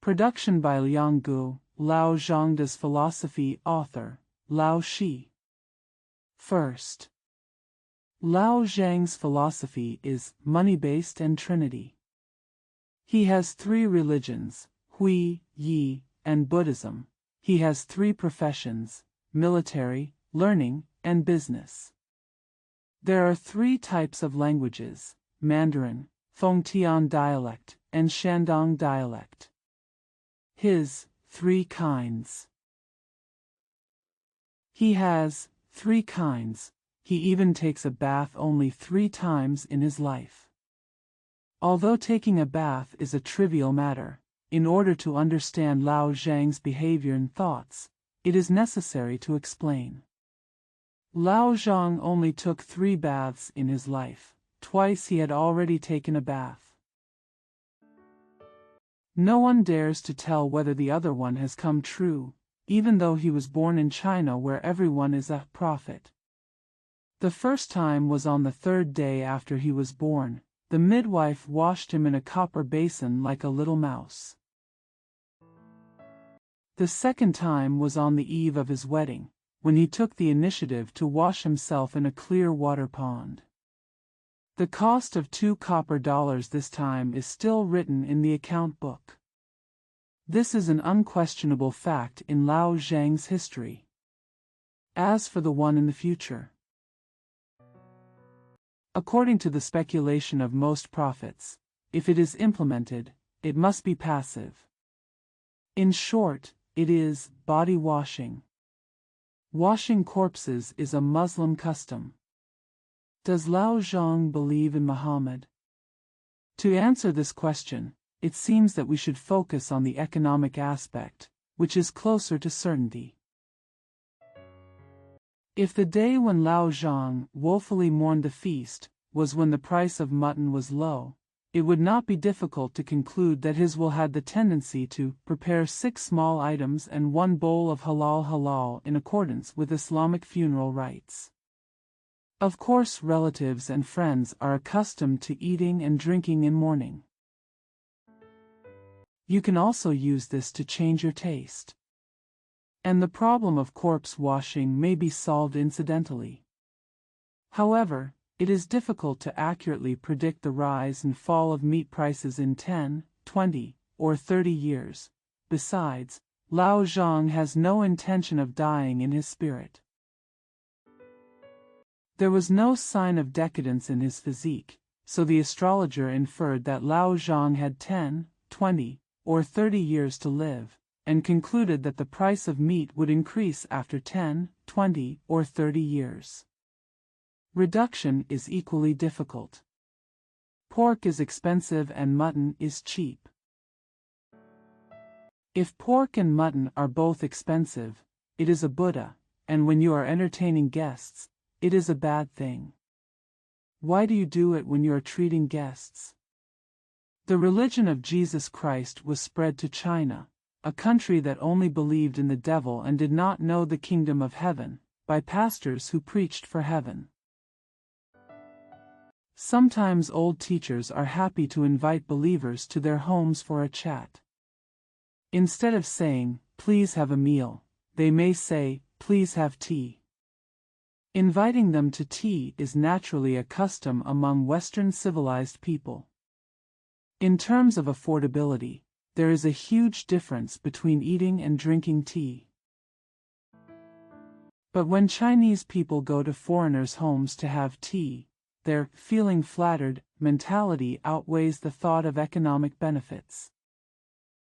Production by Liang Gu, Lao Zhang's philosophy author, Lao She. First, Lao Zhang's philosophy is money-based and Trinity. He has three religions, Hui, Yi, and Buddhism. He has three professions, military, learning, and business. There are three types of languages, Mandarin, Fengtian dialect, and Shandong dialect. His three kinds. He has three kinds. He even takes a bath only 3 times in his life. Although taking a bath is a trivial matter, in order to understand Lao Zhang's behavior and thoughts, it is necessary to explain. Lao Zhang only took 3 baths in his life. Twice he had already taken a bath. No one dares to tell whether the other one has come true, even though he was born in China where everyone is a prophet. The first time was on the 3rd day after he was born. The midwife washed him in a copper basin like a little mouse. The second time was on the eve of his wedding, when he took the initiative to wash himself in a clear water pond. The cost of $2 copper this time is still written in the account book. This is an unquestionable fact in Lao Zhang's history. As for the one in the future, according to the speculation of most prophets, if it is implemented, it must be passive. In short, it is body washing. Washing corpses is a Muslim custom. Does Lao Zhang believe in Muhammad? To answer this question, it seems that we should focus on the economic aspect, which is closer to certainty. If the day when Lao Zhang woefully mourned the feast was when the price of mutton was low, it would not be difficult to conclude that his will had the tendency to prepare 6 small items and 1 bowl of halal in accordance with Islamic funeral rites. Of course, relatives and friends are accustomed to eating and drinking in mourning. You can also use this to change your taste. And the problem of corpse washing may be solved incidentally. However, it is difficult to accurately predict the rise and fall of meat prices in 10, 20, or 30 years. Besides, Lao Zhang has no intention of dying in his spirit. There was no sign of decadence in his physique, so the astrologer inferred that Lao Zhang had 10, 20, or 30 years to live, and concluded that the price of meat would increase after 10, 20, or 30 years. Reduction is equally difficult. Pork is expensive and mutton is cheap. If pork and mutton are both expensive, it is a Buddha, and when you are entertaining guests, it is a bad thing. Why do you do it when you are treating guests? The religion of Jesus Christ was spread to China, a country that only believed in the devil and did not know the kingdom of heaven, by pastors who preached for heaven. Sometimes old teachers are happy to invite believers to their homes for a chat. Instead of saying, "Please have a meal," they may say, "Please have tea." Inviting them to tea is naturally a custom among Western civilized people. In terms of affordability, there is a huge difference between eating and drinking tea. But when Chinese people go to foreigners' homes to have tea, their feeling flattered mentality outweighs the thought of economic benefits.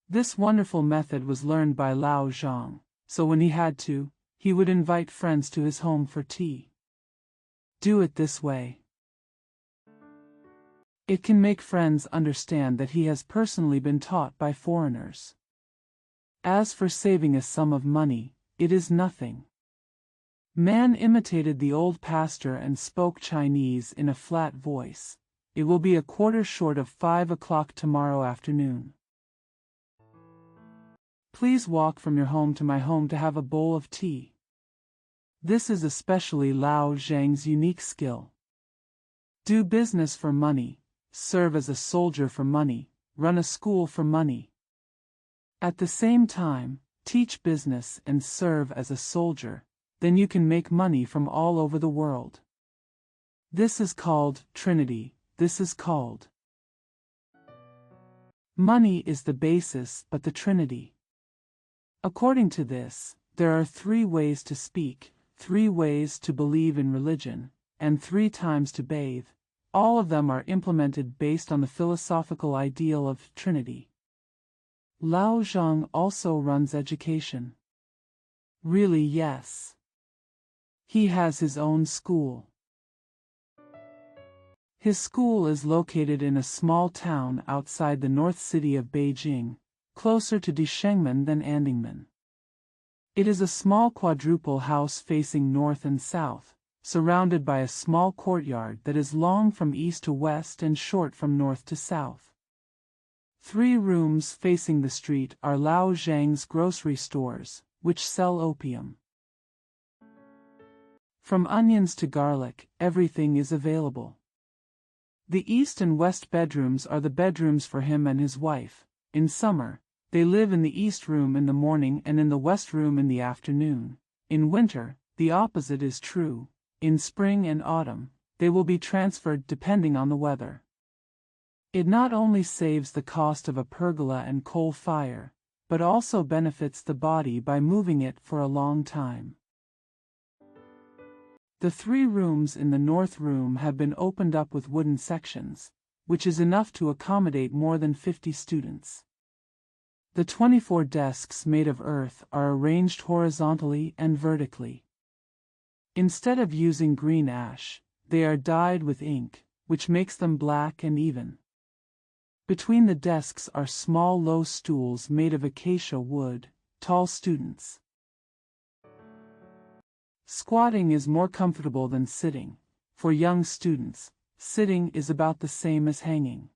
This wonderful method was learned by Lao Zhang, so when he had to, he would invite friends to his home for tea. Do it this way. It can make friends understand that he has personally been taught by foreigners. As for saving a sum of money, it is nothing. Man imitated the old pastor and spoke Chinese in a flat voice. It will be a quarter short of 5 o'clock tomorrow afternoon. Please walk from your home to my home to have a bowl of tea. This is especially Lao Zhang's unique skill. Do business for money, serve as a soldier for money, run a school for money. At the same time, teach business and serve as a soldier, then you can make money from all over the world. This is called Trinity, this is called. Money is the basis but the Trinity. According to this, there are 3 ways to speak, 3 ways to believe in religion, and 3 times to bathe. All of them are implemented based on the philosophical ideal of Trinity. Lao Zhang also runs education. Really, yes. He has his own school. His school is located in a small town outside the north city of Beijing, closer to Dishengmen than Andingmen. It is a small quadruple house facing north and south, surrounded by a small courtyard that is long from east to west and short from north to south. 3 rooms facing the street are Lao Zhang's grocery stores, which sell opium. From onions to garlic, everything is available. The east and west bedrooms are the bedrooms for him and his wife. In summer, they live in the east room in the morning and in the west room in the afternoon. In winter, the opposite is true. In spring and autumn, they will be transferred depending on the weather. It not only saves the cost of a pergola and coal fire, but also benefits the body by moving it for a long time. The 3 rooms in the north room have been opened up with wooden sections, which is enough to accommodate more than 50 students. The 24 desks made of earth are arranged horizontally and vertically. Instead of using green ash, they are dyed with ink, which makes them black and even. Between the desks are small low stools made of acacia wood. Tall students. Squatting is more comfortable than sitting. For young students, sitting is about the same as hanging.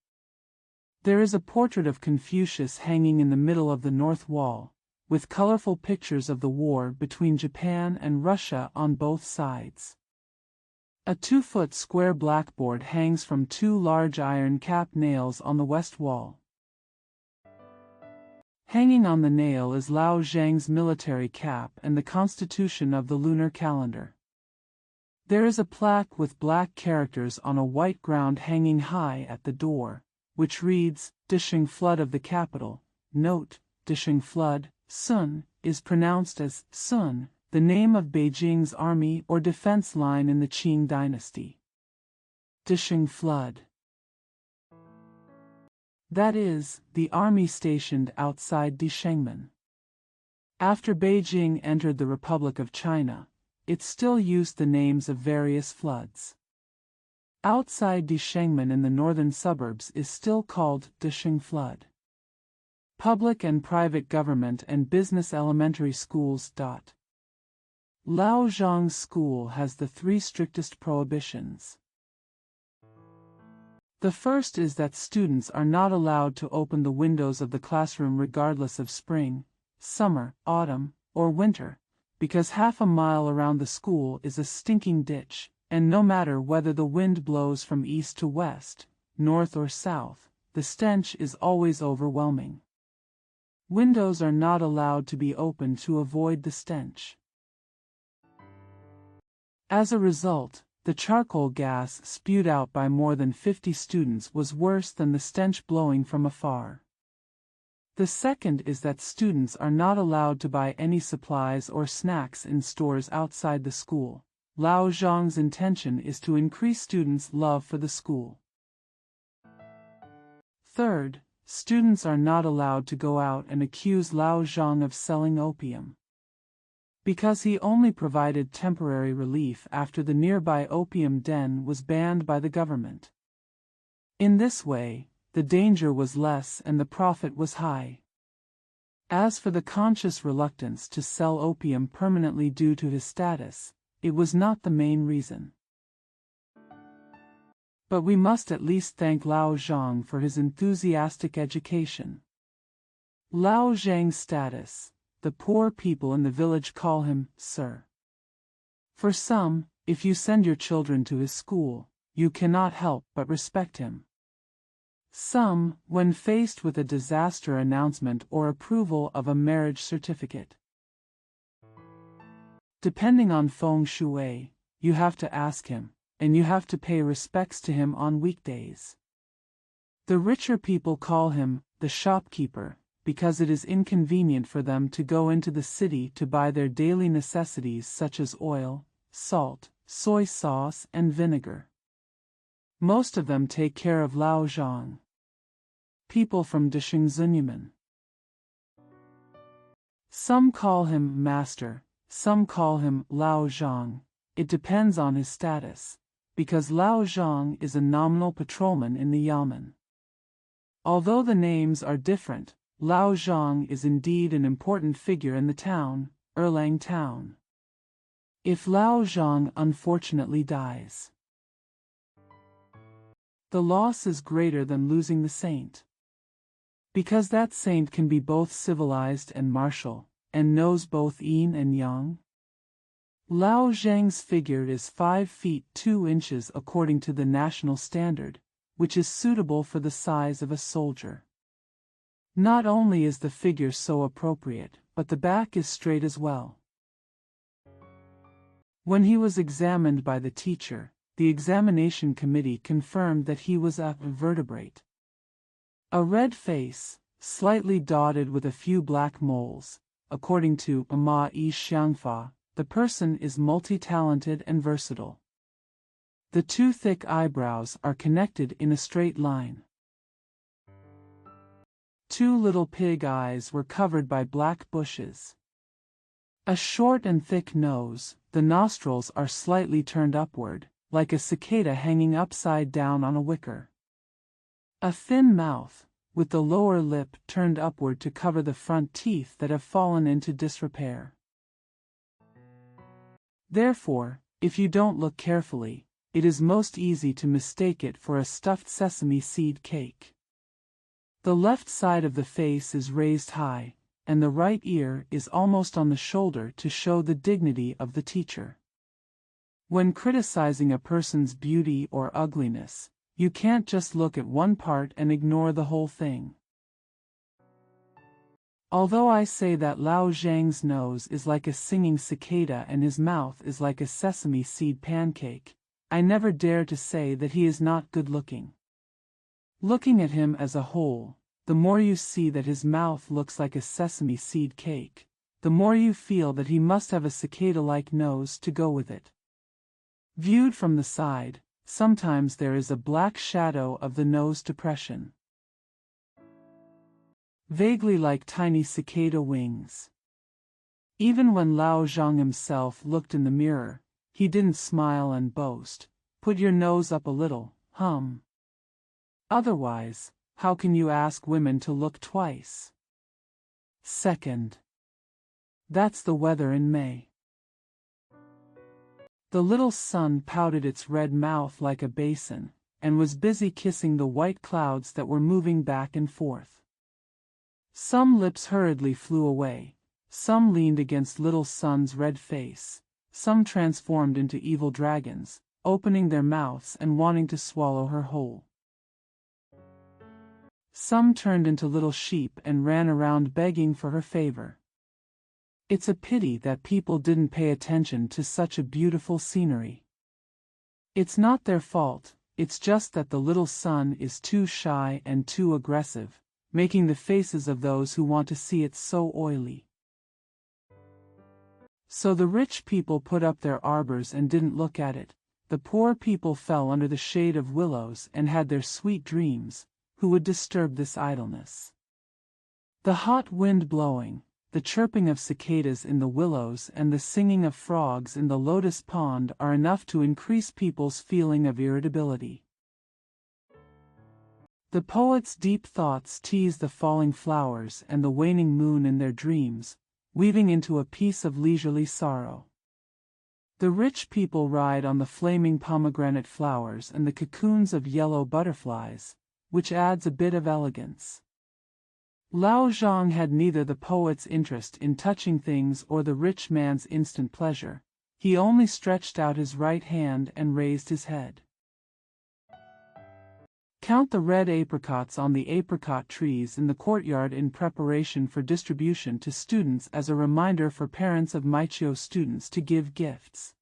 There is a portrait of Confucius hanging in the middle of the north wall, with colorful pictures of the war between Japan and Russia on both sides. A 2-foot square blackboard hangs from 2 large iron cap nails on the west wall. Hanging on the nail is Lao Zhang's military cap and the constitution of the lunar calendar. There is a plaque with black characters on a white ground hanging high at the door, which reads, Dishing Flood of the Capital. Note, Dishing Flood, Sun, is pronounced as Sun, the name of Beijing's army or defense line in the Qing dynasty. Dishing Flood. That is, the army stationed outside Dishengmen. After Beijing entered the Republic of China, it still used the names of various floods. Outside Dishengmen in the northern suburbs is still called Dishing Flood. Public and private government and business elementary schools. Lao Zhang's school has the 3 strictest prohibitions. The first is that students are not allowed to open the windows of the classroom regardless of spring, summer, autumn, or winter, because half a mile around the school is a stinking ditch, and no matter whether the wind blows from east to west, north or south, the stench is always overwhelming. Windows are not allowed to be opened to avoid the stench. As a result, the charcoal gas spewed out by more than 50 students was worse than the stench blowing from afar. The second is that students are not allowed to buy any supplies or snacks in stores outside the school. Lao Zhang's intention is to increase students' love for the school. Third, students are not allowed to go out and accuse Lao Zhang of selling opium. Because he only provided temporary relief after the nearby opium den was banned by the government. In this way, the danger was less and the profit was high. As for the conscious reluctance to sell opium permanently due to his status, it was not the main reason. But we must at least thank Lao Zhang for his enthusiastic education. Lao Zhang's status. The poor people in the village call him Sir. For some, if you send your children to his school, you cannot help but respect him. Some, when faced with a disaster announcement or approval of a marriage certificate. Depending on feng shui, you have to ask him, and you have to pay respects to him on weekdays. The richer people call him the shopkeeper, because it is inconvenient for them to go into the city to buy their daily necessities such as oil, salt, soy sauce, and vinegar. Most of them take care of Lao Zhang. People from Deshengzunyamen. Some call him master, some call him Lao Zhang. It depends on his status, because Lao Zhang is a nominal patrolman in the yamen. Although the names are different, Lao Zhang is indeed an important figure in the town, Erlang town. If Lao Zhang unfortunately dies, the loss is greater than losing the saint. Because that saint can be both civilized and martial, and knows both yin and yang. Lao Zhang's figure is 5 feet 2 inches according to the national standard, which is suitable for the size of a soldier. Not only is the figure so appropriate, but the back is straight as well. When he was examined by the teacher, the examination committee confirmed that he was a vertebrate. A red face, slightly dotted with a few black moles. According to Ma Yi Xiangfa, the person is multi-talented and versatile. The 2 thick eyebrows are connected in a straight line. 2 little pig eyes were covered by black bushes. A short and thick nose, the nostrils are slightly turned upward, like a cicada hanging upside down on a wicker. A thin mouth, with the lower lip turned upward to cover the front teeth that have fallen into disrepair. Therefore, if you don't look carefully, it is most easy to mistake it for a stuffed sesame seed cake. The left side of the face is raised high, and the right ear is almost on the shoulder to show the dignity of the teacher. When criticizing a person's beauty or ugliness, you can't just look at one part and ignore the whole thing. Although I say that Lao Zhang's nose is like a singing cicada and his mouth is like a sesame seed pancake, I never dare to say that he is not good-looking. Looking at him as a whole, the more you see that his mouth looks like a sesame seed cake, the more you feel that he must have a cicada-like nose to go with it. Viewed from the side, sometimes there is a black shadow of the nose depression, vaguely like tiny cicada wings. Even when Lao Zhang himself looked in the mirror, he didn't smile and boast, "Put your nose up a little, hum." Otherwise, how can you ask women to look twice? Second, that's the weather in May. The little sun pouted its red mouth like a basin, and was busy kissing the white clouds that were moving back and forth. Some lips hurriedly flew away, some leaned against little sun's red face, some transformed into evil dragons, opening their mouths and wanting to swallow her whole. Some turned into little sheep and ran around begging for her favor. It's a pity that people didn't pay attention to such a beautiful scenery. It's not their fault, it's just that the little sun is too shy and too aggressive, making the faces of those who want to see it so oily. So the rich people put up their arbors and didn't look at it. The poor people fell under the shade of willows and had their sweet dreams. Who would disturb this idleness? The hot wind blowing, the chirping of cicadas in the willows and the singing of frogs in the lotus pond are enough to increase people's feeling of irritability. The poet's deep thoughts tease the falling flowers and the waning moon in their dreams, weaving into a piece of leisurely sorrow. The rich people ride on the flaming pomegranate flowers and the cocoons of yellow butterflies, which adds a bit of elegance. Lao Zhang had neither the poet's interest in touching things or the rich man's instant pleasure. He only stretched out his right hand and raised his head. Count the red apricots on the apricot trees in the courtyard in preparation for distribution to students as a reminder for parents of Michio students to give gifts.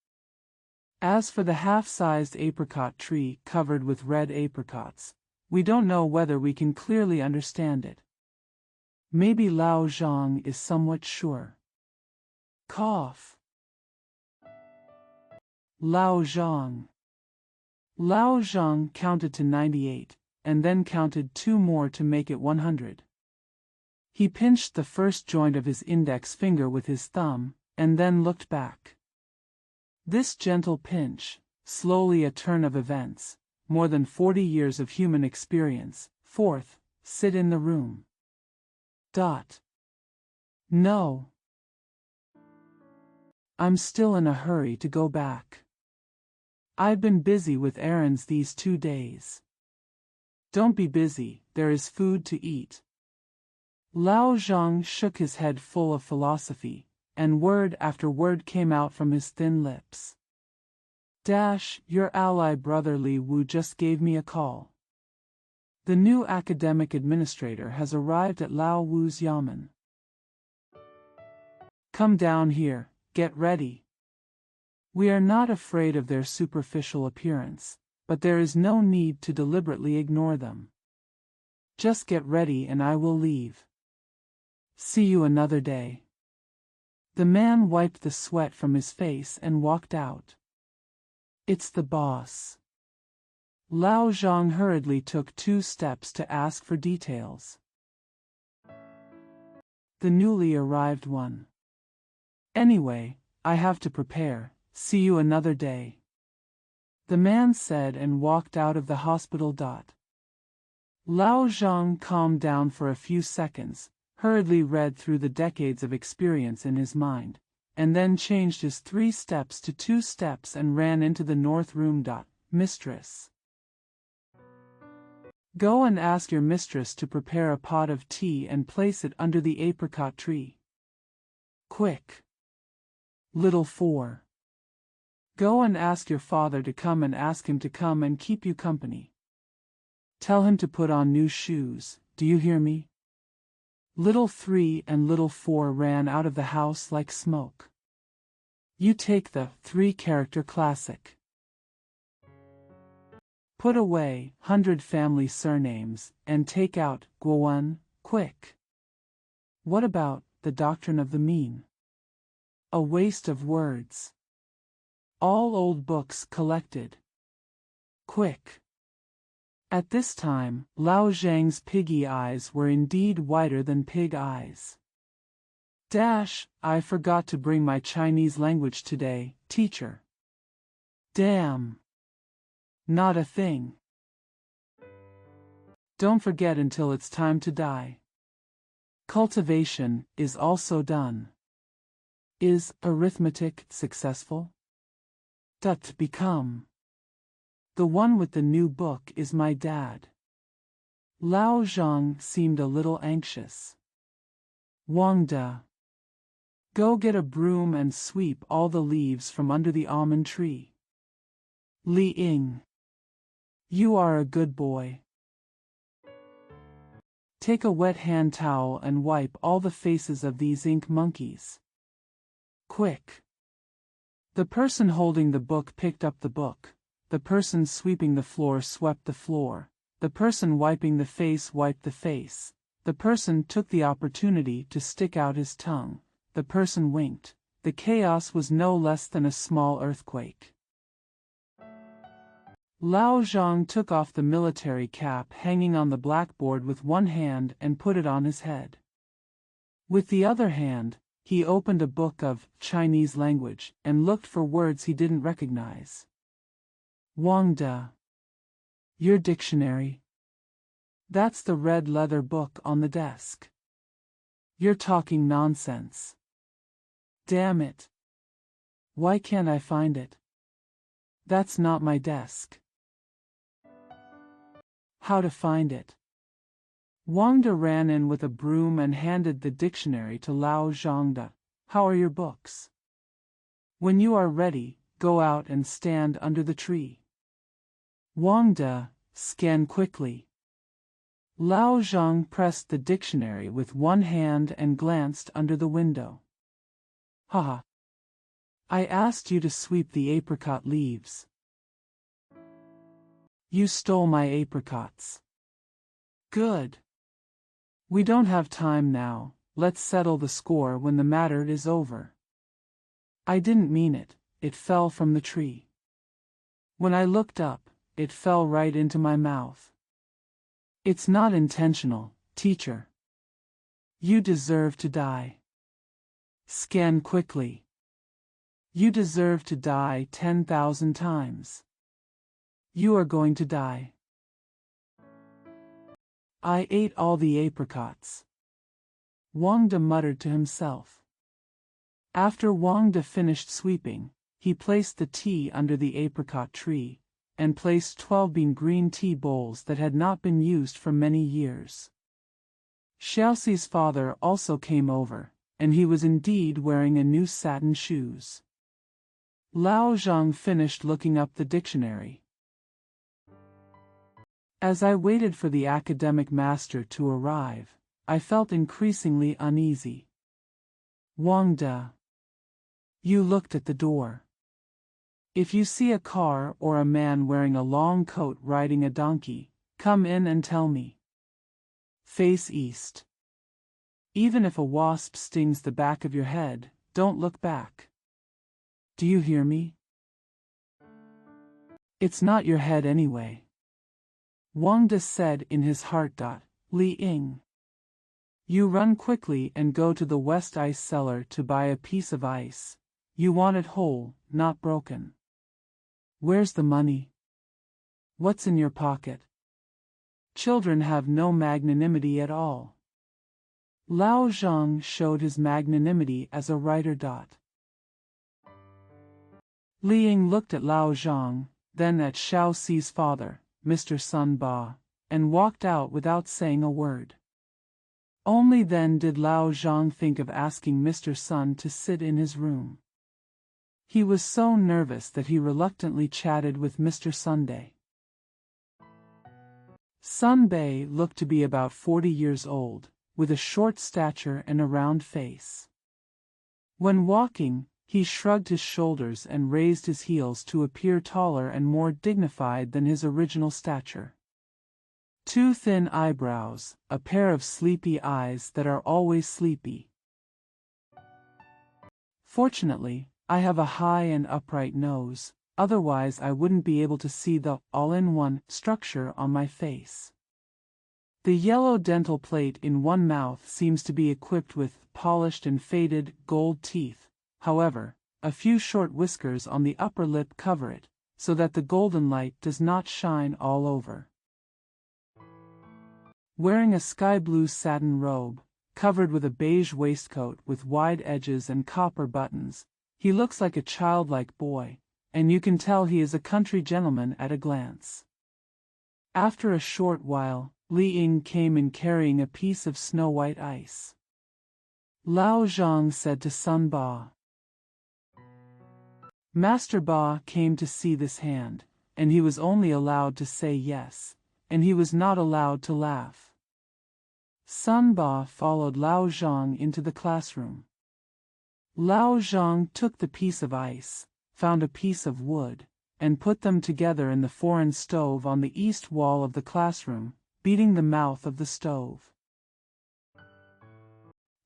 As for the half-sized apricot tree covered with red apricots, we don't know whether we can clearly understand it. Maybe Lao Zhang is somewhat sure. Cough. Lao Zhang. Lao Zhang counted to 98, and then counted 2 more to make it 100. He pinched the first joint of his index finger with his thumb, and then looked back. This gentle pinch, slowly a turn of events, more than 40 years of human experience. Fourth, sit in the room. No. I'm still in a hurry to go back. I've been busy with errands these 2 days. Don't be busy, there is food to eat. Lao Zhang shook his head full of philosophy, and word after word came out from his thin lips. Your ally brother Li Wu just gave me a call. The new academic administrator has arrived at Lao Wu's yamen. Come down here, get ready. We are not afraid of their superficial appearance, but there is no need to deliberately ignore them. Just get ready and I will leave. See you another day. The man wiped the sweat from his face and walked out. It's the boss. Lao Zhang hurriedly took 2 steps to ask for details. The newly arrived one. Anyway, I have to prepare. See you another day. The man said and walked out of the hospital. Lao Zhang calmed down for a few seconds, hurriedly read through the decades of experience in his mind, and then changed his 3 steps to 2 steps and ran into the north room. Mistress. Go and ask your mistress to prepare a pot of tea and place it under the apricot tree. Quick. Little 4. Go and ask your father to come and ask him to come and keep you company. Tell him to put on new shoes, do you hear me? Little 3 and little 4 ran out of the house like smoke. You take the 3-character classic. Put away 100 family surnames and take out Guowen, quick. What about the doctrine of the mean? A waste of words. All old books collected. Quick. At this time, Lao Zhang's piggy eyes were indeed whiter than pig eyes. I forgot to bring my Chinese language today, teacher. Damn. Not a thing. Don't forget until it's time to die. Cultivation is also done. Is arithmetic successful? Become. The one with the new book is my dad. Lao Zhang seemed a little anxious. Wangda. Go get a broom and sweep all the leaves from under the almond tree. Li Ying. You are a good boy. Take a wet hand towel and wipe all the faces of these ink monkeys. Quick. The person holding the book picked up the book. The person sweeping the floor swept the floor. The person wiping the face wiped the face. The person took the opportunity to stick out his tongue. The person winked. The chaos was no less than a small earthquake. Lao Zhang took off the military cap hanging on the blackboard with one hand and put it on his head. With the other hand, he opened a book of Chinese language and looked for words he didn't recognize. Wangda. Your dictionary? That's the red leather book on the desk. You're talking nonsense. Damn it. Why can't I find it? That's not my desk. How to find it? Wangda ran in with a broom and handed the dictionary to Lao Zhang. How are your books? When you are ready, go out and stand under the tree. Wangda, Scan quickly. Lao Zhang pressed the dictionary with one hand and glanced under the window. Haha. I asked you to sweep the apricot leaves. You stole my apricots. Good. We don't have time now, let's settle the score when the matter is over. I didn't mean it, it fell from the tree. When I looked up, it fell right into my mouth. It's not intentional, teacher. You deserve to die. Scan quickly. You deserve to die 10,000 times. You are going to die. I ate all the apricots. Wang De muttered to himself. After Wang De finished sweeping, he placed the tea under the apricot tree, and placed 12 green tea bowls that had not been used for many years. Xiaoxi's father also came over, and he was indeed wearing a new satin shoes. Lao Zhang finished looking up the dictionary. As I waited for the academic master to arrive, I felt increasingly uneasy. Wang De. You looked at the door. If you see a car or a man wearing a long coat riding a donkey, come in and tell me. Face east. Even if a wasp stings the back of your head, don't look back. Do you hear me? It's not your head anyway. Wang De said in his heart. Li Ying. You run quickly and go to the west ice cellar to buy a piece of ice. You want it whole, not broken. Where's the money? What's in your pocket? Children have no magnanimity at all. Lao Zhang showed his magnanimity as a writer. Li Ying looked at Lao Zhang, then at Xiaoxi's father, Mr. Sun Ba, and walked out without saying a word. Only then did Lao Zhang think of asking Mr. Sun to sit in his room. He was so nervous that he reluctantly chatted with Mr. Sunday. Sun Bei looked to be about 40 years old, with a short stature and a round face. When walking, he shrugged his shoulders and raised his heels to appear taller and more dignified than his original stature. Two thin eyebrows, a pair of sleepy eyes that are always sleepy. Fortunately, I have a high and upright nose, otherwise I wouldn't be able to see the all-in-one structure on my face. The yellow dental plate in one mouth seems to be equipped with polished and faded gold teeth. However, a few short whiskers on the upper lip cover it, so that the golden light does not shine all over. Wearing a sky-blue satin robe, covered with a beige waistcoat with wide edges and copper buttons, he looks like a childlike boy, and you can tell he is a country gentleman at a glance. After a short while, Li Ying came in carrying a piece of snow-white ice. Lao Zhang said to Sun Ba. Master Ba came to see this hand, and he was only allowed to say yes, and he was not allowed to laugh. Sun Ba followed Lao Zhang into the classroom. Lao Zhang took the piece of ice, found a piece of wood, and put them together in the foreign stove on the east wall of the classroom, beating the mouth of the stove.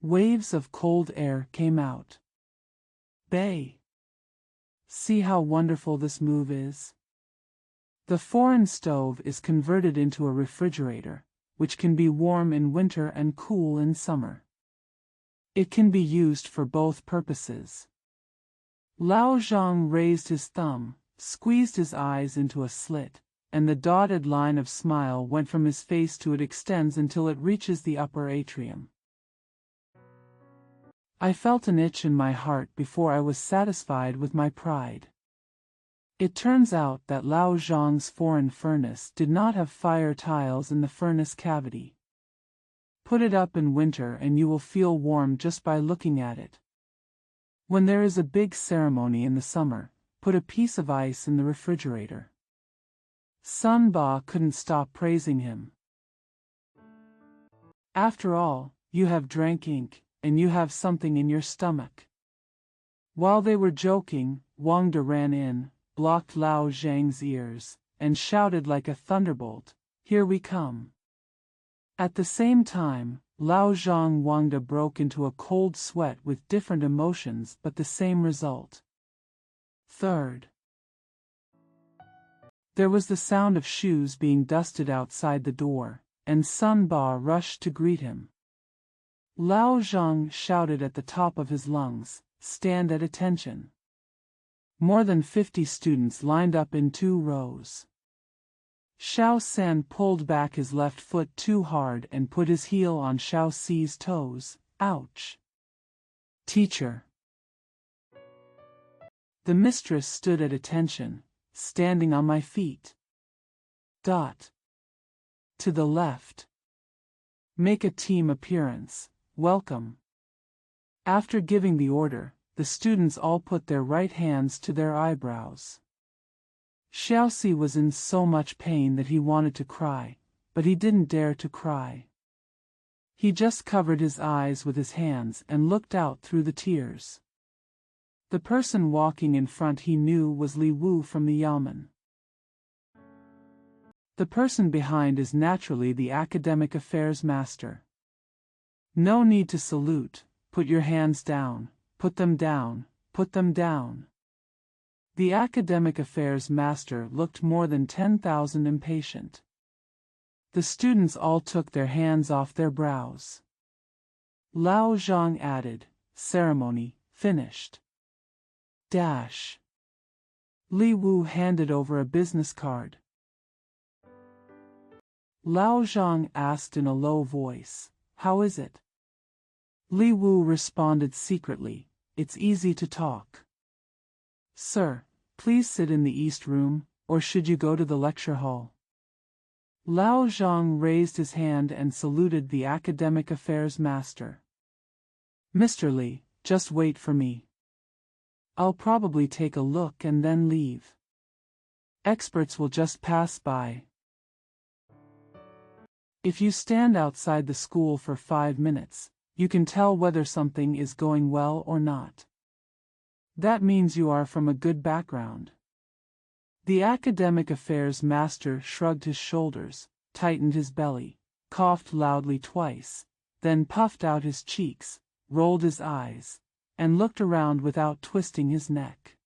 Waves of cold air came out. Bei. See how wonderful this move is? The foreign stove is converted into a refrigerator, which can be warm in winter and cool in summer. It can be used for both purposes. Lao Zhang raised his thumb, squeezed his eyes into a slit, and the dotted line of smile went from his face to it extends until it reaches the upper atrium. I felt an itch in my heart before I was satisfied with my pride. It turns out that Lao Zhang's foreign furnace did not have fire tiles in the furnace cavity. Put it up in winter and you will feel warm just by looking at it. When there is a big ceremony in the summer, put a piece of ice in the refrigerator. Sun Ba couldn't stop praising him. After all, you have drank ink, and you have something in your stomach. While they were joking, Wang De ran in, blocked Lao Zhang's ears, and shouted like a thunderbolt, "Here we come." At the same time, Lao Zhang Wang De broke into a cold sweat with different emotions but the same result. Third, there was the sound of shoes being dusted outside the door, and Sun Ba rushed to greet him. Lao Zhang shouted at the top of his lungs, "Stand at attention." More than 50 students lined up in 2 rows. Xiao San pulled back his left foot too hard and put his heel on Xiao Si's toes. Ouch! Teacher. The mistress stood at attention, standing on my feet. To the left. Make a team appearance. Welcome. After giving the order, the students all put their right hands to their eyebrows. Xiaoxi was in so much pain that he wanted to cry, but he didn't dare to cry. He just covered his eyes with his hands and looked out through the tears. The person walking in front he knew was Li Wu from the Yamen. The person behind is naturally the academic affairs master. No need to salute. Put your hands down, put them down, put them down. The academic affairs master looked more than 10,000 impatient. The students all took their hands off their brows. Lao Zhang added, "Ceremony finished." Li Wu handed over a business card. Lao Zhang asked in a low voice, "How is it?" Li Wu responded secretly, "It's easy to talk." "Sir, please sit in the East Room, or should you go to the lecture hall?" Lao Zhang raised his hand and saluted the academic affairs master. "Mr. Li, just wait for me. I'll probably take a look and then leave. Experts will just pass by. If you stand outside the school for 5 minutes, you can tell whether something is going well or not. That means you are from a good background." The academic affairs master shrugged his shoulders, tightened his belly, coughed loudly twice, then puffed out his cheeks, rolled his eyes, and looked around without twisting his neck.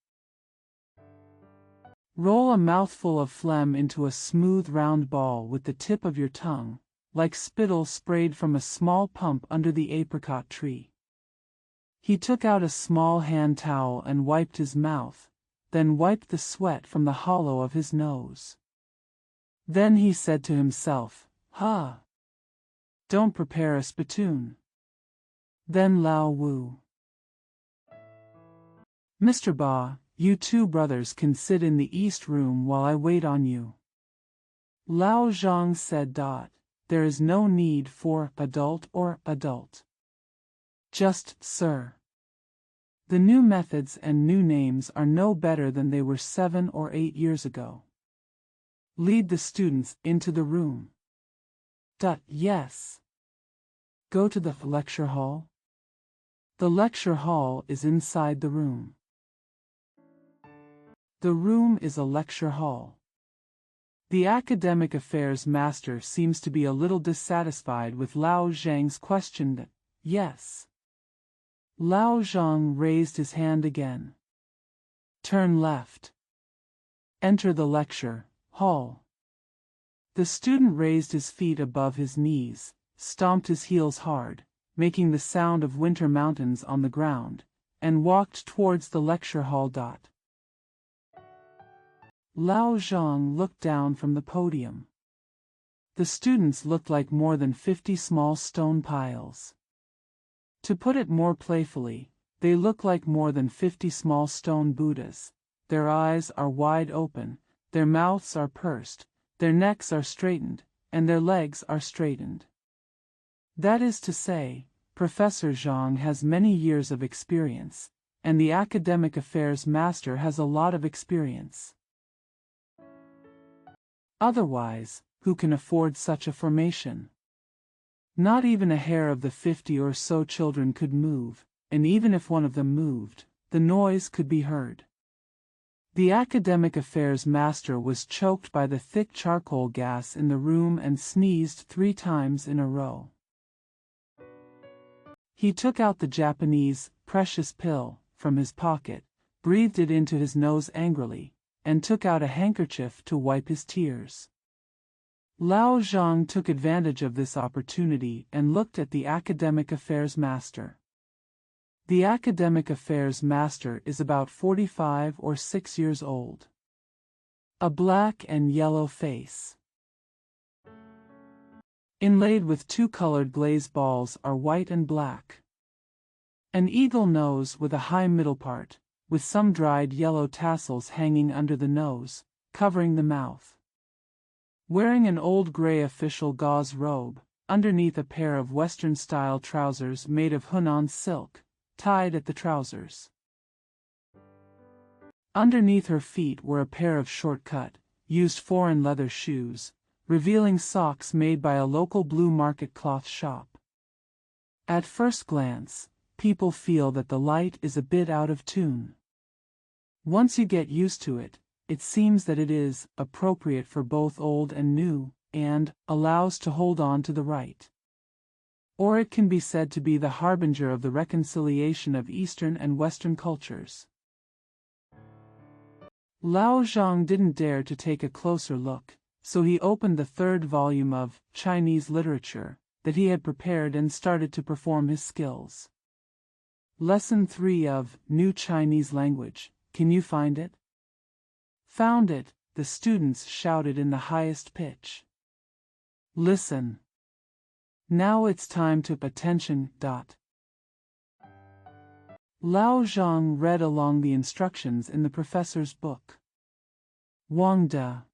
Roll a mouthful of phlegm into a smooth round ball with the tip of your tongue, like spittle sprayed from a small pump under the apricot tree. He took out a small hand towel and wiped his mouth, then wiped the sweat from the hollow of his nose. Then he said to himself, Don't prepare a spittoon." Then Lao Wu. "Mr. Ba, you 2 brothers can sit in the East Room while I wait on you." Lao Zhang said. "There is no need for adult or adult. Just sir. The new methods and new names are no better than they were 7 or 8 years ago. Lead the students into the room." Yes. Go to the lecture hall. The lecture hall is inside the room. The room is a lecture hall. The academic affairs master seems to be a little dissatisfied with Lao Zhang's question. Yes. Lao Zhang raised his hand again. Turn left. Enter the lecture hall. The student raised his feet above his knees, stomped his heels hard, making the sound of winter mountains on the ground, and walked towards the lecture hall. Lao Zhang looked down from the podium. The students looked like more than 50 small stone piles. To put it more playfully, they look like more than 50 small stone Buddhas. Their eyes are wide open, their mouths are pursed, their necks are straightened, and their legs are straightened. That is to say, Professor Zhang has many years of experience, and the academic affairs master has a lot of experience. Otherwise, who can afford such a formation? Not even a hair of the 50 or so children could move, and even if one of them moved, the noise could be heard. The academic affairs master was choked by the thick charcoal gas in the room and sneezed 3 times in a row. He took out the Japanese precious pill from his pocket, breathed it into his nose angrily, and took out a handkerchief to wipe his tears. Lao Zhang took advantage of this opportunity and looked at the academic affairs master. The academic affairs master is about 45 or 6 years old. A black and yellow face, inlaid with 2 colored glazed balls, are white and black. An eagle nose with a high middle part, with some dried yellow tassels hanging under the nose, covering the mouth. Wearing an old gray official gauze robe, underneath a pair of Western-style trousers made of Hunan silk, tied at the trousers. Underneath her feet were a pair of short-cut, used foreign leather shoes, revealing socks made by a local blue market cloth shop. At first glance, people feel that the light is a bit out of tune. Once you get used to it, it seems that it is appropriate for both old and new, and allows to hold on to the right. Or it can be said to be the harbinger of the reconciliation of Eastern and Western cultures. Lao Zhang didn't dare to take a closer look, so he opened the 3rd volume of Chinese literature that he had prepared and started to perform his skills. Lesson 3 of New Chinese Language. Can you find it? Found it, the students shouted in the highest pitch. Listen. Now it's time to attention. Lao Zhang read along the instructions in the professor's book. Wang De.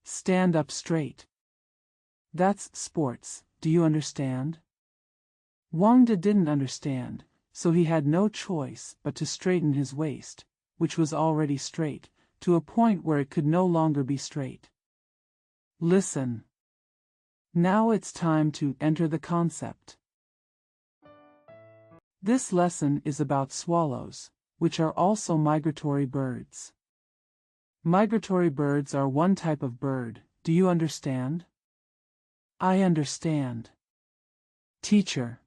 Stand up straight. That's sports, do you understand? Wang De didn't understand, so he had no choice but to straighten his waist, which was already straight, to a point where it could no longer be straight. Listen. Now it's time to enter the concept. This lesson is about swallows, which are also migratory birds. Migratory birds are one type of bird, do you understand? I understand. Teacher.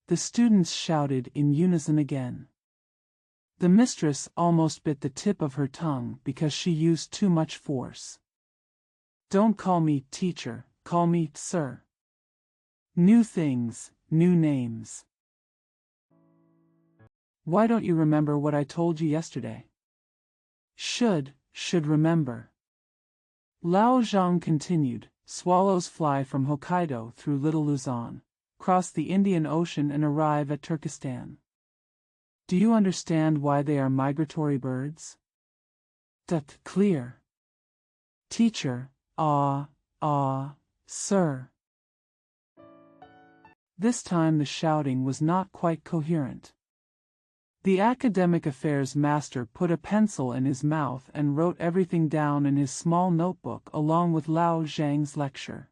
The students shouted in unison again. The mistress almost bit the tip of her tongue because she used too much force. Don't call me teacher, call me sir. New things, new names. Why don't you remember what I told you yesterday? Should remember. Lao Zhang continued. Swallows fly from Hokkaido through Little Luzon, cross the Indian Ocean and arrive at Turkestan. Do you understand why they are migratory birds? Clear. Teacher, sir. This time the shouting was not quite coherent. The academic affairs master put a pencil in his mouth and wrote everything down in his small notebook along with Lao Zhang's lecture.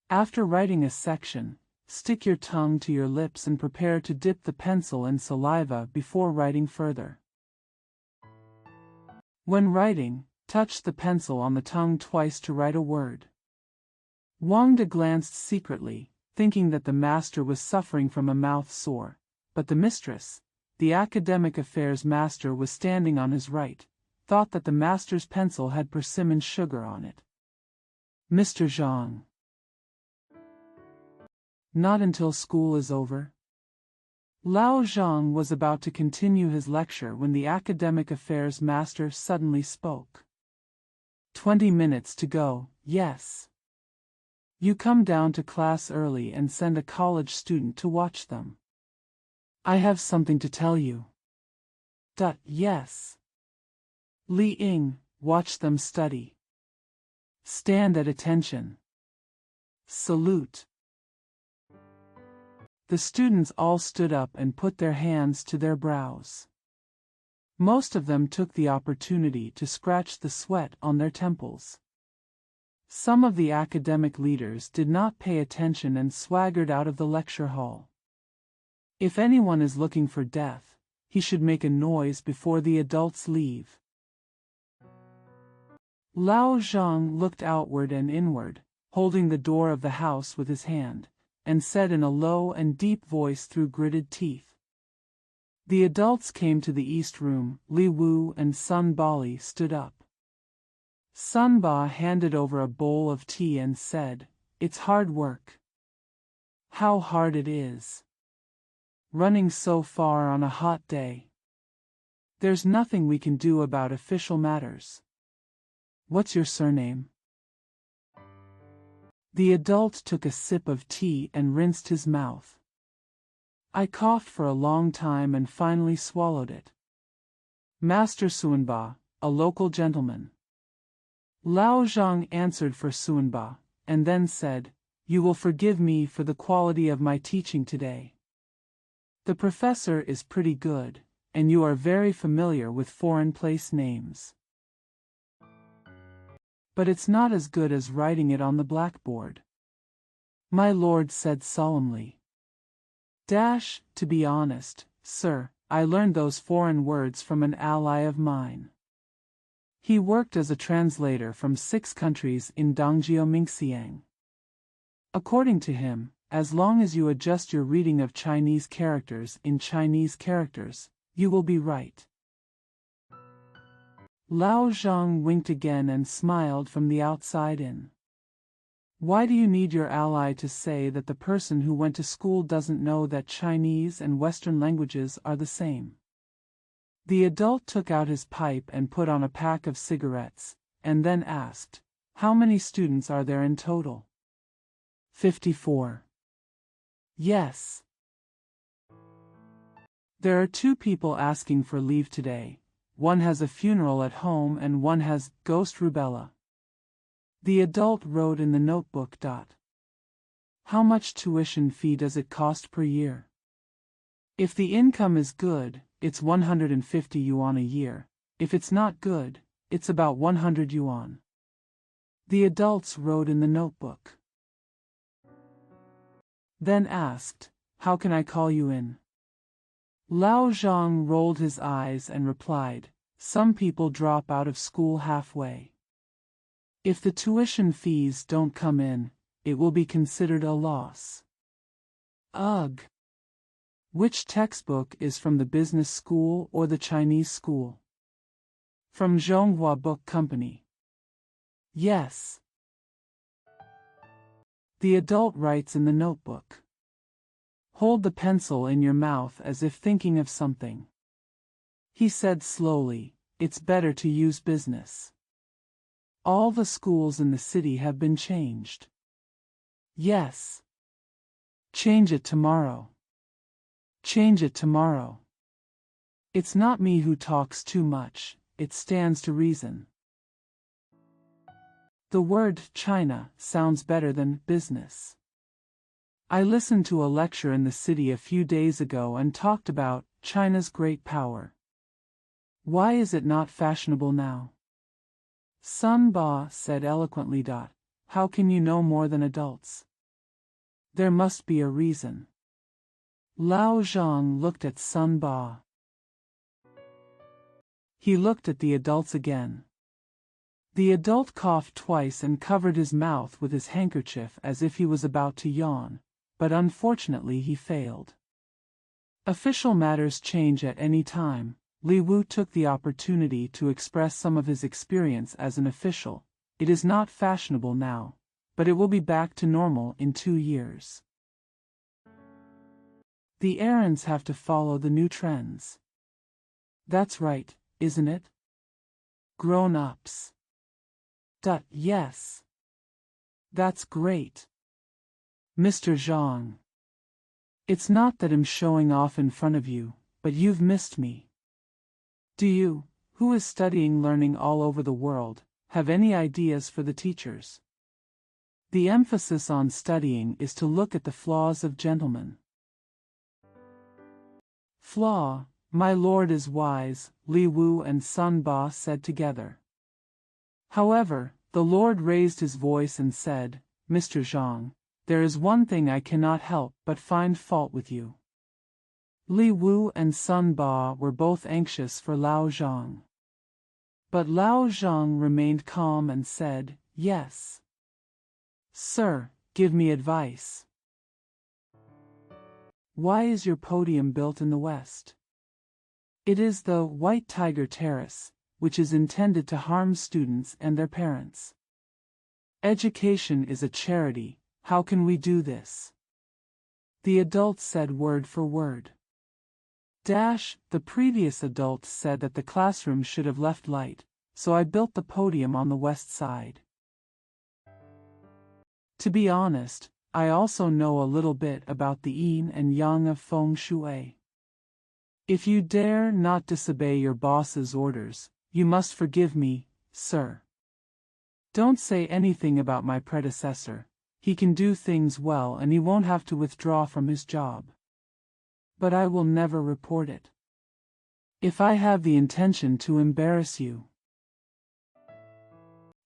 After writing a section, stick your tongue to your lips and prepare to dip the pencil in saliva before writing further. When writing, touch the pencil on the tongue twice to write a word. Wang De glanced secretly, thinking that the master was suffering from a mouth sore, but the mistress, the academic affairs master, was standing on his right, thought that the master's pencil had persimmon sugar on it. Mr. Zhang. Not until school is over. Lao Zhang was about to continue his lecture when the academic affairs master suddenly spoke. 20 minutes to go, yes. You come down to class early and send a college student to watch them. I have something to tell you. Yes. Li Ying, watch them study. Stand at attention. Salute. The students all stood up and put their hands to their brows. Most of them took the opportunity to scratch the sweat on their temples. Some of the academic leaders did not pay attention and swaggered out of the lecture hall. If anyone is looking for death, he should make a noise before the adults leave. Lao Zhang looked outward and inward, holding the door of the house with his hand, and said in a low and deep voice through gritted teeth. The adults came to the east room. Li Wu and Sun Bali stood up. Sun Ba handed over a bowl of tea and said, "It's hard work. How hard it is. Running so far on a hot day. There's nothing we can do about official matters. What's your surname?" The adult took a sip of tea and rinsed his mouth. "I coughed for a long time and finally swallowed it. Master Suanba, a local gentleman." Lao Zhang answered for Suanba, and then said, "You will forgive me for the quality of my teaching today. The professor is pretty good, and you are very familiar with foreign place names. But it's not as good as writing it on the blackboard." My lord said solemnly. To be honest, sir, I learned those foreign words from an ally of mine. He worked as a translator from 6 countries in Dongjiu-Mingxiang. According to him, as long as you adjust your reading of Chinese characters in Chinese characters, you will be right. Lao Zhang winked again and smiled from the outside in. Why do you need your ally to say that the person who went to school doesn't know that Chinese and Western languages are the same? The adult took out his pipe and put on a pack of cigarettes, and then asked, "How many students are there in total?" 54. Yes. There are 2 people asking for leave today. One has a funeral at home and one has ghost rubella. The adult wrote in the notebook. How much tuition fee does it cost per year? If the income is good, it's 150 yuan a year. If it's not good, it's about 100 yuan. The adults wrote in the notebook. Then asked, "How can I call you in?" Lao Zhang rolled his eyes and replied, "Some people drop out of school halfway. If the tuition fees don't come in, it will be considered a loss." Ugh! Which textbook is from the business school or the Chinese school? From Zhonghua Book Company. Yes. The adult writes in the notebook. Hold the pencil in your mouth as if thinking of something. He said slowly, "It's better to use business. All the schools in the city have been changed." Yes. Change it tomorrow. Change it tomorrow. It's not me who talks too much, it stands to reason. The word China sounds better than business. I listened to a lecture in the city a few days ago and talked about China's great power. Why is it not fashionable now? Sun Ba said eloquently. How can you know more than adults? There must be a reason. Lao Zhang looked at Sun Ba. He looked at the adults again. The adult coughed twice and covered his mouth with his handkerchief as if he was about to yawn, but unfortunately he failed. Official matters change at any time. Li Wu took the opportunity to express some of his experience as an official. It is not fashionable now, but it will be back to normal in 2 years. The errands have to follow the new trends. That's right, isn't it? Grown-ups. Yes. That's great. Mr. Zhang. It's not that I'm showing off in front of you, but you've missed me. Do you, who is studying learning all over the world, have any ideas for the teachers? The emphasis on studying is to look at the flaws of gentlemen. Flaw, My lord is wise, Li Wu and Sun Ba said together. However, the lord raised his voice and said, Mr. Zhang, there is one thing I cannot help but find fault with you. Li Wu and Sun Ba were both anxious for Lao Zhang. But Lao Zhang remained calm and said, Yes. Sir, give me advice. Why is your podium built in the west? It is the White Tiger Terrace, which is intended to harm students and their parents. Education is a charity, how can we do this? The adults said word for word. The previous adult said that the classroom should have left light, so I built the podium on the west side. To be honest, I also know a little bit about the yin and yang of feng shui. If you dare not disobey your boss's orders, you must forgive me, sir. Don't say anything about my predecessor. He can do things well and he won't have to withdraw from his job. But I will never report it. If I have the intention to embarrass you,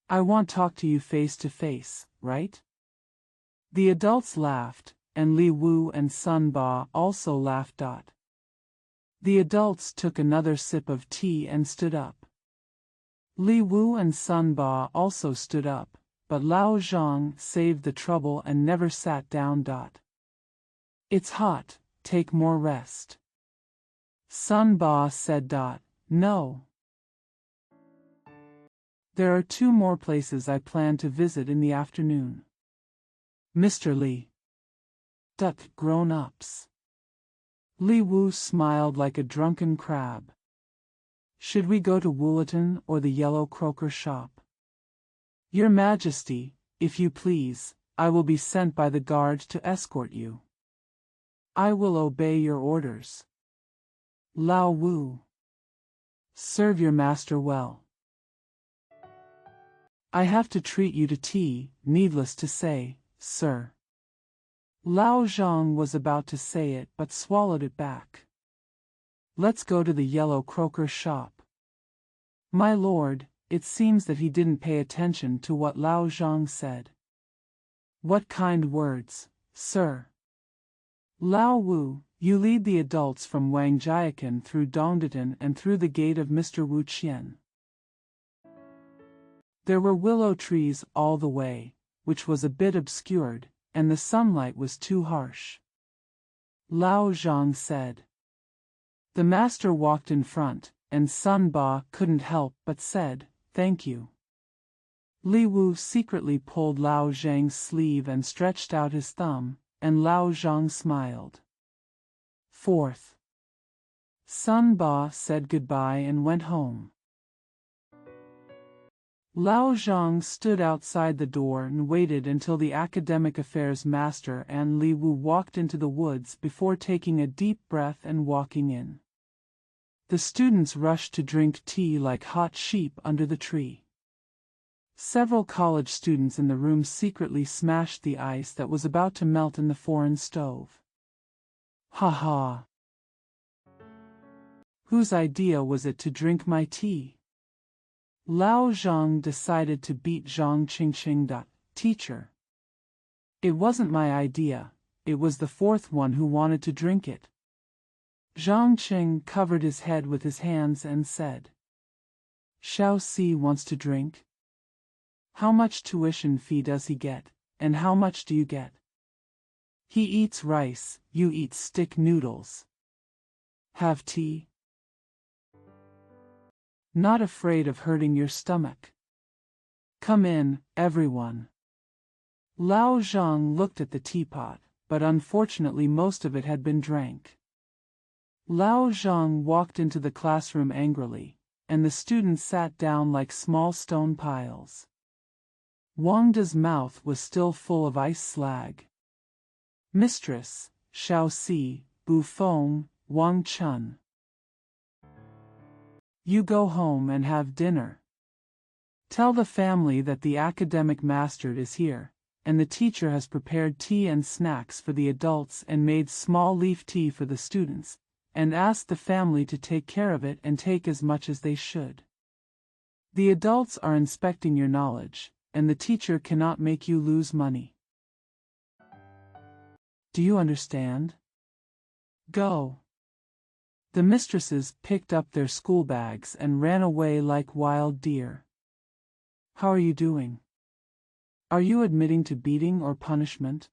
I won't talk to you face to face, right? The adults laughed, and Li Wu and Sun Ba also laughed. The adults took another sip of tea and stood up. Li Wu and Sun Ba also stood up, but Lao Zhang saved the trouble and never sat down. It's hot, take more rest. Sun Ba said. No. There are 2 more places I plan to visit in the afternoon. Mr. Li. Grown-ups. Li Wu smiled like a drunken crab. Should we go to Woolaton or the Yellow Croaker shop? Your Majesty, if you please, I will be sent by the guard to escort you. I will obey your orders. Lao Wu. Serve your master well. I have to treat you to tea, needless to say, sir. Lao Zhang was about to say it but swallowed it back. Let's go to the Yellow Croaker shop. My lord, it seems that he didn't pay attention to what Lao Zhang said. What kind words, sir? Lao Wu, you lead the adults from Wangjiakan through Dongdatan and through the gate of Mr. Wu Qian. There were willow trees all the way, which was a bit obscured, and the sunlight was too harsh. Lao Zhang said. The master walked in front, and Sun Ba couldn't help but said, Thank you. Li Wu secretly pulled Lao Zhang's sleeve and stretched out his thumb, and Lao Zhang smiled. 4th. Sun Ba said goodbye and went home. Lao Zhang stood outside the door and waited until the academic affairs master and Li Wu walked into the woods before taking a deep breath and walking in. The students rushed to drink tea like hot sheep under the tree. Several college students in the room secretly smashed the ice that was about to melt in the foreign stove. Ha ha! Whose idea was it to drink my tea? Lao Zhang decided to beat Zhang Qingqing. Teacher. It wasn't my idea, it was the 4th one who wanted to drink it. Zhang Qing covered his head with his hands and said. Xiao Si wants to drink? How much tuition fee does he get, and how much do you get? He eats rice, you eat stick noodles. Have tea? Not afraid of hurting your stomach. Come in, everyone. Lao Zhang looked at the teapot, but unfortunately most of it had been drank. Lao Zhang walked into the classroom angrily, and the students sat down like small stone piles. Wang Da's mouth was still full of ice slag. Mistress, Xiao Si, Bu Feng, Wang Chun. You go home and have dinner. Tell the family that the academic master is here, and the teacher has prepared tea and snacks for the adults and made small leaf tea for the students, and ask the family to take care of it and take as much as they should. The adults are inspecting your knowledge, and the teacher cannot make you lose money. Do you understand? Go. The mistresses picked up their school bags and ran away like wild deer. How are you doing? Are you admitting to beating or punishment?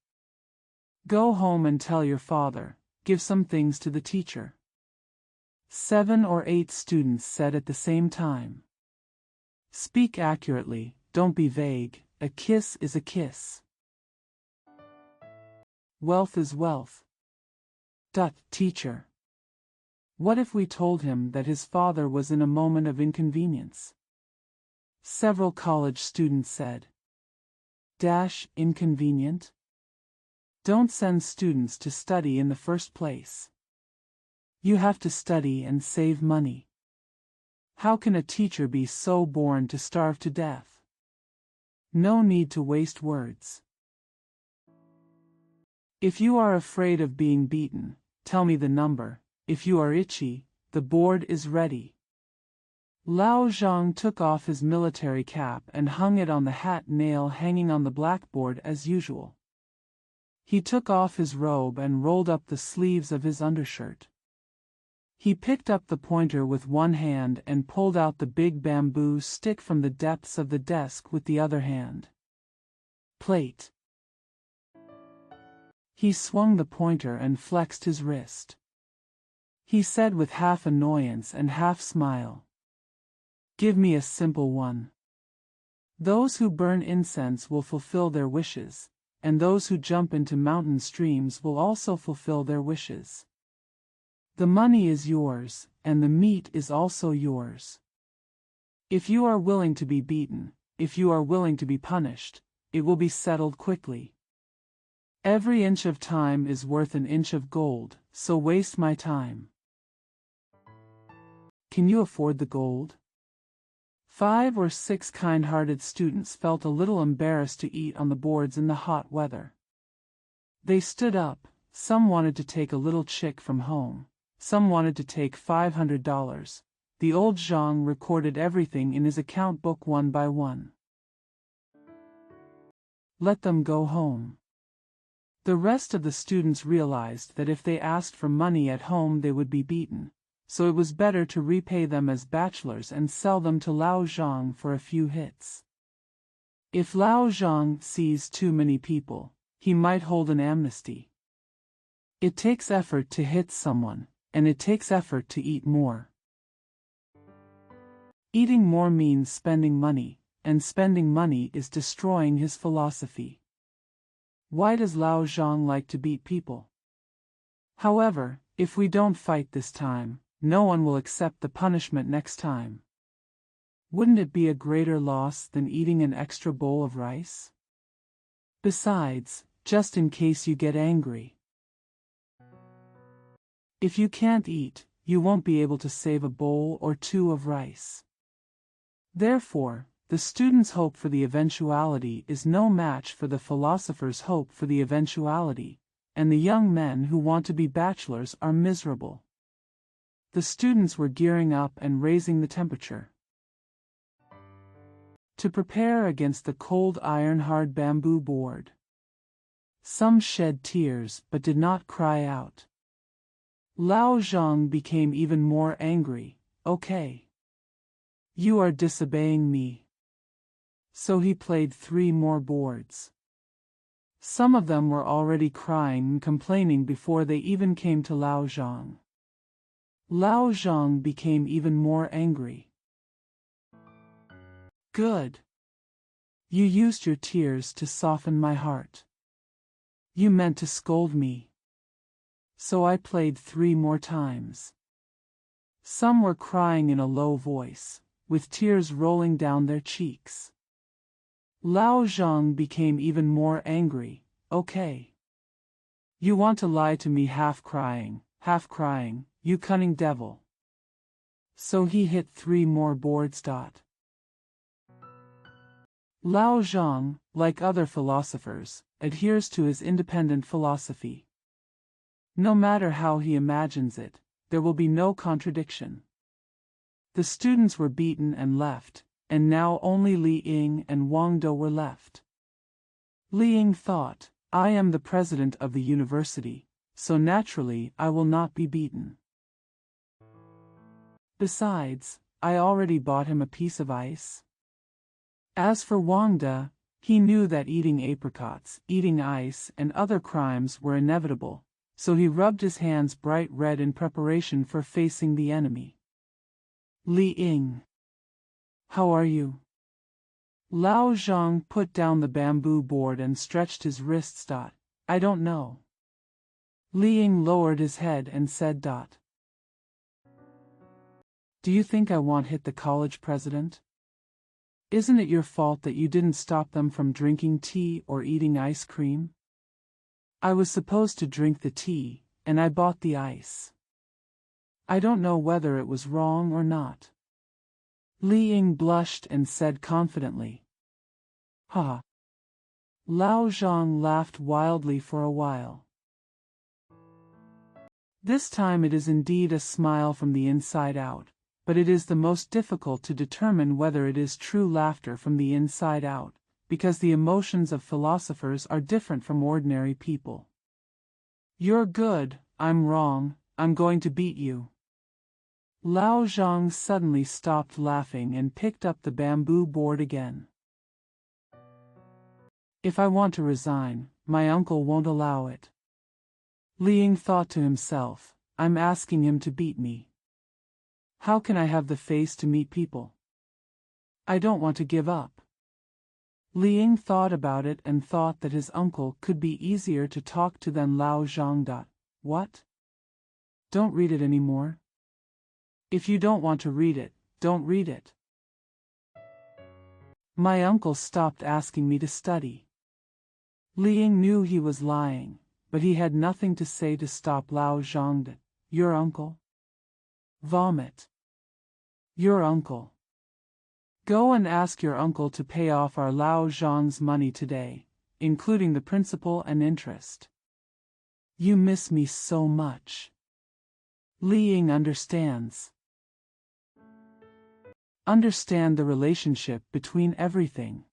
Go home and tell your father. Give some things to the teacher. 7 or 8 students said at the same time. Speak accurately, don't be vague. A kiss is a kiss. Wealth is wealth. Teacher. What if we told him that his father was in a moment of inconvenience? Several college students said. Inconvenient? Don't send students to study in the first place. You have to study and save money. How can a teacher be so born to starve to death? No need to waste words. If you are afraid of being beaten, tell me the number. If you are itchy, the board is ready. Lao Zhang took off his military cap and hung it on the hat nail hanging on the blackboard as usual. He took off his robe and rolled up the sleeves of his undershirt. He picked up the pointer with one hand and pulled out the big bamboo stick from the depths of the desk with the other hand. Plate. He swung the pointer and flexed his wrist. He said with half annoyance and half smile, "Give me a simple one. Those who burn incense will fulfill their wishes, and those who jump into mountain streams will also fulfill their wishes. The money is yours, and the meat is also yours. If you are willing to be beaten, if you are willing to be punished, it will be settled quickly. Every inch of time is worth an inch of gold, so waste my time." Can you afford the gold? 5 or 6 kind-hearted students felt a little embarrassed to eat on the boards in the hot weather. They stood up. Some wanted to take a little chick from home. Some wanted to take $500. The old Zhang recorded everything in his account book one by one. Let them go home. The rest of the students realized that if they asked for money at home they would be beaten, so it was better to repay them as bachelors and sell them to Lao Zhang for a few hits. If Lao Zhang sees too many people, he might hold an amnesty. It takes effort to hit someone, and it takes effort to eat more. Eating more means spending money, and spending money is destroying his philosophy. Why does Lao Zhang like to beat people? However, if we don't fight this time, no one will accept the punishment next time. Wouldn't it be a greater loss than eating an extra bowl of rice? Besides, just in case you get angry. If you can't eat, you won't be able to save a bowl or 2 of rice. Therefore, the student's hope for the eventuality is no match for the philosopher's hope for the eventuality, and the young men who want to be bachelors are miserable. The students were gearing up and raising the temperature to prepare against the cold iron-hard bamboo board. Some shed tears but did not cry out. Lao Zhang became even more angry. Okay. You are disobeying me. So he played 3 more boards. Some of them were already crying and complaining before they even came to Lao Zhang. Lao Zhang became even more angry. Good. You used your tears to soften my heart. You meant to scold me. So I played 3 more times. Some were crying in a low voice, with tears rolling down their cheeks. Lao Zhang became even more angry. Okay. You want to lie to me half crying, you cunning devil. So he hit 3 more boards. Lao Zhang, like other philosophers, adheres to his independent philosophy. No matter how he imagines it, there will be no contradiction. The students were beaten and left, and now only Li Ying and Wang De were left. Li Ying thought, I am the president of the university, so naturally I will not be beaten. Besides, I already bought him a piece of ice. As for Wang De, he knew that eating apricots, eating ice, and other crimes were inevitable, so he rubbed his hands bright red in preparation for facing the enemy. Li Ying. How are you? Lao Zhang put down the bamboo board and stretched his wrists. I don't know. Li Ying lowered his head and said. Do you think I won't hit the college president? Isn't it your fault that you didn't stop them from drinking tea or eating ice cream? I was supposed to drink the tea, and I bought the ice. I don't know whether it was wrong or not. Li Ying blushed and said confidently. Ha! Lao Zhang laughed wildly for a while. This time it is indeed a smile from the inside out, but it is the most difficult to determine whether it is true laughter from the inside out, because the emotions of philosophers are different from ordinary people. You're good, I'm wrong, I'm going to beat you. Lao Zhang suddenly stopped laughing and picked up the bamboo board again. If I want to resign, my uncle won't allow it. Li Ying thought to himself, I'm asking him to beat me. How can I have the face to meet people? I don't want to give up. Li Ying thought about it and thought that his uncle could be easier to talk to than Lao Zhang. What? Don't read it anymore? If you don't want to read it, don't read it. My uncle stopped asking me to study. Li Ying knew he was lying, but he had nothing to say to stop Lao Zhang. Your uncle? Vomit. Your uncle. Go and ask your uncle to pay off our Lao Zhang's money today, including the principal and interest. You miss me so much. Li Ying understands. Understand the relationship between everything.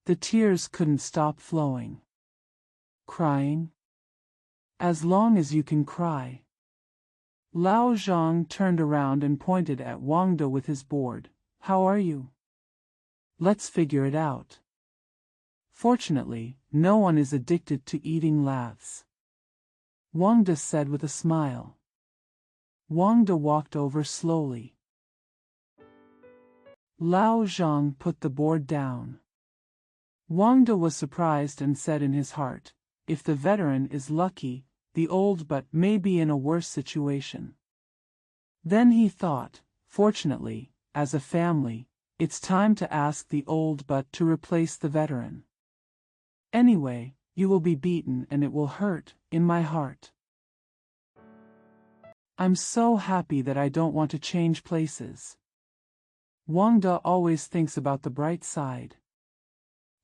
The tears couldn't stop flowing. Crying? As long as you can cry. Lao Zhang turned around and pointed at Wang De with his board. How are you? Let's figure it out. Fortunately, no one is addicted to eating laths. Wang De said with a smile. Wang De walked over slowly. Lao Zhang put the board down. Wang De was surprised and said in his heart, if the veteran is lucky, the old but may be in a worse situation. Then he thought, fortunately, as a family, it's time to ask the old but to replace the veteran. Anyway, you will be beaten and it will hurt, in my heart. I'm so happy that I don't want to change places. Wang De always thinks about the bright side.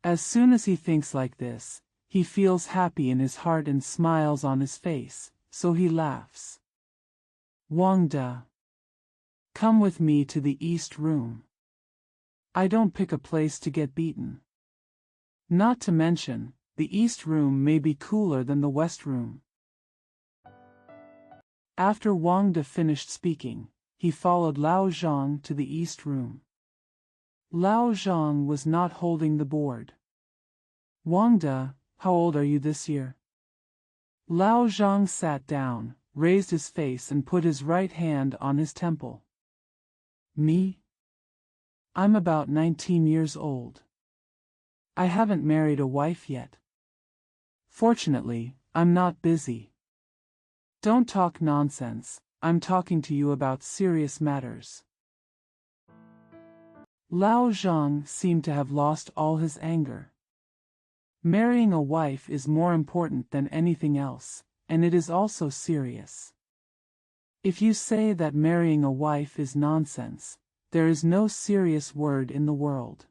As soon as he thinks like this, he feels happy in his heart and smiles on his face, so he laughs. Wang De. Come with me to the East Room. I don't pick a place to get beaten. Not to mention, the East Room may be cooler than the West Room. After Wang De finished speaking, he followed Lao Zhang to the East Room. Lao Zhang was not holding the board. Wang De, how old are you this year? Lao Zhang sat down, raised his face and put his right hand on his temple. Me? I'm about 19 years old. I haven't married a wife yet. Fortunately, I'm not busy. Don't talk nonsense, I'm talking to you about serious matters. Lao Zhang seemed to have lost all his anger. Marrying a wife is more important than anything else, and it is also serious. If you say that marrying a wife is nonsense, there is no serious word in the world.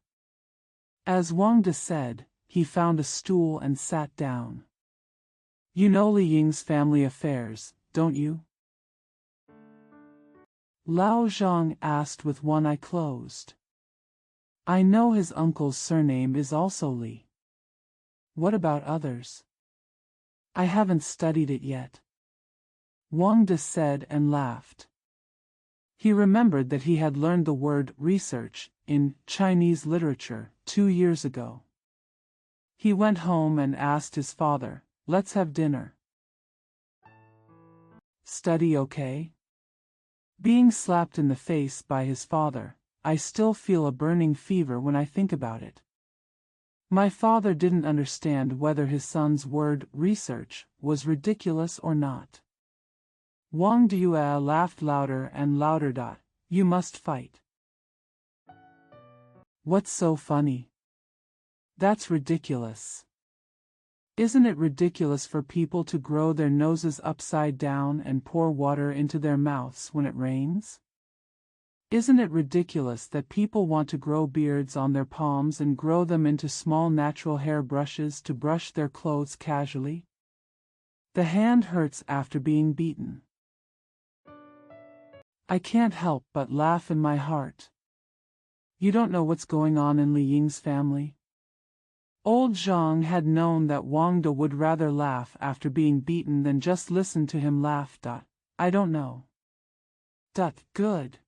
As Wang De said, he found a stool and sat down. You know Li Ying's family affairs, don't you? Lao Zhang asked with one eye closed. I know his uncle's surname is also Li. What about others? I haven't studied it yet. Wang De said and laughed. He remembered that he had learned the word research in Chinese literature 2 years ago. He went home and asked his father, "Let's have dinner." Study okay? Being slapped in the face by his father, I still feel a burning fever when I think about it. My father didn't understand whether his son's word research was ridiculous or not. Wang Due laughed louder and louder. You must fight. What's so funny? That's ridiculous. Isn't it ridiculous for people to grow their noses upside down and pour water into their mouths when it rains? Isn't it ridiculous that people want to grow beards on their palms and grow them into small natural hair brushes to brush their clothes casually? The hand hurts after being beaten. I can't help but laugh in my heart. You don't know what's going on in Li Ying's family? Old Zhang had known that Wang De would rather laugh after being beaten than just listen to him laugh. I don't know. Good.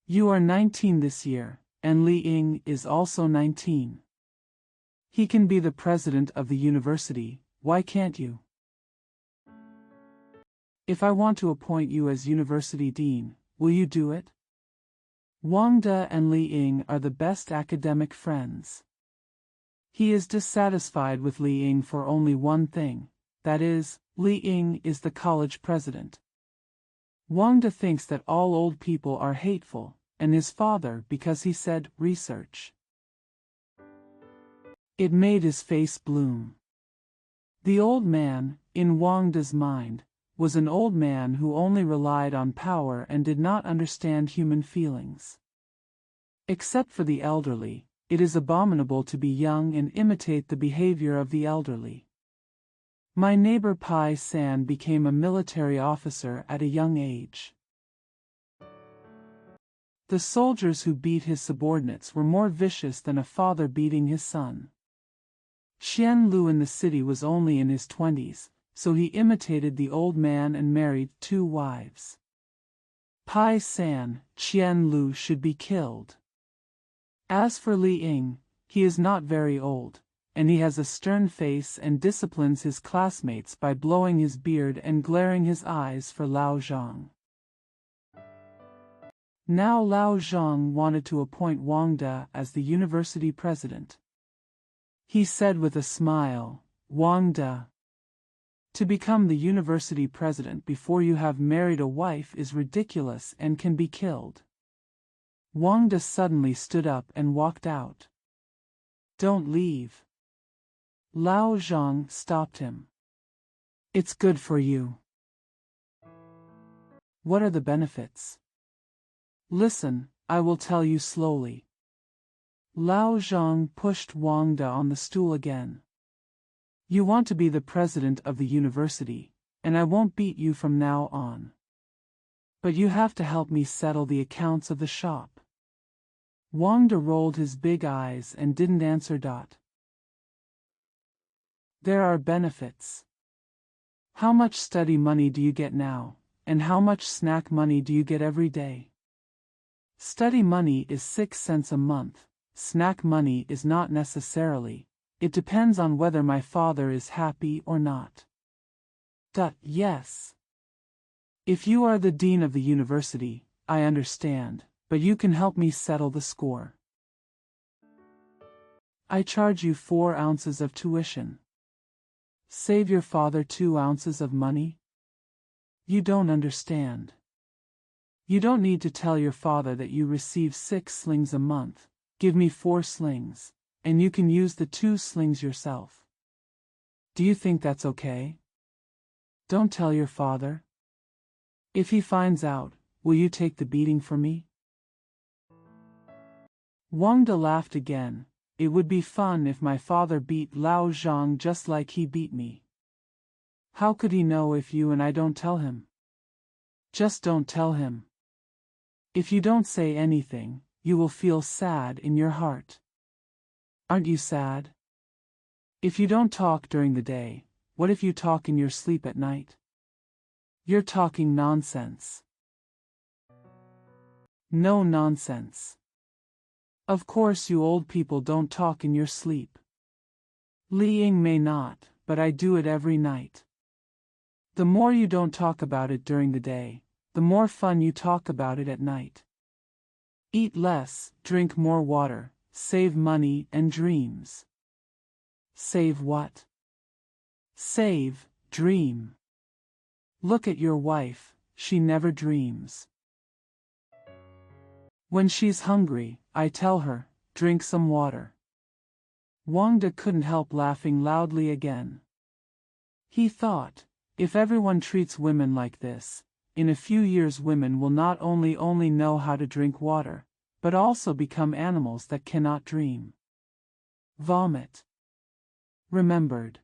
You are 19 this year, and Li Ying is also 19. He can be the president of the university, why can't you? If I want to appoint you as university dean, will you do it? Wang De and Li Ying are the best academic friends. He is dissatisfied with Li Ying for only one thing, that is, Li Ying is the college president. Wang De thinks that all old people are hateful, and his father because he said research. It made his face bloom. The old man, in Wang De's mind, was an old man who only relied on power and did not understand human feelings. Except for the elderly, it is abominable to be young and imitate the behavior of the elderly. My neighbor Pai San became a military officer at a young age. The soldiers who beat his subordinates were more vicious than a father beating his son. Xian Lu in the city was only in his 20s, so he imitated the old man and married 2 wives. Pai San, Qian Lu should be killed. As for Li Ying, he is not very old, and he has a stern face and disciplines his classmates by blowing his beard and glaring his eyes for Lao Zhang. Now Lao Zhang wanted to appoint Wang De as the university president. He said with a smile, "Wang De, to become the university president before you have married a wife is ridiculous and can be killed." Wang De suddenly stood up and walked out. "Don't leave." Lao Zhang stopped him. "It's good for you." "What are the benefits?" "Listen, I will tell you slowly." Lao Zhang pushed Wang De on the stool again. "You want to be the president of the university, and I won't beat you from now on. But you have to help me settle the accounts of the shop." Wang De rolled his big eyes and didn't answer. "There are benefits. How much study money do you get now, and how much snack money do you get every day?" "Study money is 6 cents a month, snack money is not necessarily. It depends on whether my father is happy or not." Yes. If you are the dean of the university, I understand, but you can help me settle the score. I charge you 4 ounces of tuition. Save your father 2 ounces of money? You don't understand. You don't need to tell your father that you receive 6 slings a month. Give me 4 slings, and you can use the 2 slings yourself. Do you think that's okay? Don't tell your father. If he finds out, will you take the beating for me? Wang De laughed again. It would be fun if my father beat Lao Zhang just like he beat me. How could he know if you and I don't tell him? Just don't tell him. If you don't say anything, you will feel sad in your heart. Aren't you sad? If you don't talk during the day, what if you talk in your sleep at night? You're talking nonsense. No nonsense. Of course you old people don't talk in your sleep. Li Ying may not, but I do it every night. The more you don't talk about it during the day, the more fun you talk about it at night. Eat less, drink more water, save money and dreams. Save what? Save, dream. Look at your wife, she never dreams. When she's hungry, I tell her, drink some water. Wang De couldn't help laughing loudly again. He thought, if everyone treats women like this, in a few years women will not only know how to drink water, but also become animals that cannot dream. Vomit. Remembered.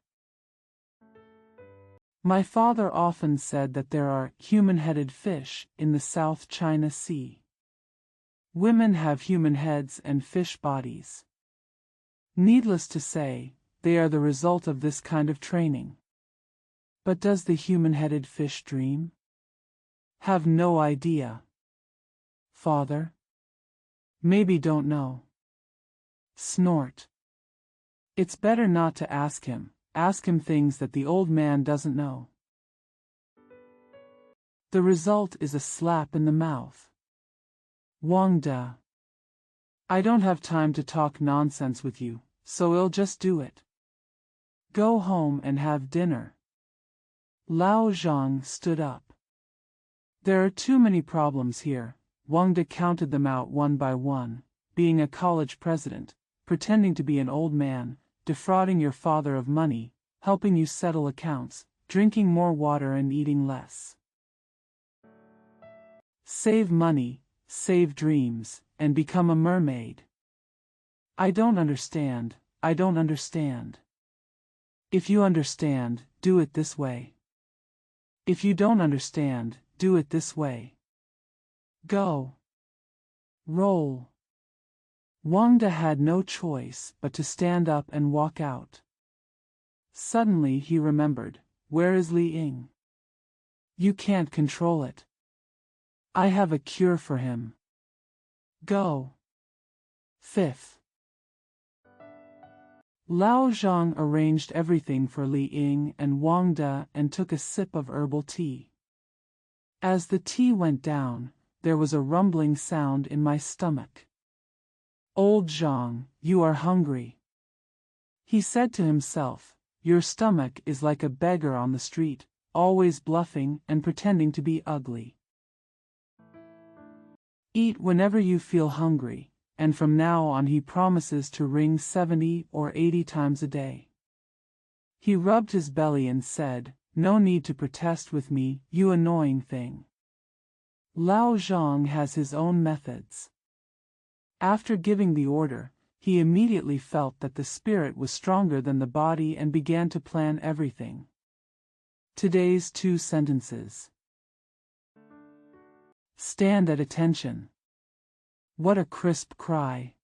My father often said that there are human-headed fish in the South China Sea. Women have human heads and fish bodies. Needless to say, they are the result of this kind of training. But does the human-headed fish dream? Have no idea. Father? Maybe don't know. Snort. It's better not to ask him things that the old man doesn't know. The result is a slap in the mouth. Wang De. I don't have time to talk nonsense with you, so I'll just do it. Go home and have dinner. Lao Zhang stood up. There are too many problems here. Wang De counted them out one by one, being a college president, pretending to be an old man, defrauding your father of money, helping you settle accounts, drinking more water and eating less. Save money, save dreams, and become a mermaid. I don't understand, I don't understand. If you understand, do it this way. If you don't understand, do it this way. Go. Roll. Wang De had no choice but to stand up and walk out. Suddenly he remembered, where is Li Ying? You can't control it. I have a cure for him. Go. 5th. Lao Zhang arranged everything for Li Ying and Wang De and took a sip of herbal tea. As the tea went down, there was a rumbling sound in my stomach. Old Zhang, you are hungry. He said to himself, your stomach is like a beggar on the street, always bluffing and pretending to be ugly. Eat whenever you feel hungry, and from now on he promises to ring 70 or 80 times a day. He rubbed his belly and said, no need to protest with me, you annoying thing. Lao Zhang has his own methods. After giving the order, he immediately felt that the spirit was stronger than the body and began to plan everything. Today's 2 sentences. Stand at attention. What a crisp cry.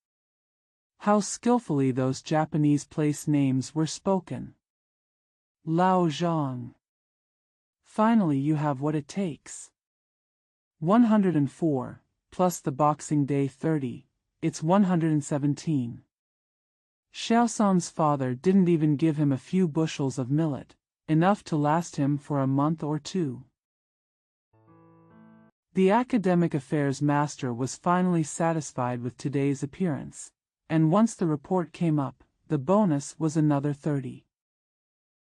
How skillfully those Japanese place names were spoken. Lao Zhang. Finally you have what it takes. 104, plus the Boxing Day 30, it's 117. Xiaosong's father didn't even give him a few bushels of millet, enough to last him for a month or 2. The academic affairs master was finally satisfied with today's appearance, and once the report came up, the bonus was another 30.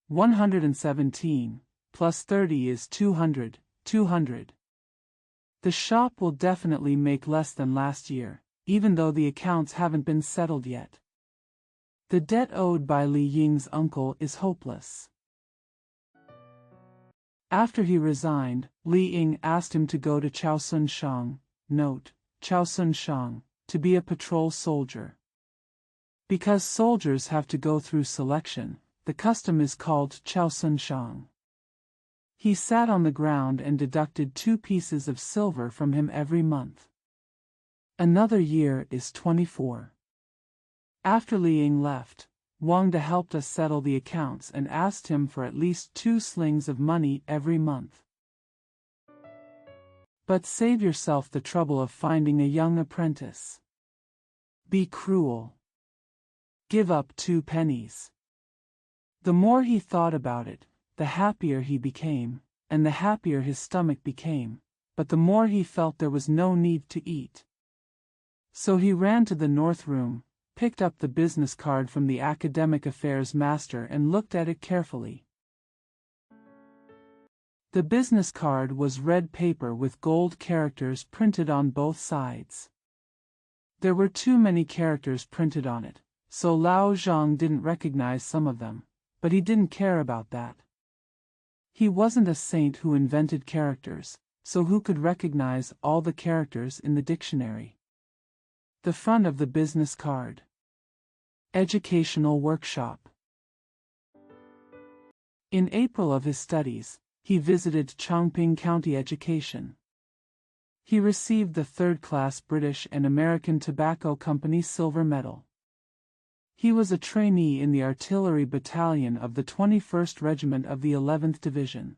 117, plus 30 is 200, 200. The shop will definitely make less than last year, even though the accounts haven't been settled yet. The debt owed by Li Ying's uncle is hopeless. After he resigned, Li Ying asked him to go to Chaosunshang, note, Chaosunshang, to be a patrol soldier. Because soldiers have to go through selection, the custom is called Chaosunshang. He sat on the ground and deducted 2 pieces of silver from him every month. Another year is 24. After Liang left, Wang De helped us settle the accounts and asked him for at least 2 slings of money every month. But save yourself the trouble of finding a young apprentice. Be cruel. Give up 2 pennies. The more he thought about it, the happier he became, and the happier his stomach became, but the more he felt there was no need to eat. So he ran to the north room, picked up the business card from the academic affairs master and looked at it carefully. The business card was red paper with gold characters printed on both sides. There were too many characters printed on it, so Lao Zhang didn't recognize some of them, but he didn't care about that. He wasn't a saint who invented characters, so who could recognize all the characters in the dictionary? The front of the business card. Educational workshop. In April of his studies, he visited Chongping County Education. He received the 3rd-class British and American Tobacco Company silver medal. He was a trainee in the artillery battalion of the 21st Regiment of the 11th Division.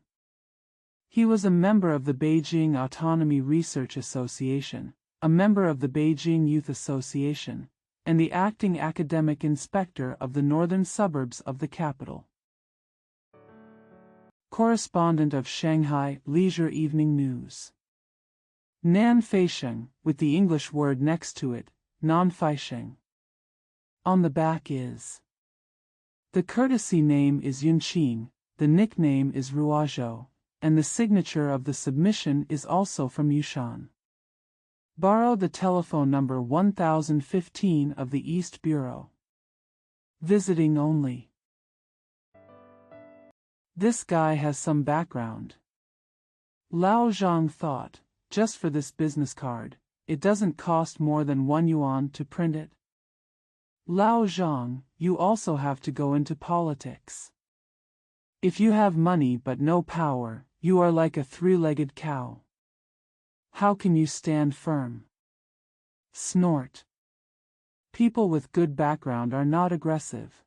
He was a member of the Beijing Autonomy Research Association, a member of the Beijing Youth Association, and the acting academic inspector of the northern suburbs of the capital. Correspondent of Shanghai Leisure Evening News. Nan Feisheng, with the English word next to it, Non Feisheng. On the back is. The courtesy name is Yunqing, the nickname is Ruozhou, and the signature of the submission is also from Yushan. Borrow the telephone number 1015 of the East Bureau. Visiting only. This guy has some background. Lao Zhang thought, just for this business card, it doesn't cost more than 1 yuan to print it. Lao Zhang, you also have to go into politics. If you have money but no power, you are like a 3-legged cow. How can you stand firm? Snort. People with good background are not aggressive.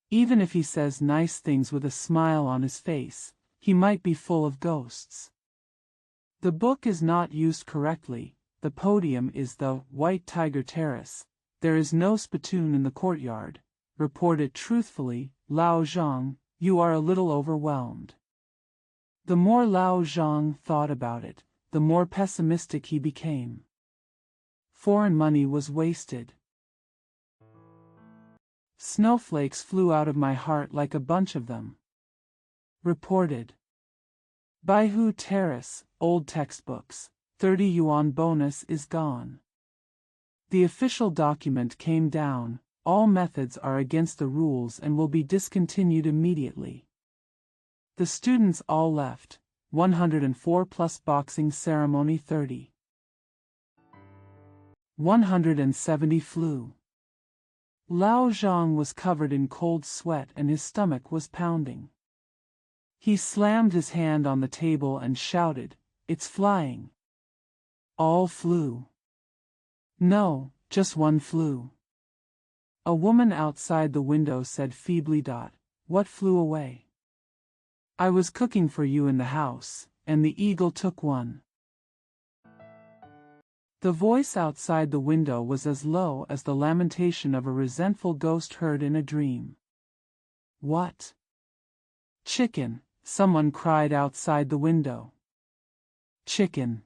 Even if he says nice things with a smile on his face, he might be full of ghosts. The book is not used correctly. The podium is the White Tiger Terrace. There is no spittoon in the courtyard. Report it truthfully, Lao Zhang, you are a little overwhelmed. The more Lao Zhang thought about it, the more pessimistic he became. Foreign money was wasted. Snowflakes flew out of my heart like a bunch of them. Reported. Baihu Terrace, old textbooks, 30 yuan bonus is gone. The official document came down, all methods are against the rules and will be discontinued immediately. The students all left, 104 plus boxing ceremony 30. 170 flew. Lao Zhang was covered in cold sweat and his stomach was pounding. He slammed his hand on the table and shouted, "It's flying." All flew. No, just one flew. A woman outside the window said feebly, "What flew away?" "I was cooking for you in the house, and the eagle took one." The voice outside the window was as low as the lamentation of a resentful ghost heard in a dream. "What?" "Chicken," someone cried outside the window. "Chicken.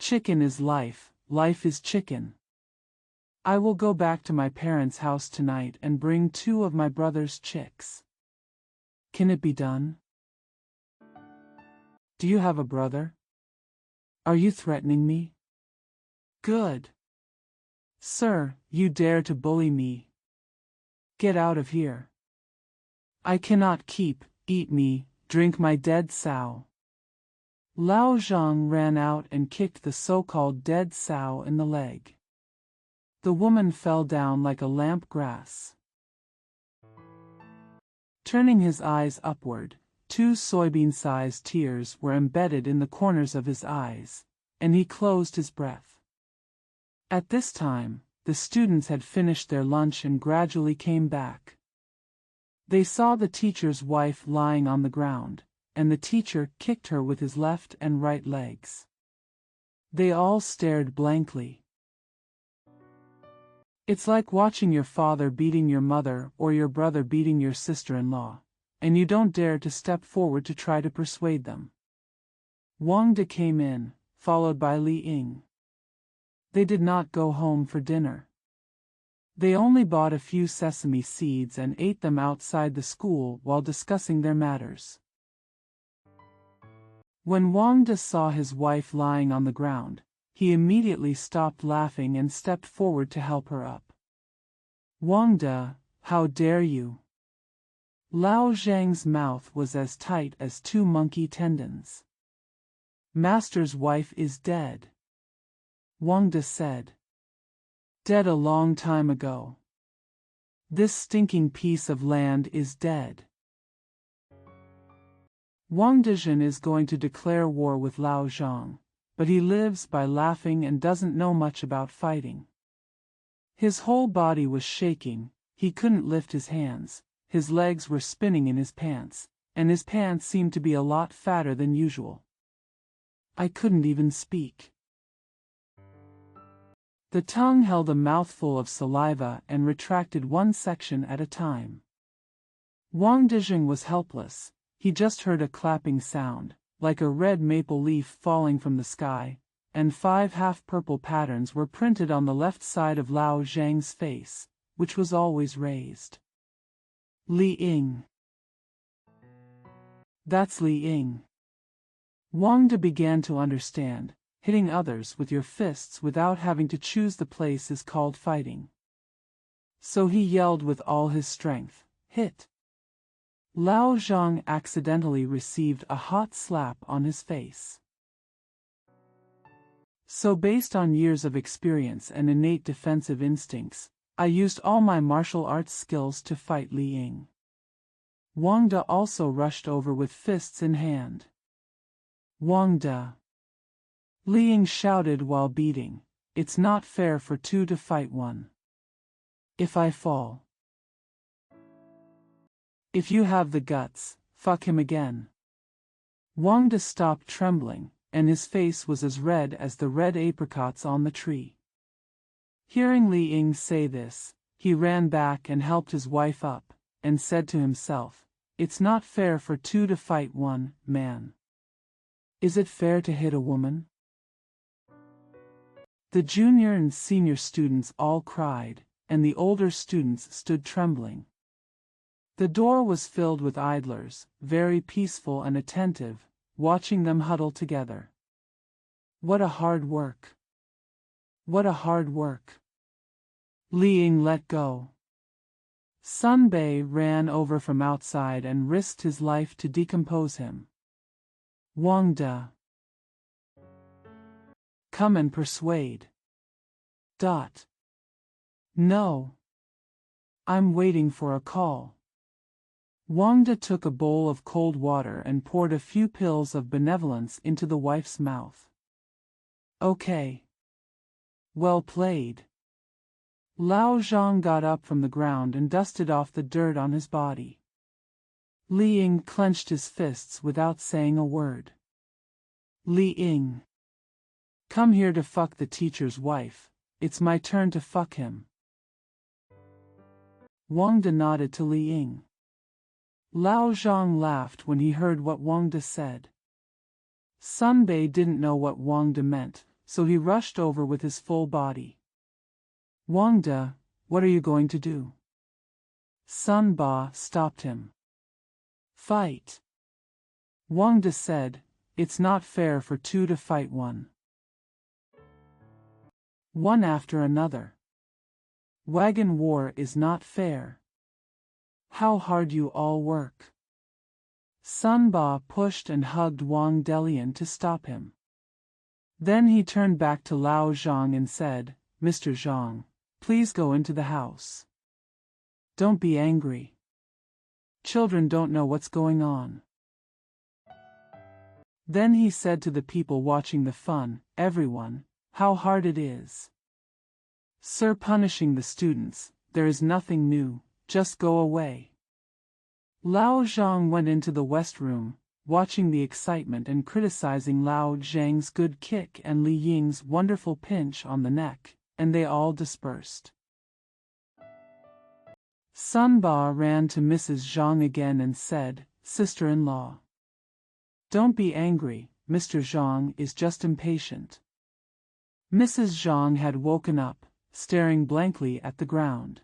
Chicken is life, life is chicken. I will go back to my parents' house tonight and bring 2 of my brother's chicks. Can it be done?" "Do you have a brother? Are you threatening me?" "Good. Sir, you dare to bully me? Get out of here. I cannot eat me, drink my dead sow." Lao Zhang ran out and kicked the so-called dead sow in the leg. The woman fell down like a lamp grass. Turning his eyes upward, 2 soybean-sized tears were embedded in the corners of his eyes, and he closed his breath. At this time, the students had finished their lunch and gradually came back. They saw the teacher's wife lying on the ground, and the teacher kicked her with his left and right legs. They all stared blankly. It's like watching your father beating your mother or your brother beating your sister-in-law, and you don't dare to step forward to try to persuade them. Wang De came in, followed by Li Ying. They did not go home for dinner. They only bought a few sesame seeds and ate them outside the school while discussing their matters. When Wang De saw his wife lying on the ground, he immediately stopped laughing and stepped forward to help her up. Wang De, how dare you? Lao Zhang's mouth was as tight as two monkey tendons. Master's wife is dead. Wang De said. Dead a long time ago. This stinking piece of land is dead. Wang Dezhen is going to declare war with Lao Zhang, but he lives by laughing and doesn't know much about fighting. His whole body was shaking, he couldn't lift his hands, his legs were spinning in his pants, and his pants seemed to be a lot fatter than usual. I couldn't even speak. The tongue held a mouthful of saliva and retracted one section at a time. Wang Dezhen was helpless. He just heard a clapping sound, like a red maple leaf falling from the sky, and 5 half-purple patterns were printed on the left side of Lao Zhang's face, which was always raised. Li Ying. That's Li Ying. Wang De began to understand. Hitting others with your fists without having to choose the place is called fighting. So he yelled with all his strength, hit. Lao Zhang accidentally received a hot slap on his face. So based on years of experience and innate defensive instincts, I used all my martial arts skills to fight Li Ying. Wang De also rushed over with fists in hand. Wang De. Li Ying shouted while beating, it's not fair for two to fight one. If I fall. If you have the guts, fuck him again. Wang De stopped trembling, and his face was as red as the red apricots on the tree. Hearing Li Ying say this, he ran back and helped his wife up, and said to himself, it's not fair for two to fight one man. Is it fair to hit a woman? The junior and senior students all cried, and the older students stood trembling. The door was filled with idlers, very peaceful and attentive, watching them huddle together. What a hard work! What a hard work! Li Ying let go. Sun Bei ran over from outside and risked his life to decompose him. Wang De. Come and persuade. No. I'm waiting for a call. Wang De took a bowl of cold water and poured a few pills of benevolence into the wife's mouth. Okay. Well played. Lao Zhang got up from the ground and dusted off the dirt on his body. Li Ying clenched his fists without saying a word. Li Ying. Come here to fuck the teacher's wife. It's my turn to fuck him. Wang De nodded to Li Ying. Lao Zhang laughed when he heard what Wang De said. Sun Bei didn't know what Wang De meant, so he rushed over with his full body. Wang De, what are you going to do? Sun Ba stopped him. Fight. Wang De said, it's not fair for two to fight one. One after another. Wagon war is not fair. How hard you all work. Sun Ba pushed and hugged Wang Delian to stop him. Then he turned back to Lao Zhang and said, Mr. Zhang, please go into the house. Don't be angry. Children don't know what's going on. Then he said to the people watching the fun, "Everyone, how hard it is. Sir punishing the students, there is nothing new, just go away." Lao Zhang went into the West Room, watching the excitement and criticizing Lao Zhang's good kick and Li Ying's wonderful pinch on the neck, and they all dispersed. Sun Ba ran to Mrs. Zhang again and said, "Sister-in-law, don't be angry, Mr. Zhang is just impatient." Mrs. Zhang had woken up, staring blankly at the ground.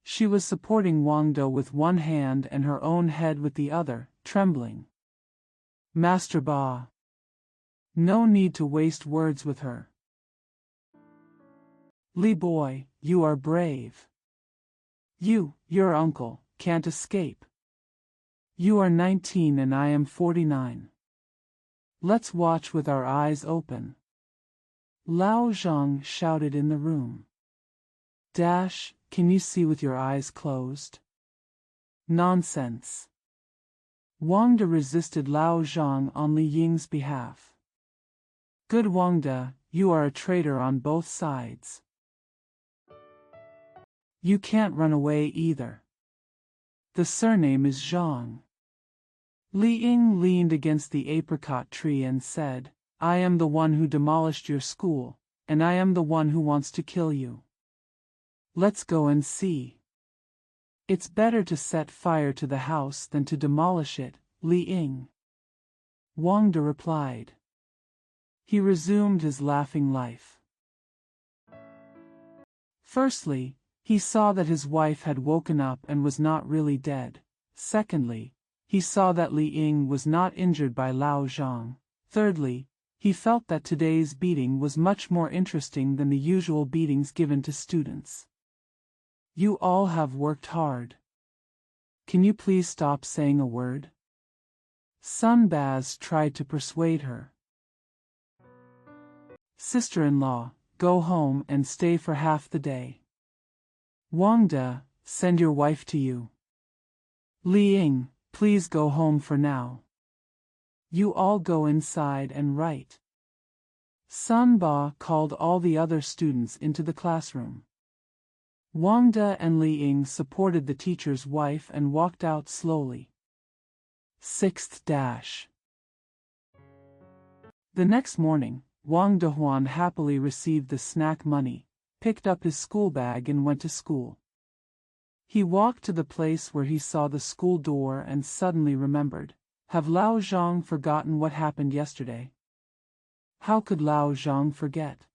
She was supporting Wang De with one hand and her own head with the other, trembling. "Master Ba, no need to waste words with her. Li boy, you are brave. Your uncle, can't escape. You are 19 and I am 49. Let's watch with our eyes open." Lao Zhang shouted in the room. Can you see with your eyes closed? Nonsense. Wang De resisted Lao Zhang on Li Ying's behalf. "Good Wang De, you are a traitor on both sides. You can't run away either. The surname is Zhang." Li Ying leaned against the apricot tree and said, "I am the one who demolished your school, and I am the one who wants to kill you. Let's go and see." "It's better to set fire to the house than to demolish it, Li Ying," Wang De replied. He resumed his laughing life. Firstly, he saw that his wife had woken up and was not really dead. Secondly, he saw that Li Ying was not injured by Lao Zhang. Thirdly, he felt that today's beating was much more interesting than the usual beatings given to students. "You all have worked hard. Can you please stop saying a word?" Sun Baz tried to persuade her. "Sister-in-law, go home and stay for half the day. Wang De, send your wife to you. Li Ying, please go home for now. You all go inside and write." Sun Ba called all the other students into the classroom. Wang De and Li Ying supported the teacher's wife and walked out slowly. 6th dash. The next morning, Wang Dehuan happily received the snack money, picked up his school bag and went to school. He walked to the place where he saw the school door and suddenly remembered, have Lao Zhang forgotten what happened yesterday? How could Lao Zhang forget?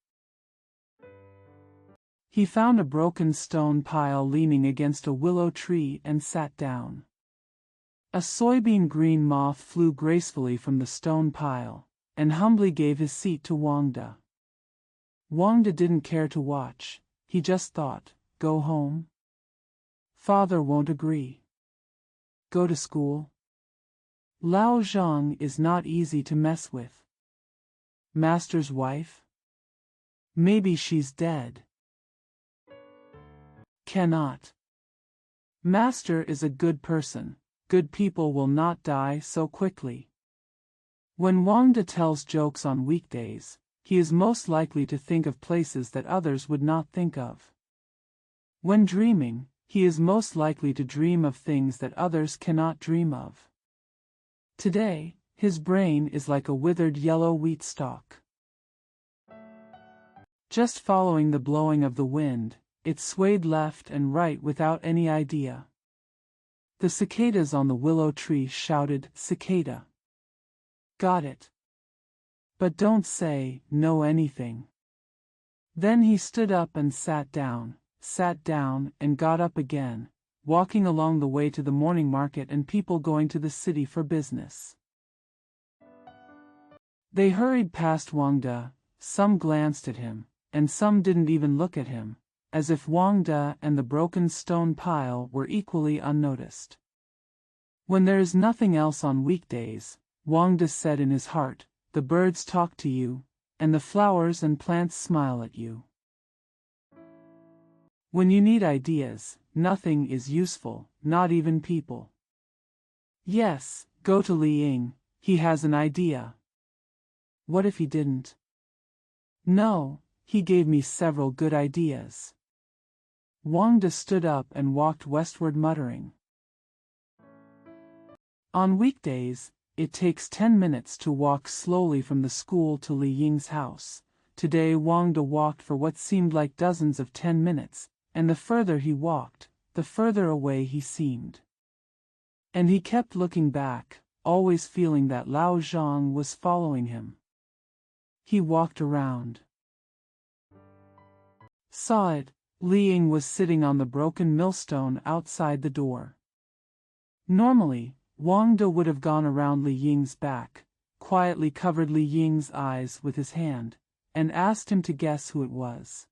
He found a broken stone pile leaning against a willow tree and sat down. A soybean green moth flew gracefully from the stone pile, and humbly gave his seat to Wang De. Wang De didn't care to watch, he just thought, go home? Father won't agree. Go to school? Lao Zhang is not easy to mess with. Master's wife? Maybe she's dead. Cannot. Master is a good person. Good people will not die so quickly. When Wang De tells jokes on weekdays, he is most likely to think of places that others would not think of. When dreaming, he is most likely to dream of things that others cannot dream of. Today, his brain is like a withered yellow wheat stalk. Just following the blowing of the wind, it swayed left and right without any idea. The cicadas on the willow tree shouted, "Cicada. Got it. But don't say, no anything." Then he stood up and sat down and got up again, walking along the way to the morning market and people going to the city for business. They hurried past Wang De, some glanced at him, and some didn't even look at him, as if Wang De and the broken stone pile were equally unnoticed. When there is nothing else on weekdays, Wang De said in his heart, the birds talk to you, and the flowers and plants smile at you. When you need ideas, nothing is useful, not even people. Yes, go to Li Ying, He has an idea. What if he didn't? No, he gave me several good ideas. Wang De stood up and walked westward muttering. On weekdays, it takes 10 minutes to walk slowly from the school to Li Ying's house. Today Wang De walked for what seemed like dozens of 10 minutes, and the further he walked, the further away he seemed. And he kept looking back, always feeling that Lao Zhang was following him. He walked around. Saw it. Li Ying was sitting on the broken millstone outside the door. Normally, Wang De would have gone around Li Ying's back, quietly covered Li Ying's eyes with his hand, and asked him to guess who it was.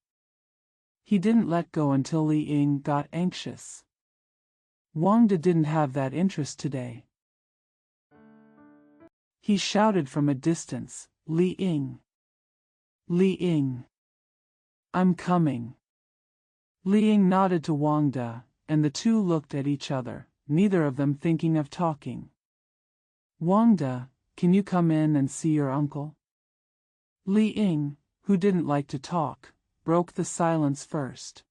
He didn't let go until Li Ying got anxious. Wang De didn't have that interest today. He shouted from a distance, "Li Ying! Li Ying! I'm coming!" Li Ying nodded to Wang De, and the two looked at each other, neither of them thinking of talking. "Wang De, can you come in and see your uncle?" Li Ying, who didn't like to talk, broke the silence first.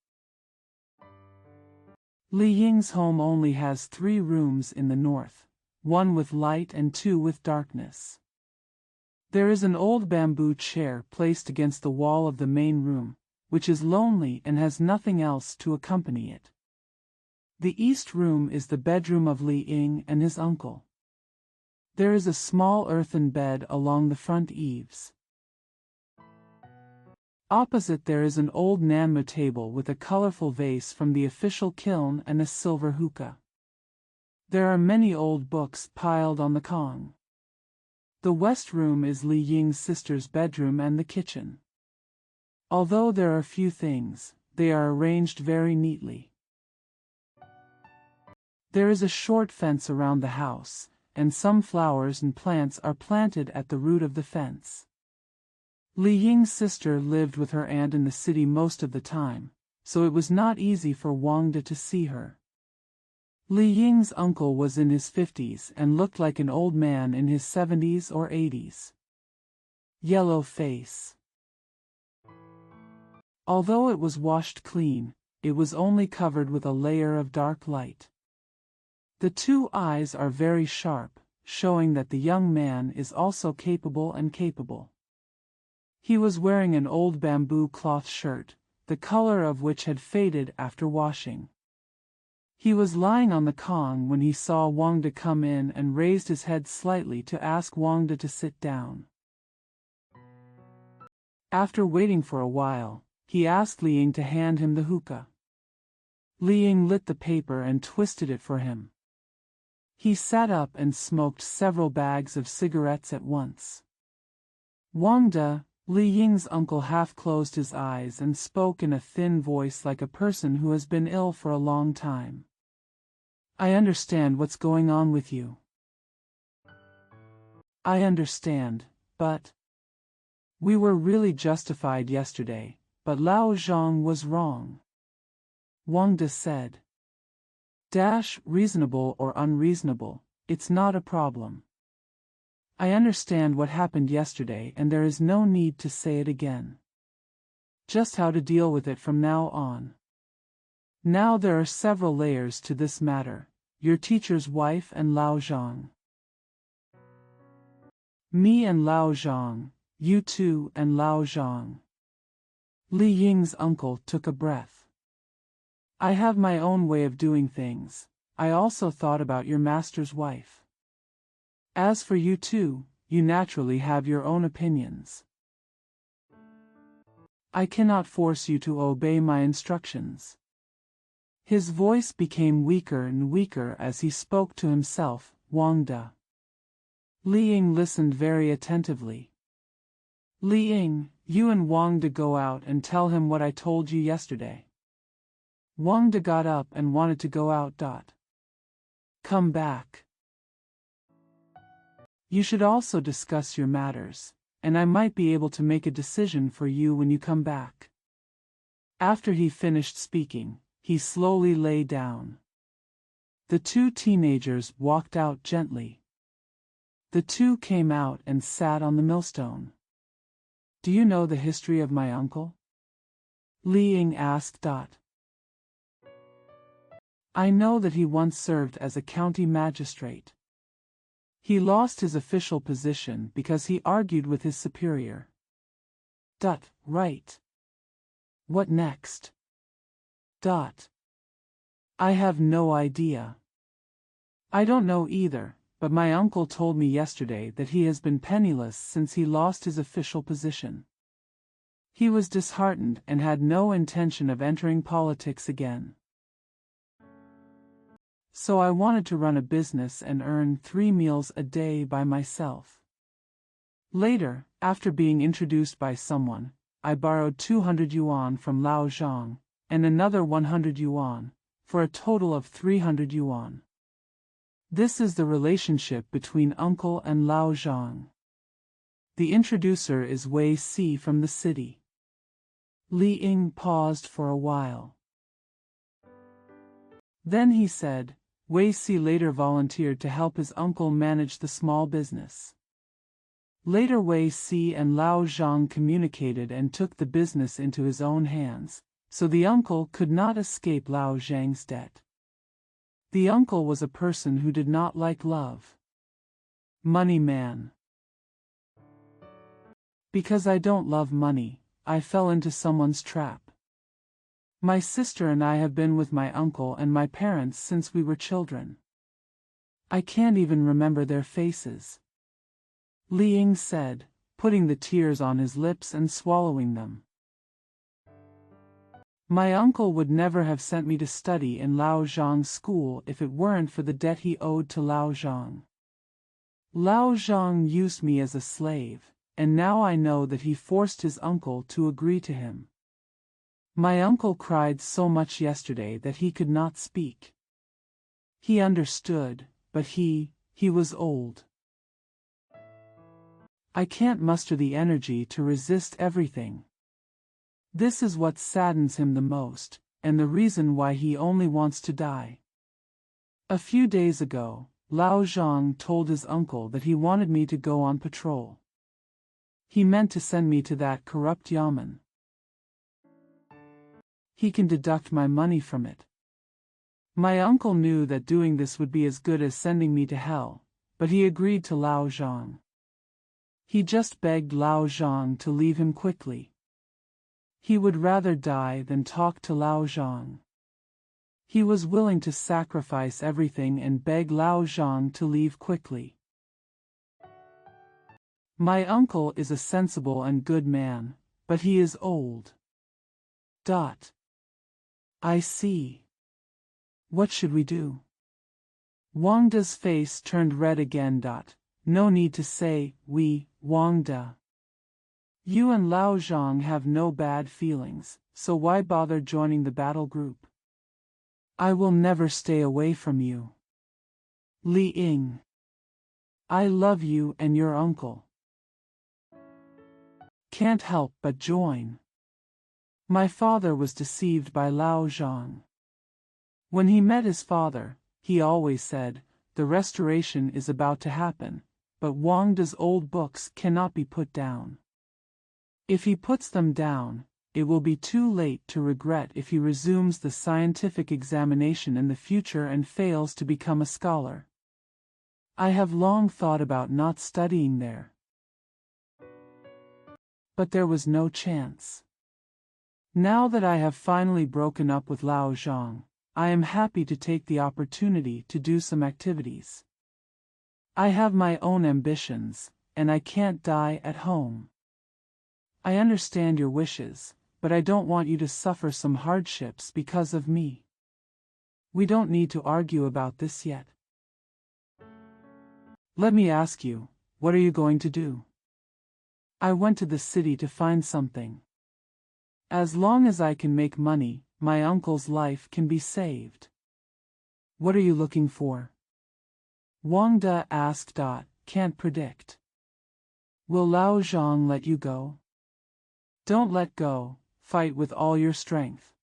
Li Ying's home only has 3 rooms in the north, 1 with light and 2 with darkness. There is an old bamboo chair placed against the wall of the main room, which is lonely and has nothing else to accompany it. The east room is the bedroom of Li Ying and his uncle. There is a small earthen bed along the front eaves. Opposite there is an old Nanmu table with a colorful vase from the official kiln and a silver hookah. There are many old books piled on the kong. The west room is Li Ying's sister's bedroom and the kitchen. Although there are few things, they are arranged very neatly. There is a short fence around the house, and some flowers and plants are planted at the root of the fence. Li Ying's sister lived with her aunt in the city most of the time, so it was not easy for Wang De to see her. Li Ying's uncle was in his 50s and looked like an old man in his 70s or 80s. Yellow face. Although it was washed clean, it was only covered with a layer of dark light. The 2 eyes are very sharp, showing that the young man is also capable. He was wearing an old bamboo cloth shirt, the color of which had faded after washing. He was lying on the kong when he saw Wang De come in and raised his head slightly to ask Wang De to sit down. After waiting for a while, he asked Li Ying to hand him the hookah. Li Ying lit the paper and twisted it for him. He sat up and smoked several bags of cigarettes at once. Wang De, Li Ying's uncle, half closed his eyes and spoke in a thin voice like a person who has been ill for a long time. "I understand what's going on with you. I understand, but we were really justified yesterday, but Lao Zhang was wrong," Wang De said. Reasonable or unreasonable, it's not a problem. I understand what happened yesterday and there is no need to say it again. Just how to deal with it from now on. Now there are several layers to this matter, your teacher's wife and Lao Zhang. Me and Lao Zhang, you two and Lao Zhang. Li Ying's uncle took a breath. I have my own way of doing things. I also thought about your master's wife. As for you two, you naturally have your own opinions. I cannot force you to obey my instructions. His voice became weaker and weaker as he spoke to himself, Wang De. Li Ying listened very attentively. Li Ying, you and Wang De go out and tell him what I told you yesterday. Wang De got up and wanted to go out. Come back. You should also discuss your matters, and I might be able to make a decision for you when you come back. After he finished speaking, he slowly lay down. The 2 teenagers walked out gently. The two came out and sat on the millstone. Do you know the history of my uncle? Li Ying asked. I know that he once served as a county magistrate. He lost his official position because he argued with his superior. Right. What next? I have no idea. I don't know either, but my uncle told me yesterday that he has been penniless since he lost his official position. He was disheartened and had no intention of entering politics again. So I wanted to run a business and earn 3 meals a day by myself. Later, after being introduced by someone, I borrowed 200 yuan from Lao Zhang, and another 100 yuan, for a total of 300 yuan. This is the relationship between uncle and Lao Zhang. The introducer is Wei Si from the city. Li Ying paused for a while. Then he said, Wei Si later volunteered to help his uncle manage the small business. Later Wei Si and Lao Zhang communicated and took the business into his own hands, so the uncle could not escape Lao Zhang's debt. The uncle was a person who did not like love. Money man. Because I don't love money, I fell into someone's trap. My sister and I have been with my uncle and my parents since we were children. I can't even remember their faces. Li Ying said, putting the tears on his lips and swallowing them. My uncle would never have sent me to study in Lao Zhang's school if it weren't for the debt he owed to Lao Zhang. Lao Zhang used me as a slave, and now I know that he forced his uncle to agree to him. My uncle cried so much yesterday that he could not speak. He understood, but he was old. I can't muster the energy to resist everything. This is what saddens him the most, and the reason why he only wants to die. A few days ago, Lao Zhang told his uncle that he wanted me to go on patrol. He meant to send me to that corrupt yamen. He can deduct my money from it. My uncle knew that doing this would be as good as sending me to hell, but he agreed to Lao Zhang. He just begged Lao Zhang to leave him quickly. He would rather die than talk to Lao Zhang. He was willing to sacrifice everything and beg Lao Zhang to leave quickly. My uncle is a sensible and good man, but he is old. I see. What should we do? Wang De's face turned red again. No need to say, we, Wang De. You and Lao Zhang have no bad feelings, so why bother joining the battle group? I will never stay away from you. Li Ying. I love you and your uncle. Can't help but join. My father was deceived by Lao Zhang. When he met his father, he always said, the restoration is about to happen, but Wang De's old books cannot be put down. If he puts them down, it will be too late to regret if he resumes the scientific examination in the future and fails to become a scholar. I have long thought about not studying there. But there was no chance. Now that I have finally broken up with Lao Zhang, I am happy to take the opportunity to do some activities. I have my own ambitions, and I can't die at home. I understand your wishes, but I don't want you to suffer some hardships because of me. We don't need to argue about this yet. Let me ask you, what are you going to do? I went to the city to find something. As long as I can make money, my uncle's life can be saved. What are you looking for? Wang De asked. Can't predict. Will Lao Zhang let you go? Don't let go, fight with all your strength.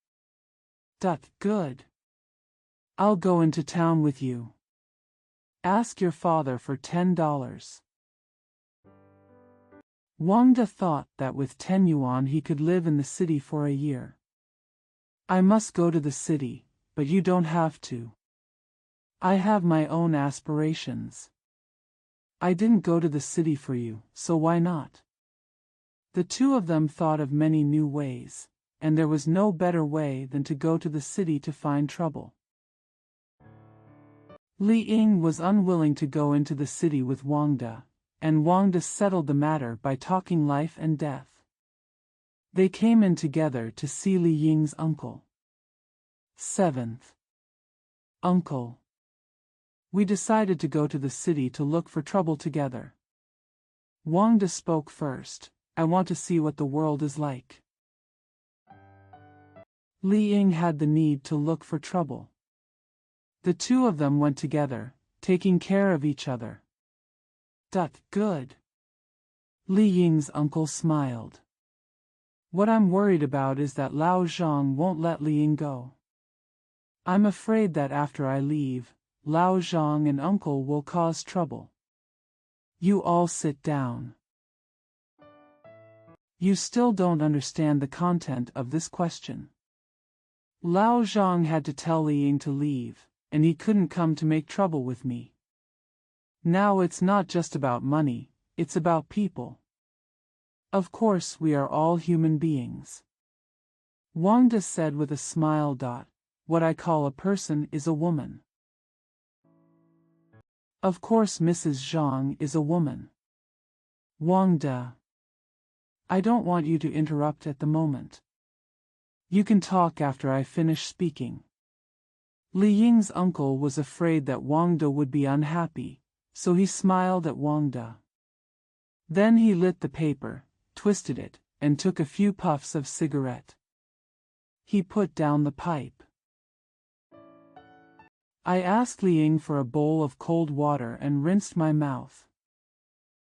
Good. I'll go into town with you. Ask your father for $10. Wang De thought that with 10 yuan he could live in the city for a year. I must go to the city, but you don't have to. I have my own aspirations. I didn't go to the city for you, so why not? The two of them thought of many new ways, and there was no better way than to go to the city to find trouble. Li Ying was unwilling to go into the city with Wang De, and Wang De settled the matter by talking life and death. They came in together to see Li Ying's uncle. 7th. Uncle. We decided to go to the city to look for trouble together. Wang De spoke first. I want to see what the world is like. Li Ying had the need to look for trouble. The two of them went together, taking care of each other. Good. Li Ying's uncle smiled. What I'm worried about is that Lao Zhang won't let Li Ying go. I'm afraid that after I leave, Lao Zhang and uncle will cause trouble. You all sit down. You still don't understand the content of this question. Lao Zhang had to tell Li Ying to leave, and he couldn't come to make trouble with me. Now it's not just about money, it's about people. Of course we are all human beings. Wang De said with a smile. What I call a person is a woman. Of course Mrs. Zhang is a woman. Wang De. I don't want you to interrupt at the moment. You can talk after I finish speaking. Li Ying's uncle was afraid that Wang De would be unhappy, so he smiled at Wang De. Then he lit the paper, twisted it, and took a few puffs of cigarette. He put down the pipe. I asked Li Ying for a bowl of cold water and rinsed my mouth.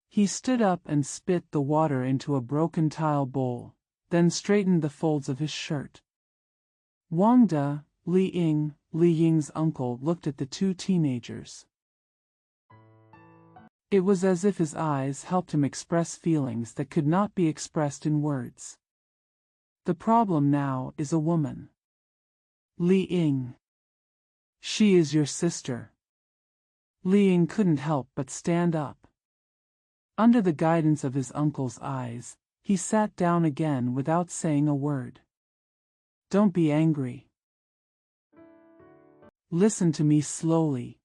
He stood up and spit the water into a broken tile bowl, then straightened the folds of his shirt. Wang De, Li Ying's uncle looked at the two teenagers. It was as if his eyes helped him express feelings that could not be expressed in words. The problem now is a woman. Li Ying. She is your sister. Li Ying couldn't help but stand up. Under the guidance of his uncle's eyes, he sat down again without saying a word. Don't be angry. Listen to me slowly.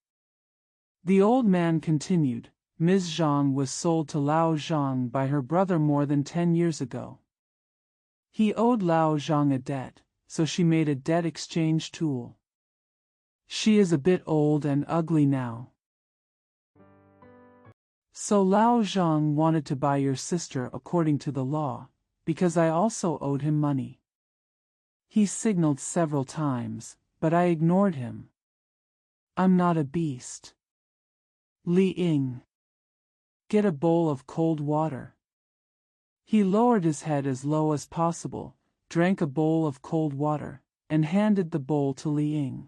The old man continued. Ms. Zhang was sold to Lao Zhang by her brother more than 10 years ago. He owed Lao Zhang a debt, so she made a debt exchange tool. She is a bit old and ugly now. So Lao Zhang wanted to buy your sister according to the law, because I also owed him money. He signaled several times, but I ignored him. I'm not a beast. Li Ying. Get a bowl of cold water. He lowered his head as low as possible, drank a bowl of cold water, and handed the bowl to Li Ying.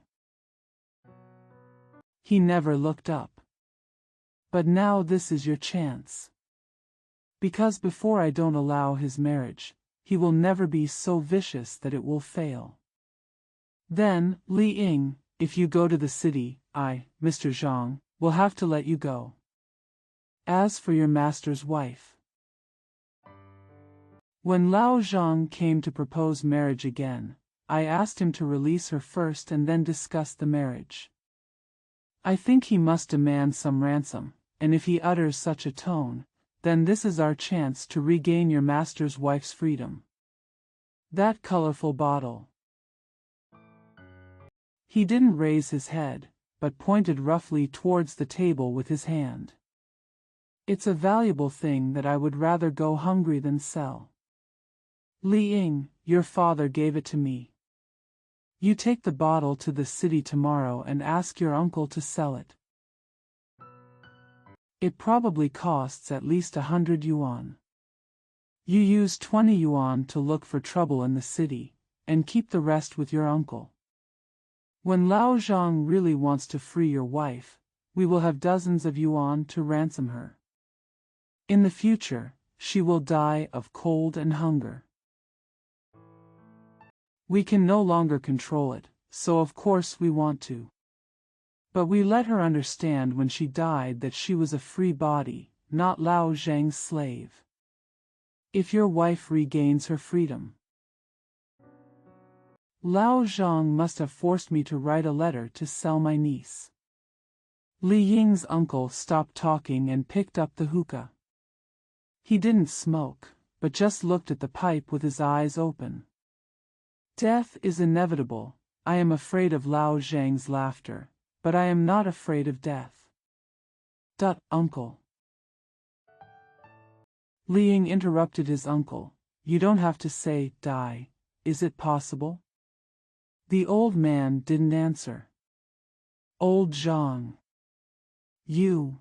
He never looked up. But now this is your chance. Because before I don't allow his marriage, he will never be so vicious that it will fail. Then, Li Ying, if you go to the city, I, Mr. Zhang, will have to let you go. As for your master's wife. When Lao Zhang came to propose marriage again, I asked him to release her first and then discuss the marriage. I think he must demand some ransom, and if he utters such a tone, then this is our chance to regain your master's wife's freedom. That colorful bottle. He didn't raise his head, but pointed roughly towards the table with his hand. It's a valuable thing that I would rather go hungry than sell. Li Ying, your father gave it to me. You take the bottle to the city tomorrow and ask your uncle to sell it. It probably costs at least 100 yuan. You use 20 yuan to look for trouble in the city, and keep the rest with your uncle. When Lao Zhang really wants to free your wife, we will have dozens of yuan to ransom her. In the future, she will die of cold and hunger. We can no longer control it, so of course we want to. But we let her understand when she died that she was a free body, not Lao Zhang's slave. If your wife regains her freedom. Lao Zhang must have forced me to write a letter to sell my niece. Li Ying's uncle stopped talking and picked up the hookah. He didn't smoke, but just looked at the pipe with his eyes open. Death is inevitable. I am afraid of Lao Zhang's laughter, but I am not afraid of death. Uncle. Li Ying interrupted his uncle. You don't have to say, die. Is it possible? The old man didn't answer. Old Zhang. You.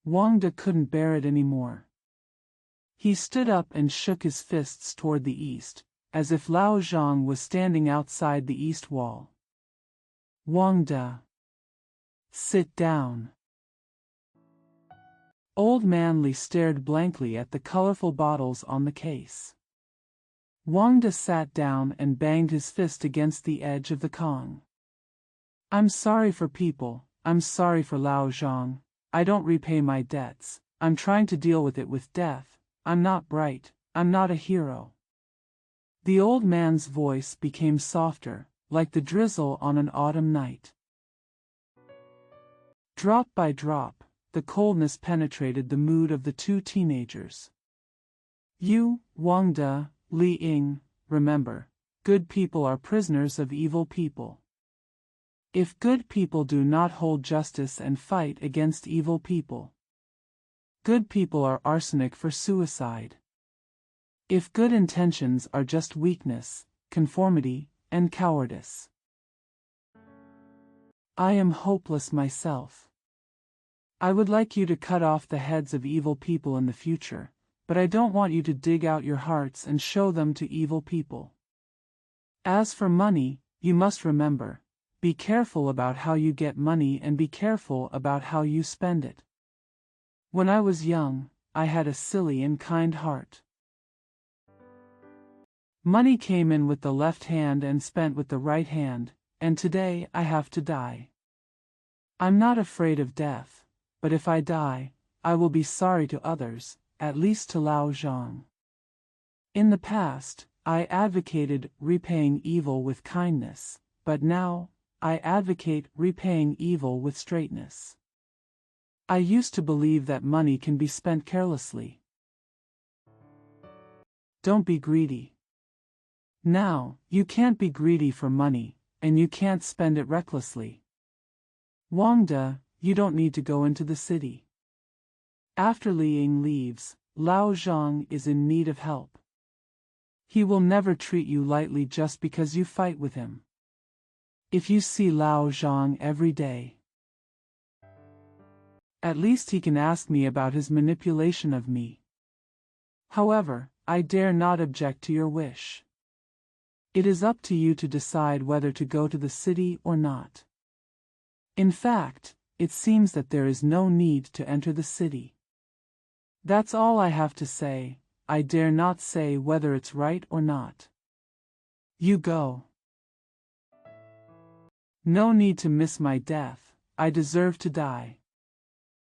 Wang De couldn't bear it anymore. He stood up and shook his fists toward the east, as if Lao Zhang was standing outside the east wall. Wang De. Sit down. Old Man Li stared blankly at the colorful bottles on the case. Wang De sat down and banged his fist against the edge of the Kong. I'm sorry for people, I'm sorry for Lao Zhang, I don't repay my debts, I'm trying to deal with it with death, I'm not bright, I'm not a hero. The old man's voice became softer, like the drizzle on an autumn night. Drop by drop, the coldness penetrated the mood of the two teenagers. You, Wang De, Li Ying, remember, good people are prisoners of evil people. If good people do not hold justice and fight against evil people, good people are arsenic for suicide. If good intentions are just weakness, conformity, and cowardice. I am hopeless myself. I would like you to cut off the heads of evil people in the future, but I don't want you to dig out your hearts and show them to evil people. As for money, you must remember, be careful about how you get money and be careful about how you spend it. When I was young, I had a silly and kind heart. Money came in with the left hand and spent with the right hand, and today I have to die. I'm not afraid of death. But if I die, I will be sorry to others, at least to Lao Zhang. In the past, I advocated repaying evil with kindness, but now, I advocate repaying evil with straightness. I used to believe that money can be spent carelessly. Don't be greedy. Now, you can't be greedy for money, and you can't spend it recklessly. Wang De, you don't need to go into the city. After Li Ying leaves, Lao Zhang is in need of help. He will never treat you lightly just because you fight with him. If you see Lao Zhang every day, at least he can ask me about his manipulation of me. However, I dare not object to your wish. It is up to you to decide whether to go to the city or not. In fact, it seems that there is no need to enter the city. That's all I have to say. I dare not say whether it's right or not. You go. No need to miss my death. I deserve to die.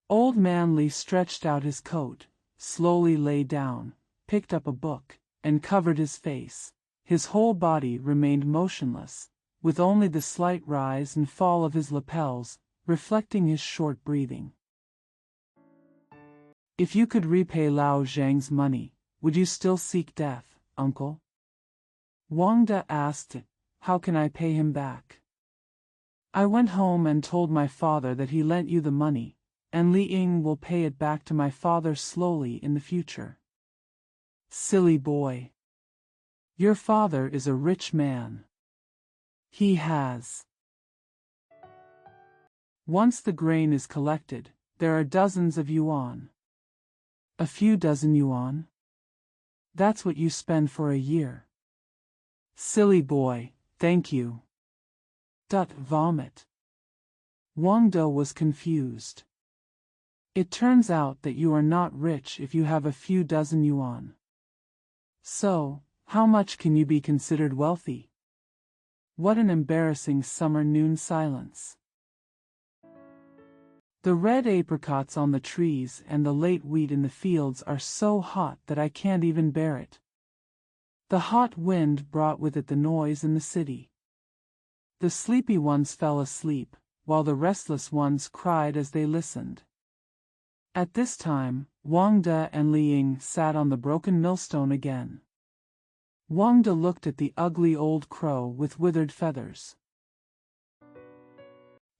Old Man Li stretched out his coat, slowly lay down, picked up a book, and covered his face. His whole body remained motionless, with only the slight rise and fall of his lapels reflecting his short breathing. If you could repay Lao Zhang's money, would you still seek death, uncle? Wang De asked. How can I pay him back? I went home and told my father that he lent you the money, and Li Ying will pay it back to my father slowly in the future. Silly boy. Your father is a rich man. He has. Once the grain is collected, there are dozens of yuan. A few dozen yuan? That's what you spend for a year. Silly boy, thank you. Vomit. Wang De was confused. It turns out that you are not rich if you have a few dozen yuan. So, how much can you be considered wealthy? What an embarrassing summer noon silence. The red apricots on the trees and the late wheat in the fields are so hot that I can't even bear it. The hot wind brought with it the noise in the city. The sleepy ones fell asleep, while the restless ones cried as they listened. At this time, Wang De and Li Ying sat on the broken millstone again. Wang De looked at the ugly old crow with withered feathers.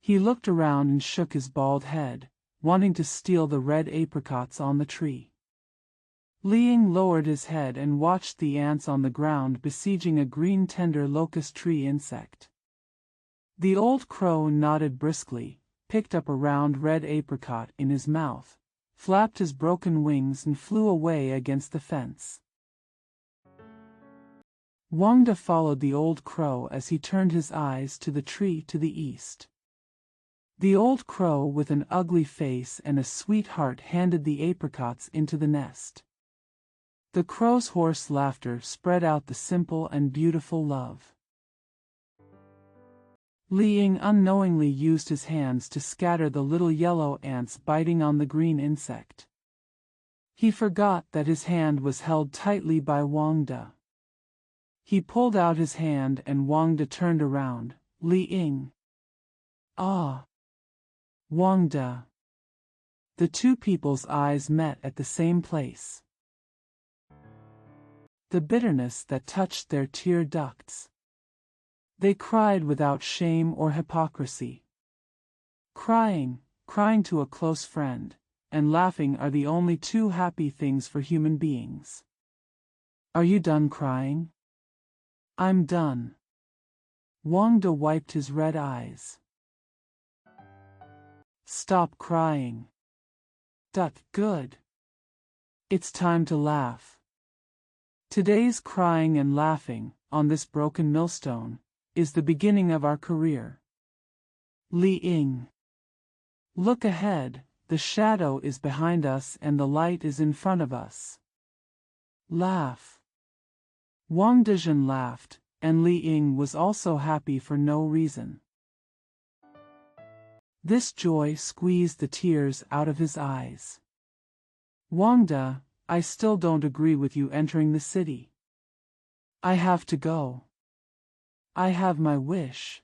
He looked around and shook his bald head, wanting to steal the red apricots on the tree. Li Ying lowered his head and watched the ants on the ground besieging a green tender locust tree insect. The old crow nodded briskly, picked up a round red apricot in his mouth, flapped his broken wings and flew away against the fence. Wang De followed the old crow as he turned his eyes to the tree to the east. The old crow with an ugly face and a sweet heart handed the apricots into the nest. The crow's hoarse laughter spread out the simple and beautiful love. Li Ying unknowingly used his hands to scatter the little yellow ants biting on the green insect. He forgot that his hand was held tightly by Wang De. He pulled out his hand and Wang De turned around. Li Ying. Ah! Wang De. The two people's eyes met at the same place. The bitterness that touched their tear ducts. They cried without shame or hypocrisy. Crying to a close friend, and laughing are the only two happy things for human beings. Are you done crying? I'm done. Wang De wiped his red eyes. Stop crying. That's good. It's time to laugh. Today's crying and laughing, on this broken millstone, is the beginning of our career. Li Ying. Look ahead, the shadow is behind us and the light is in front of us. Laugh. Wang Dezhen laughed, and Li Ying was also happy for no reason. This joy squeezed the tears out of his eyes. Wang De, I still don't agree with you entering the city. I have to go. I have my wish.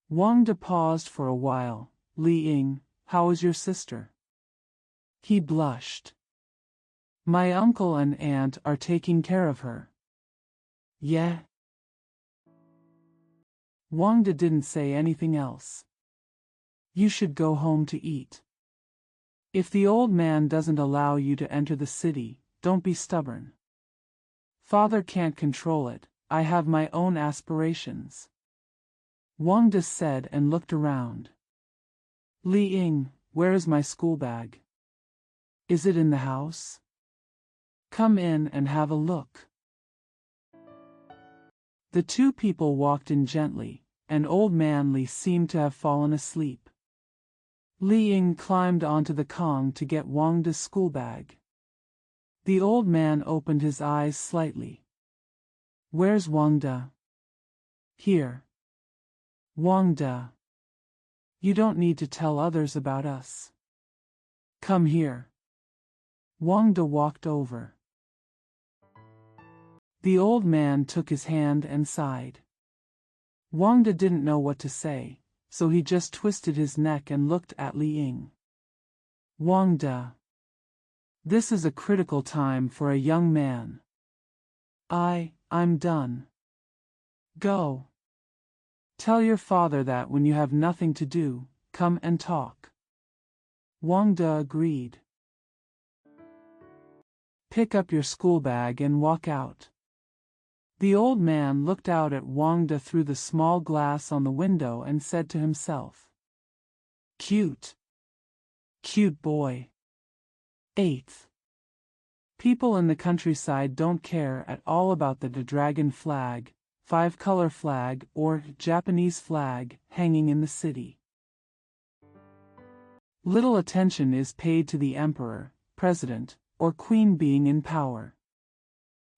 Wang De paused for a while. Li Ying, how is your sister? He blushed. My uncle and aunt are taking care of her. Yeah. Wang De didn't say anything else. You should go home to eat. If the old man doesn't allow you to enter the city, don't be stubborn. Father can't control it. I have my own aspirations. Wang De said and looked around. Li Ying, where is my school bag? Is it in the house? Come in and have a look. The two people walked in gently, and old man Li seemed to have fallen asleep. Li Ying climbed onto the Kong to get Wang De's school bag. The old man opened his eyes slightly. Where's Wang De? Here. Wang De. You don't need to tell others about us. Come here. Wang De walked over. The old man took his hand and sighed. Wang De didn't know what to say, so he just twisted his neck and looked at Li Ying. Wang De. This is a critical time for a young man. I'm done. Go. Tell your father that when you have nothing to do, come and talk. Wang De agreed. Pick up your school bag and walk out. The old man looked out at Wang De through the small glass on the window and said to himself. Cute. Cute boy. 8th. People in the countryside don't care at all about the dragon flag, 5-color flag, or Japanese flag hanging in the city. Little attention is paid to the emperor, president, or queen being in power.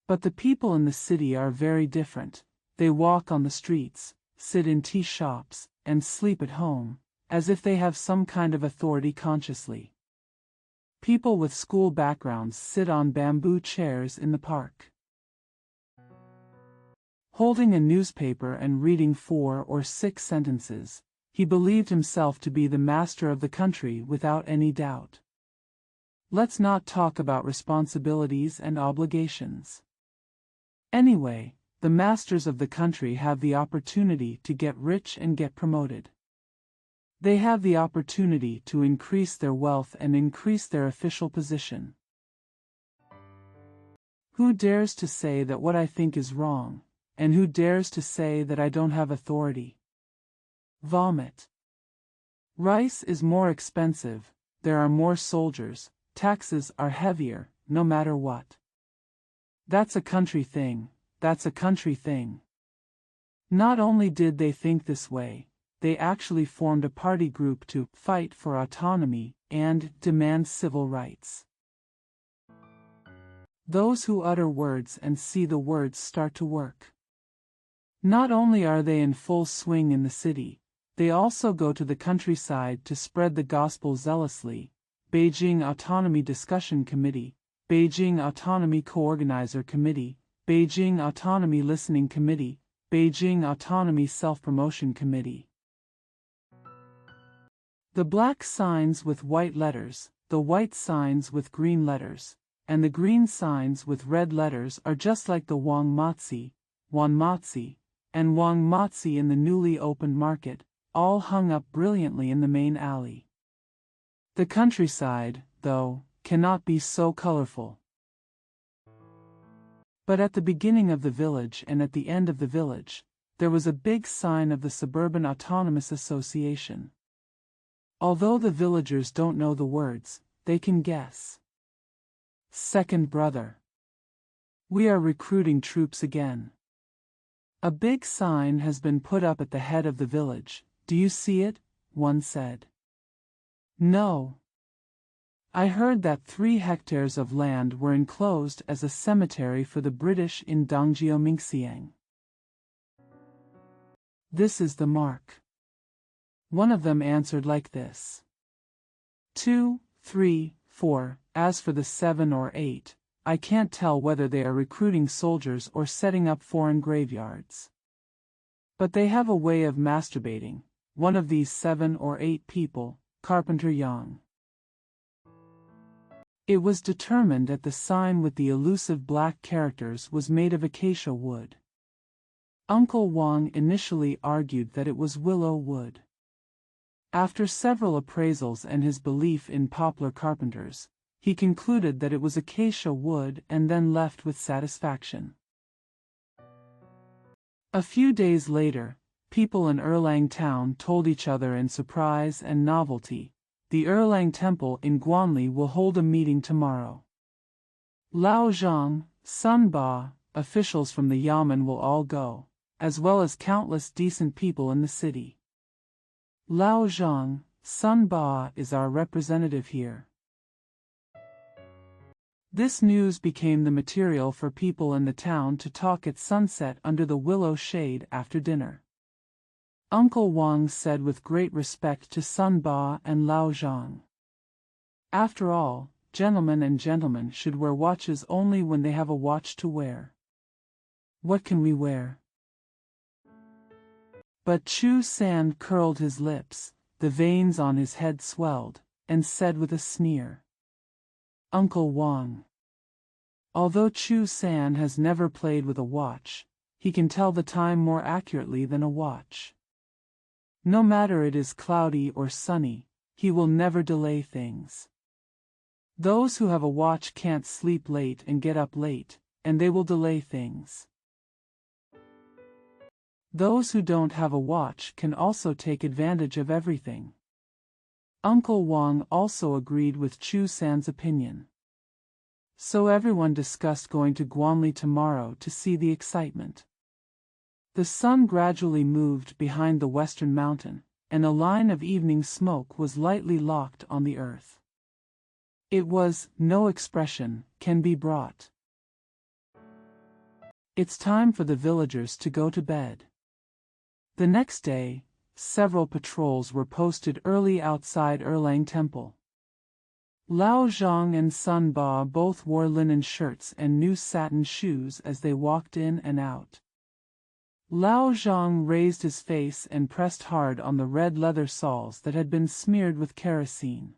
But the people in the city are very different. They walk on the streets, sit in tea shops, and sleep at home, as if they have some kind of authority consciously. People with school backgrounds sit on bamboo chairs in the park, holding a newspaper and reading 4 or 6 sentences. He believed himself to be the master of the country without any doubt. Let's not talk about responsibilities and obligations. Anyway, the masters of the country have the opportunity to get rich and get promoted. They have the opportunity to increase their wealth and increase their official position. Who dares to say that what I think is wrong, and who dares to say that I don't have authority? Vomit. Rice is more expensive, there are more soldiers, taxes are heavier, no matter what. That's a country thing, that's a country thing. Not only did they think this way, they actually formed a party group to fight for autonomy and demand civil rights. Those who utter words and see the words start to work. Not only are they in full swing in the city, they also go to the countryside to spread the gospel zealously. Beijing Autonomy Discussion Committee, Beijing Autonomy Co-Organizer Committee, Beijing Autonomy Listening Committee, Beijing Autonomy Self-Promotion Committee. The black signs with white letters, the white signs with green letters, and the green signs with red letters are just like the Wang Matzi, and Wang Matzi in the newly opened market, all hung up brilliantly in the main alley. The countryside, though, cannot be so colorful. But at the beginning of the village and at the end of the village, there was a big sign of the Suburban Autonomous Association. Although the villagers don't know the words, they can guess. Second brother. We are recruiting troops again. A big sign has been put up at the head of the village. Do you see it? One said. No. I heard that 3 hectares of land were enclosed as a cemetery for the British in Dongjiu-Mingxiang. This is the mark. One of them answered like this. 2, 3, 4, as for the 7 or 8, I can't tell whether they are recruiting soldiers or setting up foreign graveyards. But they have a way of masturbating, one of these 7 or 8 people, Carpenter Yang. It was determined that the sign with the elusive black characters was made of acacia wood. Uncle Wang initially argued that it was willow wood. After several appraisals and his belief in poplar carpenters, he concluded that it was acacia wood and then left with satisfaction. A few days later, people in Erlang town told each other in surprise and novelty, the Erlang temple in Guanli will hold a meeting tomorrow. Lao Zhang, Sun Ba, officials from the Yamen will all go, as well as countless decent people in the city. Lao Zhang, Sun Ba is our representative here. This news became the material for people in the town to talk at sunset under the willow shade after dinner. Uncle Wang said with great respect to Sun Ba and Lao Zhang. After all, gentlemen and gentlemen should wear watches only when they have a watch to wear. What can we wear? But Chu San curled his lips, the veins on his head swelled, and said with a sneer. Uncle Wang. Although Chu San has never played with a watch, he can tell the time more accurately than a watch. No matter it is cloudy or sunny, he will never delay things. Those who have a watch can't sleep late and get up late, and they will delay things. Those who don't have a watch can also take advantage of everything. Uncle Wang also agreed with Chu San's opinion. So everyone discussed going to Guanli tomorrow to see the excitement. The sun gradually moved behind the western mountain, and a line of evening smoke was lightly locked on the earth. It was, no expression can be brought. It's time for the villagers to go to bed. The next day, several patrols were posted early outside Erlang Temple. Lao Zhang and Sun Ba both wore linen shirts and new satin shoes as they walked in and out. Lao Zhang raised his face and pressed hard on the red leather soles that had been smeared with kerosene.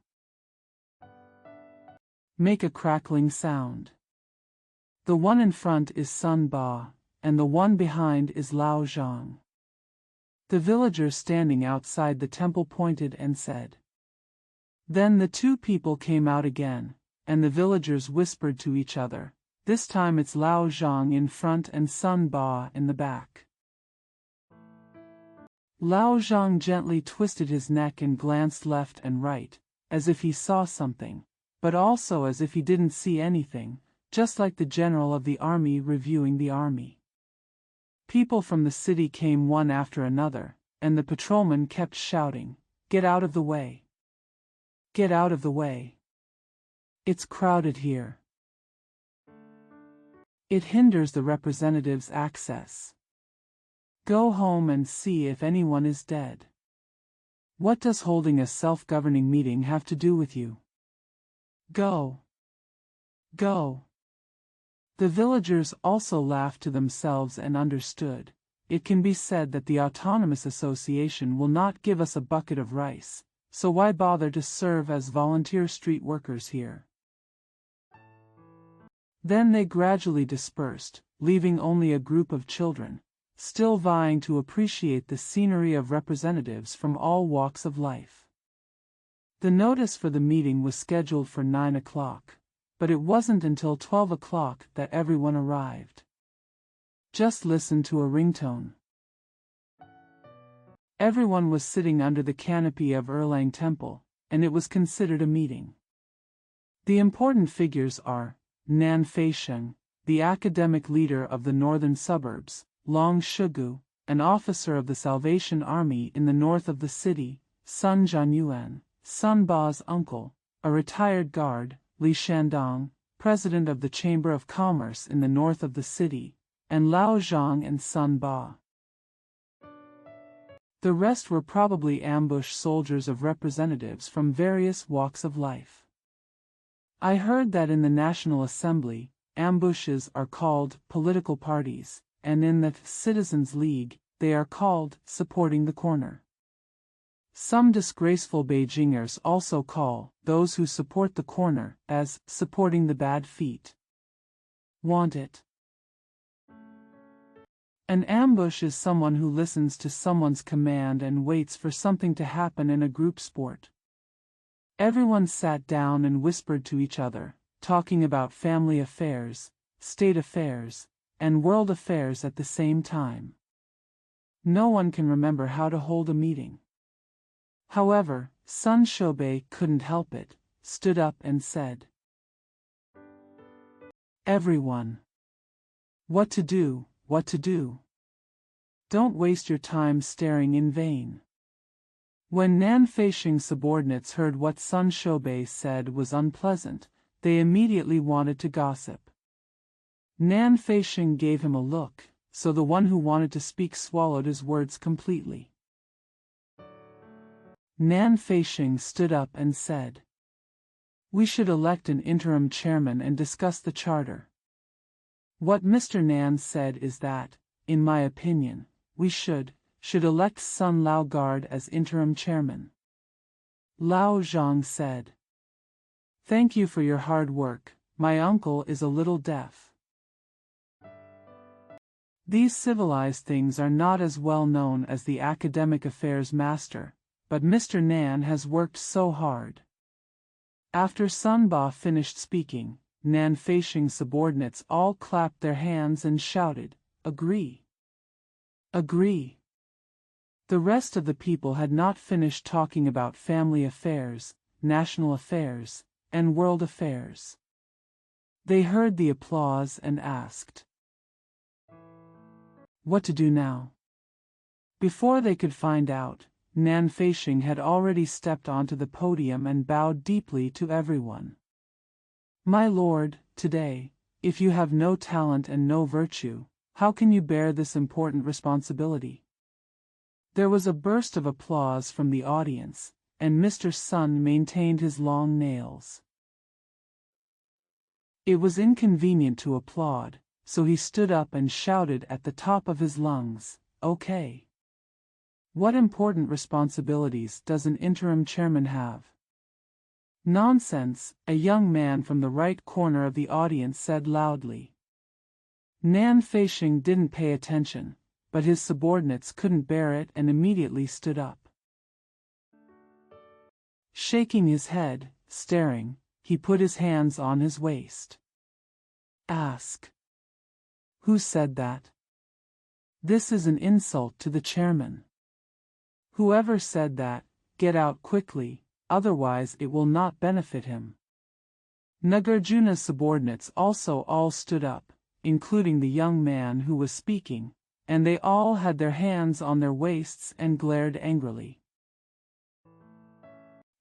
Make a crackling sound. The one in front is Sun Ba, and the one behind is Lao Zhang. The villagers standing outside the temple pointed and said. Then the two people came out again, and the villagers whispered to each other, this time it's Lao Zhang in front and Sun Ba in the back. Lao Zhang gently twisted his neck and glanced left and right, as if he saw something, but also as if he didn't see anything, just like the general of the army reviewing the army. People from the city came one after another, and the patrolmen kept shouting, "Get out of the way! Get out of the way! It's crowded here. It hinders the representatives' access. Go home and see if anyone is dead. What does holding a self-governing meeting have to do with you? Go! Go!" The villagers also laughed to themselves and understood. It can be said that the Autonomous Association will not give us a bucket of rice, so why bother to serve as volunteer street workers here? Then they gradually dispersed, leaving only a group of children, still vying to appreciate the scenery of representatives from all walks of life. The notice for the meeting was scheduled for 9 o'clock, but it wasn't until 12 o'clock that everyone arrived. Just listen to a ringtone. Everyone was sitting under the canopy of Erlang Temple, and it was considered a meeting. The important figures are Nan Feisheng, the academic leader of the northern suburbs, Long Shugu, an officer of the Salvation Army in the north of the city, Sun Zhanyuan, Sun Ba's uncle, a retired guard, Li Shandong, president of the Chamber of Commerce in the north of the city, and Lao Zhang and Sun Ba. The rest were probably ambush soldiers of representatives from various walks of life. I heard that in the National Assembly, ambushes are called political parties, and in the Citizens' League, they are called supporting the corner. Some disgraceful Beijingers also call those who support the corner as supporting the bad feet. Want it? An ambush is someone who listens to someone's command and waits for something to happen in a group sport. Everyone sat down and whispered to each other, talking about family affairs, state affairs, and world affairs at the same time. No one can remember how to hold a meeting. However, Sun Shobei couldn't help it, stood up and said, "Everyone. What to do, what to do. Don't waste your time staring in vain." When Nan Feisheng's subordinates heard what Sun Shobei said was unpleasant, they immediately wanted to gossip. Nan Feisheng gave him a look, so the one who wanted to speak swallowed his words completely. Nan Feisheng stood up and said, "We should elect an interim chairman and discuss the charter. What Mr. Nan said is that, in my opinion, we should elect Sun Lao Guard as interim chairman." Lao Zhang said, "Thank you for your hard work, my uncle is a little deaf." These civilized things are not as well known as the academic affairs master, but Mr. Nan has worked so hard. After Sun Ba finished speaking, Nan Feisheng's subordinates all clapped their hands and shouted, "Agree! Agree!" The rest of the people had not finished talking about family affairs, national affairs, and world affairs. They heard the applause and asked, "What to do now?" Before they could find out, Nan Feisheng had already stepped onto the podium and bowed deeply to everyone. My lord, today, if you have no talent and no virtue, how can you bear this important responsibility? There was a burst of applause from the audience, and Mr. Sun maintained his long nails. It was inconvenient to applaud, so he stood up and shouted at the top of his lungs, "Okay. What important responsibilities does an interim chairman have?" "Nonsense," a young man from the right corner of the audience said loudly. Nan Feisheng didn't pay attention, but his subordinates couldn't bear it and immediately stood up. Shaking his head, staring, he put his hands on his waist. "Ask. Who said that? This is an insult to the chairman. Whoever said that, get out quickly, otherwise it will not benefit him." Nagarjuna's subordinates also all stood up, including the young man who was speaking, and they all had their hands on their waists and glared angrily.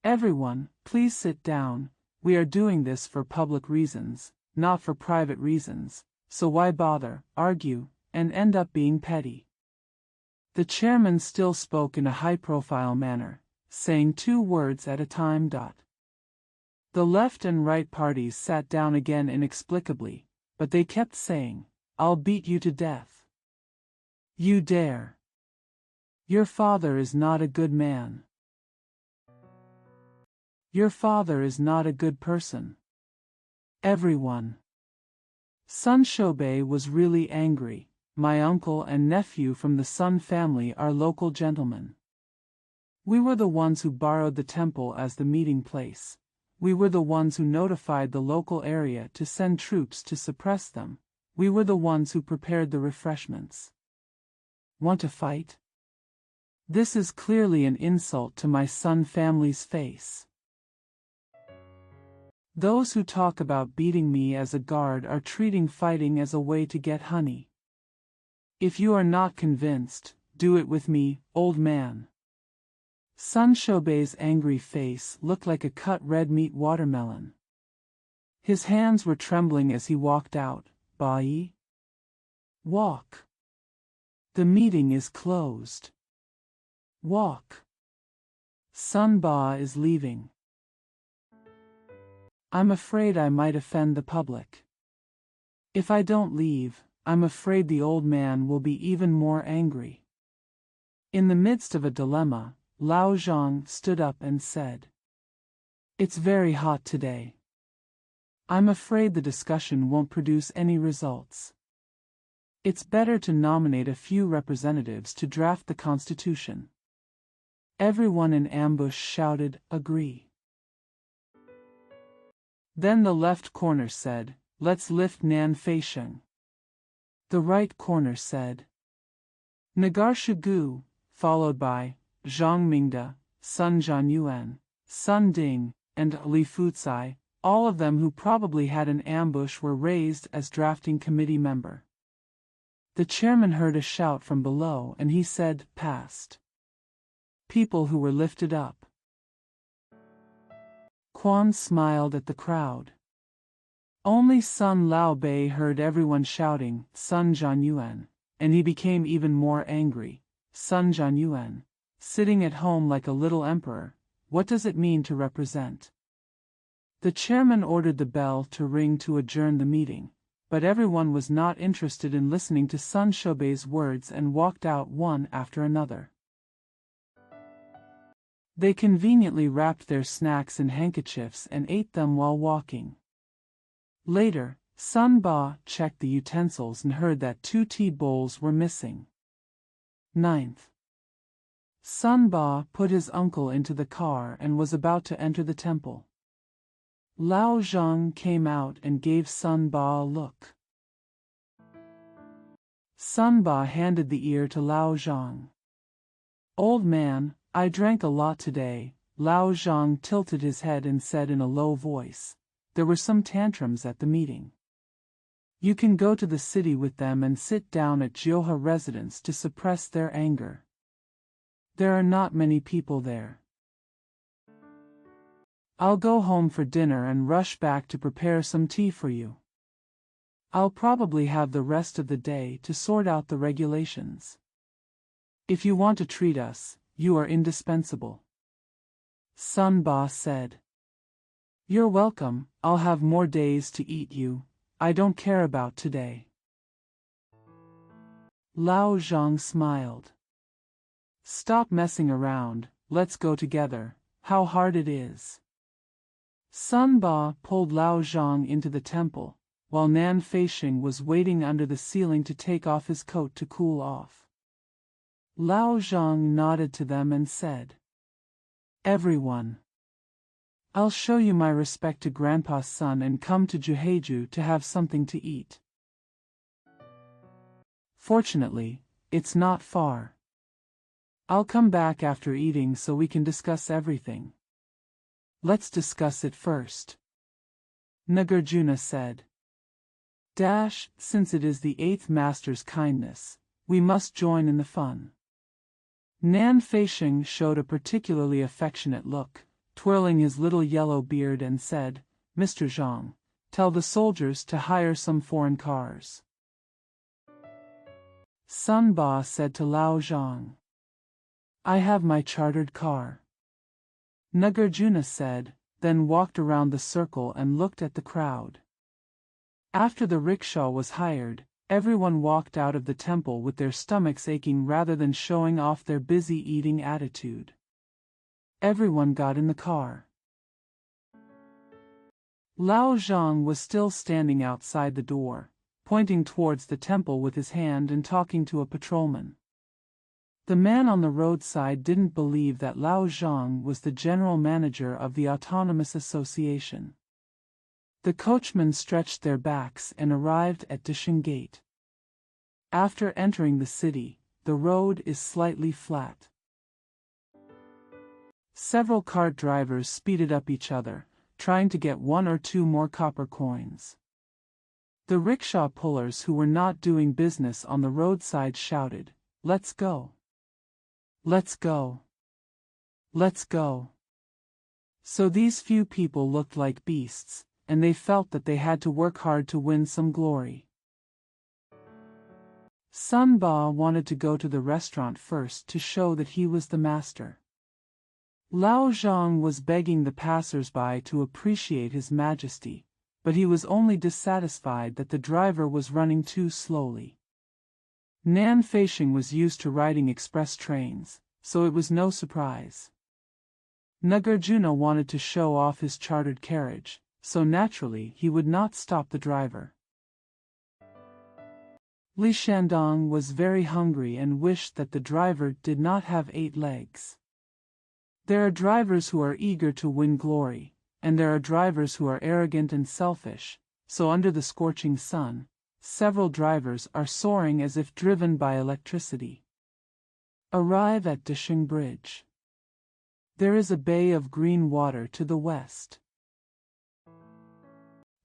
"Everyone, please sit down. We are doing this for public reasons, not for private reasons, so why bother, argue, and end up being petty?" The chairman still spoke in a high-profile manner, saying 2 words at a time. The left and right parties sat down again inexplicably, but they kept saying, "I'll beat you to death. You dare. Your father is not a good man. Your father is not a good person." Everyone. Sun Shobei was really angry. "My uncle and nephew from the Sun family are local gentlemen. We were the ones who borrowed the temple as the meeting place. We were the ones who notified the local area to send troops to suppress them. We were the ones who prepared the refreshments. Want to fight? This is clearly an insult to my Sun family's face. Those who talk about beating me as a guard are treating fighting as a way to get honey. If you are not convinced, do it with me, old man." Sun Shobei's angry face looked like a cut red meat watermelon. His hands were trembling as he walked out. "Bai? Walk. The meeting is closed. Walk. Sun Ba is leaving. I'm afraid I might offend the public. If I don't leave, I'm afraid the old man will be even more angry." In the midst of a dilemma, Lao Zhang stood up and said, "It's very hot today. I'm afraid the discussion won't produce any results. It's better to nominate a few representatives to draft the constitution." Everyone in ambush shouted, "Agree." Then the left corner said, "Let's lift Nan Feisheng." The right corner said, Nagar Shugu, followed by Zhang Mingda, Sun Zhanyuan, Sun Ding, and Li Fucai, all of them who probably had an ambush, were raised as drafting committee member. The chairman heard a shout from below and he said, "Passed." People who were lifted up. Quan smiled at the crowd. Only Sun Lao Bei heard everyone shouting, "Sun Zhanyuan," and he became even more angry. "Sun Zhanyuan, sitting at home like a little emperor, what does it mean to represent?" The chairman ordered the bell to ring to adjourn the meeting, but everyone was not interested in listening to Sun Shobei's words and walked out one after another. They conveniently wrapped their snacks in handkerchiefs and ate them while walking. Later, Sun Ba checked the utensils and heard that 2 tea bowls were missing. 9th. Sun Ba put his uncle into the car and was about to enter the temple. Lao Zhang came out and gave Sun Ba a look. Sun Ba handed the ear to Lao Zhang. "Old man, I drank a lot today." Lao Zhang tilted his head and said in a low voice, "There were some tantrums at the meeting. You can go to the city with them and sit down at Jioha residence to suppress their anger." There are not many people there. I'll go home for dinner and rush back to prepare some tea for you. I'll probably have the rest of the day to sort out the regulations. If you want to treat us, you are indispensable. Sun Ba said. You're welcome, I'll have more days to eat you. I don't care about today. Lao Zhang smiled. Stop messing around, let's go together. How hard it is. Sun Ba pulled Lao Zhang into the temple, while Nan Feisheng was waiting under the ceiling to take off his coat to cool off. Lao Zhang nodded to them and said, Everyone. I'll show you my respect to Grandpa's son and come to Juheju to have something to eat. Fortunately, it's not far. I'll come back after eating so we can discuss everything. Let's discuss it first. Nagarjuna said. Since it is the 8th master's kindness, we must join in the fun. Nan Feisheng showed a particularly affectionate look, twirling his little yellow beard and said, Mr. Zhang, tell the soldiers to hire some foreign cars. Sun Ba said to Lao Zhang, I have my chartered car. Nagarjuna said, then walked around the circle and looked at the crowd. After the rickshaw was hired, everyone walked out of the temple with their stomachs aching rather than showing off their busy eating attitude. Everyone got in the car. Lao Zhang was still standing outside the door, pointing towards the temple with his hand and talking to a patrolman. The man on the roadside didn't believe that Lao Zhang was the general manager of the Autonomous Association. The coachmen stretched their backs and arrived at Disheng Gate. After entering the city, the road is slightly flat. Several cart drivers speeded up each other, trying to get 1 or 2 more copper coins. The rickshaw pullers who were not doing business on the roadside shouted, Let's go! Let's go! Let's go! So these few people looked like beasts, and they felt that they had to work hard to win some glory. Sun Ba wanted to go to the restaurant first to show that he was the master. Lao Zhang was begging the passers-by to appreciate his majesty, but he was only dissatisfied that the driver was running too slowly. Nan Feisheng was used to riding express trains, so it was no surprise. Nagarjuna wanted to show off his chartered carriage, so naturally he would not stop the driver. Li Shandong was very hungry and wished that the driver did not have 8 legs. There are drivers who are eager to win glory, and there are drivers who are arrogant and selfish, so under the scorching sun, several drivers are soaring as if driven by electricity. Arrive at Disheng Bridge. There is a bay of green water to the west.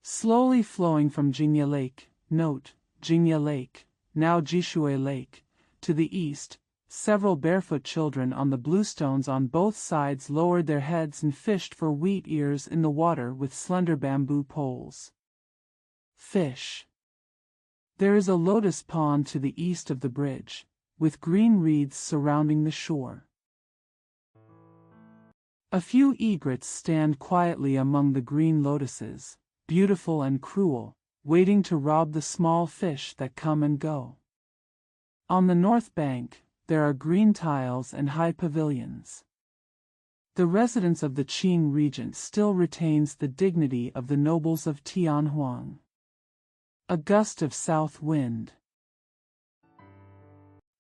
Slowly flowing from Jingye Lake, note, Jingye Lake, now Jishui Lake, to the east, several barefoot children on the bluestones on both sides lowered their heads and fished for wheat ears in the water with slender bamboo poles. Fish. There is a lotus pond to the east of the bridge, with green reeds surrounding the shore. A few egrets stand quietly among the green lotuses, beautiful and cruel, waiting to rob the small fish that come and go. On the north bank, there are green tiles and high pavilions. The residence of the Qing regent still retains the dignity of the nobles of Tianhuang. A gust of south wind,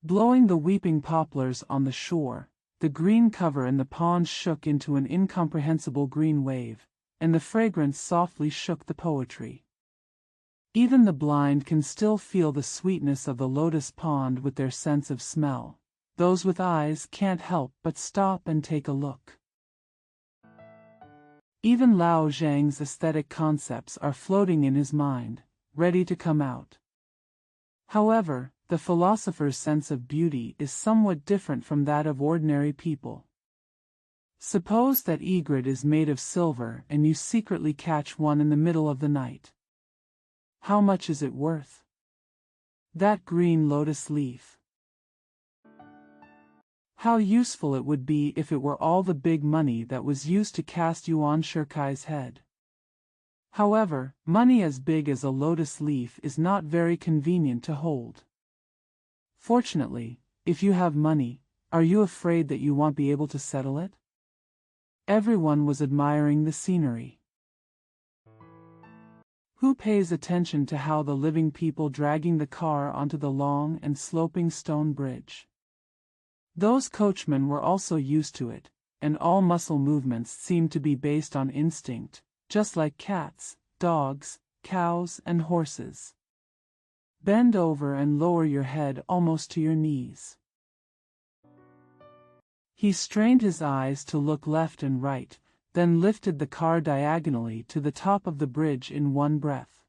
blowing the weeping poplars on the shore, the green cover in the pond shook into an incomprehensible green wave, and the fragrance softly shook the poetry. Even the blind can still feel the sweetness of the lotus pond with their sense of smell. Those with eyes can't help but stop and take a look. Even Lao Zhang's aesthetic concepts are floating in his mind, ready to come out. However, the philosopher's sense of beauty is somewhat different from that of ordinary people. Suppose that egret is made of silver and you secretly catch one in the middle of the night. How much is it worth? That green lotus leaf. How useful it would be if it were all the big money that was used to cast Yuan Shirkai's head. However, money as big as a lotus leaf is not very convenient to hold. Fortunately, if you have money, are you afraid that you won't be able to settle it? Everyone was admiring the scenery. Who pays attention to how the living people dragging the car onto the long and sloping stone bridge? Those coachmen were also used to it, and all muscle movements seemed to be based on instinct, just like cats, dogs, cows, and horses. Bend over and lower your head almost to your knees. He strained his eyes to look left and right, then lifted the car diagonally to the top of the bridge in one breath.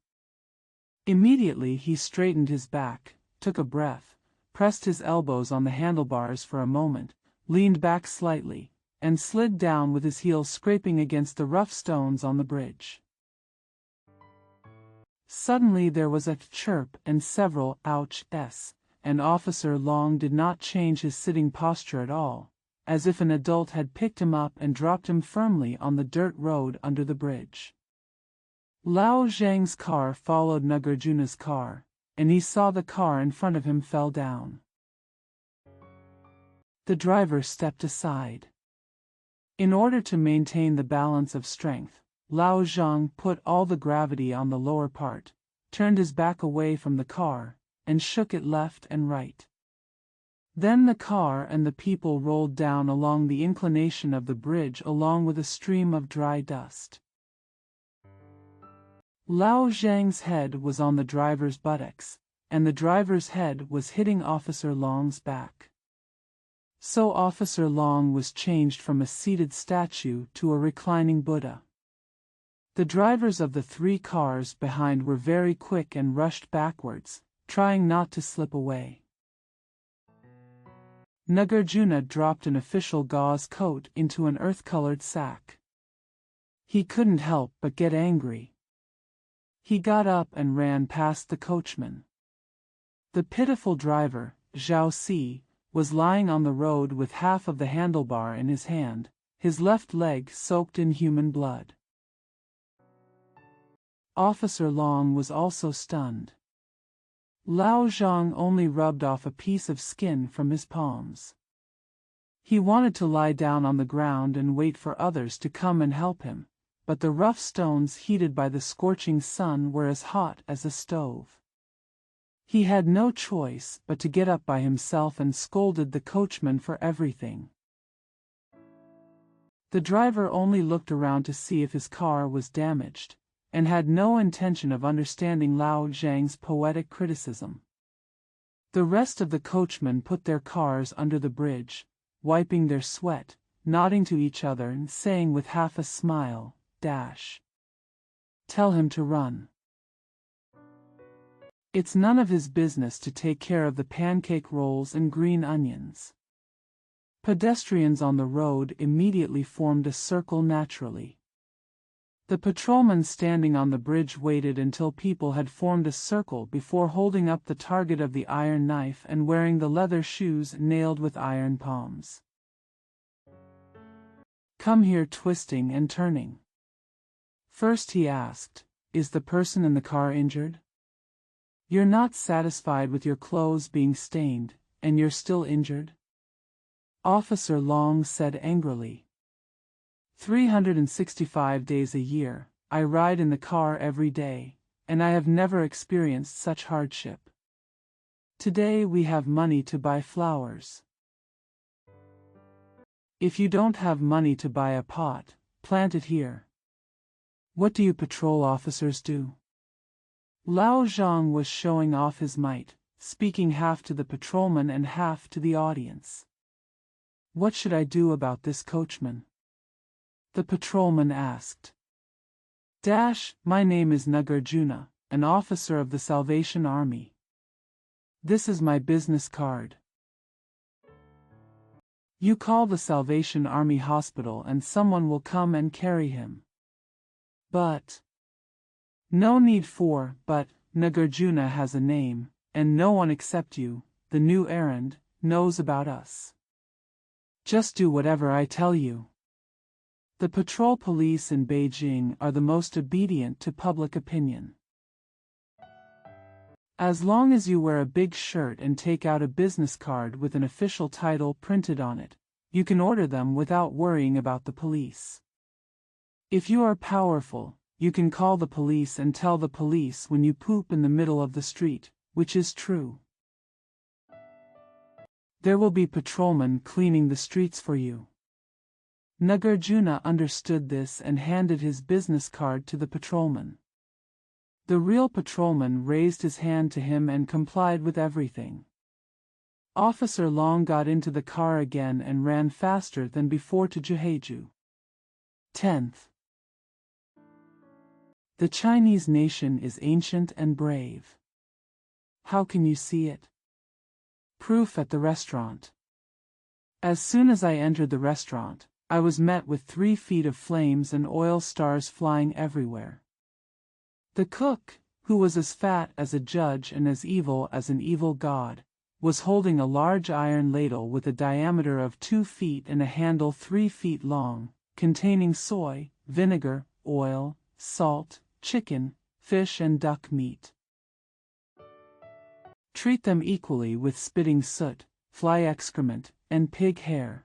Immediately he straightened his back, took a breath, pressed his elbows on the handlebars for a moment, leaned back slightly, and slid down with his heels scraping against the rough stones on the bridge. Suddenly there was a chirp and several ouch-s, and Officer Long did not change his sitting posture at all, as if an adult had picked him up and dropped him firmly on the dirt road under the bridge. Lao Zhang's car followed Nagarjuna's car, and he saw the car in front of him fell down. The driver stepped aside. In order to maintain the balance of strength, Lao Zhang put all the gravity on the lower part, turned his back away from the car, and shook it left and right. Then the car and the people rolled down along the inclination of the bridge along with a stream of dry dust. Lao Zhang's head was on the driver's buttocks, and the driver's head was hitting Officer Long's back. So Officer Long was changed from a seated statue to a reclining Buddha. The drivers of the three cars behind were very quick and rushed backwards, trying not to slip away. Nagarjuna dropped an official gauze coat into an earth-colored sack. He couldn't help but get angry. He got up and ran past the coachman. The pitiful driver, Lao She, was lying on the road with half of the handlebar in his hand, his left leg soaked in human blood. Officer Long was also stunned. Lao Zhang only rubbed off a piece of skin from his palms. He wanted to lie down on the ground and wait for others to come and help him, but the rough stones heated by the scorching sun were as hot as a stove. He had no choice but to get up by himself and scolded the coachman for everything. The driver only looked around to see if his car was damaged, and had no intention of understanding Lao Zhang's poetic criticism. The rest of the coachmen put their cars under the bridge, wiping their sweat, nodding to each other and saying with half a smile, "Tell him to run. It's none of his business to take care of the pancake rolls and green onions." Pedestrians on the road immediately formed a circle naturally. The patrolman standing on the bridge waited until people had formed a circle before holding up the target of the iron knife and wearing the leather shoes nailed with iron palms. "Come here," twisting and turning. First he asked, "Is the person in the car injured? You're not satisfied with your clothes being stained, and you're still injured?" Officer Long said angrily, 365 days a year, I ride in the car every day, and I have never experienced such hardship. Today we have money to buy flowers. If you don't have money to buy a pot, plant it here. What do you patrol officers do?" Lao Zhang was showing off his might, speaking half to the patrolman and half to the audience. "What should I do about this coachman?" the patrolman asked. "My name is Nagarjuna, an officer of the Salvation Army." This is my business card. You call the Salvation Army Hospital and someone will come and carry him. But no need for but. Nagarjuna has a name, and no one except you, the new errand, knows about us. Just do whatever I tell you. The patrol police in Beijing are the most obedient to public opinion. As long as you wear a big shirt and take out a business card with an official title printed on it, you can order them without worrying about the police. If you are powerful, you can call the police and tell the police when you poop in the middle of the street, which is true. There will be patrolmen cleaning the streets for you. Nagarjuna understood this and handed his business card to the patrolman. The real patrolman raised his hand to him and complied with everything. Officer Long got into the car again and ran faster than before to Jeju. 10th. The Chinese nation is ancient and brave. How can you see it? Proof at the restaurant. As soon as I entered the restaurant, I was met with 3 feet of flames and oil stars flying everywhere. The cook, who was as fat as a judge and as evil as an evil god, was holding a large iron ladle with a diameter of 2 feet and a handle 3 feet long, containing soy, vinegar, oil, salt, chicken, fish and duck meat. Treat them equally with spitting soot, fly excrement, and pig hair.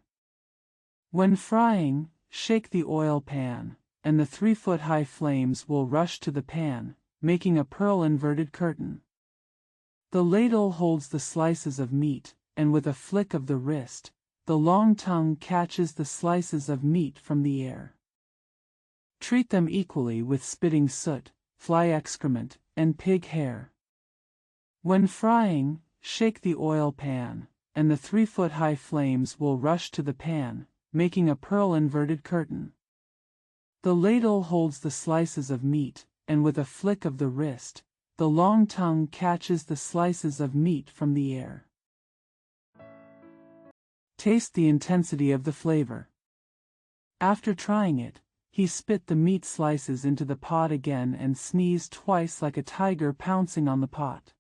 When frying, shake the oil pan, and the 3-foot-high flames will rush to the pan, making a pearl inverted curtain. The ladle holds the slices of meat, and with a flick of the wrist, the long tongue catches the slices of meat from the air. Treat them equally with spitting soot, fly excrement, and pig hair. When frying, shake the oil pan, and the 3-foot-high flames will rush to the pan, making a pearl inverted curtain. The ladle holds the slices of meat, and with a flick of the wrist, the long tongue catches the slices of meat from the air. Taste the intensity of the flavor. After trying it, he spit the meat slices into the pot again and sneezed twice like a tiger pouncing on the pot.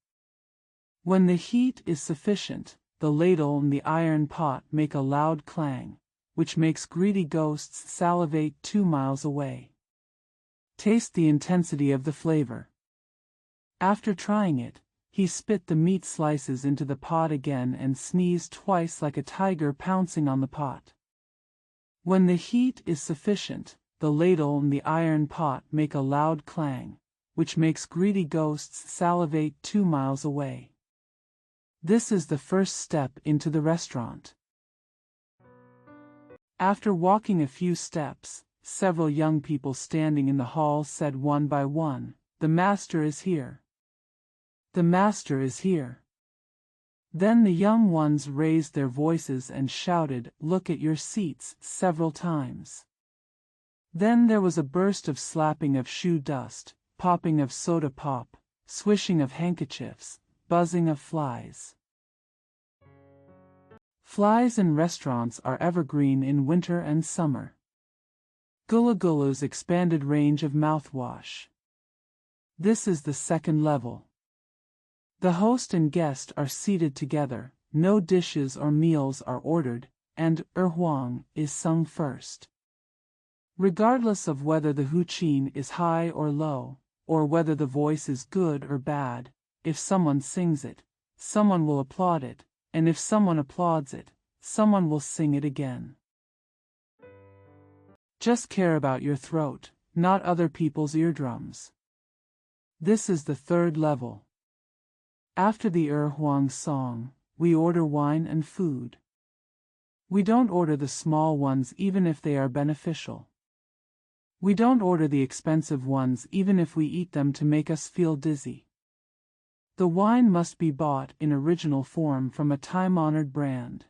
When the heat is sufficient, the ladle and the iron pot make a loud clang, which makes greedy ghosts salivate 2 miles away. Taste the intensity of the flavor. After trying it, he spit the meat slices into the pot again and sneezed twice like a tiger pouncing on the pot. When the heat is sufficient, the ladle and the iron pot make a loud clang, which makes greedy ghosts salivate 2 miles away. This is the first step into the restaurant. After walking a few steps, several young people standing in the hall said one by one, "The master is here. The master is here." Then the young ones raised their voices and shouted, "Look at your seats," several times. Then there was a burst of slapping of shoe dust, popping of soda pop, swishing of handkerchiefs, buzzing of flies. Flies in restaurants are evergreen in winter and summer. Gula Gula's expanded range of mouthwash. This is the second level. The host and guest are seated together, no dishes or meals are ordered, and Huang is sung first. Regardless of whether the huqin is high or low, or whether the voice is good or bad, if someone sings it, someone will applaud it, and if someone applauds it, someone will sing it again. Just care about your throat, not other people's eardrums. This is the third level. After the Huang song, we order wine and food. We don't order the small ones even if they are beneficial. We don't order the expensive ones even if we eat them to make us feel dizzy. The wine must be bought in original form from a time-honored brand.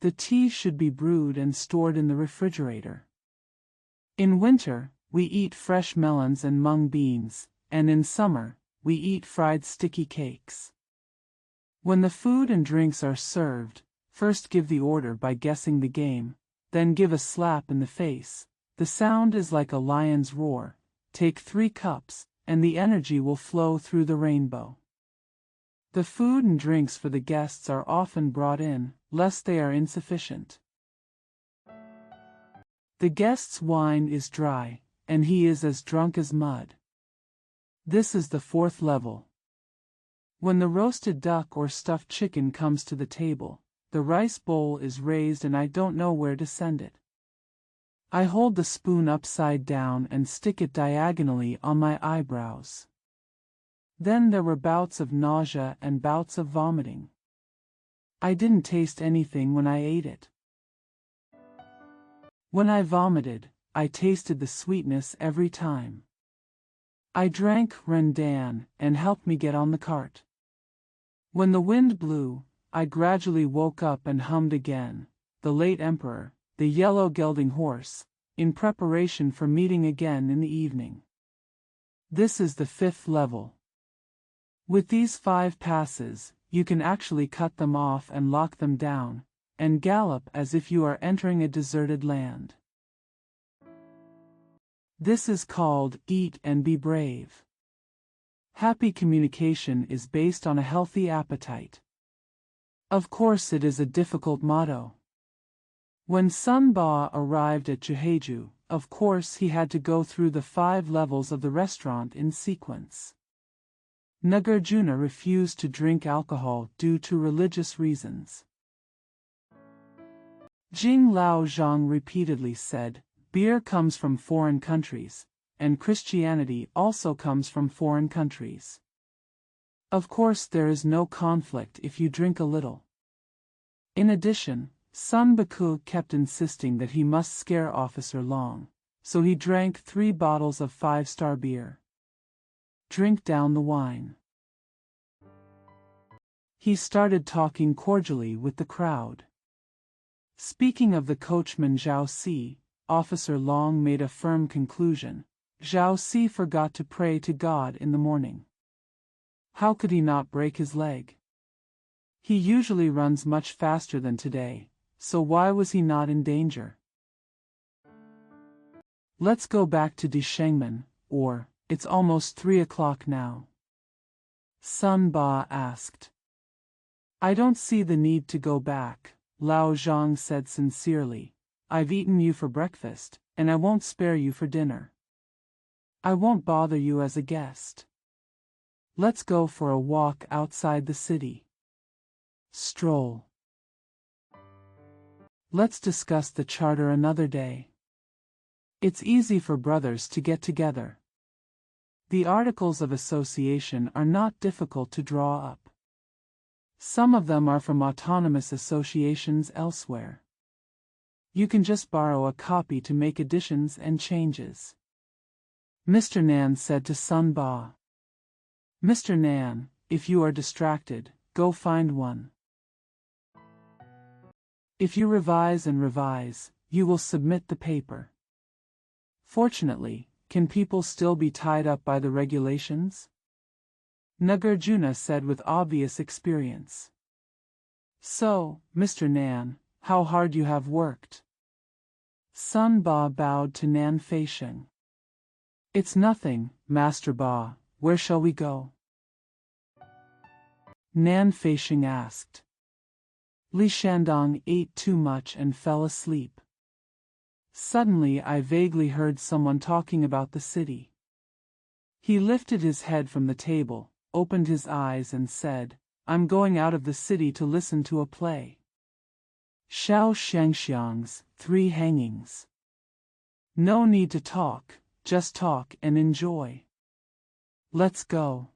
The tea should be brewed and stored in the refrigerator. In winter, we eat fresh melons and mung beans, and in summer, we eat fried sticky cakes. When the food and drinks are served, first give the order by guessing the game, then give a slap in the face. The sound is like a lion's roar. Take 3 cups, and the energy will flow through the rainbow. The food and drinks for the guests are often brought in, lest they are insufficient. The guest's wine is dry, and he is as drunk as mud. This is the 4th level. When the roasted duck or stuffed chicken comes to the table, the rice bowl is raised and I don't know where to send it. I hold the spoon upside down and stick it diagonally on my eyebrows. Then there were bouts of nausea and bouts of vomiting. I didn't taste anything when I ate it. When I vomited, I tasted the sweetness every time. I drank Rendan and helped me get on the cart. When the wind blew, I gradually woke up and hummed again, the late emperor, the yellow gelding horse, in preparation for meeting again in the evening. This is the 5th level. With these 5 passes, you can actually cut them off and lock them down, and gallop as if you are entering a deserted land. This is called Eat and Be Brave. Happy communication is based on a healthy appetite. Of course it is a difficult motto. When Sun Ba arrived at Jeju, of course he had to go through the 5 levels of the restaurant in sequence. Nagarjuna refused to drink alcohol due to religious reasons. Jing Lao Zhang repeatedly said, beer comes from foreign countries, and Christianity also comes from foreign countries. Of course there is no conflict if you drink a little. In addition, Sun Baku kept insisting that he must scare Officer Long, so he drank 3 bottles of 5-star beer. Drink down the wine. He started talking cordially with the crowd. Speaking of the coachman Lao She, Officer Long made a firm conclusion. Lao She forgot to pray to God in the morning. How could he not break his leg? He usually runs much faster than today, so why was he not in danger? Let's go back to Deshengmen, or, it's almost 3 o'clock now. Sun Ba asked. I don't see the need to go back, Lao Zhang said sincerely. I've eaten you for breakfast, and I won't spare you for dinner. I won't bother you as a guest. Let's go for a walk outside the city. Stroll. Let's discuss the charter another day. It's easy for brothers to get together. The articles of association are not difficult to draw up. Some of them are from autonomous associations elsewhere. You can just borrow a copy to make additions and changes. Mr. Nan said to Sun Ba. Mr. Nan, if you are distracted, go find one. If you revise and revise, you will submit the paper. Fortunately, can people still be tied up by the regulations? Nagarjuna said with obvious experience. So, Mr. Nan, how hard you have worked. Sun Ba bowed to Nan Feisheng. It's nothing, Master Ba, where shall we go? Nan Feisheng asked. Li Shandong ate too much and fell asleep. Suddenly I vaguely heard someone talking about the city. He lifted his head from the table, opened his eyes and said, I'm going out of the city to listen to a play. Xiao Shangxiang's 3 Hangings. No need to talk, just talk and enjoy. Let's go.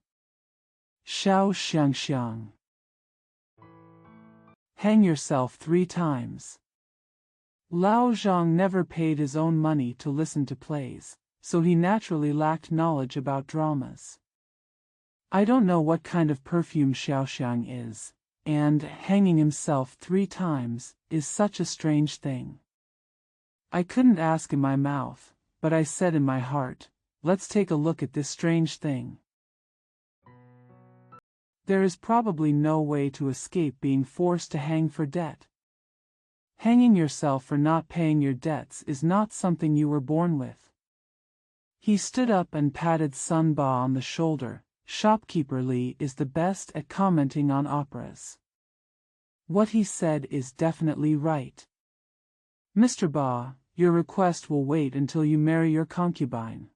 Xiao Shangxiang. Hang yourself 3 times. Lao Zhang never paid his own money to listen to plays, so he naturally lacked knowledge about dramas. I don't know what kind of perfume Xiaoxiang is, and hanging himself 3 times is such a strange thing. I couldn't ask in my mouth, but I said in my heart, let's take a look at this strange thing. There is probably no way to escape being forced to hang for debt. Hanging yourself for not paying your debts is not something you were born with. He stood up and patted Sun Ba on the shoulder. Shopkeeper Li is the best at commenting on operas. What he said is definitely right. Mr. Ba, your request will wait until you marry your concubine.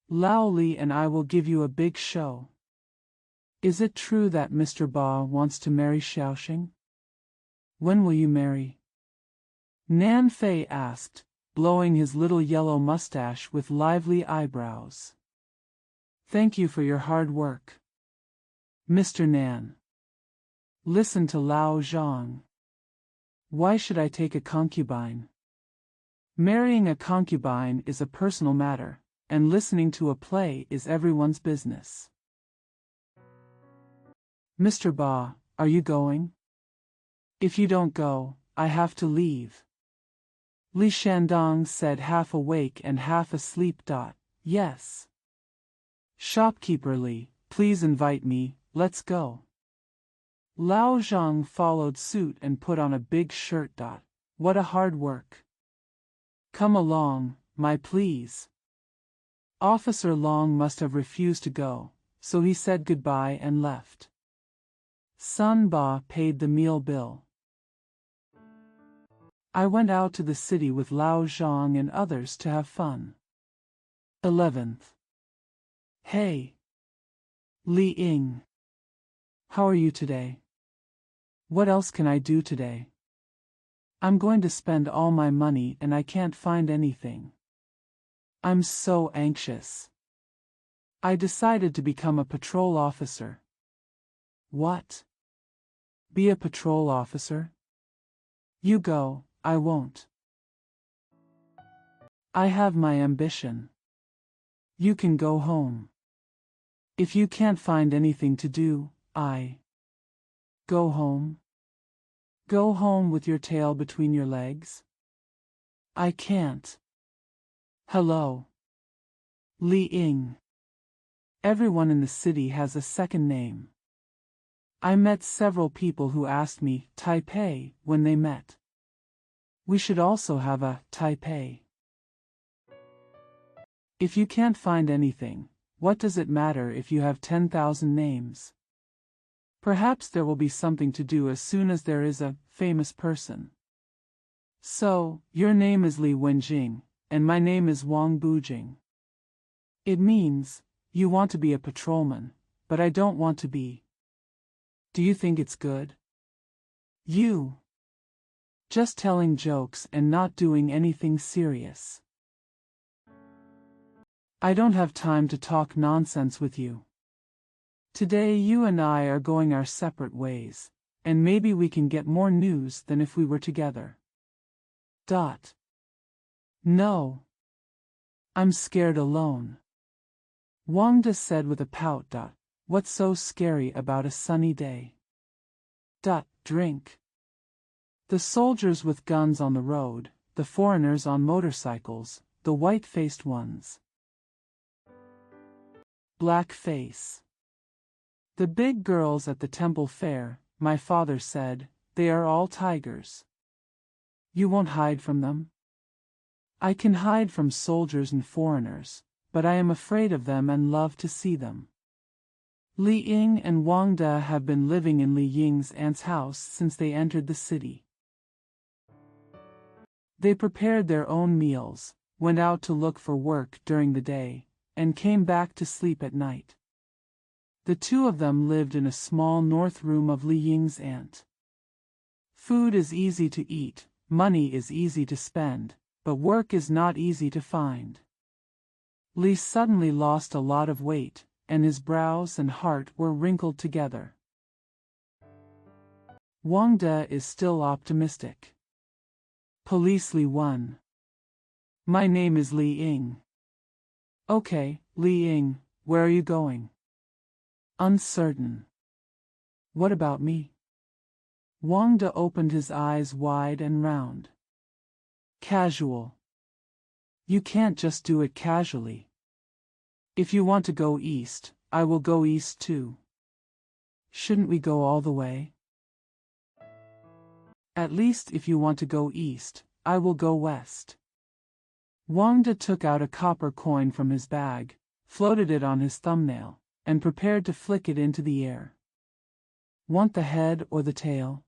Lao Li and I will give you a big show. Is it true that Mr. Ba wants to marry Xiaoxing? When will you marry? Nan Fei asked, blowing his little yellow mustache with lively eyebrows. Thank you for your hard work, Mr. Nan. Listen to Lao Zhang. Why should I take a concubine? Marrying a concubine is a personal matter, and listening to a play is everyone's business. Mr. Ba, are you going? If you don't go, I have to leave. Li Shandong said, half awake and half asleep. Yes. Shopkeeper Li, please invite me, let's go. Lao Zhang followed suit and put on a big shirt. What a hard work. Come along, my please. Officer Long must have refused to go, so he said goodbye and left. Sun Ba paid the meal bill. I went out to the city with Lao Zhang and others to have fun. 11th. Hey, Li Ying. How are you today? What else can I do today? I'm going to spend all my money and I can't find anything. I'm so anxious. I decided to become a patrol officer. What? Be a patrol officer? You go, I won't. I have my ambition. You can go home. If you can't find anything to do, go home. Go home with your tail between your legs? I can't. Hello. Li Ying. Everyone in the city has a second name. I met several people who asked me Taipei when they met. We should also have a Taipei. If you can't find anything, what does it matter if you have 10,000 names? Perhaps there will be something to do as soon as there is a famous person. So, your name is Li Wenjing, and my name is Wang Bujing. It means, you want to be a patrolman, but I don't want to be. Do you think it's good? You. Just telling jokes and not doing anything serious. I don't have time to talk nonsense with you. Today you and I are going our separate ways, and maybe we can get more news than if we were together. No. I'm scared alone. Wangda said with a pout. What's so scary about a sunny day? Drink. The soldiers with guns on the road, the foreigners on motorcycles, the white-faced ones. Black face. The big girls at the temple fair, my father said, they are all tigers. You won't hide from them? I can hide from soldiers and foreigners, but I am afraid of them and love to see them. Li Ying and Wang De have been living in Li Ying's aunt's house since they entered the city. They prepared their own meals, went out to look for work during the day, and came back to sleep at night. The two of them lived in a small north room of Li Ying's aunt. Food is easy to eat, money is easy to spend, but work is not easy to find. Li suddenly lost a lot of weight, and his brows and heart were wrinkled together. Wang De is still optimistic. Police Li 1. My name is Li Ying. Okay, Li Ying, where are you going? Uncertain. What about me? Wang De opened his eyes wide and round. Casual. You can't just do it casually. If you want to go east, I will go east too. Shouldn't we go all the way? At least if you want to go east, I will go west. Wang De took out a copper coin from his bag, floated it on his thumbnail, and prepared to flick it into the air. Want the head or the tail?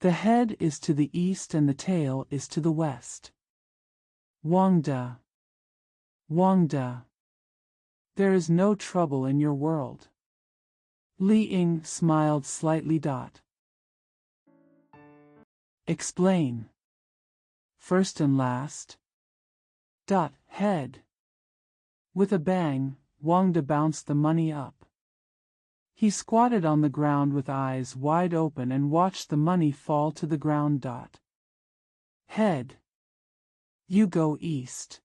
The head is to the east and the tail is to the west. Wang De. Wang De. There is no trouble in your world. Li Ying smiled slightly. Explain. First and last. Head. With a bang, Wang De bounced the money up. He squatted on the ground with eyes wide open and watched the money fall to the ground. Head. You go east.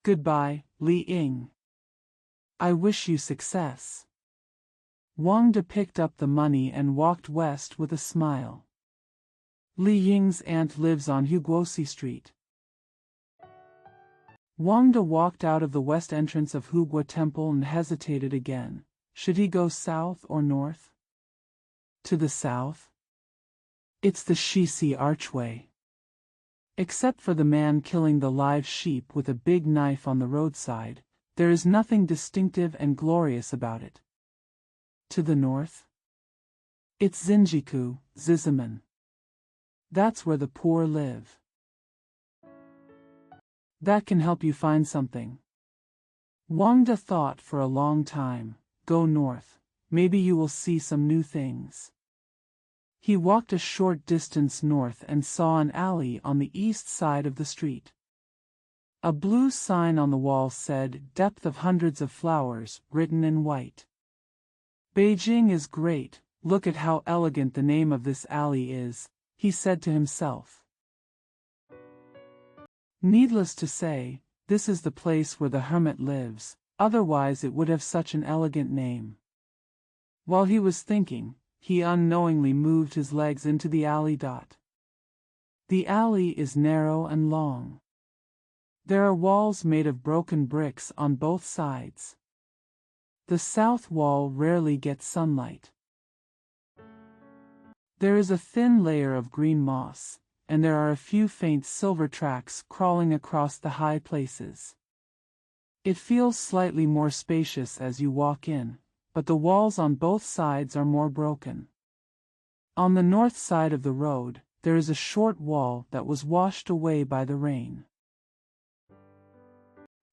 Goodbye, Li Ying. I wish you success. Wang De picked up the money and walked west with a smile. Li Ying's aunt lives on Huguosi Street. Wang De walked out of the west entrance of Hugua Temple and hesitated again. Should he go south or north? To the south? It's the Shisi archway. Except for the man killing the live sheep with a big knife on the roadside, there is nothing distinctive and glorious about it. To the north? It's Zinjiku, Zizaman. That's where the poor live. That can help you find something. Wang De thought for a long time. Go north, maybe you will see some new things. He walked a short distance north and saw an alley on the east side of the street. A blue sign on the wall said, "Depth of hundreds of flowers," written in white. Beijing is great, look at how elegant the name of this alley is, he said to himself. Needless to say, this is the place where the hermit lives, otherwise it would have such an elegant name. While he was thinking, he unknowingly moved his legs into the alley. The alley is narrow and long. There are walls made of broken bricks on both sides. The south wall rarely gets sunlight. There is a thin layer of green moss, and there are a few faint silver tracks crawling across the high places. It feels slightly more spacious as you walk in, but the walls on both sides are more broken. On the north side of the road, there is a short wall that was washed away by the rain.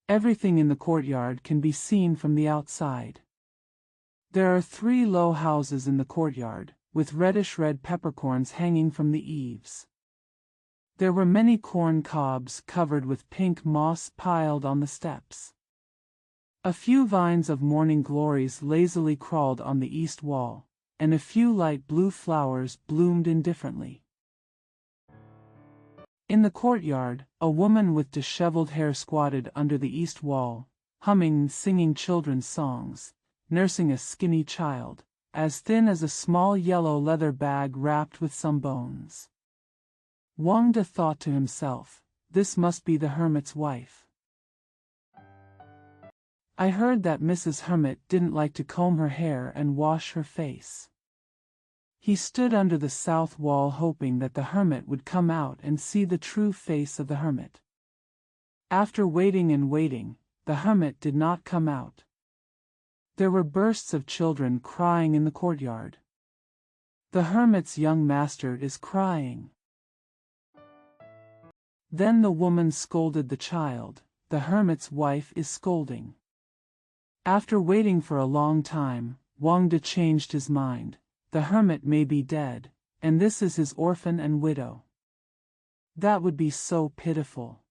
Everything in the courtyard can be seen from the outside. There are 3 low houses in the courtyard, with reddish-red peppercorns hanging from the eaves. There were many corn cobs covered with pink moss piled on the steps. A few vines of morning glories lazily crawled on the east wall, and a few light blue flowers bloomed indifferently. In the courtyard, a woman with disheveled hair squatted under the east wall, humming and singing children's songs, nursing a skinny child, as thin as a small yellow leather bag wrapped with some bones. Wang De thought to himself, this must be the hermit's wife. I heard that Mrs. Hermit didn't like to comb her hair and wash her face. He stood under the south wall hoping that the hermit would come out and see the true face of the hermit. After waiting and waiting, the hermit did not come out. There were bursts of children crying in the courtyard. The hermit's young master is crying. Then the woman scolded the child, the hermit's wife is scolding. After waiting for a long time, Wang De changed his mind. The hermit may be dead, and this is his orphan and widow. That would be so pitiful.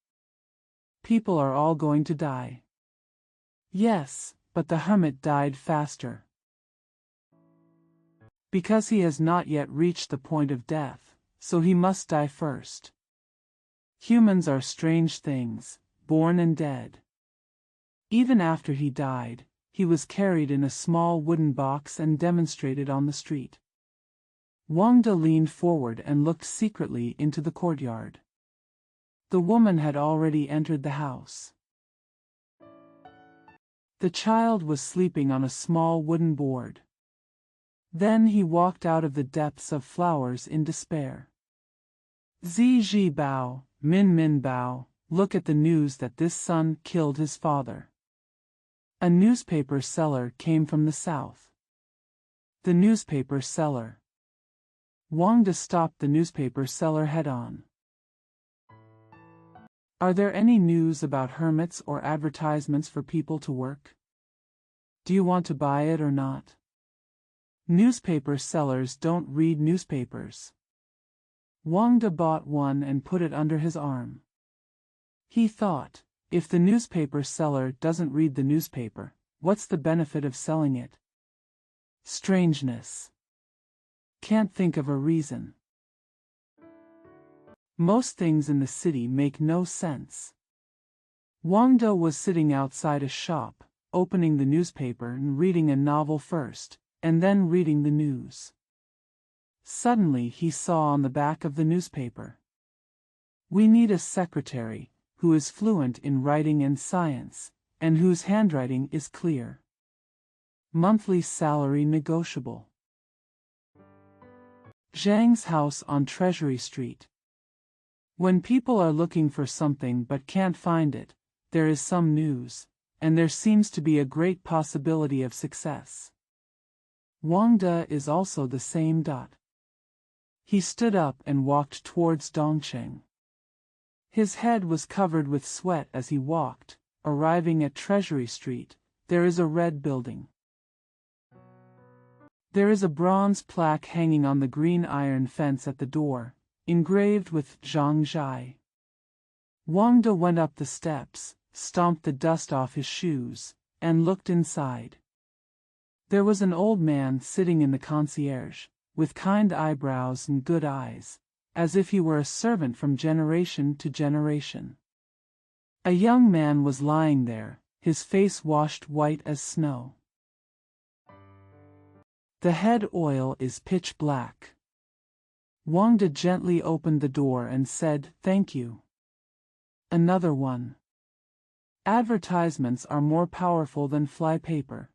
People are all going to die. Yes, but the hermit died faster. Because he has not yet reached the point of death, so he must die first. Humans are strange things, born and dead. Even after he died, he was carried in a small wooden box and demonstrated on the street. Wang De leaned forward and looked secretly into the courtyard. The woman had already entered the house. The child was sleeping on a small wooden board. Then he walked out of the depths of flowers in despair. Zhi bao, min bao, look at the news that this son killed his father. A newspaper seller came from the south. The newspaper seller. Wang De stopped the newspaper seller head-on. Are there any news about hermits or advertisements for people to work? Do you want to buy it or not? Newspaper sellers don't read newspapers. Wang De bought one and put it under his arm. He thought, if the newspaper seller doesn't read the newspaper, what's the benefit of selling it? Strangeness. Can't think of a reason. Most things in the city make no sense. Wang De was sitting outside a shop, opening the newspaper and reading a novel first, and then reading the news. Suddenly he saw on the back of the newspaper, "We need a secretary who is fluent in writing and science, and whose handwriting is clear. Monthly salary negotiable. Zhang's house on Treasury Street." When people are looking for something but can't find it, there is some news, and there seems to be a great possibility of success. Wang De is also the same. He stood up and walked towards Dongcheng. His head was covered with sweat as he walked. Arriving at Treasury Street, there is a red building. There is a bronze plaque hanging on the green iron fence at the door, engraved with Zhang. Wang De went up the steps, stomped the dust off his shoes, and looked inside. There was an old man sitting in the concierge, with kind eyebrows and good eyes, as if he were a servant from generation to generation. A young man was lying there, his face washed white as snow. The head oil is pitch black. Wang De gently opened the door and said, "Thank you." Another one. Advertisements are more powerful than flypaper.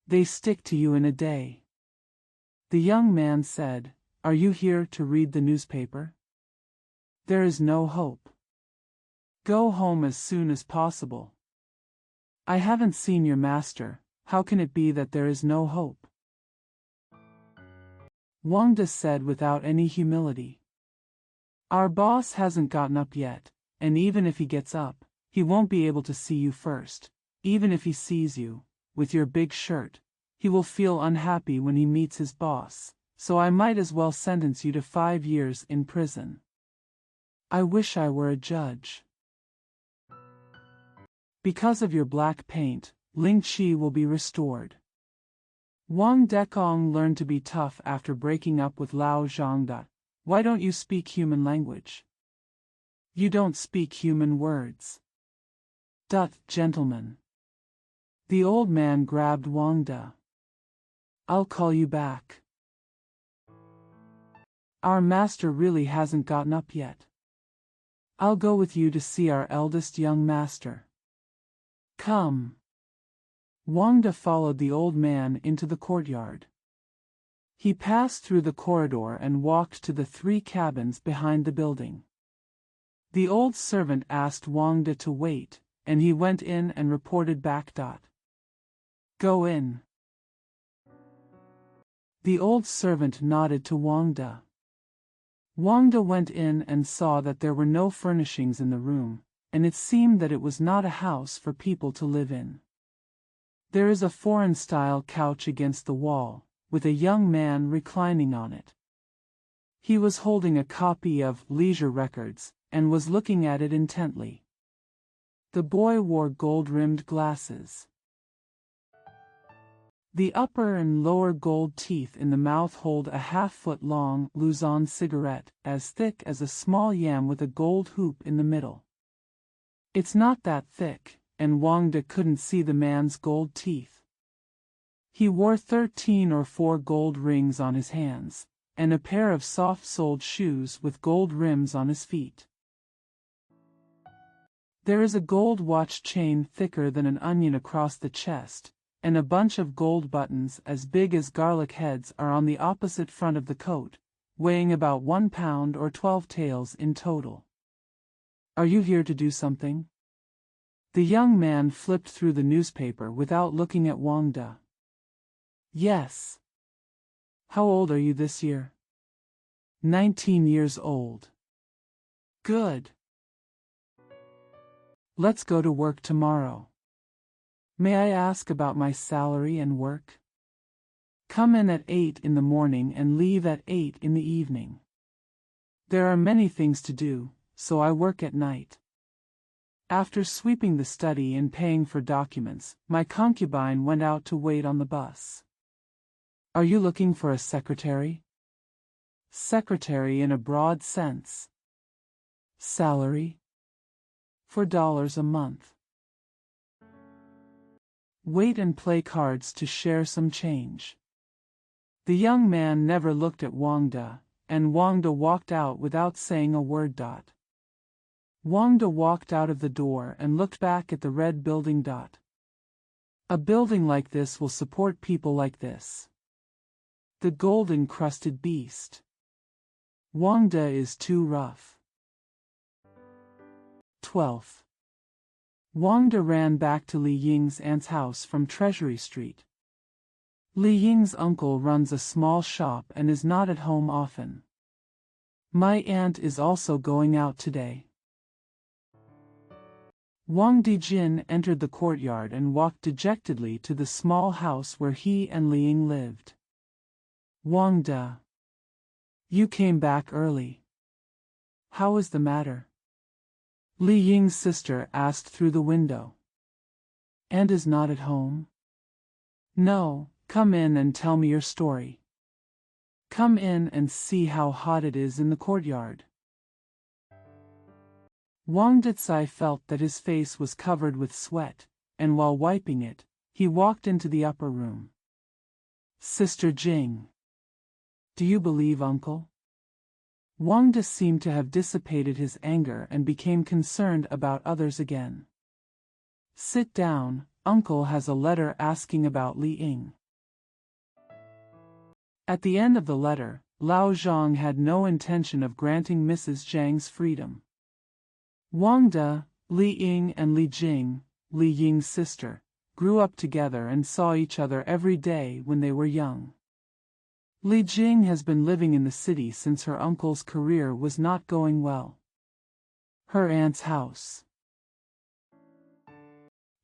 They stick to you in a day. The young man said, "Are you here to read the newspaper? There is no hope. Go home as soon as possible." "I haven't seen your master, how can it be that there is no hope?" Wang De said without any humility. "Our boss hasn't gotten up yet, and even if he gets up, he won't be able to see you first. Even if he sees you, with your big shirt, he will feel unhappy when he meets his boss, so I might as well sentence you to 5 years in prison. I wish I were a judge. Because of your black paint, Ling Qi will be restored." Wang Dekong learned to be tough after breaking up with Lao Zhang. "Why don't you speak human language? You don't speak human words." Gentlemen. The old man grabbed Wang De. "I'll call you back. Our master really hasn't gotten up yet. I'll go with you to see our eldest young master. Come." Wang De followed the old man into the courtyard. He passed through the corridor and walked to the 3 cabins behind the building. The old servant asked Wang De to wait, and he went in and reported back. "Go in." The old servant nodded to Wang De. Wang De went in and saw that there were no furnishings in the room, and it seemed that it was not a house for people to live in. There is a foreign-style couch against the wall, with a young man reclining on it. He was holding a copy of Leisure Records, and was looking at it intently. The boy wore gold-rimmed glasses. The upper and lower gold teeth in the mouth hold a half-foot-long Luzon cigarette, as thick as a small yam with a gold hoop in the middle. It's not that thick, and Wang De couldn't see the man's gold teeth. He wore 13 or 4 gold rings on his hands, and a pair of soft-soled shoes with gold rims on his feet. There is a gold watch chain thicker than an onion across the chest, and a bunch of gold buttons as big as garlic heads are on the opposite front of the coat, weighing about 1 pound or 12 taels in total. Are you here to do something? The young man flipped through the newspaper without looking at Wang De. Yes. How old are you this year? 19 years old. Good. Let's go to work tomorrow. May I ask about my salary and work? Come in at 8 in the morning and leave at 8 in the evening. There are many things to do, so I work at night. After sweeping the study and paying for documents, my concubine went out to wait on the bus. Are you looking for a secretary? Secretary in a broad sense. Salary? $4 a month. Wait and play cards to share some change. The young man never looked at Wang De, and Wang De walked out without saying a word. Wang De walked out of the door and looked back at the red building. A building like this will support people like this. The gold-encrusted beast. Wang De is too rough. 12th. Wang De ran back to Li Ying's aunt's house from Treasury Street. Li Ying's uncle runs a small shop and is not at home often. My aunt is also going out today. Wang Dijin entered the courtyard and walked dejectedly to the small house where he and Li Ying lived. Wang De. You came back early. How is the matter? Li Ying's sister asked through the window. Aunt is not at home? No, come in and tell me your story. Come in and see how hot it is in the courtyard. Wang Dicai felt that his face was covered with sweat, and while wiping it, he walked into the upper room. Sister Jing. Do you believe uncle? Wang De seemed to have dissipated his anger and became concerned about others again. Sit down, uncle has a letter asking about Li Ying. At the end of the letter, Lao Zhang had no intention of granting Mrs. Zhang's freedom. Wang De, Li Ying and Li Jing, Li Ying's sister, grew up together and saw each other every day when they were young. Li Jing has been living in the city since her uncle's career was not going well. Her aunt's house.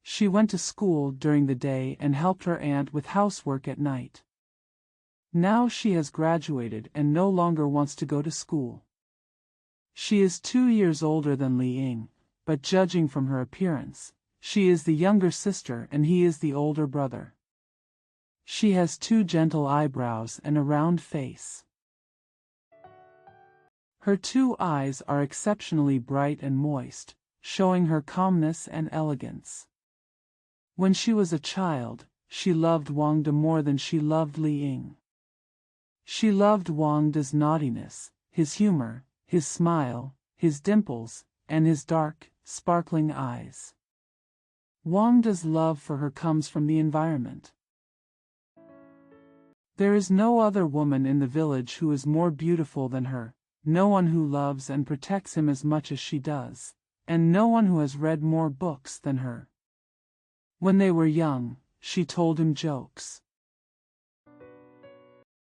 She went to school during the day and helped her aunt with housework at night. Now she has graduated and no longer wants to go to school. She is 2 years older than Li Ying, but judging from her appearance, she is the younger sister and he is the older brother. She has 2 gentle eyebrows and a round face. Her 2 eyes are exceptionally bright and moist, showing her calmness and elegance. When she was a child, she loved Wang De more than she loved Li Ying. She loved Wang De's naughtiness, his humor, his smile, his dimples, and his dark, sparkling eyes. Wang De's love for her comes from the environment. There is no other woman in the village who is more beautiful than her, no one who loves and protects him as much as she does, and no one who has read more books than her. When they were young, she told him jokes.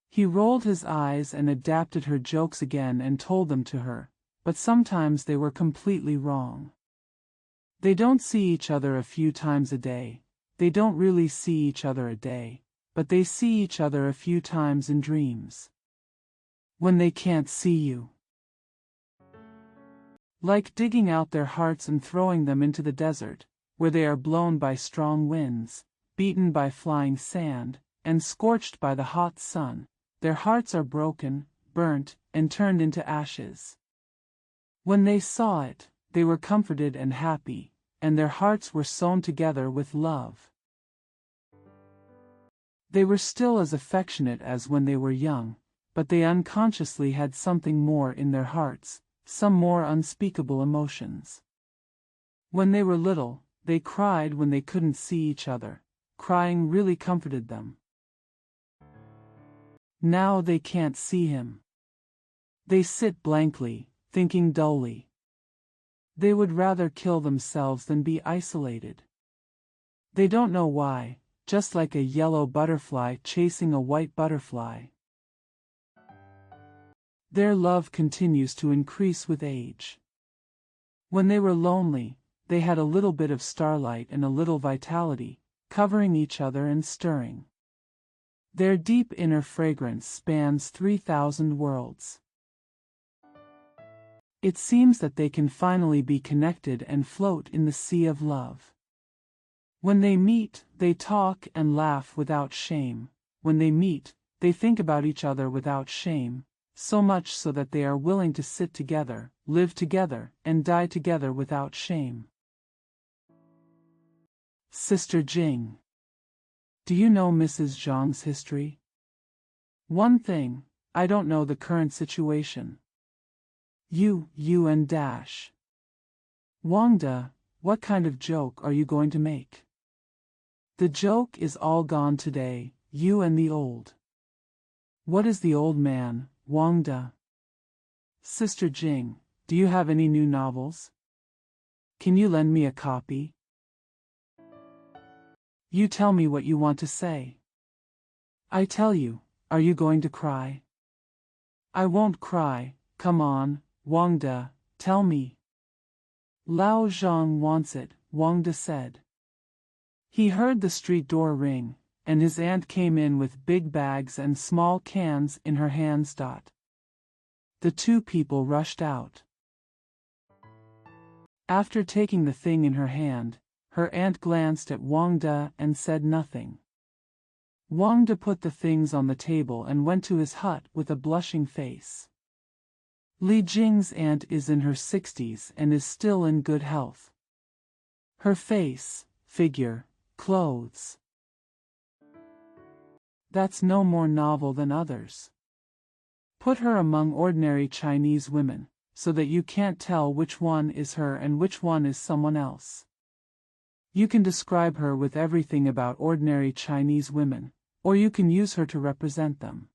He rolled his eyes and adapted her jokes again and told them to her, but sometimes they were completely wrong. They don't see each other a few times a day, they don't really see each other a day, but they see each other a few times in dreams. When they can't see you. Like digging out their hearts and throwing them into the desert, where they are blown by strong winds, beaten by flying sand, and scorched by the hot sun, their hearts are broken, burnt, and turned into ashes. When they saw it, they were comforted and happy, and their hearts were sewn together with love. They were still as affectionate as when they were young, but they unconsciously had something more in their hearts, some more unspeakable emotions. When they were little, they cried when they couldn't see each other. Crying really comforted them. Now they can't see him. They sit blankly, thinking dully. They would rather kill themselves than be isolated. They don't know why, just like a yellow butterfly chasing a white butterfly. Their love continues to increase with age. When they were lonely, they had a little bit of starlight and a little vitality, covering each other and stirring. Their deep inner fragrance spans 3,000 worlds. It seems that they can finally be connected and float in the sea of love. When they meet, they talk and laugh without shame. When they meet, they think about each other without shame, so much so that they are willing to sit together, live together, and die together without shame. Sister Zhang. Do you know Mrs. Zhang's history? One thing, I don't know the current situation. You and dash. Wangda, what kind of joke are you going to make? The joke is all gone today, you and the old. What is the old man, Wangda? Sister Zhang, do you have any new novels? Can you lend me a copy? You tell me what you want to say. I tell you, are you going to cry? I won't cry, come on, Wangda, tell me. Lao Zhang wants it, Wangda said. He heard the street door ring, and his aunt came in with big bags and small cans in her hands. The two people rushed out. After taking the thing in her hand, her aunt glanced at Wangda and said nothing. Wangda put the things on the table and went to his hut with a blushing face. Li Jing's aunt is in her 60s and is still in good health. Her face, figure, clothes. That's no more novel than others. Put her among ordinary Chinese women, so that you can't tell which one is her and which one is someone else. You can describe her with everything about ordinary Chinese women, or you can use her to represent them.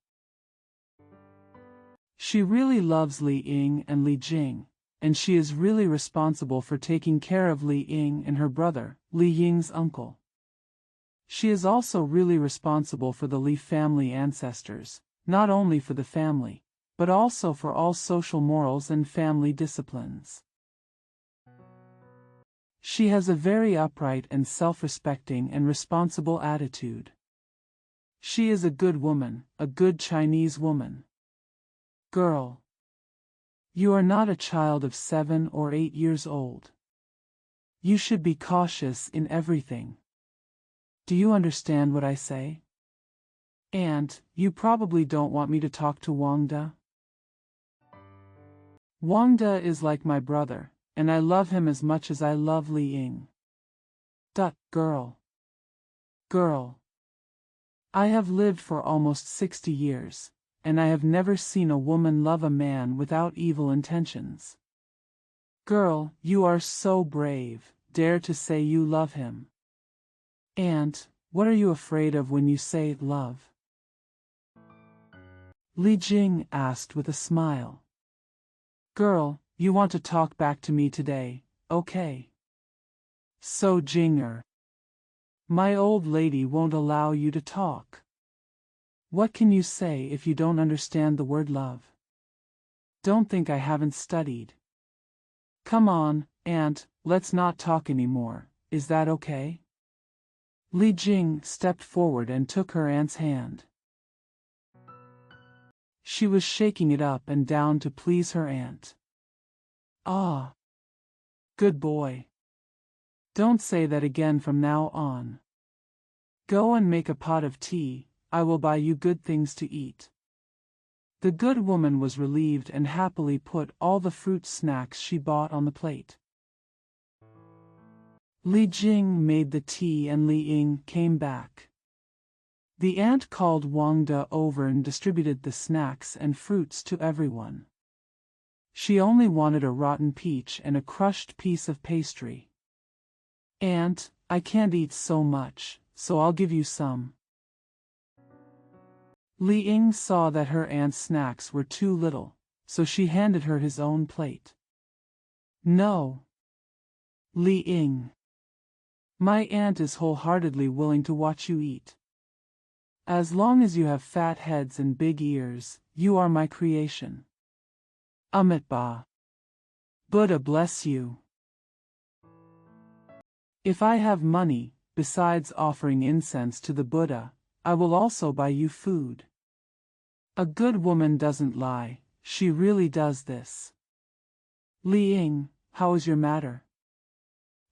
She really loves Li Ying and Li Jing, and she is really responsible for taking care of Li Ying and her brother, Li Ying's uncle. She is also really responsible for the Li family ancestors, not only for the family, but also for all social morals and family disciplines. She has a very upright and self-respecting and responsible attitude. She is a good woman, a good Chinese woman. Girl. You are not a child of 7 or 8 years old. You should be cautious in everything. Do you understand what I say? And, you probably don't want me to talk to Wangda? Wangda is like my brother, and I love him as much as I love Li Ying. Girl. Girl. I have lived for almost 60 years, and I have never seen a woman love a man without evil intentions. Girl, you are so brave, dare to say you love him. And, what are you afraid of when you say love? Li Jing asked with a smile. Girl, you want to talk back to me today, okay? So Jinger. My old lady won't allow you to talk. What can you say if you don't understand the word love? Don't think I haven't studied. Come on, aunt, let's not talk anymore, is that okay? Li Jing stepped forward and took her aunt's hand. She was shaking it up and down to please her aunt. Ah. Good boy. Don't say that again from now on. Go and make a pot of tea, I will buy you good things to eat. The good woman was relieved and happily put all the fruit snacks she bought on the plate. Li Jing made the tea and Li Ying came back. The aunt called Wangda over and distributed the snacks and fruits to everyone. She only wanted a rotten peach and a crushed piece of pastry. Aunt, I can't eat so much, so I'll give you some. Li Ying saw that her aunt's snacks were too little, so she handed her his own plate. No, Li Ying. My aunt is wholeheartedly willing to watch you eat. As long as you have fat heads and big ears, you are my creation. Amitabha. Buddha bless you. If I have money, besides offering incense to the Buddha, I will also buy you food. A good woman doesn't lie, she really does this. Li Ying, how is your matter?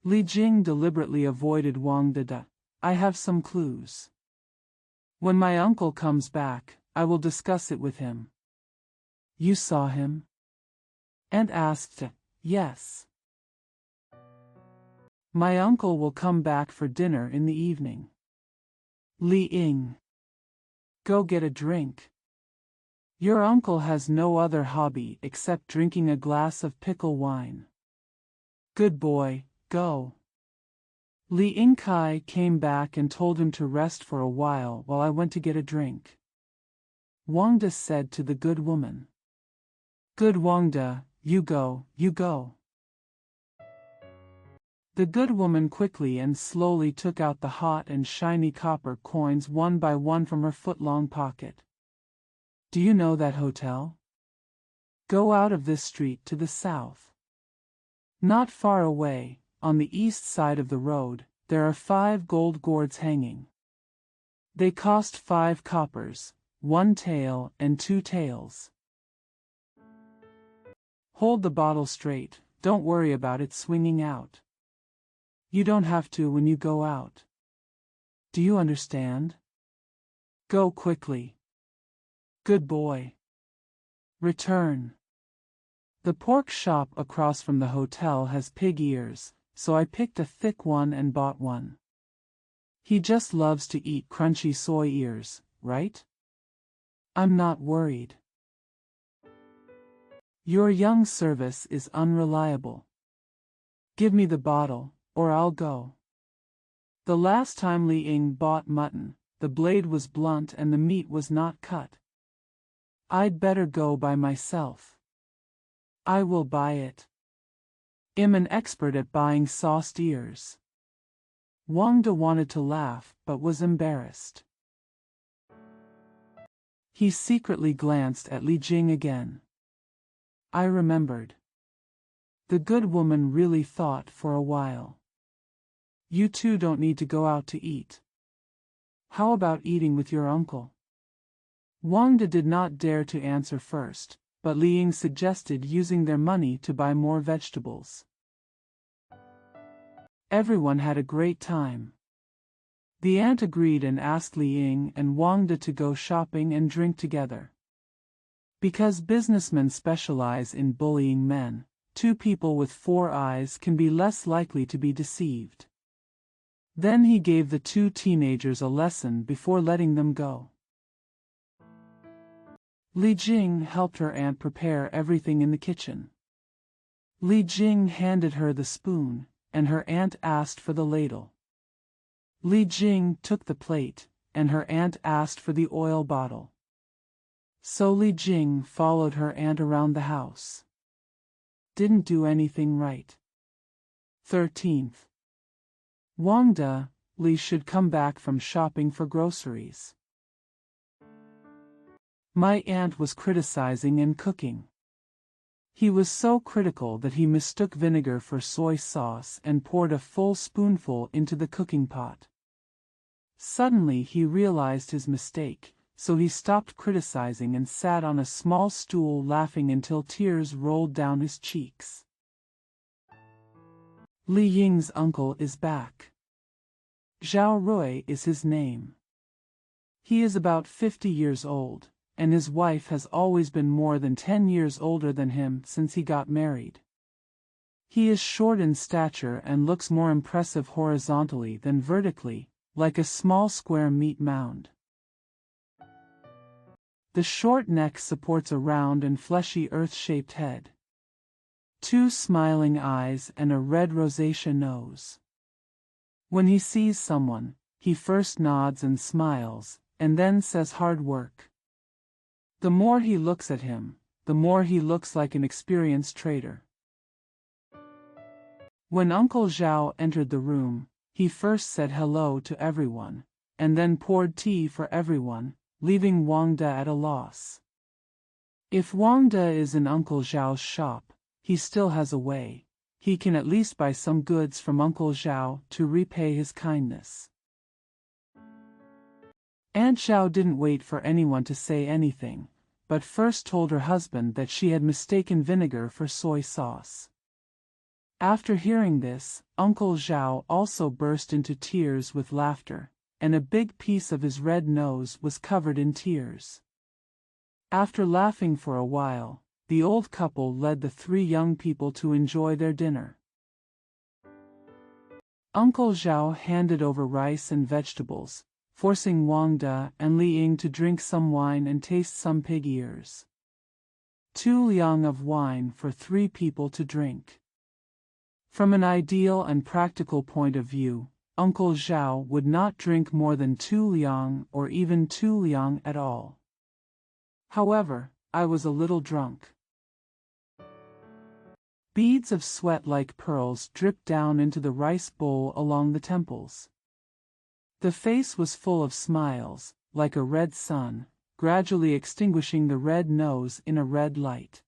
Li Jing deliberately avoided Wang Dada. I have some clues. When my uncle comes back, I will discuss it with him. You saw him? Aunt asked. Yes. My uncle will come back for dinner in the evening. Li Ying. Go get a drink. Your uncle has no other hobby except drinking a glass of pickle wine. Good boy, go. Li Yingkai came back and told him to rest for a while I went to get a drink. Wangda said to the good woman. Good Wangda, you go, you go. The good woman quickly and slowly took out the hot and shiny copper coins one by one from her foot-long pocket. Do you know that hotel? Go out of this street to the south. Not far away, on the east side of the road, there are 5 gold gourds hanging. They cost 5 coppers, 1 tael and 2 taels. Hold the bottle straight, don't worry about it swinging out. You don't have to when you go out. Do you understand? Go quickly. Good boy. Return. The pork shop across from the hotel has pig ears, so I picked a thick one and bought one. He just loves to eat crunchy soy ears, right? I'm not worried. Your young service is unreliable. Give me the bottle, or I'll go. The last time Li Ying bought mutton, the blade was blunt and the meat was not cut. I'd better go by myself. I will buy it. I'm an expert at buying sauced ears. Wangda wanted to laugh but was embarrassed. He secretly glanced at Li Jing again. I remembered. The good woman really thought for a while. You two don't need to go out to eat. How about eating with your uncle? Wangda did not dare to answer first, but Li Ying suggested using their money to buy more vegetables. Everyone had a great time. The aunt agreed and asked Li Ying and Wangda to go shopping and drink together. Because businessmen specialize in bullying men, 2 people with 4 eyes can be less likely to be deceived. Then he gave the 2 teenagers a lesson before letting them go. Li Jing helped her aunt prepare everything in the kitchen. Li Jing handed her the spoon, and her aunt asked for the ladle. Li Jing took the plate, and her aunt asked for the oil bottle. So Li Jing followed her aunt around the house. Didn't do anything right. 13th. Wangda, Li should come back from shopping for groceries. My aunt was criticizing and cooking. He was so critical that he mistook vinegar for soy sauce and poured a full spoonful into the cooking pot. Suddenly he realized his mistake, so he stopped criticizing and sat on a small stool laughing until tears rolled down his cheeks. Li Ying's uncle is back. Zhao Rui is his name. He is about 50 years old, and his wife has always been more than 10 years older than him since he got married. He is short in stature and looks more impressive horizontally than vertically, like a small square meat mound. The short neck supports a round and fleshy earth-shaped head. 2 smiling eyes and a red rosacea nose. When he sees someone, he first nods and smiles, and then says hard work. The more he looks at him, the more he looks like an experienced trader. When Uncle Zhao entered the room, he first said hello to everyone, and then poured tea for everyone, leaving Wang De at a loss. If Wang De is in Uncle Zhao's shop, he still has a way. He can at least buy some goods from Uncle Zhao to repay his kindness. Aunt Zhao didn't wait for anyone to say anything, but first told her husband that she had mistaken vinegar for soy sauce. After hearing this, Uncle Zhao also burst into tears with laughter, and a big piece of his red nose was covered in tears. After laughing for a while, the old couple led the three young people to enjoy their dinner. Uncle Zhao handed over rice and vegetables, forcing Wang De and Li Ying to drink some wine and taste some pig ears. 2 liang of wine for 3 people to drink. From an ideal and practical point of view, Uncle Zhao would not drink more than 2 liang or even 2 liang at all. However, I was a little drunk. Beads of sweat like pearls dripped down into the rice bowl along the temples. The face was full of smiles, like a red sun, gradually extinguishing the red nose in a red light.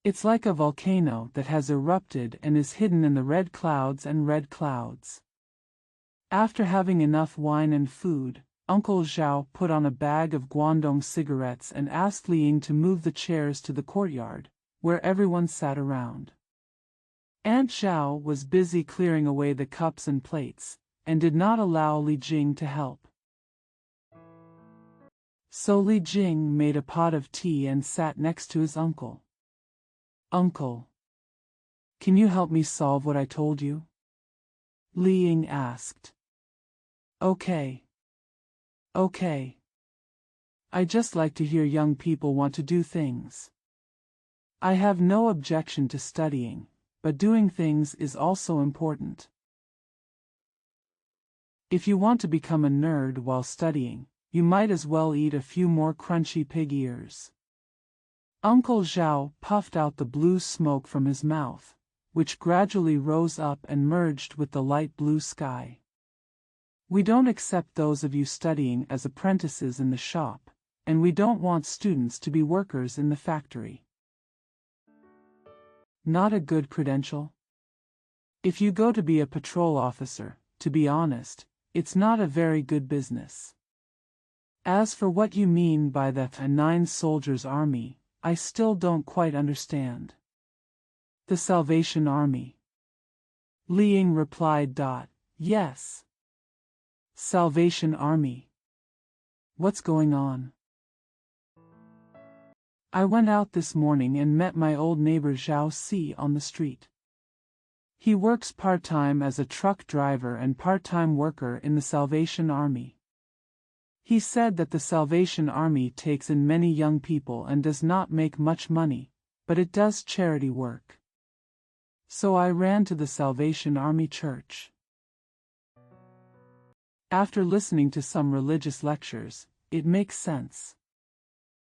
It's like a volcano that has erupted and is hidden in the red clouds and red clouds. After having enough wine and food, Uncle Zhao put on a bag of Guangdong cigarettes and asked Li Ying to move the chairs to the courtyard, where everyone sat around. Aunt Zhao was busy clearing away the cups and plates, and did not allow Li Jing to help. So Li Jing made a pot of tea and sat next to his uncle. "Uncle, can you help me solve what I told you?" Li Ying asked. Okay. I just like to hear young people want to do things. I have no objection to studying, but doing things is also important. If you want to become a nerd while studying, you might as well eat a few more crunchy pig ears. Uncle Zhao puffed out the blue smoke from his mouth, which gradually rose up and merged with the light blue sky. We don't accept those of you studying as apprentices in the shop, and we don't want students to be workers in the factory. Not a good credential? If you go to be a patrol officer, to be honest, it's not a very good business. As for what you mean by the 9 soldiers army, I still don't quite understand. The Salvation Army. Li Ying replied. Yes. Salvation Army. What's going on? I went out this morning and met my old neighbor Zhao Xi on the street. He works part-time as a truck driver and part-time worker in the Salvation Army. He said that the Salvation Army takes in many young people and does not make much money, but it does charity work. So I ran to the Salvation Army church. After listening to some religious lectures, it makes sense.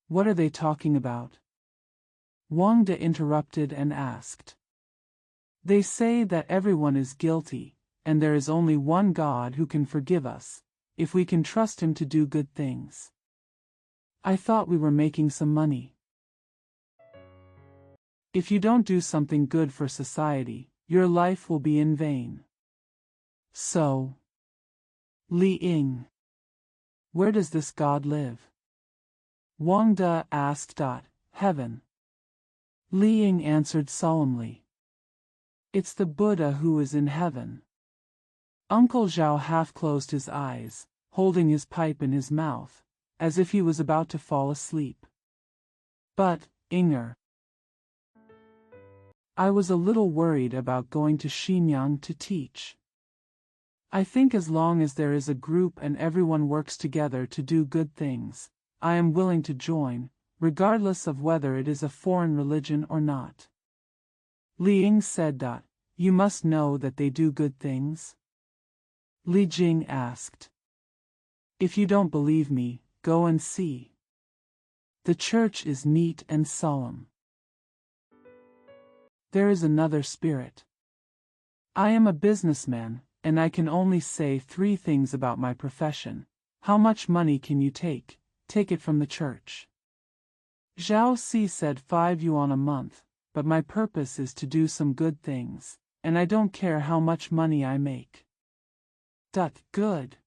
What are they talking about? Wang De interrupted and asked. They say that everyone is guilty, and there is only one God who can forgive us, if we can trust him to do good things. I thought we were making some money. If you don't do something good for society, your life will be in vain. So, Li Ying, where does this God live? Wang De asked. Heaven. Li Ying answered solemnly. It's the Buddha who is in heaven. Uncle Zhao half closed his eyes, holding his pipe in his mouth, as if he was about to fall asleep. But, Inger, I was a little worried about going to Xinyang to teach. I think as long as there is a group and everyone works together to do good things, I am willing to join, regardless of whether it is a foreign religion or not. Li Ying said. you must know that they do good things? Li Jing asked. If you don't believe me, go and see. The church is neat and solemn. There is another spirit. I am a businessman, and I can only say 3 things about my profession. How much money can you take? Take it from the church. Lao She said 5 yuan a month, but my purpose is to do some good things, and I don't care how much money I make. Good.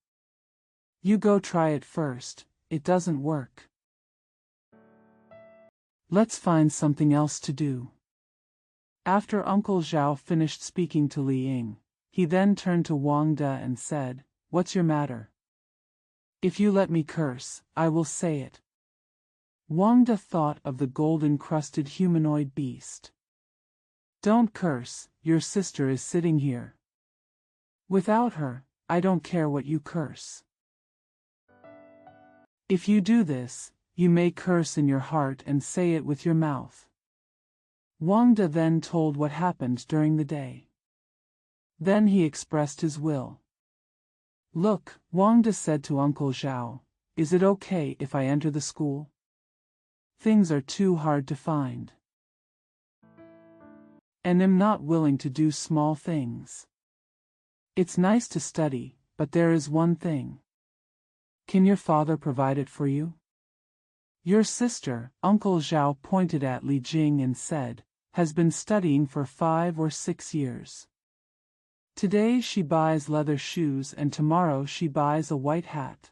You go try it first, it doesn't work. Let's find something else to do. After Uncle Zhao finished speaking to Li Ying, he then turned to Wang De and said, What's your matter? If you let me curse, I will say it. Wang De thought of the gold-encrusted humanoid beast. Don't curse, your sister is sitting here. Without her, I don't care what you curse. If you do this, you may curse in your heart and say it with your mouth. Wang De then told what happened during the day. Then he expressed his will. Look, Wang De said to Uncle Zhao, is it okay if I enter the school? Things are too hard to find. And am not willing to do small things. It's nice to study, but there is one thing. Can your father provide it for you? Your sister, Uncle Zhao pointed at Li Jing and said, has been studying for 5 or 6 years. Today she buys leather shoes and tomorrow she buys a white hat.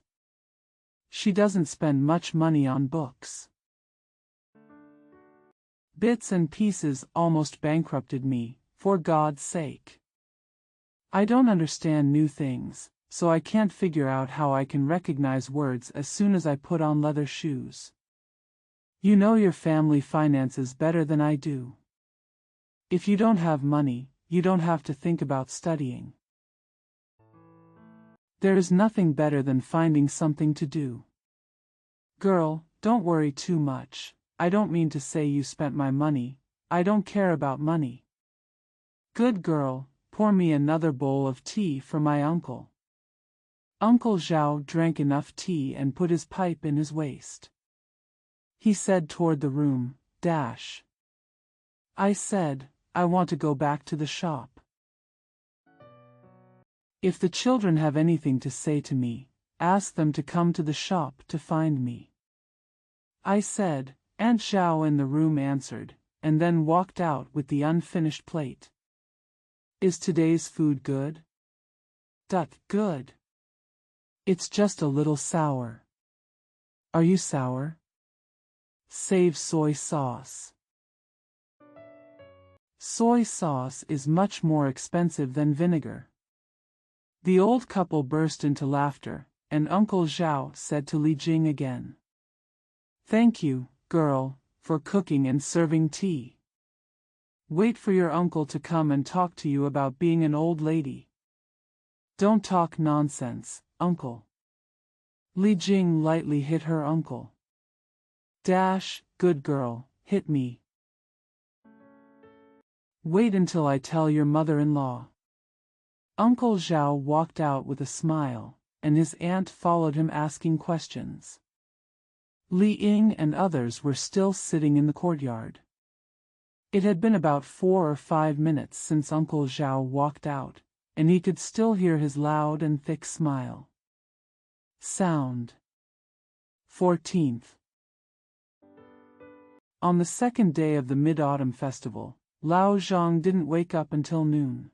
She doesn't spend much money on books. Bits and pieces almost bankrupted me, for God's sake. I don't understand new things, so I can't figure out how I can recognize words as soon as I put on leather shoes. You know your family finances better than I do. If you don't have money, you don't have to think about studying. There is nothing better than finding something to do. Girl, don't worry too much. I don't mean to say you spent my money. I don't care about money. Good girl, pour me another bowl of tea for my uncle. Uncle Zhao drank enough tea and put his pipe in his waist. He said toward the room, I said, I want to go back to the shop. If the children have anything to say to me, ask them to come to the shop to find me. I said, Aunt Zhao in the room answered, and then walked out with the unfinished plate. Is today's food good? Good. It's just a little sour. Are you sour? Save soy sauce. Soy sauce is much more expensive than vinegar. The old couple burst into laughter, and Uncle Zhao said to Li Jing again, Thank you, girl, for cooking and serving tea. Wait for your uncle to come and talk to you about being an old lady. Don't talk nonsense, uncle. Li Jing lightly hit her uncle. Good girl, hit me. Wait until I tell your mother-in-law. Uncle Zhao walked out with a smile, and his aunt followed him asking questions. Li Ying and others were still sitting in the courtyard. It had been about 4 or 5 minutes since Uncle Zhao walked out, and he could still hear his loud and thick smile. Sound. 14th. On the second day of the Mid-Autumn Festival, Lao Zhang didn't wake up until noon.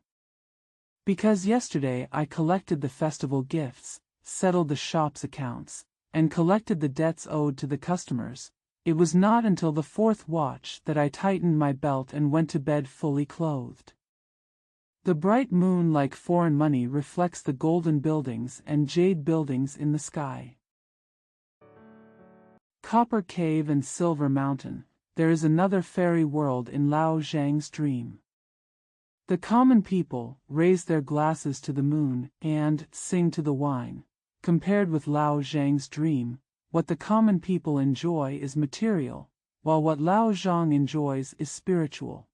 Because yesterday I collected the festival gifts, settled the shop's accounts, and collected the debts owed to the customers, it was not until the 4th watch that I tightened my belt and went to bed fully clothed. The bright moon like foreign money reflects the golden buildings and jade buildings in the sky. Copper Cave and Silver Mountain, there is another fairy world in Lao Zhang's dream. The common people raise their glasses to the moon and sing to the wine. Compared with Lao Zhang's dream, what the common people enjoy is material, while what Lao Zhang enjoys is spiritual.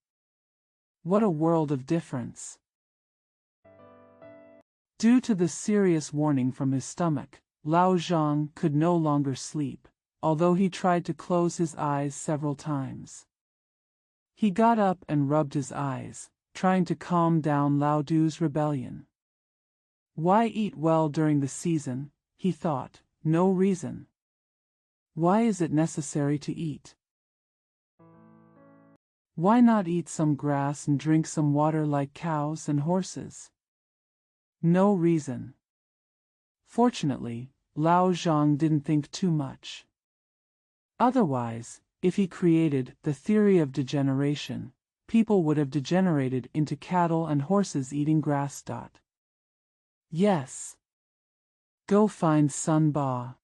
What a world of difference! Due to the serious warning from his stomach, Lao Zhang could no longer sleep, although he tried to close his eyes several times. He got up and rubbed his eyes, trying to calm down Lao Du's rebellion. Why eat well during the season, he thought, no reason. Why is it necessary to eat? Why not eat some grass and drink some water like cows and horses? No reason. Fortunately, Lao Zhang didn't think too much. Otherwise, if he created the theory of degeneration, people would have degenerated into cattle and horses eating grass. Yes. Go find Sun Ba.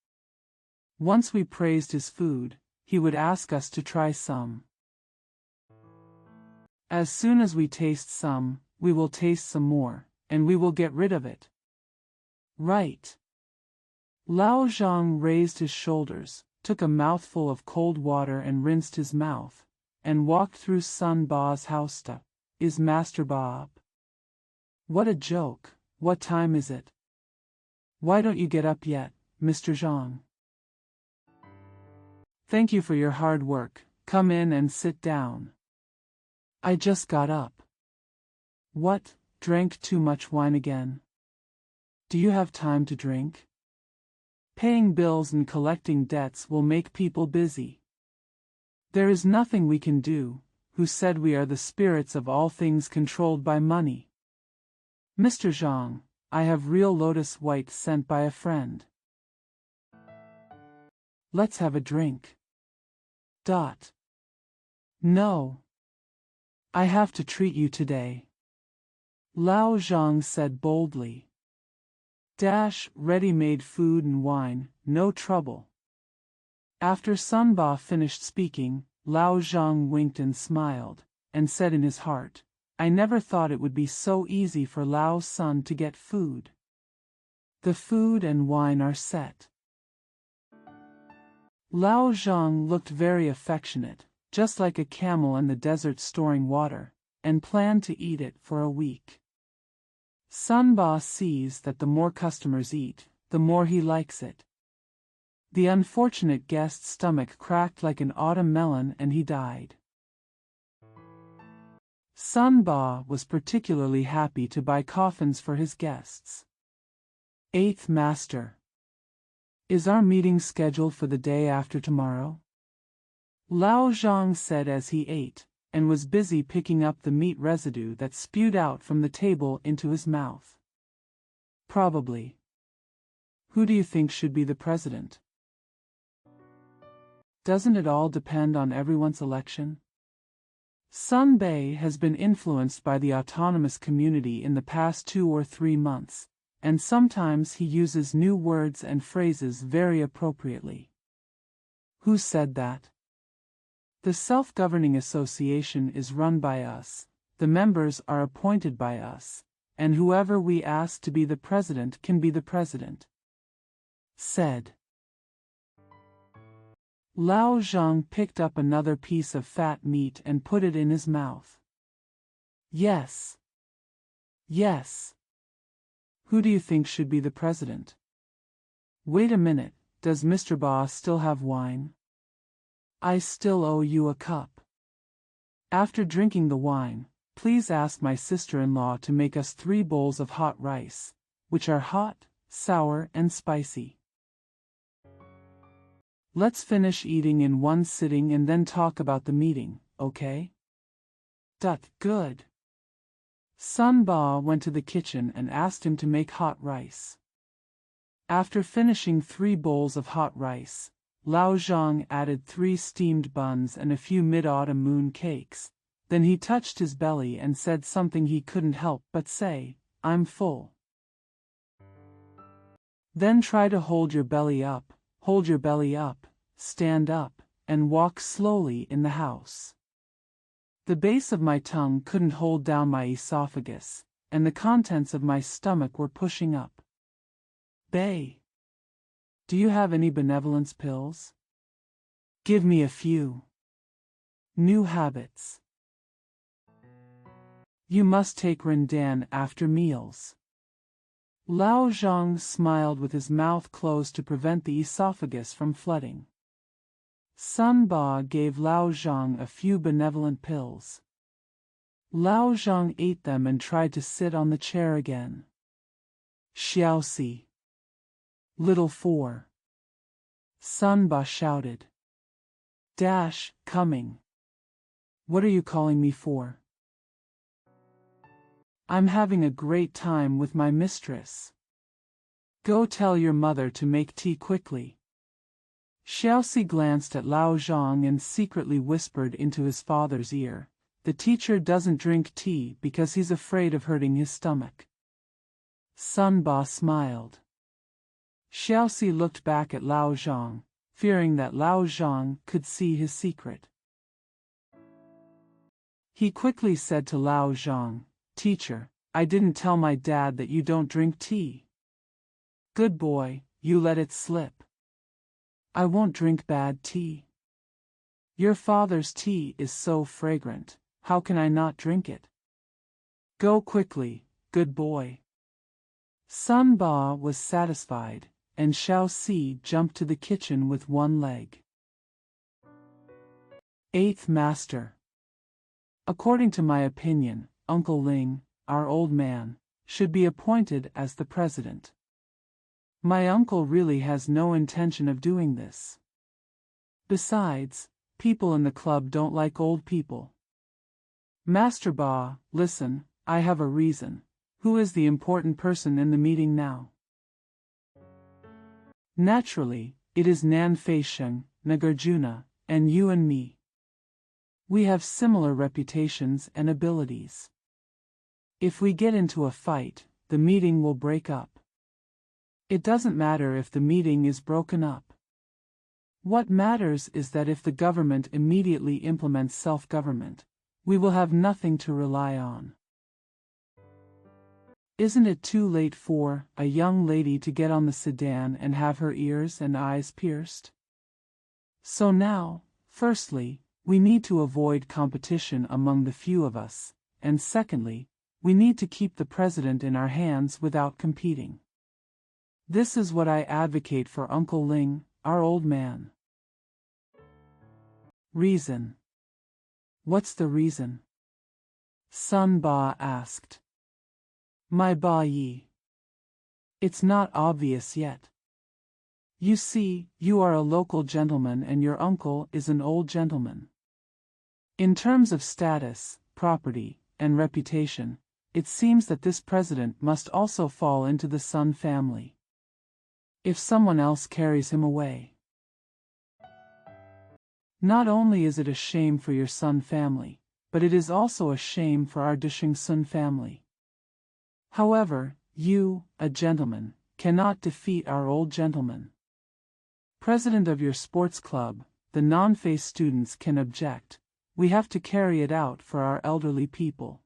Once we praised his food, he would ask us to try some. As soon as we taste some, we will taste some more, and we will get rid of it. Right. Lao Zhang raised his shoulders, took a mouthful of cold water and rinsed his mouth, and walked through Sun Ba's house. Is Master Ba up? What a joke! What time is it? Why don't you get up yet, Mr. Zhang? Thank you for your hard work. Come in and sit down. I just got up. What, drank too much wine again? Do you have time to drink? Paying bills and collecting debts will make people busy. There is nothing we can do. Who said we are the spirits of all things controlled by money? Mr. Zhang, I have real lotus white sent by a friend. Let's have a drink. No. I have to treat you today. Lao Zhang said boldly. Ready-made food and wine, no trouble. After Sun Ba finished speaking, Lao Zhang winked and smiled, and said in his heart, I never thought it would be so easy for Lao's son to get food. The food and wine are set. Lao Zhang looked very affectionate, just like a camel in the desert storing water, and planned to eat it for a week. Sun Ba sees that the more customers eat, the more he likes it. The unfortunate guest's stomach cracked like an autumn melon and he died. Sun Ba was particularly happy to buy coffins for his guests. 8th Master. Is our meeting scheduled for the day after tomorrow? Lao Zhang said as he ate, and was busy picking up the meat residue that spewed out from the table into his mouth. Probably. Who do you think should be the president? Doesn't it all depend on everyone's election? Sun Bei has been influenced by the autonomous community in the past 2 or 3 months, and sometimes he uses new words and phrases very appropriately. Who said that? The self-governing association is run by us, the members are appointed by us, and whoever we ask to be the president can be the president. Said. Lao Zhang picked up another piece of fat meat and put it in his mouth. Yes. Yes. Who do you think should be the president? Wait a minute, does Mr. Ba still have wine? I still owe you a cup. After drinking the wine, please ask my sister-in-law to make us 3 bowls of hot rice, which are hot, sour, and spicy. Let's finish eating in one sitting and then talk about the meeting, okay? Good. Sun Ba went to the kitchen and asked him to make hot rice. After finishing 3 bowls of hot rice, Lao Zhang added 3 steamed buns and a few mid-autumn moon cakes. Then he touched his belly and said something he couldn't help but say, I'm full. Then try to hold your belly up, stand up, and walk slowly in the house. The base of my tongue couldn't hold down my esophagus, and the contents of my stomach were pushing up. Bei. Do you have any benevolence pills? Give me a few. New habits. You must take Rendan after meals. Lao Zhang smiled with his mouth closed to prevent the esophagus from flooding. Sun Ba gave Lao Zhang a few benevolent pills. Lao Zhang ate them and tried to sit on the chair again. Xiaoxi. Little four. Sun Ba shouted. Coming. What are you calling me for? I'm having a great time with my mistress. Go tell your mother to make tea quickly. Xiaoxi glanced at Lao Zhang and secretly whispered into his father's ear, the teacher doesn't drink tea because he's afraid of hurting his stomach. Sun Ba smiled. Xiaoxi looked back at Lao Zhang, fearing that Lao Zhang could see his secret. He quickly said to Lao Zhang, Teacher, I didn't tell my dad that you don't drink tea. Good boy, you let it slip. I won't drink bad tea. Your father's tea is so fragrant, how can I not drink it? Go quickly, good boy. Sun Ba was satisfied, and Xiaoxi jumped to the kitchen with one leg. 8th Master. According to my opinion, Uncle Ling, our old man, should be appointed as the president. My uncle really has no intention of doing this. Besides, people in the club don't like old people. Master Ba, listen, I have a reason. Who is the important person in the meeting now? Naturally, it is Nan Feisheng, Nagarjuna, and you and me. We have similar reputations and abilities. If we get into a fight, the meeting will break up. It doesn't matter if the meeting is broken up. What matters is that if the government immediately implements self-government, we will have nothing to rely on. Isn't it too late for a young lady to get on the sedan and have her ears and eyes pierced? So now, firstly, we need to avoid competition among the few of us, and secondly, we need to keep the president in our hands without competing. This is what I advocate for Uncle Ling, our old man. Reason. What's the reason? Sun Ba asked. My Ba Yi. It's not obvious yet. You see, you are a local gentleman and your uncle is an old gentleman. In terms of status, property, and reputation, it seems that this president must also fall into the Sun family. If someone else carries him away. Not only is it a shame for your Sun family, but it is also a shame for our Disheng Sun family. However, you, a gentleman, cannot defeat our old gentleman. President of your sports club, the non-face students can object. We have to carry it out for our elderly people.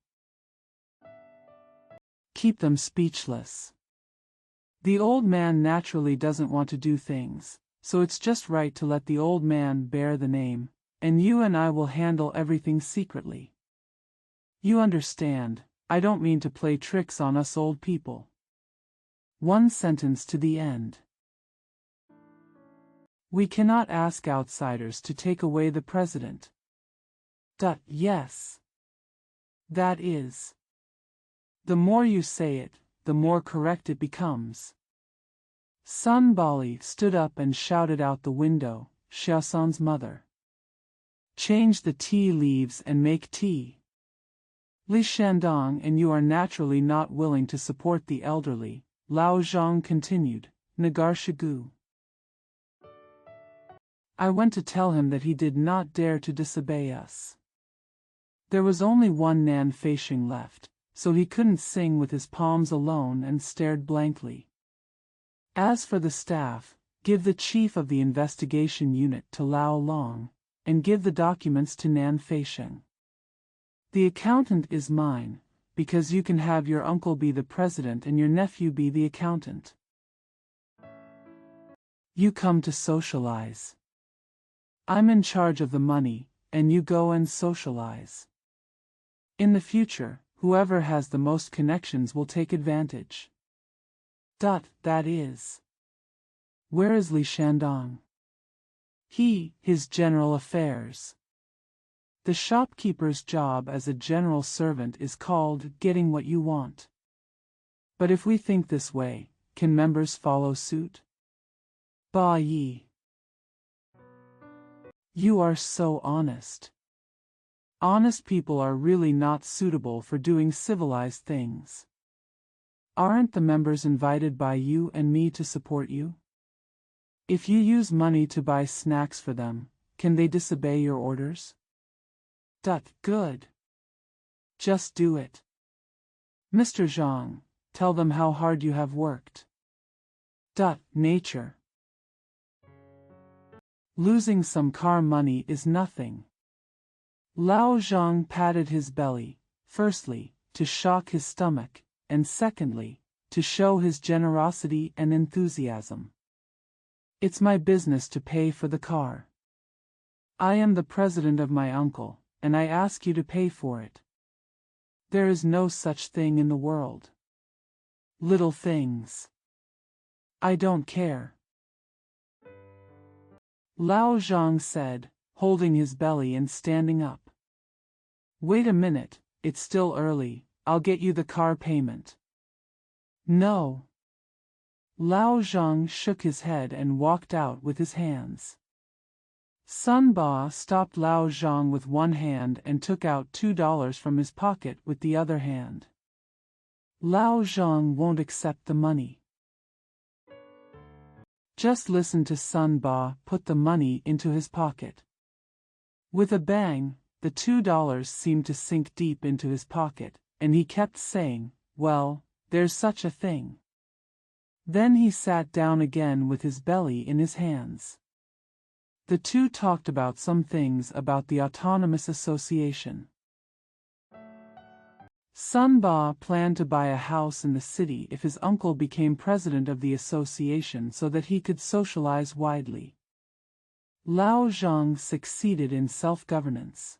Keep them speechless. The old man naturally doesn't want to do things, so it's just right to let the old man bear the name, and you and I will handle everything secretly. You understand, I don't mean to play tricks on us old people. One sentence to the end. We cannot ask outsiders to take away the president. Yes. That is. The more you say it, the more correct it becomes. Sun Bali stood up and shouted out the window, Xiaosan's mother. Change the tea leaves and make tea. Li Shandong and you are naturally not willing to support the elderly, Lao Zhang continued, Nagar Shigu. I went to tell him that he did not dare to disobey us. There was only one Nan Feisheng left, so he couldn't sing with his palms alone and stared blankly. As for the staff, give the chief of the investigation unit to Lao Long, and give the documents to Nan Feisheng. The accountant is mine, because you can have your uncle be the president and your nephew be the accountant. You come to socialize. I'm in charge of the money, and you go and socialize. In the future, Whoever has the most connections will take advantage. That is. Where is Li Shandong? His general affairs. The shopkeeper's job as a general servant is called getting what you want. But if we think this way, can members follow suit? Ba Yi. You are so honest. Honest people are really not suitable for doing civilized things. Aren't the members invited by you and me to support you? If you use money to buy snacks for them, can they disobey your orders? Good. Just do it. Mr. Zhang, tell them how hard you have worked. Nature. Losing some car money is nothing. Lao Zhang patted his belly, firstly, to shock his stomach, and secondly, to show his generosity and enthusiasm. It's my business to pay for the car. I am the president of my uncle, and I ask you to pay for it. There is no such thing in the world. Little things. I don't care. Lao Zhang said, holding his belly and standing up. Wait a minute, it's still early, I'll get you the car payment. No. Lao Zhang shook his head and walked out with his hands. Sun Ba stopped Lao Zhang with one hand and took out $2 from his pocket with the other hand. Lao Zhang won't accept the money. Just listen to Sun Ba put the money into his pocket. With a bang, the $2 seemed to sink deep into his pocket, and he kept saying, well, there's such a thing. Then he sat down again with his belly in his hands. The two talked about some things about the Autonomous Association. Sun Ba planned to buy a house in the city if his uncle became president of the association so that he could socialize widely. Lao Zhang succeeded in self-governance.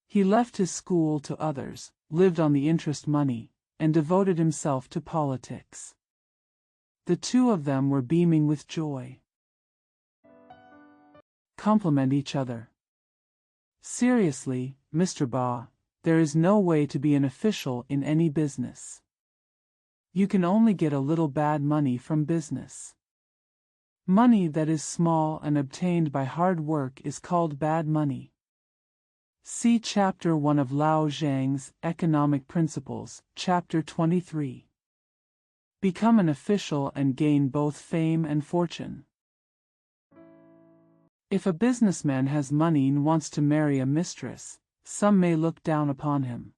He left his school to others, lived on the interest money, and devoted himself to politics. The two of them were beaming with joy. Compliment each other. Seriously, Mr. Ba, there is no way to be an official in any business. You can only get a little bad money from business. Money that is small and obtained by hard work is called bad money. See Chapter 1 of Lao Zhang's Economic Principles, Chapter 23. Become an official and gain both fame and fortune. If a businessman has money and wants to marry a mistress, some may look down upon him.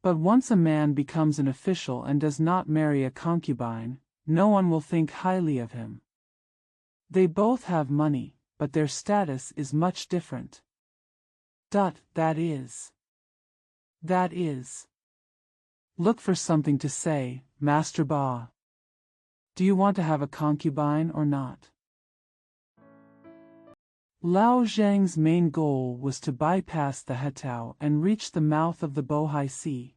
But once a man becomes an official and does not marry a concubine, no one will think highly of him. They both have money, but their status is much different. That is. Look for something to say, Master Ba. Do you want to have a concubine or not? Lao Zhang's main goal was to bypass the Hetao and reach the mouth of the Bohai Sea.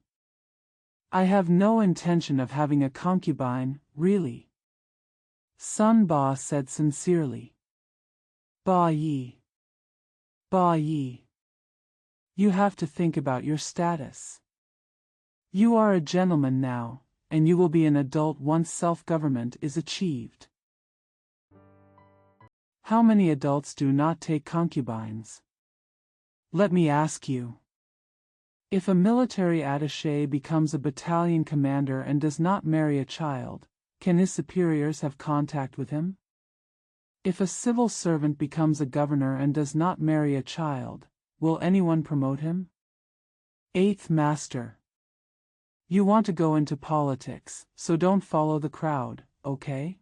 I have no intention of having a concubine, really. Sun Ba said sincerely. Ba Yi. You have to think about your status. You are a gentleman now, and you will be an adult once self-government is achieved. How many adults do not take concubines? Let me ask you. If a military attaché becomes a battalion commander and does not marry a child, can his superiors have contact with him? If a civil servant becomes a governor and does not marry a child, will anyone promote him? Eighth Master. You want to go into politics, so don't follow the crowd, okay?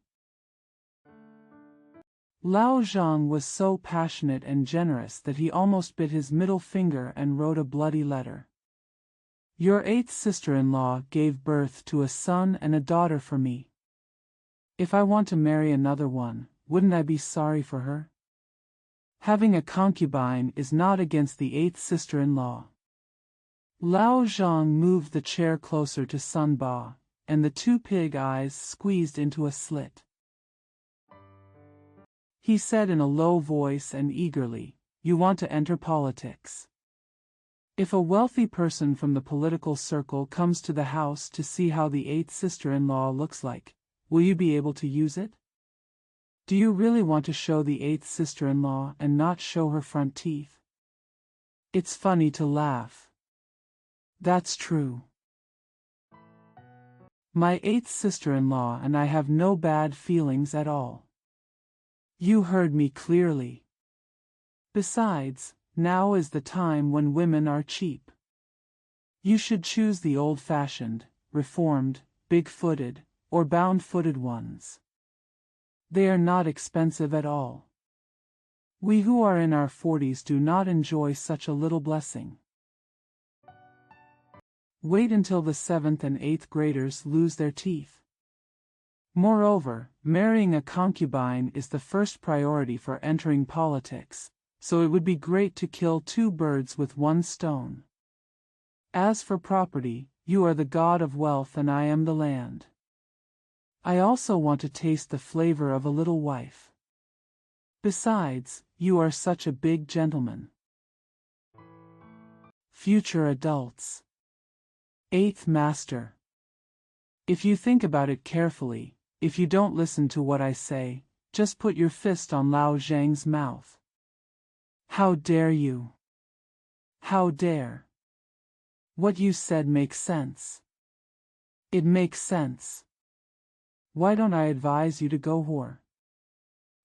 Lao Zhang was so passionate and generous that he almost bit his middle finger and wrote a bloody letter. Your eighth sister-in-law gave birth to a son and a daughter for me. If I want to marry another one, wouldn't I be sorry for her? Having a concubine is not against the eighth sister-in-law. Lao Zhang moved the chair closer to Sun Ba, and the two pig eyes squeezed into a slit. He said in a low voice and eagerly, "You want to enter politics. If a wealthy person from the political circle comes to the house to see how the eighth sister-in-law looks like, will you be able to use it? Do you really want to show the eighth sister-in-law and not show her front teeth? It's funny to laugh. That's true. My eighth sister-in-law and I have no bad feelings at all. You heard me clearly. Besides, now is the time when women are cheap. You should choose the old-fashioned, reformed, big-footed, or bound-footed ones. They are not expensive at all. We who are in our 40s do not enjoy such a little blessing. Wait until the 7th and 8th graders lose their teeth. Moreover, marrying a concubine is the first priority for entering politics, so it would be great to kill two birds with one stone. As for property, you are the god of wealth and I am the land. I also want to taste the flavor of a little wife. Besides, you are such a big gentleman." Future adults. 8th Master. If you think about it carefully, if you don't listen to what I say, just put your fist on Lao Zhang's mouth. How dare you? How dare? What you said makes sense. It makes sense. Why don't I advise you to go whore?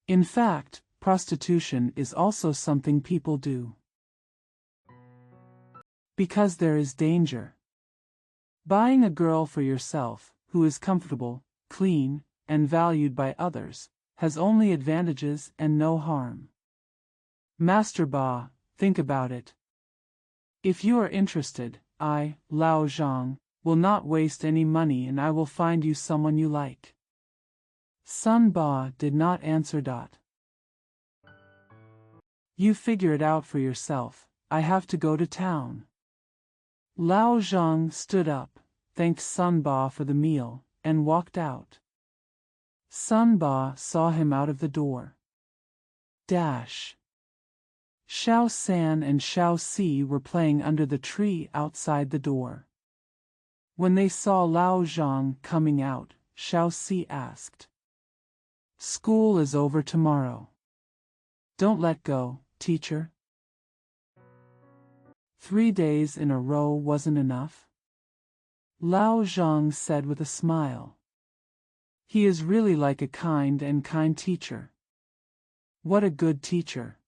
In fact, prostitution is also something people do. Because there is danger. Buying a girl for yourself, who is comfortable, clean, and valued by others, has only advantages and no harm. Master Ba, think about it. If you are interested, I, Lao Zhang, will not waste any money and I will find you someone you like. Sun Ba did not answer. You figure it out for yourself, I have to go to town. Lao Zhang stood up, thanked Sun Ba for the meal, and walked out. Sun Ba saw him out of the door. Xiao San and Xiao Si were playing under the tree outside the door. When they saw Lao Zhang coming out, Xiao Si asked, "School is over tomorrow. Don't let go, teacher." 3 days in a row wasn't enough? Lao Zhang said with a smile. He is really like a kind teacher. What a good teacher.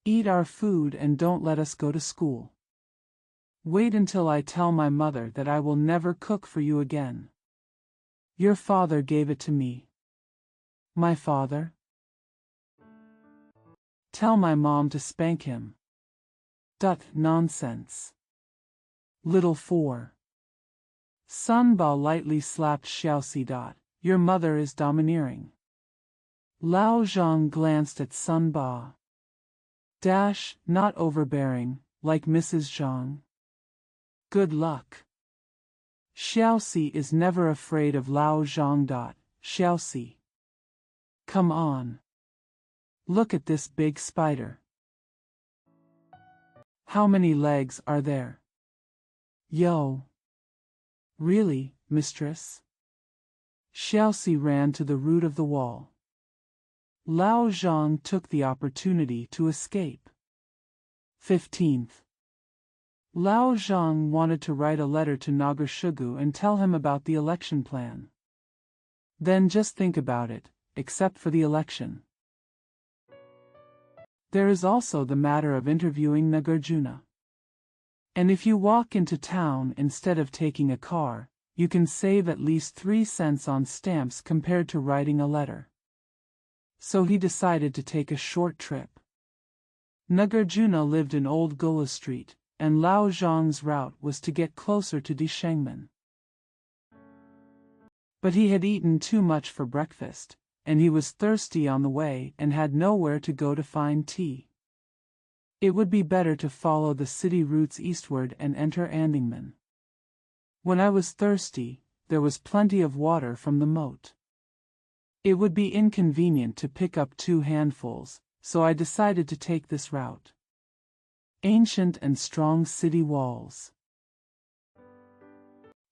Eat our food and don't let us go to school. Wait until I tell my mother that I will never cook for you again. Your father gave it to me. My father? Tell my mom to spank him. Nonsense. Little 4. Sun Ba lightly slapped Xiaoxi. Your mother is domineering. Lao Zhang glanced at Sun Ba. Not overbearing, like Mrs. Zhang. Good luck. Xiaoxi is never afraid of Lao Zhang. Xiaoxi. Come on. Look at this big spider. How many legs are there? Yo. Really, mistress? Xiaoxi ran to the root of the wall. Lao Zhang took the opportunity to escape. 15th. Lao Zhang wanted to write a letter to Nagashugu and tell him about the election plan. Then just think about it, except for the election. There is also the matter of interviewing Nagarjuna. And if you walk into town instead of taking a car, you can save at least 3 cents on stamps compared to writing a letter. So he decided to take a short trip. Nagarjuna lived in Old Gula Street, and Lao Zhang's route was to get closer to Dishengmen. But he had eaten too much for breakfast, and he was thirsty on the way and had nowhere to go to find tea. It would be better to follow the city routes eastward and enter Andingmen. When I was thirsty, there was plenty of water from the moat. It would be inconvenient to pick up 2 handfuls, so I decided to take this route. Ancient and strong city walls.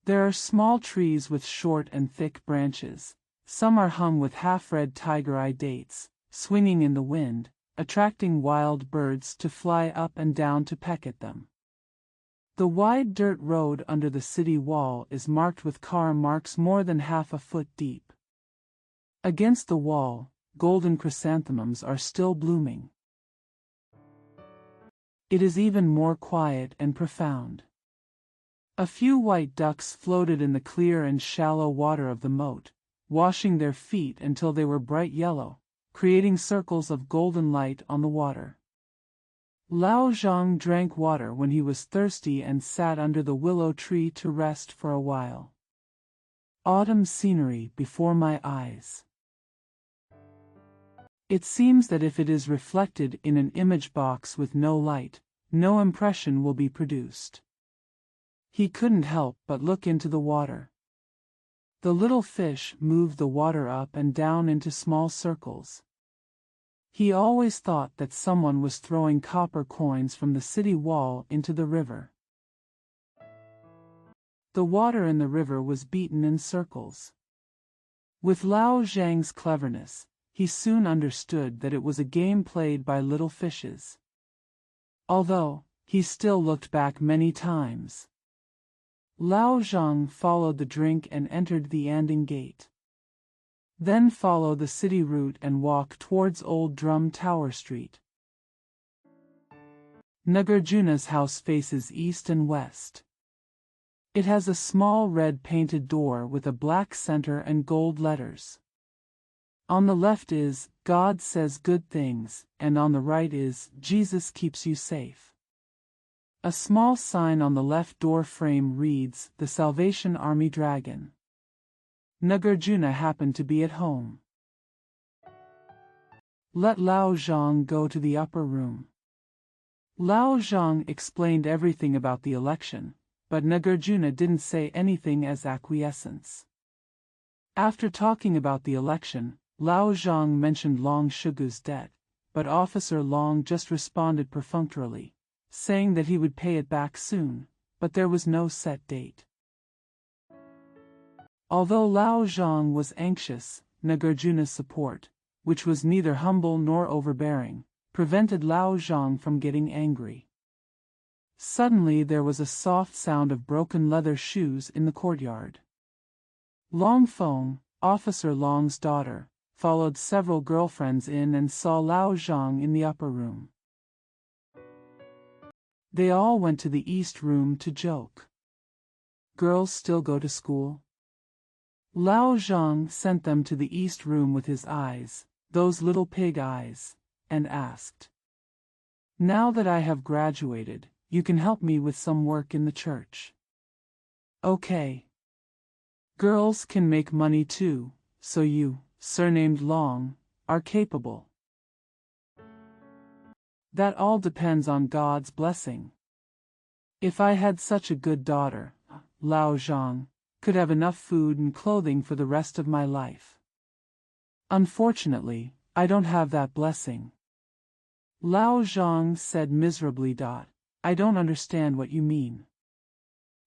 There are small trees with short and thick branches. Some are hung with half-red tiger-eye dates, swinging in the wind, attracting wild birds to fly up and down to peck at them. The wide dirt road under the city wall is marked with car marks more than half a foot deep. Against the wall, golden chrysanthemums are still blooming. It is even more quiet and profound. A few white ducks floated in the clear and shallow water of the moat, washing their feet until they were bright yellow, creating circles of golden light on the water. Lao Zhang drank water when he was thirsty and sat under the willow tree to rest for a while. Autumn scenery before my eyes. It seems that if it is reflected in an image box with no light, no impression will be produced. He couldn't help but look into the water. The little fish moved the water up and down into small circles. He always thought that someone was throwing copper coins from the city wall into the river. The water in the river was beaten in circles. With Lao Zhang's cleverness, he soon understood that it was a game played by little fishes. Although, he still looked back many times. Lao Zhang followed the drink and entered the Anding Gate. Then follow the city route and walk towards Old Drum Tower Street. Nagarjuna's house faces east and west. It has a small red painted door with a black center and gold letters. On the left is, God says good things, and on the right is, Jesus keeps you safe. A small sign on the left door frame reads, The Salvation Army Dragon. Nagarjuna happened to be at home. Let Lao Zhang go to the upper room. Lao Zhang explained everything about the election, but Nagarjuna didn't say anything as acquiescence. After talking about the election, Lao Zhang mentioned Long Shugu's debt, but Officer Long just responded perfunctorily, saying that he would pay it back soon, but there was no set date. Although Lao Zhang was anxious, Nagarjuna's support, which was neither humble nor overbearing, prevented Lao Zhang from getting angry. Suddenly there was a soft sound of broken leather shoes in the courtyard. Long Feng, Officer Long's daughter, followed several girlfriends in and saw Lao Zhang in the upper room. They all went to the east room to joke. Girls still go to school? Lao Zhang sent them to the east room with his eyes, those little pig eyes, and asked, Now that I have graduated, you can help me with some work in the church. Okay. Girls can make money too, so you, surnamed Long, are capable. That all depends on God's blessing. If I had such a good daughter, Lao Zhang, could have enough food and clothing for the rest of my life. Unfortunately, I don't have that blessing. Lao Zhang said miserably. I don't understand what you mean.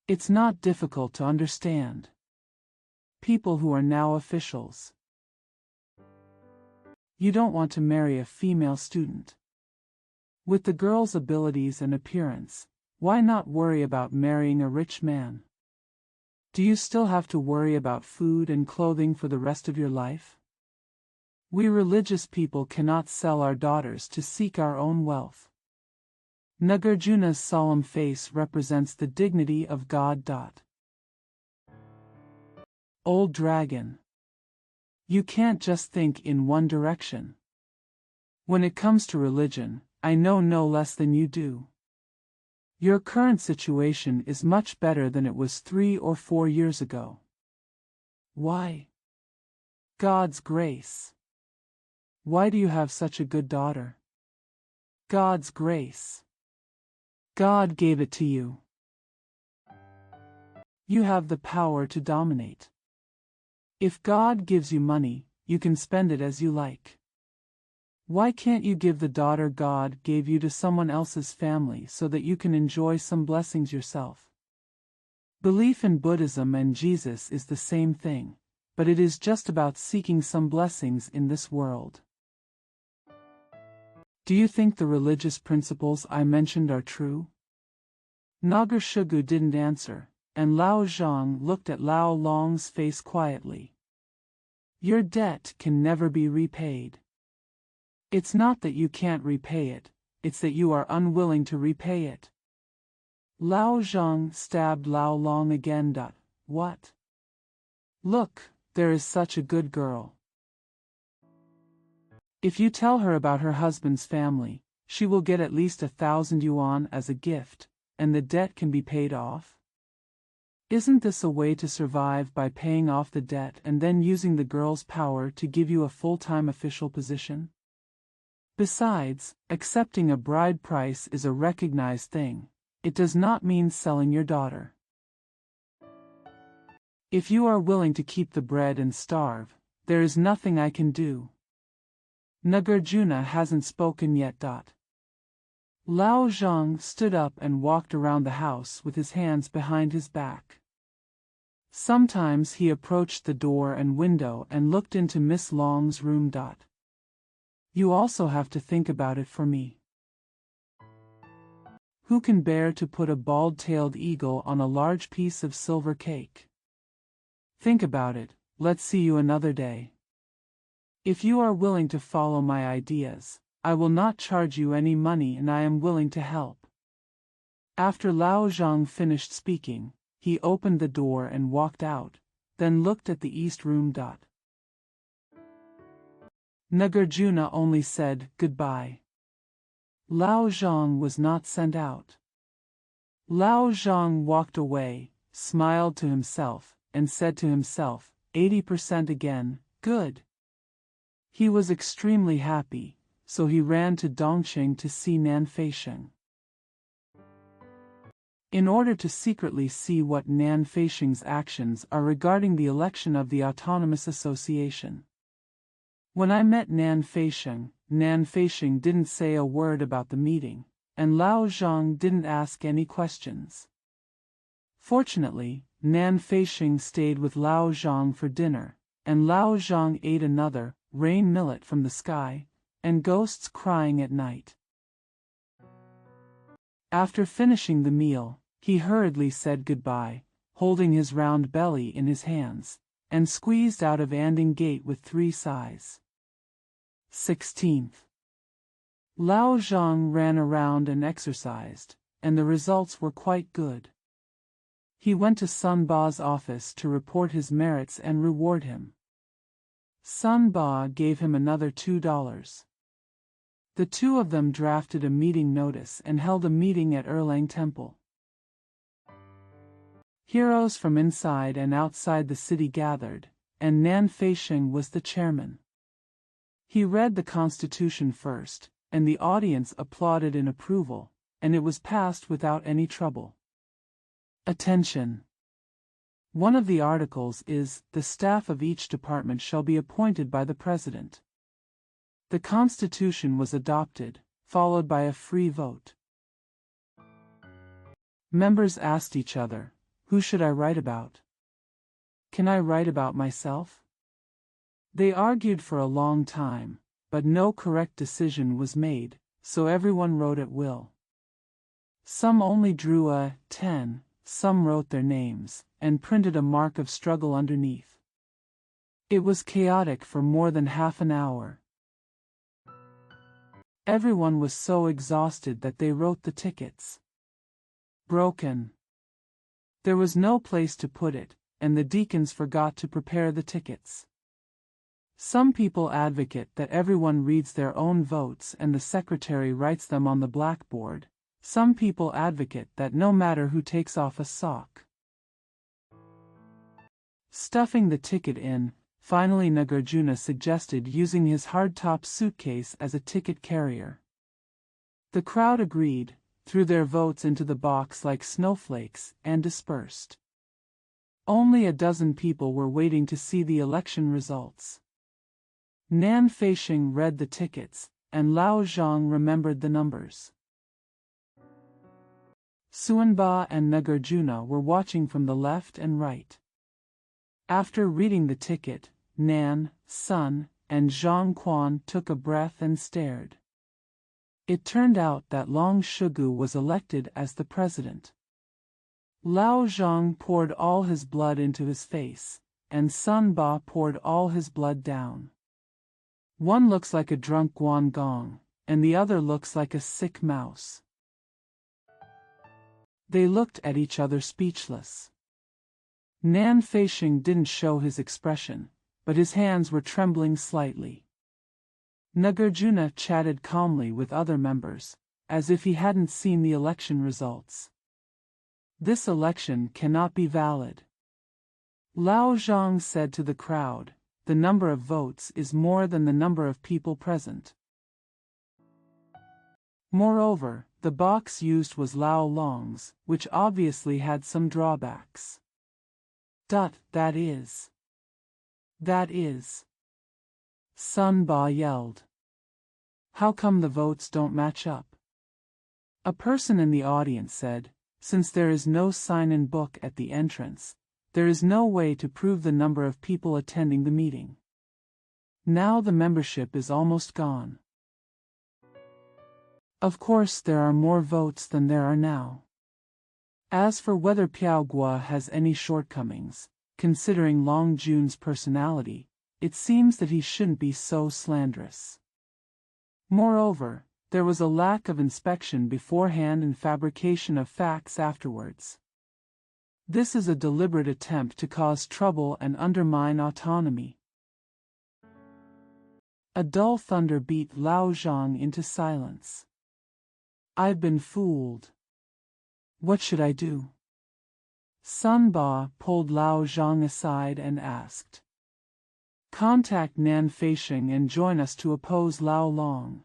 It's not difficult to understand. People who are now officials. You don't want to marry a female student. With the girl's abilities and appearance, why not worry about marrying a rich man? Do you still have to worry about food and clothing for the rest of your life? We religious people cannot sell our daughters to seek our own wealth. Nagarjuna's solemn face represents the dignity of God. Old dragon. You can't just think in one direction. When it comes to religion, I know no less than you do. Your current situation is much better than it was 3 or 4 years ago. Why? God's grace. Why do you have such a good daughter? God's grace. God gave it to you. You have the power to dominate. If God gives you money, you can spend it as you like. Why can't you give the daughter God gave you to someone else's family so that you can enjoy some blessings yourself? Belief in Buddhism and Jesus is the same thing, but it is just about seeking some blessings in this world. Do you think the religious principles I mentioned are true? Nagar Shugu didn't answer, and Lao Zhang looked at Lao Long's face quietly. Your debt can never be repaid. It's not that you can't repay it, it's that you are unwilling to repay it. Lao Zhang stabbed Lao Long again. What? Look, there is such a good girl. If you tell her about her husband's family, she will get at least 1,000 yuan as a gift, and the debt can be paid off. Isn't this a way to survive by paying off the debt and then using the girl's power to give you a full-time official position? Besides, accepting a bride price is a recognized thing. It does not mean selling your daughter. If you are willing to keep the bread and starve, there is nothing I can do. Nagarjuna hasn't spoken yet. Lao Zhang stood up and walked around the house with his hands behind his back. Sometimes he approached the door and window and looked into Miss Long's room. You also have to think about it for me. Who can bear to put a bald-tailed eagle on a large piece of silver cake? Think about it. Let's see you another day. If you are willing to follow my ideas, I will not charge you any money and I am willing to help. After Lao Zhang finished speaking, he opened the door and walked out, then looked at the east room. Nagarjuna only said goodbye. Lao Zhang was not sent out. Lao Zhang walked away, smiled to himself, and said to himself, 80% again, good. He was extremely happy, so he ran to Dongqing to see Nan Feisheng. In order to secretly see what Nan Feisheng's actions are regarding the election of the Autonomous Association. When I met Nan Feisheng didn't say a word about the meeting, and Lao Zhang didn't ask any questions. Fortunately, Nan Feisheng stayed with Lao Zhang for dinner, and Lao Zhang ate another rain millet from the sky, and ghosts crying at night. After finishing the meal, he hurriedly said goodbye, holding his round belly in his hands, and squeezed out of Anding Gate with 3 sighs. 16th. Lao Zhang ran around and exercised, and the results were quite good. He went to Sun Ba's office to report his merits and reward him. Sun Ba gave him another $2. The two of them drafted a meeting notice and held a meeting at Erlang Temple. Heroes from inside and outside the city gathered, and Nan Feisheng was the chairman. He read the Constitution first, and the audience applauded in approval, and it was passed without any trouble. Attention! One of the articles is, the staff of each department shall be appointed by the President. The Constitution was adopted, followed by a free vote. Members asked each other, who should I write about? Can I write about myself? They argued for a long time, but no correct decision was made, so everyone wrote at will. Some only drew a 10, some wrote their names, and printed a mark of struggle underneath. It was chaotic for more than half an hour. Everyone was so exhausted that they wrote the tickets. Broken. There was no place to put it, and the deacons forgot to prepare the tickets. Some people advocate that everyone reads their own votes and the secretary writes them on the blackboard. Some people advocate that no matter who takes off a sock. Stuffing the ticket in, finally Nagarjuna suggested using his hardtop suitcase as a ticket carrier. The crowd agreed, threw their votes into the box like snowflakes, and dispersed. Only a dozen people were waiting to see the election results. Nan Feisheng read the tickets, and Lao Zhang remembered the numbers. Xuanba and Nagarjuna were watching from the left and right. After reading the ticket, Nan, Sun, and Zhang Quan took a breath and stared. It turned out that Long Shugu was elected as the president. Lao Zhang poured all his blood into his face, and Sun Ba poured all his blood down. One looks like a drunk Guangong, and the other looks like a sick mouse. They looked at each other speechless. Nan Feisheng didn't show his expression, but his hands were trembling slightly. Nagarjuna chatted calmly with other members, as if he hadn't seen the election results. This election cannot be valid. Lao Zhang said to the crowd, the number of votes is more than the number of people present. Moreover, the box used was Lao Long's, which obviously had some drawbacks. That is. Sun Ba yelled. How come the votes don't match up? A person in the audience said, since there is no sign-in book at the entrance, there is no way to prove the number of people attending the meeting. Now the membership is almost gone. Of course there are more votes than there are now. As for whether Piao Gua has any shortcomings, considering Long Jun's personality, it seems that he shouldn't be so slanderous. Moreover, there was a lack of inspection beforehand and fabrication of facts afterwards. This is a deliberate attempt to cause trouble and undermine autonomy. A dull thunder beat Lao Zhang into silence. I've been fooled. What should I do? Sun Ba pulled Lao Zhang aside and asked. Contact Nan Feisheng and join us to oppose Lao Long.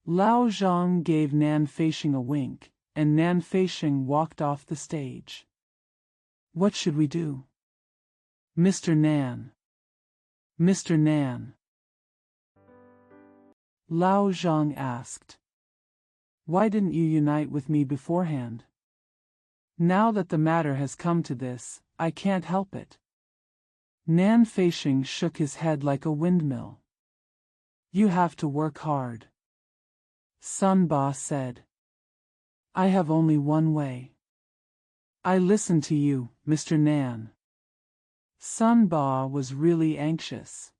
Lao Zhang gave Nan Feisheng a wink, and Nan Feisheng walked off the stage. What should we do? Mr. Nan. Mr. Nan. Lao Zhang asked. Why didn't you unite with me beforehand? Now that the matter has come to this, I can't help it. Nan Feisheng shook his head like a windmill. You have to work hard. Sun Ba said. I have only one way. I listen to you, Mr. Nan. Sun Ba was really anxious.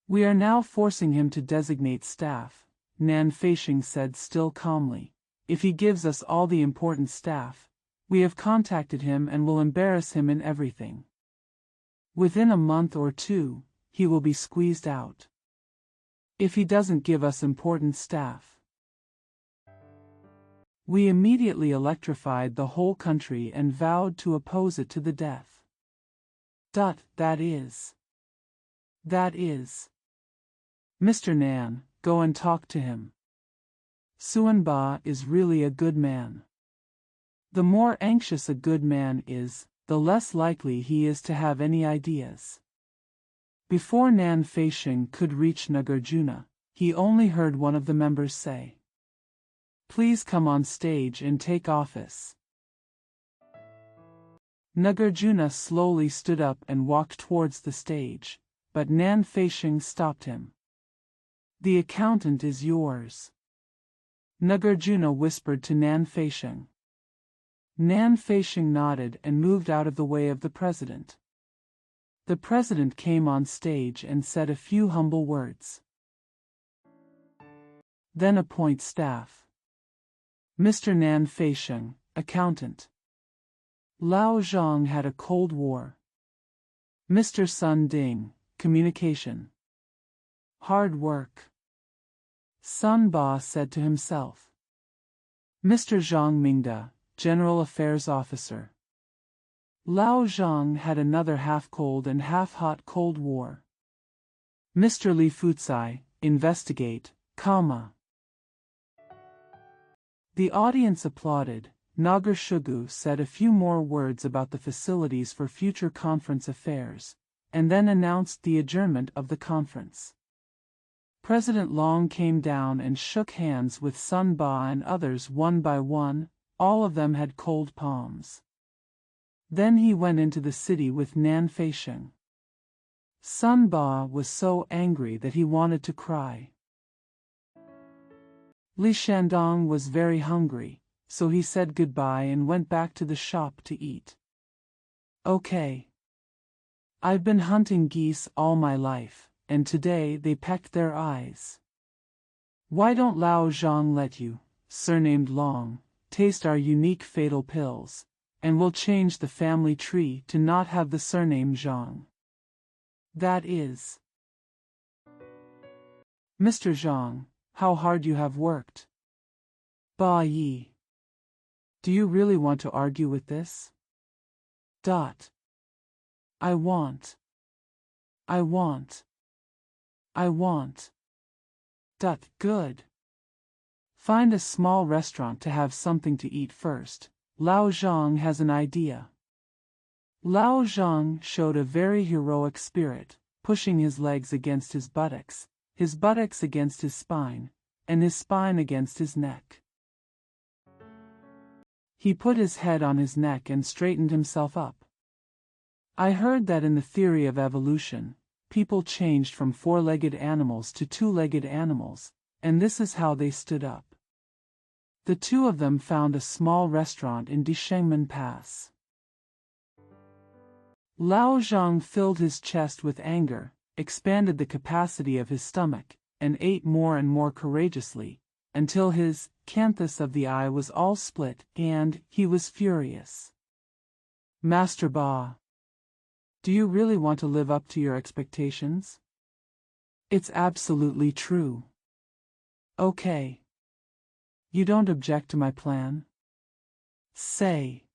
We are now forcing him to designate staff, Nan Feisheng said still calmly. If he gives us all the important staff, we have contacted him and will embarrass him in everything. Within a month or two, he will be squeezed out. If he doesn't give us important staff. We immediately electrified the whole country and vowed to oppose it to the death. That is. Mr. Nan, go and talk to him. Xuanba is really a good man. The more anxious a good man is, the less likely he is to have any ideas. Before Nan Feisheng could reach Nagarjuna, he only heard one of the members say, Please come on stage and take office. Nagarjuna slowly stood up and walked towards the stage, but Nan Feisheng stopped him. The accountant is yours. Nagarjuna whispered to Nan Feisheng. Nan Feisheng nodded and moved out of the way of the president. The president came on stage and said a few humble words. Then appoint staff. Mr. Nan Feisheng, accountant. Lao Zhang had a Cold War. Mr. Sun Ding, communication. Hard work. Sun Ba said to himself. Mr. Zhang Mingda, general affairs officer. Lao Zhang had another half-cold and half-hot Cold War. Mr. Li Futsai, investigate, comma. The audience applauded. Nagar Shugu said a few more words about the facilities for future conference affairs, and then announced the adjournment of the conference. President Long came down and shook hands with Sun Ba and others one by one. All of them had cold palms. Then he went into the city with Nan Feisheng. Sun Ba was so angry that he wanted to cry. Li Shandong was very hungry, so he said goodbye and went back to the shop to eat. Okay. I've been hunting geese all my life, and today they pecked their eyes. Why don't Lao Zhang let you, surnamed Long, taste our unique fatal pills, and we'll change the family tree to not have the surname Zhang. That is. Mr. Zhang, how hard you have worked. Ba Yi. Do you really want to argue with this? I want. Good. Find a small restaurant to have something to eat first. Lao Zhang has an idea. Lao Zhang showed a very heroic spirit, pushing his legs against his buttocks against his spine, and his spine against his neck. He put his head on his neck and straightened himself up. I heard that in the theory of evolution, people changed from four-legged animals to two-legged animals, and this is how they stood up. The two of them found a small restaurant in Dishengmen Pass. Lao Zhang filled his chest with anger, expanded the capacity of his stomach, and ate more and more courageously, until his canthus of the eye was all split, and he was furious. Master Ba, do you really want to live up to your expectations? It's absolutely true. Okay. You don't object to my plan? Say.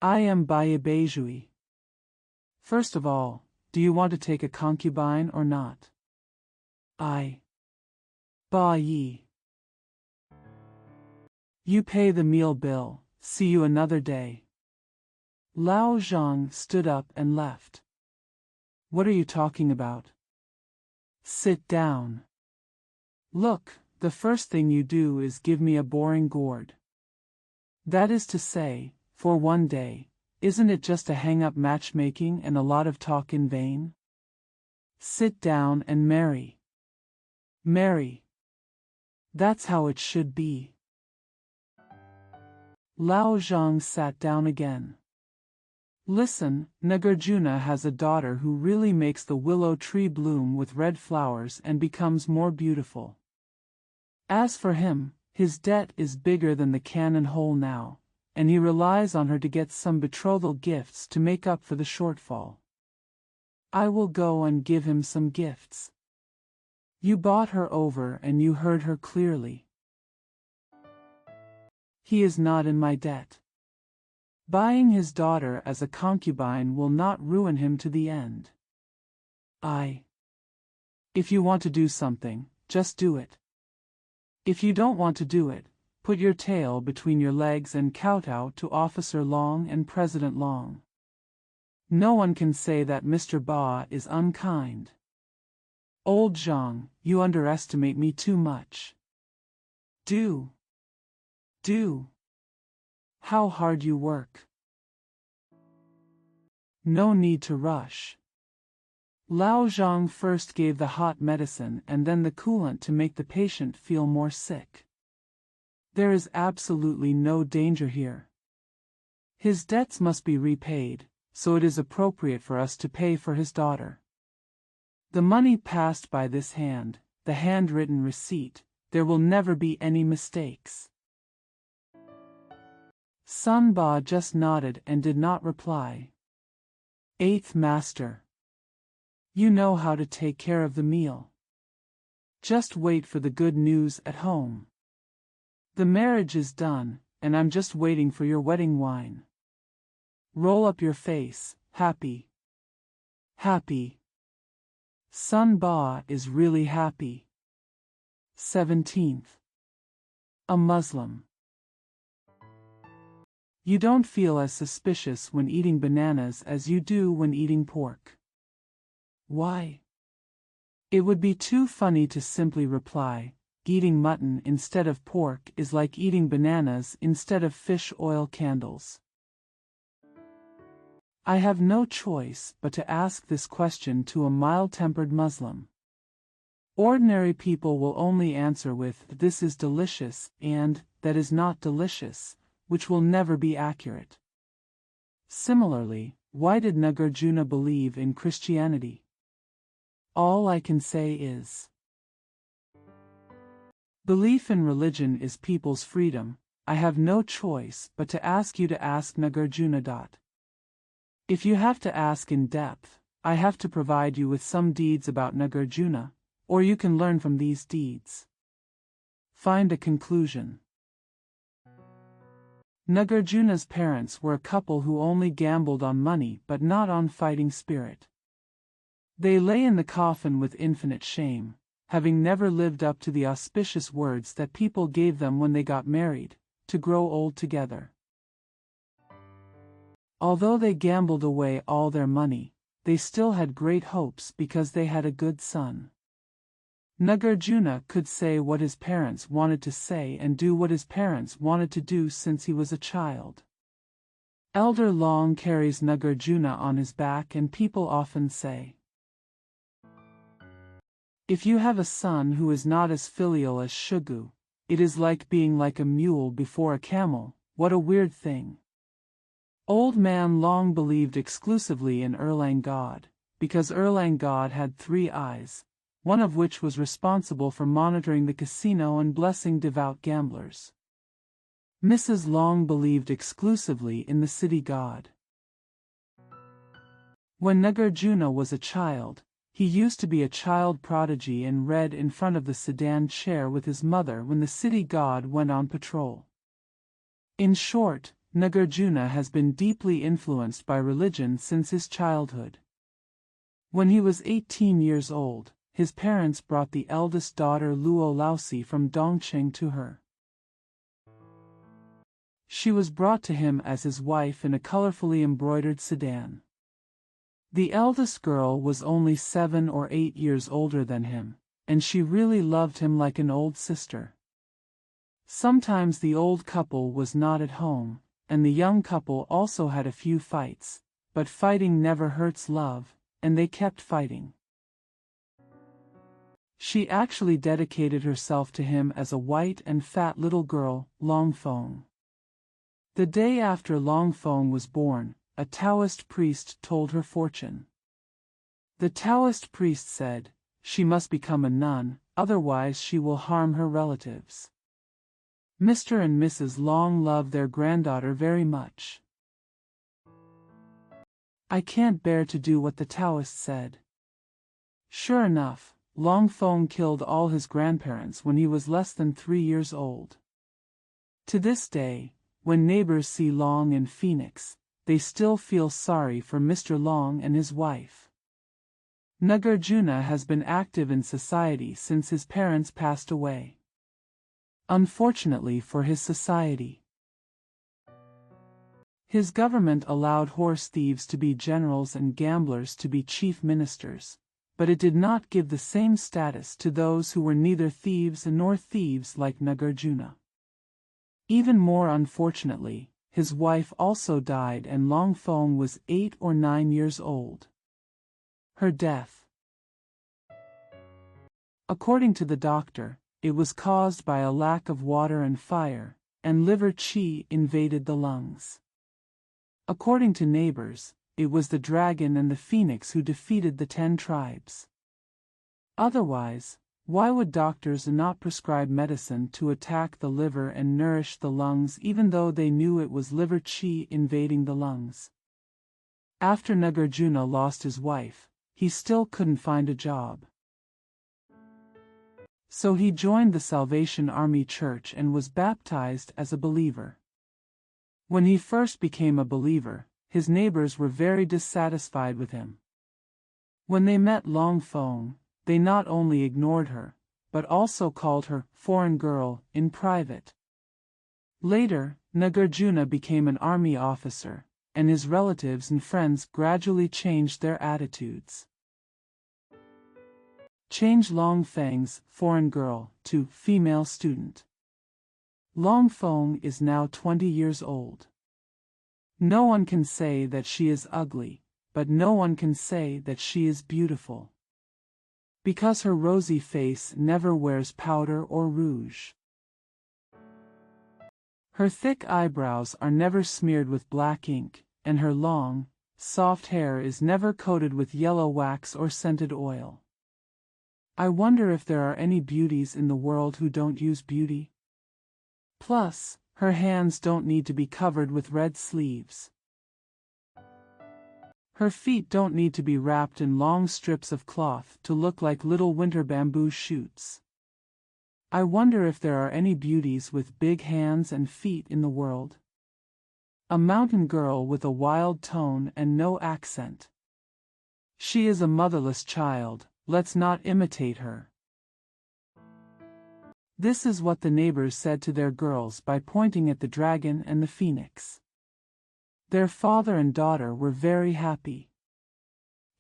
I am Bai Beijui. First of all, do you want to take a concubine or not? Ba Yi. You pay the meal bill, see you another day. Lao Zhang stood up and left. What are you talking about? Sit down. Look, the first thing you do is give me a boring gourd. That is to say, for one day, isn't it just a hang-up matchmaking and a lot of talk in vain? Sit down and marry. Marry. That's how it should be. Lao Zhang sat down again. Listen, Nagarjuna has a daughter who really makes the willow tree bloom with red flowers and becomes more beautiful. As for him, his debt is bigger than the cannon hole now, and he relies on her to get some betrothal gifts to make up for the shortfall. I will go and give him some gifts. You bought her over and you heard her clearly. He is not in my debt. Buying his daughter as a concubine will not ruin him to the end. If you want to do something, just do it. If you don't want to do it, put your tail between your legs and kowtow to Officer Long and President Long. No one can say that Mr. Ba is unkind. Old Zhang, you underestimate me too much. Do. How hard you work. No need to rush. Lao Zhang first gave the hot medicine and then the coolant to make the patient feel more sick. There is absolutely no danger here. His debts must be repaid, so it is appropriate for us to pay for his daughter. The money passed by this hand, the handwritten receipt, there will never be any mistakes. Sun Ba just nodded and did not reply. Eighth Master. You know how to take care of the meal. Just wait for the good news at home. The marriage is done, and I'm just waiting for your wedding wine. Roll up your face, happy. Happy. Sun Ba is really happy. 17th. A Muslim. You don't feel as suspicious when eating bananas as you do when eating pork. Why? It would be too funny to simply reply, eating mutton instead of pork is like eating bananas instead of fish oil candles. I have no choice but to ask this question to a mild-tempered Muslim. Ordinary people will only answer with, "This is delicious," and, "That is not delicious," which will never be accurate. Similarly, why did Nagarjuna believe in Christianity? All I can say is, belief in religion is people's freedom. I have no choice but to ask you to ask Nagarjuna. If you have to ask in depth, I have to provide you with some deeds about Nagarjuna, or you can learn from these deeds. Find a conclusion. Nagarjuna's parents were a couple who only gambled on money but not on fighting spirit. They lay in the coffin with infinite shame, having never lived up to the auspicious words that people gave them when they got married, to grow old together. Although they gambled away all their money, they still had great hopes because they had a good son. Nagarjuna could say what his parents wanted to say and do what his parents wanted to do since he was a child. Elder Long carries Nagarjuna on his back, and people often say, "If you have a son who is not as filial as Shugu, it is like being like a mule before a camel. What a weird thing." Old Man Long believed exclusively in Erlang God, because Erlang God had 3 eyes, one of which was responsible for monitoring the casino and blessing devout gamblers. Mrs. Long believed exclusively in the city god. When Nagarjuna was a child, he used to be a child prodigy and read in front of the sedan chair with his mother when the city god went on patrol. In short, Nagarjuna has been deeply influenced by religion since his childhood. When he was 18 years old, his parents brought the eldest daughter Lao She from Dongqing to her. She was brought to him as his wife in a colorfully embroidered sedan. The eldest girl was only 7 or 8 years older than him, and she really loved him like an old sister. Sometimes the old couple was not at home, and the young couple also had a few fights, but fighting never hurts love, and they kept fighting. She actually dedicated herself to him as a white and fat little girl, Longfeng. The day after Longfeng was born, a Taoist priest told her fortune. The Taoist priest said, "She must become a nun, otherwise she will harm her relatives." Mr. and Mrs. Long loved their granddaughter very much. I can't bear to do what the Taoist said. Sure enough, Longfeng killed all his grandparents when he was less than 3 years old. To this day, when neighbors see Long in Phoenix, they still feel sorry for Mr. Long and his wife. Nagarjuna has been active in society since his parents passed away. Unfortunately for his society, his government allowed horse thieves to be generals and gamblers to be chief ministers, but it did not give the same status to those who were neither thieves nor thieves like Nagarjuna. Even more unfortunately, his wife also died and Longfeng was 8 or 9 years old. Her death, according to the doctor, it was caused by a lack of water and fire, and liver qi invaded the lungs. According to neighbors, it was the dragon and the phoenix who defeated the 10 tribes. Otherwise, why would doctors not prescribe medicine to attack the liver and nourish the lungs even though they knew it was liver qi invading the lungs? After Nagarjuna lost his wife, he still couldn't find a job. So he joined the Salvation Army Church and was baptized as a believer. When he first became a believer, his neighbors were very dissatisfied with him. When they met Longfeng, they not only ignored her, but also called her foreign girl in private. Later, Nagarjuna became an army officer, and his relatives and friends gradually changed their attitudes. Change Longfeng's foreign girl to female student. Longfeng is now 20 years old. No one can say that she is ugly, but no one can say that she is beautiful. Because her rosy face never wears powder or rouge. Her thick eyebrows are never smeared with black ink, and her long, soft hair is never coated with yellow wax or scented oil. I wonder if there are any beauties in the world who don't use beauty. Plus, her hands don't need to be covered with red sleeves. Her feet don't need to be wrapped in long strips of cloth to look like little winter bamboo shoots. I wonder if there are any beauties with big hands and feet in the world. A mountain girl with a wild tone and no accent. She is a motherless child, let's not imitate her. This is what the neighbors said to their girls by pointing at the dragon and the phoenix. Their father and daughter were very happy.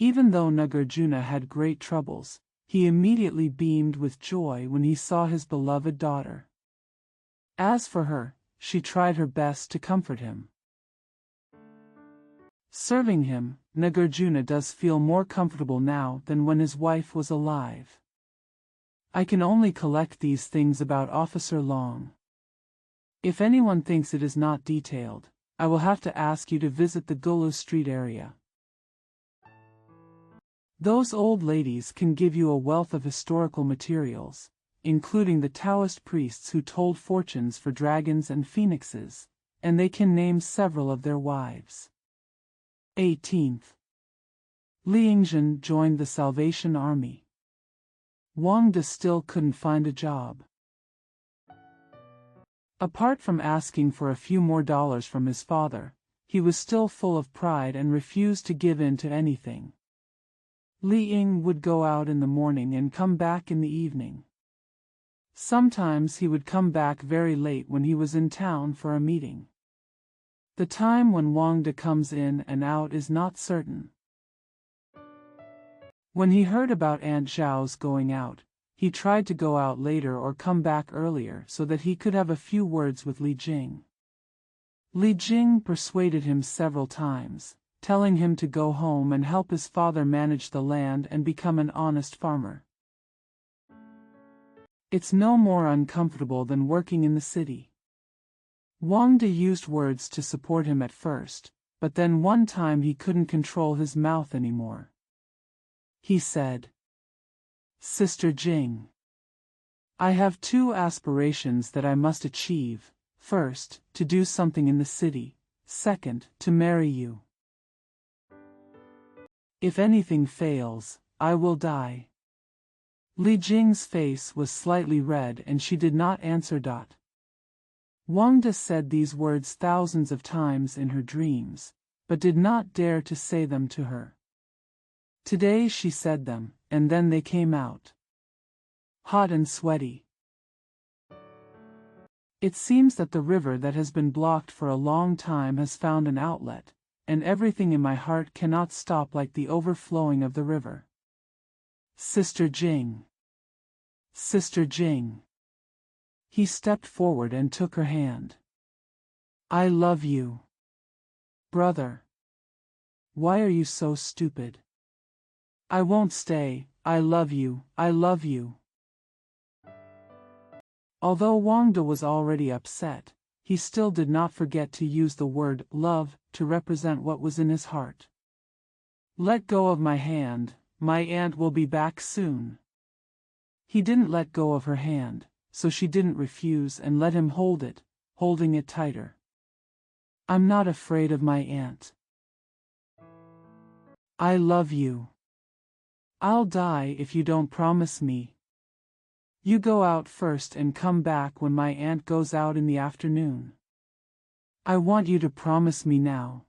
Even though Nagarjuna had great troubles, he immediately beamed with joy when he saw his beloved daughter. As for her, she tried her best to comfort him. Serving him, Nagarjuna does feel more comfortable now than when his wife was alive. I can only collect these things about Officer Long. If anyone thinks it is not detailed, I will have to ask you to visit the Gulu Street area. Those old ladies can give you a wealth of historical materials, including the Taoist priests who told fortunes for dragons and phoenixes, and they can name several of their wives. 18th. Li Yingzhen joined the Salvation Army. Wang De still couldn't find a job. Apart from asking for a few more dollars from his father, he was still full of pride and refused to give in to anything. Li Ying would go out in the morning and come back in the evening. Sometimes he would come back very late when he was in town for a meeting. The time when Wang De comes in and out is not certain. When he heard about Aunt Zhao's going out, he tried to go out later or come back earlier so that he could have a few words with Li Jing. Li Jing persuaded him several times, telling him to go home and help his father manage the land and become an honest farmer. It's no more uncomfortable than working in the city. Wang De used words to support him at first, but then one time he couldn't control his mouth anymore. He said, "Sister Jing, I have two aspirations that I must achieve. First, to do something in the city. Second, to marry you. If anything fails, I will die." Li Jing's face was slightly red and she did not answer. Wang De said these words thousands of times in her dreams, but did not dare to say them to her. Today she said them, and then they came out. Hot and sweaty. It seems that the river that has been blocked for a long time has found an outlet, and everything in my heart cannot stop like the overflowing of the river. Sister Jing. Sister Jing. He stepped forward and took her hand. I love you. Brother. Why are you so stupid? I won't stay. I love you. I love you. Although Wang De was already upset, he still did not forget to use the word love to represent what was in his heart. Let go of my hand, my aunt will be back soon. He didn't let go of her hand, so she didn't refuse and let him hold it, holding it tighter. I'm not afraid of my aunt. I love you. I'll die if you don't promise me. You go out first and come back when my aunt goes out in the afternoon. I want you to promise me now.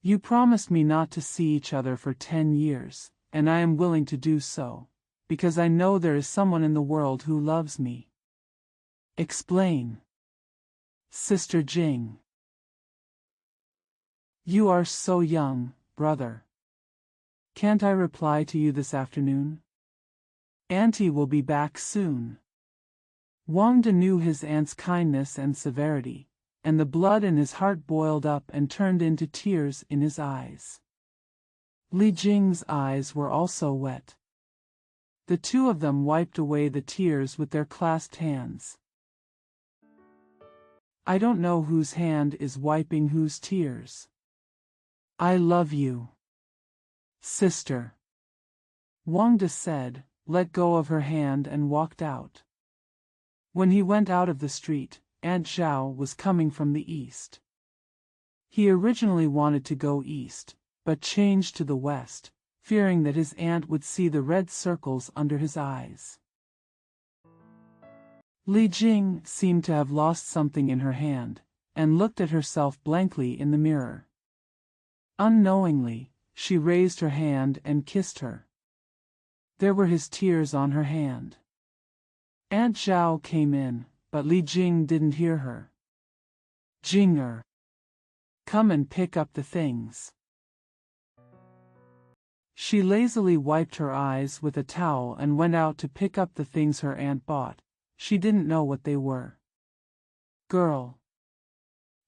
You promised me not to see each other for 10 years, and I am willing to do so, because I know there is someone in the world who loves me. Explain. Sister Zhang. You are so young, brother. Can't I reply to you this afternoon? Auntie will be back soon. Wang De knew his aunt's kindness and severity, and the blood in his heart boiled up and turned into tears in his eyes. Li Jing's eyes were also wet. The two of them wiped away the tears with their clasped hands. I don't know whose hand is wiping whose tears. I love you, sister. Wang De said, let go of her hand and walked out. When he went out of the street, Aunt Zhao was coming from the east. He originally wanted to go east, but changed to the west, fearing that his aunt would see the red circles under his eyes. Li Jing seemed to have lost something in her hand, and looked at herself blankly in the mirror. Unknowingly, she raised her hand and kissed her. There were his tears on her hand. Aunt Zhao came in, but Li Jing didn't hear her. Jinger, come and pick up the things. She lazily wiped her eyes with a towel and went out to pick up the things her aunt bought. She didn't know what they were. Girl,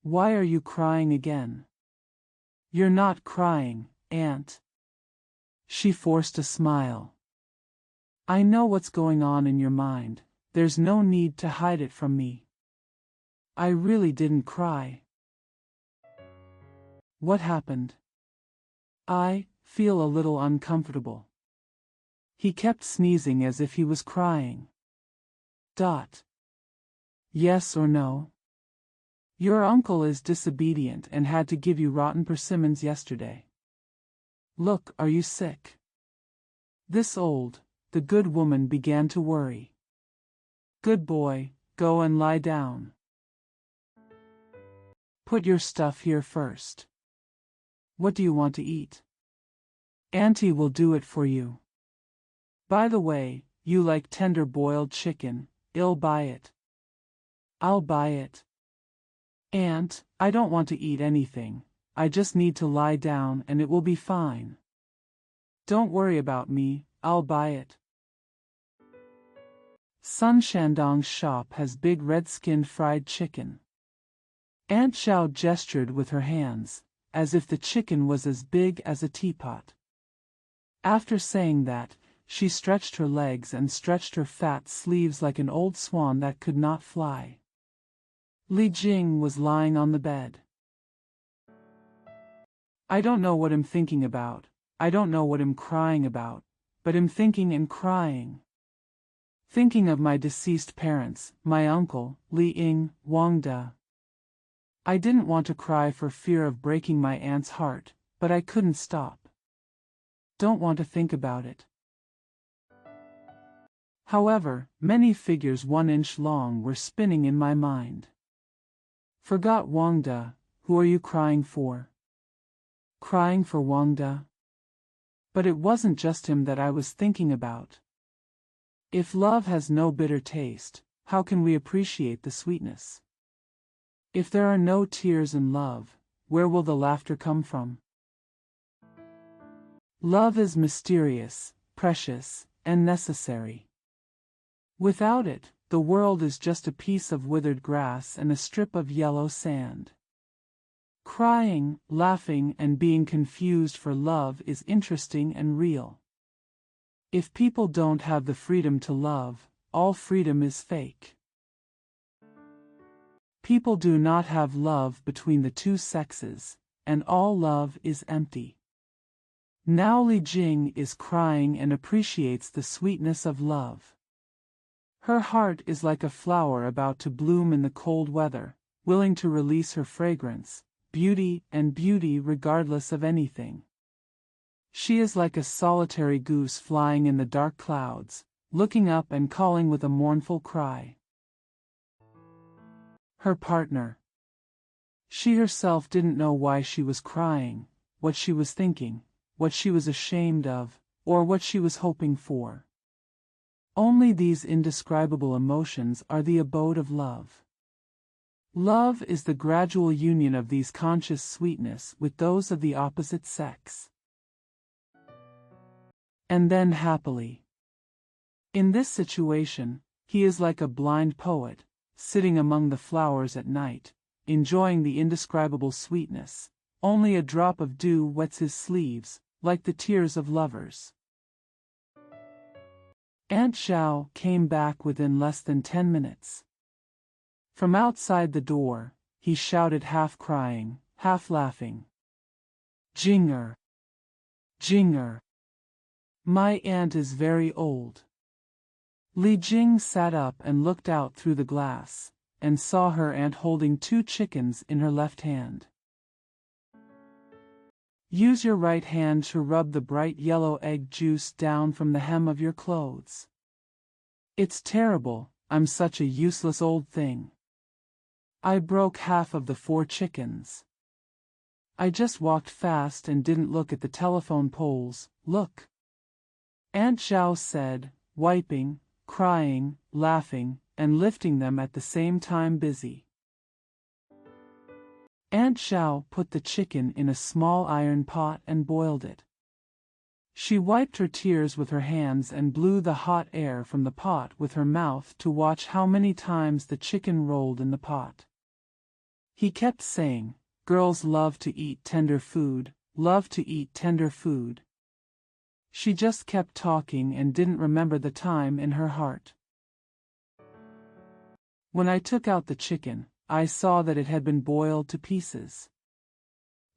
why are you crying again? You're not crying, Aunt. She forced a smile. I know what's going on in your mind. There's no need to hide it from me. I really didn't cry. What happened? I feel a little uncomfortable. He kept sneezing as if he was crying. Yes or no? Your uncle is disobedient and had to give you rotten persimmons yesterday. Look, are you sick? The good woman began to worry. Good boy, go and lie down. Put your stuff here first. What do you want to eat? Auntie will do it for you. By the way, you like tender boiled chicken, I'll buy it. I'll buy it. Aunt, I don't want to eat anything, I just need to lie down and it will be fine. Don't worry about me, I'll buy it. Sun Shandong's shop has big red-skinned fried chicken. Aunt Zhao gestured with her hands, as if the chicken was as big as a teapot. After saying that, she stretched her legs and stretched her fat sleeves like an old swan that could not fly. Li Jing was lying on the bed. I don't know what I'm thinking about, I don't know what I'm crying about, but I'm thinking and crying. Thinking of my deceased parents, my uncle, Li Ying, Wang De. I didn't want to cry for fear of breaking my aunt's heart, but I couldn't stop. Don't want to think about it. However, many figures 1 inch long were spinning in my mind. Forgot Wang De, who are you crying for? Crying for Wang De? But it wasn't just him that I was thinking about. If love has no bitter taste, how can we appreciate the sweetness? If there are no tears in love, where will the laughter come from? Love is mysterious, precious, and necessary. Without it, the world is just a piece of withered grass and a strip of yellow sand. Crying, laughing, and being confused for love is interesting and real. If people don't have the freedom to love, all freedom is fake. People do not have love between the two sexes, and all love is empty. Now Li Jing is crying and appreciates the sweetness of love. Her heart is like a flower about to bloom in the cold weather, willing to release her fragrance, beauty regardless of anything. She is like a solitary goose flying in the dark clouds, looking up and calling with a mournful cry. Her partner. She herself didn't know why she was crying, what she was thinking, what she was ashamed of, or what she was hoping for. Only these indescribable emotions are the abode of love. Love is the gradual union of these conscious sweetness with those of the opposite sex. And then happily. In this situation, he is like a blind poet, sitting among the flowers at night, enjoying the indescribable sweetness. Only a drop of dew wets his sleeves, like the tears of lovers. Aunt Zhao came back within less than 10 minutes. From outside the door, he shouted, half crying, half laughing. "Jinger! Jinger! My aunt is very old." Li Jing sat up and looked out through the glass, and saw her aunt holding 2 chickens in her left hand. "Use your right hand to rub the bright yellow egg juice down from the hem of your clothes. It's terrible, I'm such a useless old thing. I broke half of the 4 chickens. I just walked fast and didn't look at the telephone poles, look." Aunt Zhao said, wiping, crying, laughing, and lifting them at the same time, busy. Aunt Zhao put the chicken in a small iron pot and boiled it. She wiped her tears with her hands and blew the hot air from the pot with her mouth to watch how many times the chicken rolled in the pot. He kept saying, "Girls love to eat tender food, love to eat tender food." She just kept talking and didn't remember the time in her heart. When I took out the chicken, I saw that it had been boiled to pieces.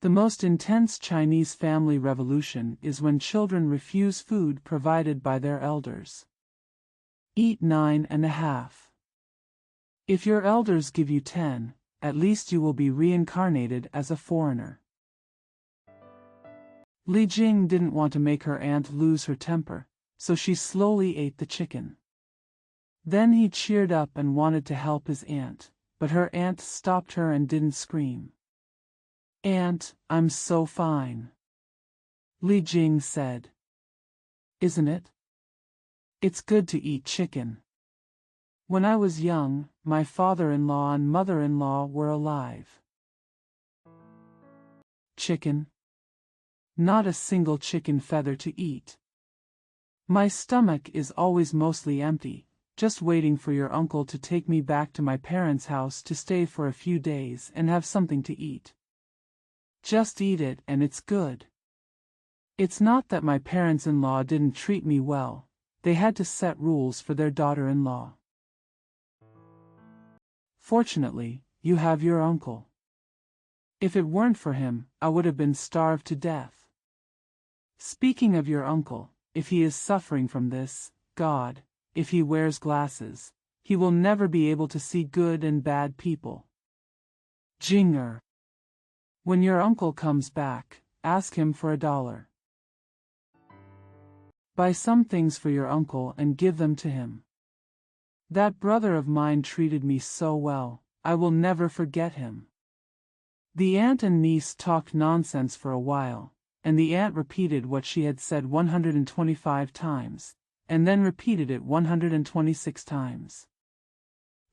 The most intense Chinese family revolution is when children refuse food provided by their elders. Eat 9.5. If your elders give you 10, at least you will be reincarnated as a foreigner. Li Jing didn't want to make her aunt lose her temper, so she slowly ate the chicken. Then he cheered up and wanted to help his aunt, but her aunt stopped her and didn't scream. "Aunt, I'm so fine," Li Jing said. "Isn't it? It's good to eat chicken. When I was young, my father-in-law and mother-in-law were alive." "Chicken? Not a single chicken feather to eat. My stomach is always mostly empty, just waiting for your uncle to take me back to my parents' house to stay for a few days and have something to eat. Just eat it and it's good. It's not that my parents-in-law didn't treat me well, they had to set rules for their daughter-in-law. Fortunately, you have your uncle. If it weren't for him, I would have been starved to death. Speaking of your uncle, if he is suffering from this, God, if he wears glasses, he will never be able to see good and bad people. Jinger. When your uncle comes back, ask him for $1. Buy some things for your uncle and give them to him. That brother of mine treated me so well, I will never forget him." The aunt and niece talked nonsense for a while, and the aunt repeated what she had said 125 times, and then repeated it 126 times.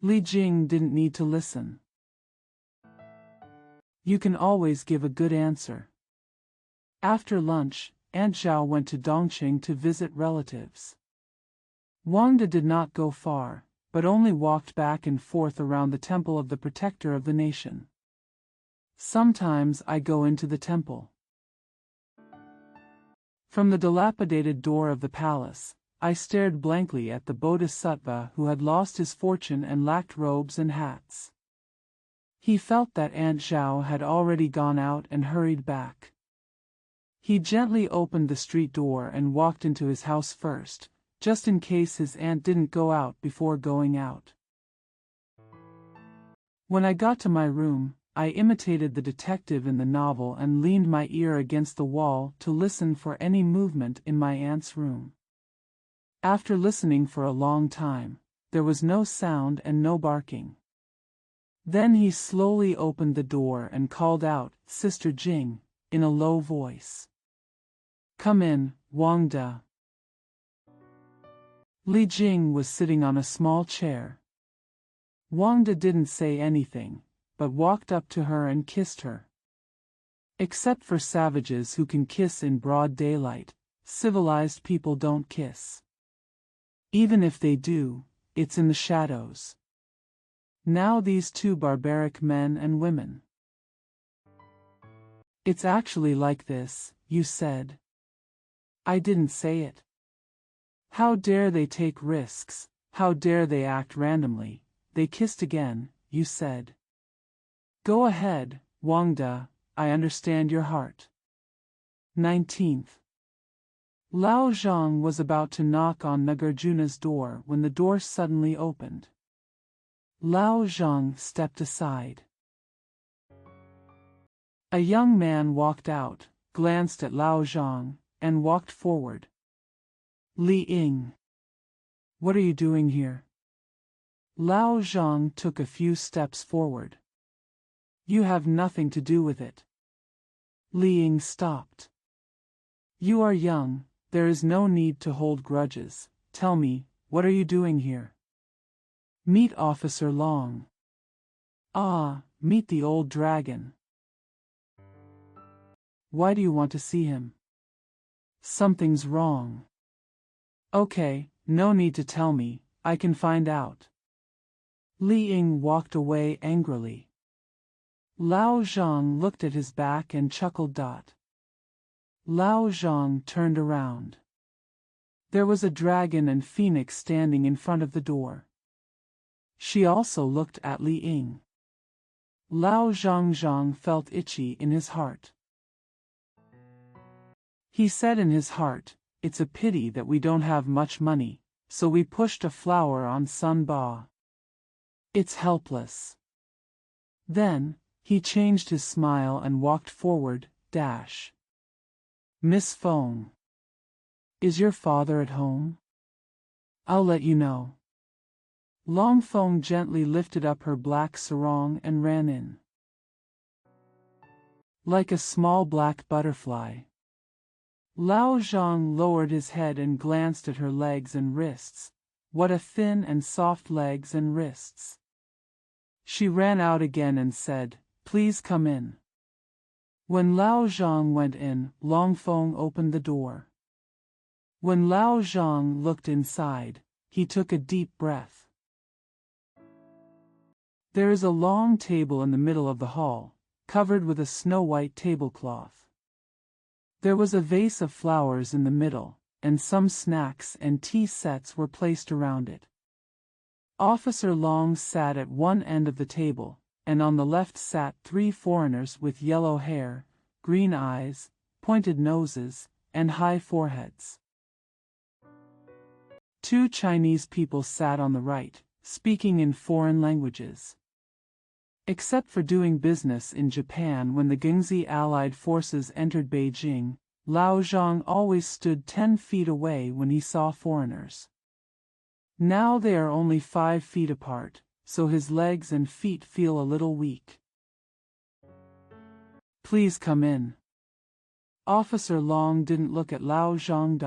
Li Jing didn't need to listen. You can always give a good answer. After lunch, Aunt Zhao went to Dongqing to visit relatives. Wangda did not go far, but only walked back and forth around the temple of the protector of the nation. Sometimes I go into the temple. From the dilapidated door of the palace, I stared blankly at the bodhisattva who had lost his fortune and lacked robes and hats. He felt that Aunt Zhao had already gone out and hurried back. He gently opened the street door and walked into his house first, just in case his aunt didn't go out before going out. When I got to my room, I imitated the detective in the novel and leaned my ear against the wall to listen for any movement in my aunt's room. After listening for a long time, there was no sound and no barking. Then he slowly opened the door and called out, "Sister Jing," in a low voice. "Come in, Wangda." Li Jing was sitting on a small chair. Wangda didn't say anything, but walked up to her and kissed her. Except for savages who can kiss in broad daylight, civilized people don't kiss. Even if they do, it's in the shadows. Now these two barbaric men and women. It's actually like this, you said. I didn't say it. How dare they take risks, how dare they act randomly? They kissed again, you said. Go ahead, Wangda, I understand your heart. 19th. Lao Zhang was about to knock on Nagarjuna's door when the door suddenly opened. Lao Zhang stepped aside. A young man walked out, glanced at Lao Zhang, and walked forward. Li Ying. What are you doing here? Lao Zhang took a few steps forward. You have nothing to do with it. Li Ying stopped. You are young, there is no need to hold grudges. Tell me, what are you doing here? Meet Officer Long. Ah, meet the old dragon. Why do you want to see him? Something's wrong. Okay, no need to tell me, I can find out. Li Ying walked away angrily. Lao Zhang looked at his back and chuckled. Lao Zhang turned around. There was a dragon and phoenix standing in front of the door. She also looked at Li Ying. Lao Zhang felt itchy in his heart. He said in his heart, it's a pity that we don't have much money, so we pushed a flower on Sun Ba. It's helpless. Then, he changed his smile and walked forward. Miss Feng. Is your father at home? I'll let you know. Long Feng gently lifted up her black sarong and ran in. Like a small black butterfly. Lao Zhang lowered his head and glanced at her legs and wrists. What a thin and soft legs and wrists. She ran out again and said, Please come in. When Lao Zhang went in, Long Feng opened the door. When Lao Zhang looked inside, he took a deep breath. There is a long table in the middle of the hall, covered with a snow-white tablecloth. There was a vase of flowers in the middle, and some snacks and tea sets were placed around it. Officer Long sat at one end of the table, and on the left sat 3 foreigners with yellow hair, green eyes, pointed noses, and high foreheads. 2 Chinese people sat on the right, speaking in foreign languages. Except for doing business in Japan when the Gengzi Allied forces entered Beijing, Lao Zhang always stood 10 feet away when he saw foreigners. Now they are only 5 feet apart, so his legs and feet feel a little weak. Please come in. Officer Long didn't look at Lao Zhang.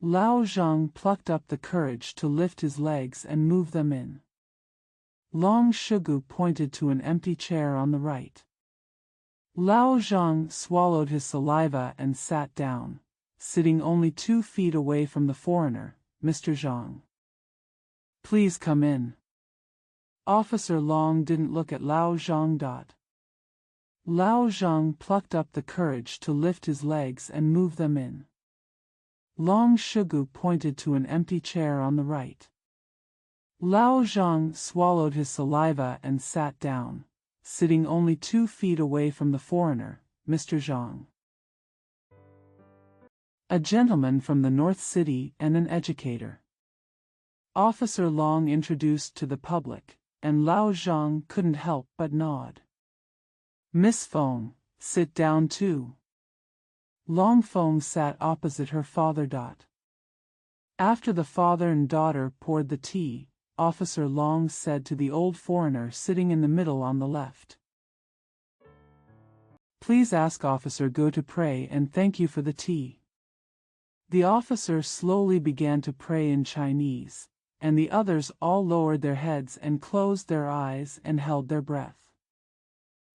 Lao Zhang plucked up the courage to lift his legs and move them in. Long Shugu pointed to an empty chair on the right. Lao Zhang swallowed his saliva and sat down, sitting only 2 feet away from the foreigner, Mr. Zhang. Please come in. Officer Long didn't look at Lao Zhang. Lao Zhang plucked up the courage to lift his legs and move them in. Long Shugu pointed to an empty chair on the right. Lao Zhang swallowed his saliva and sat down, sitting only 2 feet away from the foreigner, Mr. Zhang. A gentleman from the North City and an educator. Officer Long introduced to the public, and Lao Zhang couldn't help but nod. Miss Feng, sit down too. Long Feng sat opposite her father. After the father and daughter poured the tea, Officer Long said to the old foreigner sitting in the middle on the left, Please ask Officer Go to pray and thank you for the tea. The officer slowly began to pray in Chinese, and the others all lowered their heads and closed their eyes and held their breath.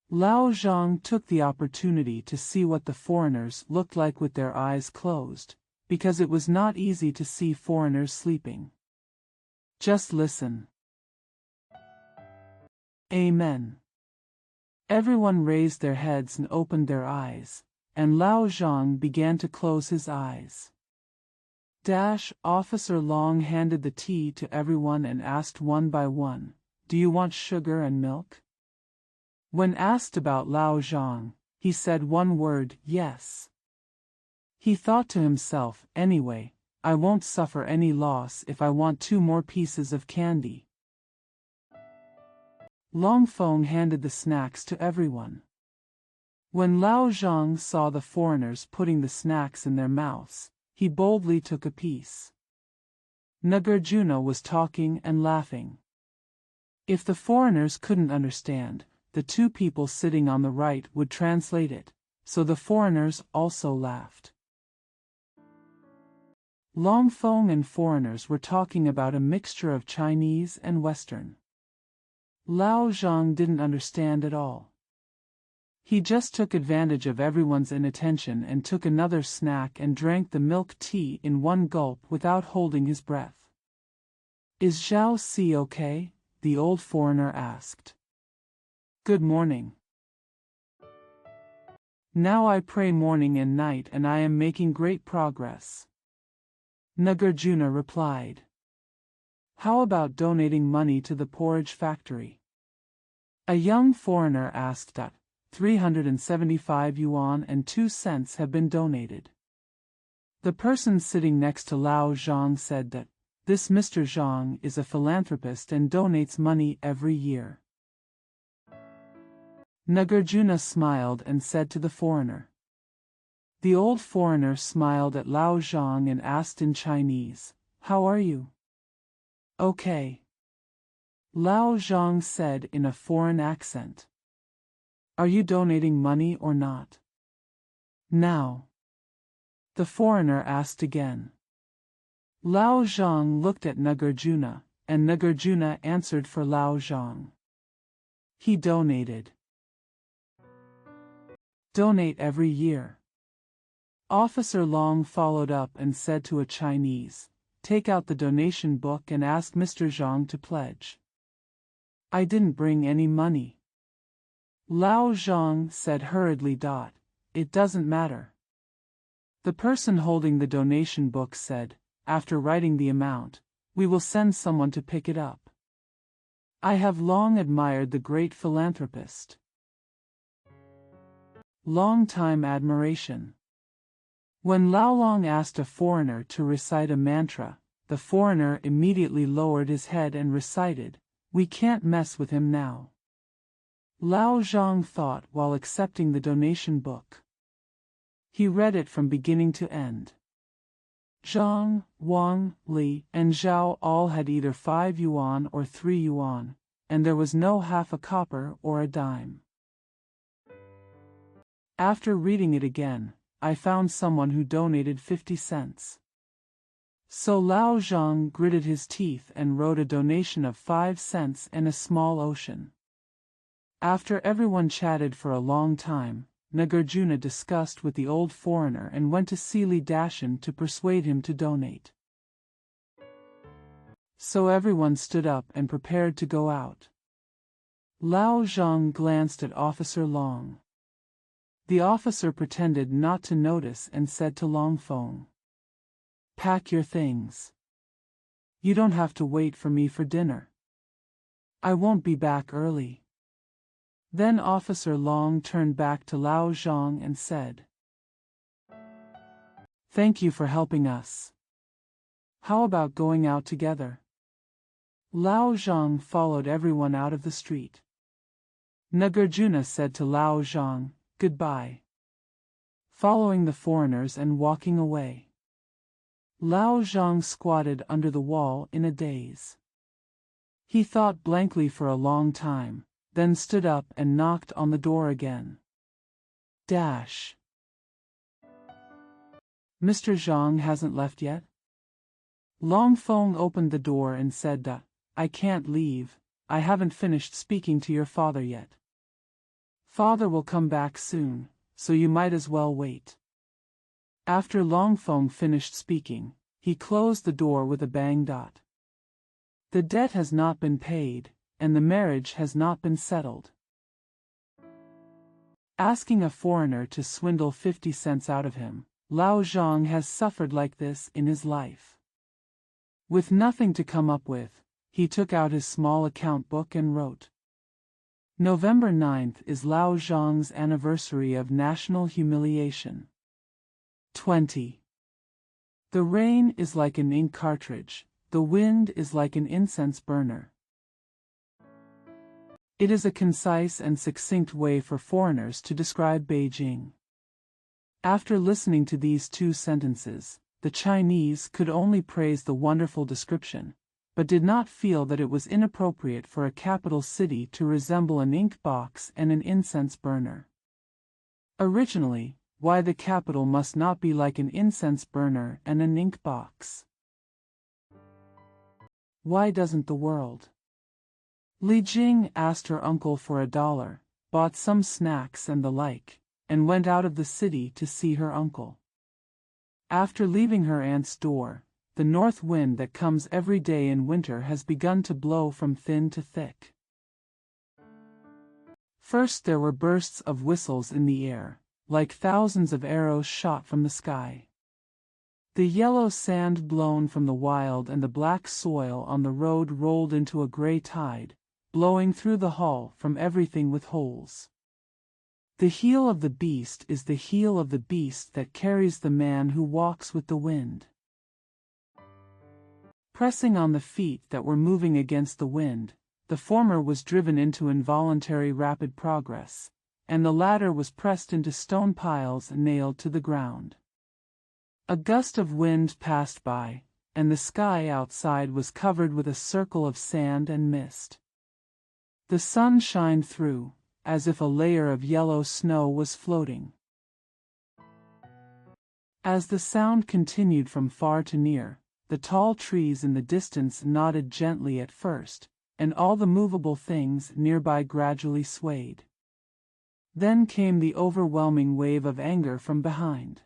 Lao Zhang took the opportunity to see what the foreigners looked like with their eyes closed, because it was not easy to see foreigners sleeping. Just listen. Amen. Everyone raised their heads and opened their eyes, and Lao Zhang began to close his eyes. Officer Long handed the tea to everyone and asked one by one, "Do you want sugar and milk?" When asked about Lao Zhang, he said one word, "Yes." He thought to himself, "Anyway, I won't suffer any loss if I want 2 more pieces of candy." Long Feng handed the snacks to everyone. When Lao Zhang saw the foreigners putting the snacks in their mouths, he boldly took a piece. Nagarjuna was talking and laughing. If the foreigners couldn't understand, the 2 people sitting on the right would translate it, so the foreigners also laughed. Long Feng and foreigners were talking about a mixture of Chinese and Western. Lao Zhang didn't understand at all. He just took advantage of everyone's inattention and took another snack and drank the milk tea in one gulp without holding his breath. "Is Zhao Si okay?" the old foreigner asked. "Good morning. Now I pray morning and night and I am making great progress," Nagarjuna replied. "How about donating money to the porridge factory?" A young foreigner asked that. 375 yuan and 2 cents have been donated. The person sitting next to Lao Zhang said that, "This Mr. Zhang is a philanthropist and donates money every year." Nagarjuna smiled and said to the foreigner. The old foreigner smiled at Lao Zhang and asked in Chinese, "How are you?" "Okay," Lao Zhang said in a foreign accent. "Are you donating money or not?" "Now," the foreigner asked again. Lao Zhang looked at Nagarjuna, and Nagarjuna answered for Lao Zhang. He donated. Donate every year. Officer Long followed up and said to a Chinese, "Take out the donation book and ask Mr. Zhang to pledge." "I didn't bring any money," Lao Zhang said hurriedly. "It doesn't matter." The person holding the donation book said, after writing the amount, "We will send someone to pick it up." I have long admired the great philanthropist. Long-time admiration. When Lao Long asked a foreigner to recite a mantra, the foreigner immediately lowered his head and recited, "We can't mess with him now." Lao Zhang thought while accepting the donation book. He read it from beginning to end. Zhang, Wang, Li, and Zhao all had either 5 yuan or 3 yuan, and there was no half a copper or a dime. After reading it again, I found someone who donated 50 cents. So Lao Zhang gritted his teeth and wrote a donation of 5 cents and a small ocean. After everyone chatted for a long time, Nagarjuna discussed with the old foreigner and went to see Li Dashan to persuade him to donate. So everyone stood up and prepared to go out. Lao Zhang glanced at Officer Long. The officer pretended not to notice and said to Long Feng, "Pack your things. You don't have to wait for me for dinner. I won't be back early." Then Officer Long turned back to Lao Zhang and said, "Thank you for helping us. How about going out together?" Lao Zhang followed everyone out of the street. Nagarjuna said to Lao Zhang, "Goodbye," following the foreigners and walking away. Lao Zhang squatted under the wall in a daze. He thought blankly for a long time, then stood up and knocked on the door again. Mr. Zhang hasn't left yet? Long Feng opened the door and said, I can't leave, I haven't finished speaking to your father yet. Father will come back soon, so you might as well wait. After Long Feng finished speaking, he closed the door with a bang. The debt has not been paid, and the marriage has not been settled. Asking a foreigner to swindle 50 cents out of him, Lao Zhang has suffered like this in his life. With nothing to come up with, he took out his small account book and wrote, November 9th is Lao Zhang's anniversary of national humiliation. 20. The rain is like an ink cartridge, the wind is like an incense burner. It is a concise and succinct way for foreigners to describe Beijing. After listening to these 2 sentences, the Chinese could only praise the wonderful description, but did not feel that it was inappropriate for a capital city to resemble an ink box and an incense burner. Originally, why the capital must not be like an incense burner and an ink box? Why doesn't the world? Li Jing asked her uncle for $1, bought some snacks and the like, and went out of the city to see her uncle. After leaving her aunt's door, the north wind that comes every day in winter has begun to blow from thin to thick. First there were bursts of whistles in the air, like thousands of arrows shot from the sky. The yellow sand blown from the wild and the black soil on the road rolled into a gray tide, blowing through the hull from everything with holes. The heel of the beast is the heel of the beast that carries the man who walks with the wind. Pressing on the feet that were moving against the wind, the former was driven into involuntary rapid progress, and the latter was pressed into stone piles nailed to the ground. A gust of wind passed by, and the sky outside was covered with a circle of sand and mist. The sun shined through, as if a layer of yellow snow was floating. As the sound continued from far to near, the tall trees in the distance nodded gently at first, and all the movable things nearby gradually swayed. Then came the overwhelming wave of anger from behind.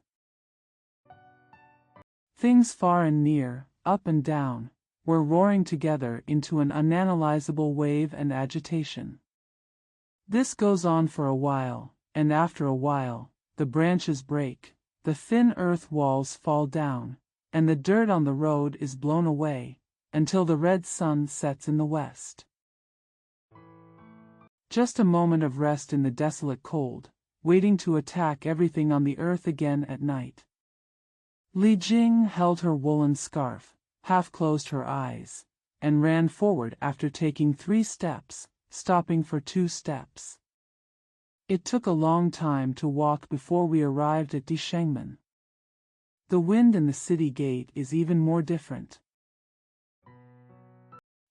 Things far and near, up and down, were roaring together into an unanalyzable wave and agitation. This goes on for a while, and after a while, the branches break, the thin earth walls fall down, and the dirt on the road is blown away, until the red sun sets in the west. Just a moment of rest in the desolate cold, waiting to attack everything on the earth again at night. Li Jing held her woolen scarf, half-closed her eyes, and ran forward after taking 3 steps, stopping for 2 steps. It took a long time to walk before we arrived at Dishengmen. The wind in the city gate is even more different.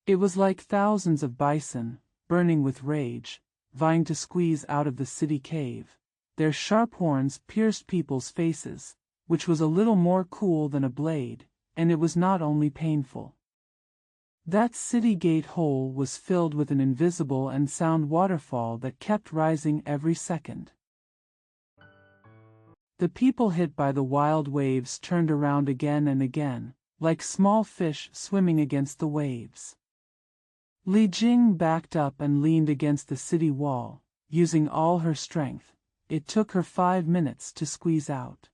It was like thousands of bison, burning with rage, vying to squeeze out of the city cave. Their sharp horns pierced people's faces, which was a little more cool than a blade, and it was not only painful. That city gate hole was filled with an invisible and sound waterfall that kept rising every second. The people hit by the wild waves turned around again and again, like small fish swimming against the waves. Li Jing backed up and leaned against the city wall, using all her strength. It took her 5 minutes to squeeze out.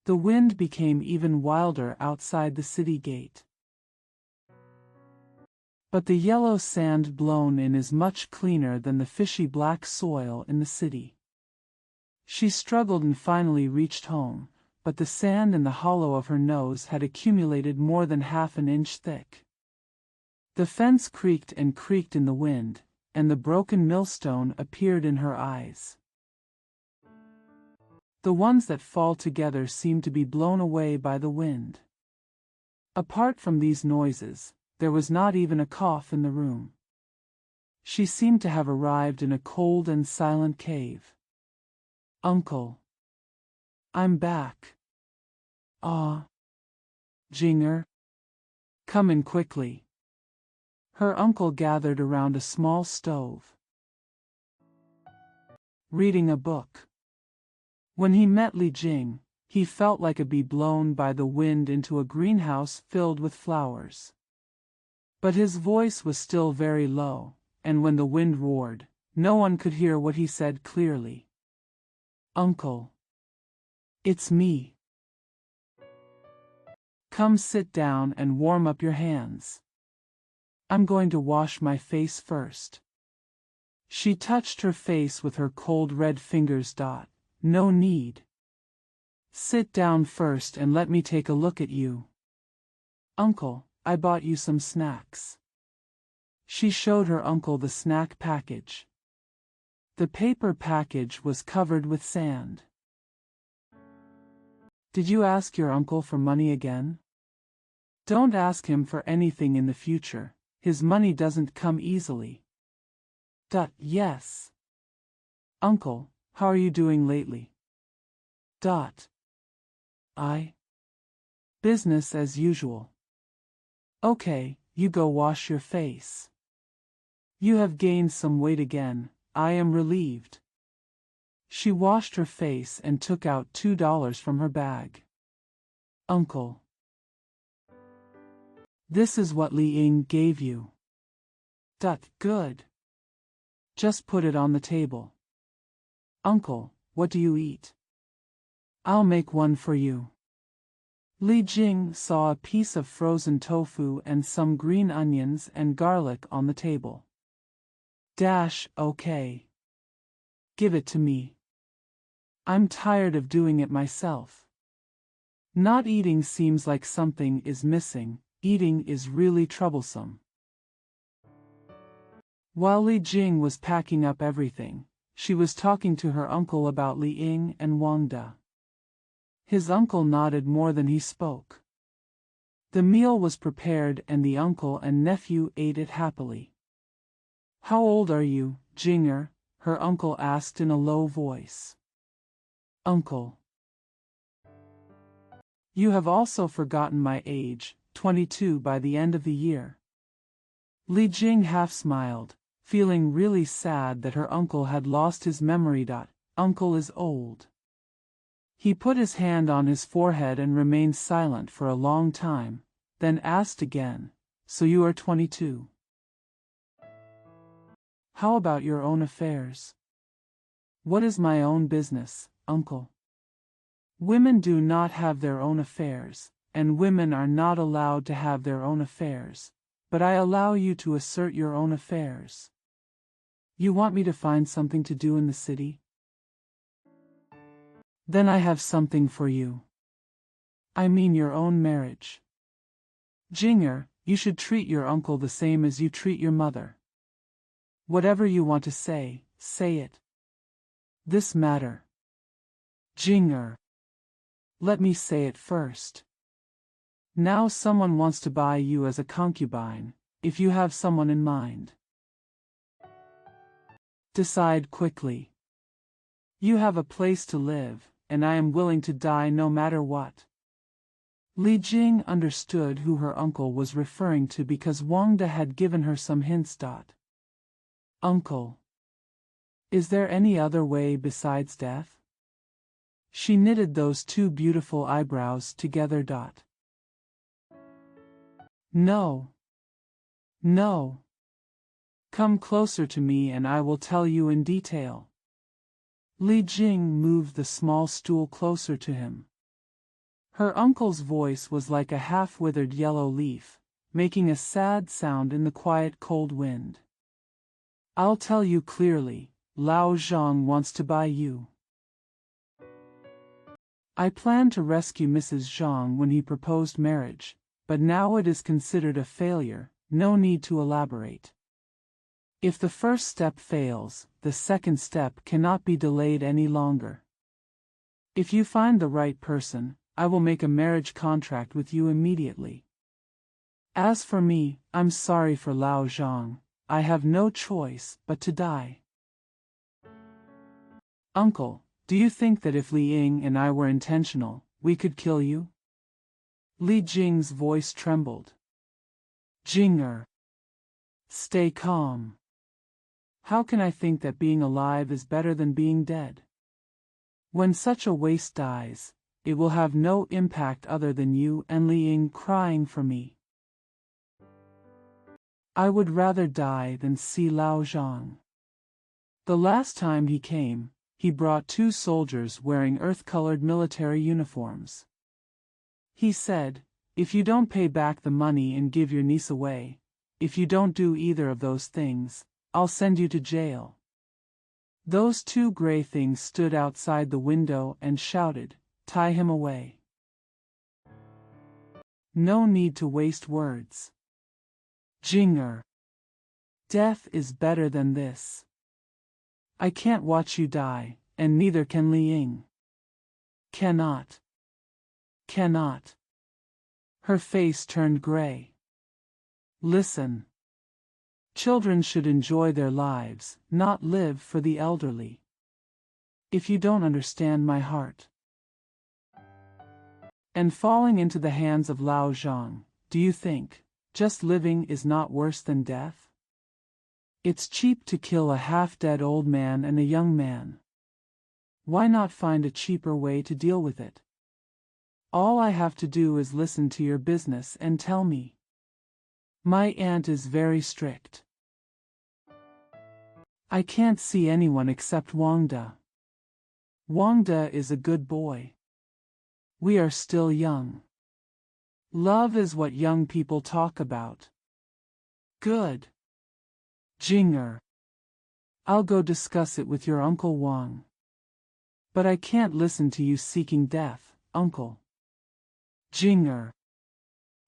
The wind became even wilder outside the city gate. But the yellow sand blown in is much cleaner than the fishy black soil in the city. She struggled and finally reached home, but the sand in the hollow of her nose had accumulated more than half an inch thick. The fence creaked and creaked in the wind, and the broken millstone appeared in her eyes. The ones that fall together seemed to be blown away by the wind. Apart from these noises, there was not even a cough in the room. She seemed to have arrived in a cold and silent cave. "Uncle, I'm back." "Ah, Jinger," Come in quickly. Her uncle gathered around a small stove, reading a book. When he met Li Jing, he felt like a bee blown by the wind into a greenhouse filled with flowers. But his voice was still very low, and when the wind roared, no one could hear what he said clearly. Uncle. It's me. Come sit down and warm up your hands. I'm going to wash my face first. She touched her face with her cold red fingers. No need. Sit down first and let me take a look at you. Uncle, I bought you some snacks. She showed her uncle the snack package. The paper package was covered with sand. Did you ask your uncle for money again? Don't ask him for anything in the future. His money doesn't come easily. Yes. Uncle, how are you doing lately? Business as usual. Okay, you go wash your face. You have gained some weight again. I am relieved. She washed her face and took out $2 from her bag. Uncle. This is what Li Ying gave you. Good. Just put it on the table. Uncle, what do you eat? I'll make one for you. Li Jing saw a piece of frozen tofu and some green onions and garlic on the table. Okay. Give it to me. I'm tired of doing it myself. Not eating seems like something is missing. Eating is really troublesome. While Li Jing was packing up everything, she was talking to her uncle about Li Ying and Wang De. His uncle nodded more than he spoke. The meal was prepared and the uncle and nephew ate it happily. How old are you, Jinger? Her uncle asked in a low voice. Uncle. You have also forgotten my age, 22 by the end of the year. Li Jing half smiled, feeling really sad that her uncle had lost his memory. Uncle is old. He put his hand on his forehead and remained silent for a long time, then asked again, So you are 22? How about your own affairs? What is my own business, uncle? Women do not have their own affairs, and women are not allowed to have their own affairs, but I allow you to assert your own affairs. You want me to find something to do in the city? Then I have something for you. I mean your own marriage. Jinger, you should treat your uncle the same as you treat your mother. Whatever you want to say, say it. This matter. Jinger. Let me say it first. Now someone wants to buy you as a concubine, if you have someone in mind. Decide quickly. You have a place to live, and I am willing to die no matter what. Li Jing understood who her uncle was referring to because Wang De had given her some hints. Uncle. Is there any other way besides death? She knitted those two beautiful eyebrows together. No. No. Come closer to me and I will tell you in detail. Li Jing moved the small stool closer to him. Her uncle's voice was like a half-withered yellow leaf, making a sad sound in the quiet cold wind. I'll tell you clearly, Lao Zhang wants to buy you. I planned to rescue Mrs. Zhang when he proposed marriage, but now it is considered a failure, no need to elaborate. If the first step fails, the second step cannot be delayed any longer. If you find the right person, I will make a marriage contract with you immediately. As for me, I'm sorry for Lao Zhang, I have no choice but to die. Uncle, do you think that if Li Ying and I were intentional, we could kill you? Li Jing's voice trembled. Jinger. Stay calm. How can I think that being alive is better than being dead? When such a waste dies, it will have no impact other than you and Li Ying crying for me. I would rather die than see Lao Zhang. The last time he came, he brought 2 soldiers wearing earth-colored military uniforms. He said, "If you don't pay back the money and give your niece away, if you don't do either of those things, I'll send you to jail." Those 2 gray things stood outside the window and shouted, "Tie him away." No need to waste words. Jinger. Death is better than this. I can't watch you die, and neither can Li Ying. Cannot. Cannot. Her face turned gray. Listen. Children should enjoy their lives, not live for the elderly. If you don't understand my heart. And falling into the hands of Lao Zhang, do you think just living is not worse than death? It's cheap to kill a half-dead old man and a young man. Why not find a cheaper way to deal with it? All I have to do is listen to your business and tell me. My aunt is very strict. I can't see anyone except Wangda. Wangda is a good boy. We are still young. Love is what young people talk about. Good. Jinger. I'll go discuss it with your Uncle Wang. But I can't listen to you seeking death, Uncle. Jinger.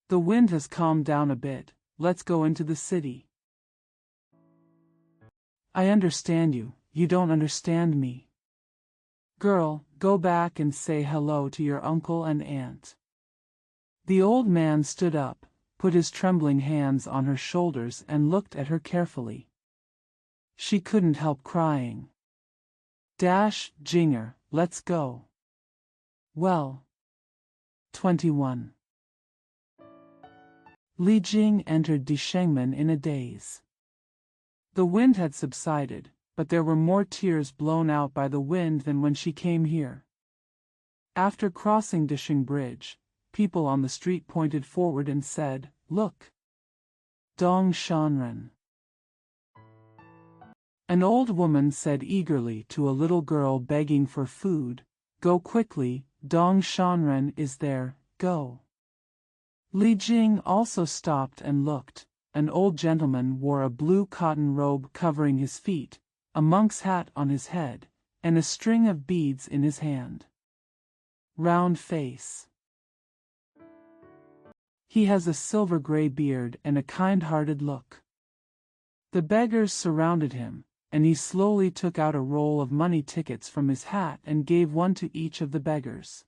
The wind has calmed down a bit, let's go into the city. I understand you, you don't understand me. Girl, go back and say hello to your uncle and aunt. The old man stood up, put his trembling hands on her shoulders and looked at her carefully. She couldn't help crying. Jinger, let's go. Well. 21. Li Jing entered Dishengmen in a daze. The wind had subsided, but there were more tears blown out by the wind than when she came here. After crossing Disheng Bridge, people on the street pointed forward and said, "Look! Dong Shanren." An old woman said eagerly to a little girl begging for food, "Go quickly, Dong Shanren is there, go." Li Jing also stopped and looked. An old gentleman wore a blue cotton robe covering his feet, a monk's hat on his head, and a string of beads in his hand. Round face. He has a silver-gray beard and a kind-hearted look. The beggars surrounded him, and he slowly took out a roll of money tickets from his hat and gave one to each of the beggars.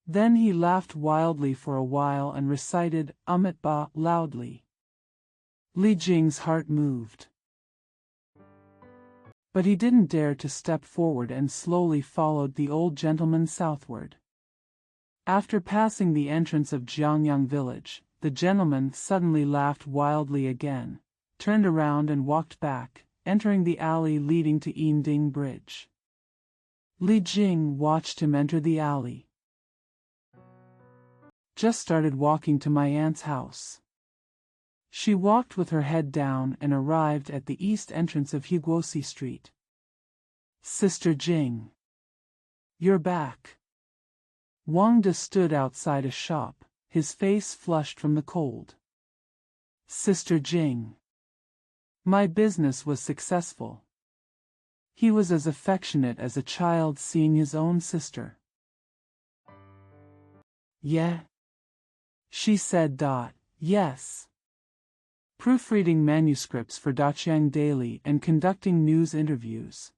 Then he laughed wildly for a while and recited Amit Ba loudly. Li Jing's heart moved. But he didn't dare to step forward and slowly followed the old gentleman southward. After passing the entrance of Jiangyang village, the gentleman suddenly laughed wildly again, turned around and walked back, entering the alley leading to Yinding Bridge. Li Jing watched him enter the alley. Just started walking to my aunt's house. She walked with her head down and arrived at the east entrance of Higuosi Street. Sister Jing. You're back. Wangda stood outside a shop, his face flushed from the cold. Sister Jing. My business was successful. He was as affectionate as a child seeing his own sister. Yeah? She said. Yes. Proofreading manuscripts for Daqiang Daily and conducting news interviews.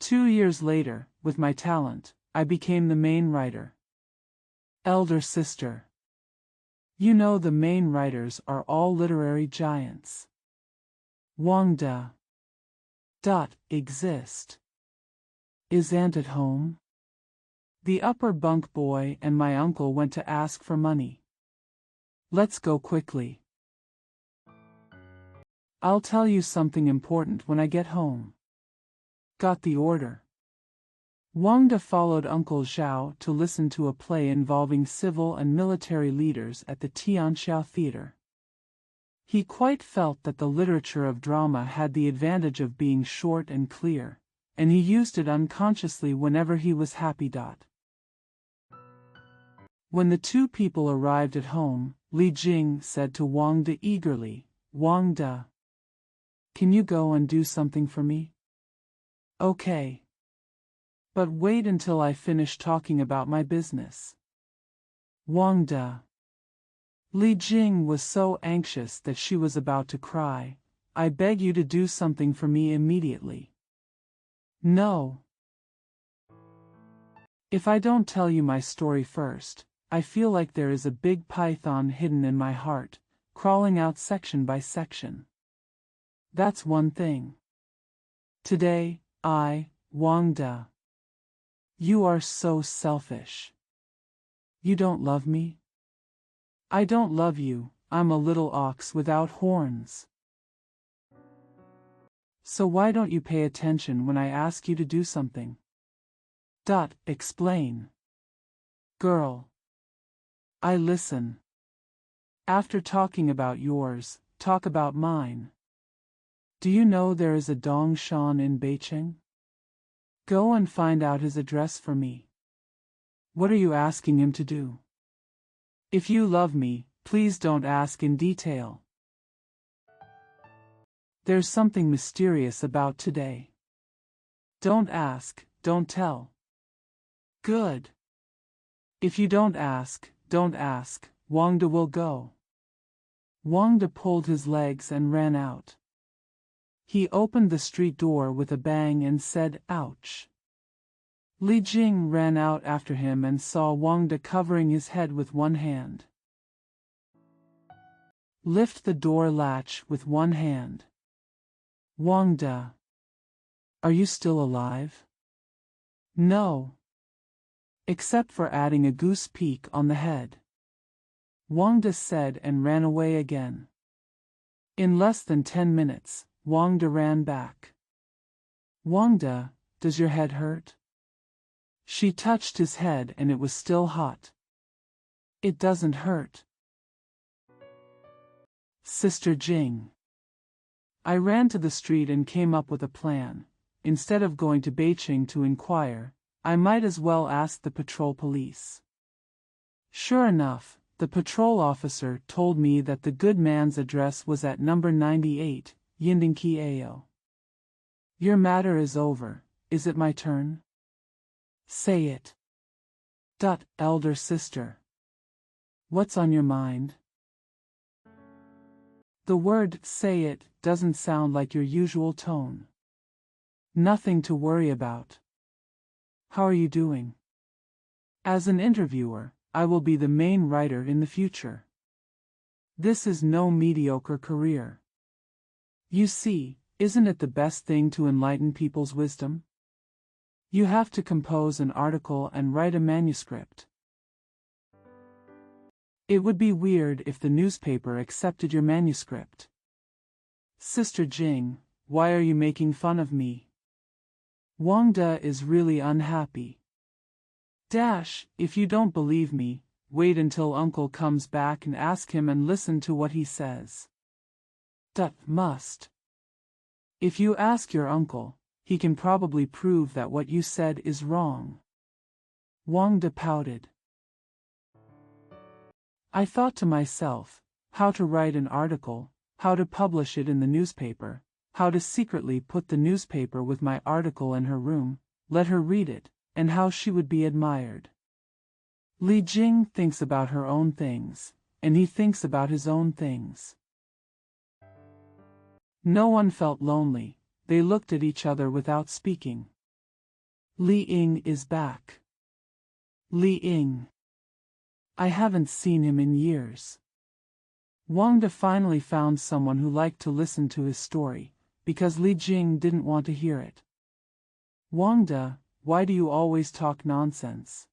2 years later, with my talent, I became the main writer. Elder sister. You know the main writers are all literary giants. Wangda. Exist. Is Aunt at home? The upper bunk boy and my uncle went to ask for money. Let's go quickly. I'll tell you something important when I get home. Got the order. Wang De followed Uncle Zhao to listen to a play involving civil and military leaders at the Tianxiao Theater. He quite felt that the literature of drama had the advantage of being short and clear, and he used it unconsciously whenever he was happy. When the two people arrived at home, Li Jing said to Wang De eagerly, "Wang De, can you go and do something for me?" "Okay. But wait until I finish talking about my business." Wang De. Li Jing was so anxious that she was about to cry. "I beg you to do something for me immediately." "No. If I don't tell you my story first, I feel like there is a big python hidden in my heart, crawling out section by section. That's one thing. Today, Wang De. You are so selfish. You don't love me? I don't love you, I'm a little ox without horns. So why don't you pay attention when I ask you to do something? Explain. Girl. I listen. After talking about yours, talk about mine. Do you know there is a Dong Shan in Beijing? Go and find out his address for me. What are you asking him to do? If you love me, please don't ask in detail. There's something mysterious about today. Don't ask, don't tell. Good. If you don't ask, Wang De will go. Wang De pulled his legs and ran out. He opened the street door with a bang and said, "Ouch." Li Jing ran out after him and saw Wang De covering his head with one hand. Lift the door latch with one hand. Wang De. Are you still alive? No. Except for adding a goose peak on the head. Wang De said and ran away again. In less than 10 minutes, Wang De ran back. Wang De, does your head hurt? She touched his head and it was still hot. It doesn't hurt. Sister Jing. I ran to the street and came up with a plan. Instead of going to Beijing to inquire, I might as well ask the patrol police. Sure enough, the patrol officer told me that the good man's address was at number 98, Yindingqiao. Your matter is over, is it my turn? Say it. Elder sister. What's on your mind? The word "say it" doesn't sound like your usual tone. Nothing to worry about. How are you doing? As an interviewer, I will be the main writer in the future. This is no mediocre career. You see, isn't it the best thing to enlighten people's wisdom? You have to compose an article and write a manuscript. It would be weird if the newspaper accepted your manuscript. Sister Jing, why are you making fun of me? Wang De is really unhappy. If you don't believe me, wait until Uncle comes back and ask him and listen to what he says. Must. If you ask your uncle, he can probably prove that what you said is wrong. Wang De pouted. I thought to myself, how to write an article, how to publish it in the newspaper, how to secretly put the newspaper with my article in her room, let her read it, and how she would be admired. Li Jing thinks about her own things, and he thinks about his own things. No one felt lonely, they looked at each other without speaking. Li Ying is back. Li Ying. I haven't seen him in years. Wang De finally found someone who liked to listen to his story, because Li Jing didn't want to hear it. Wang De, why do you always talk nonsense?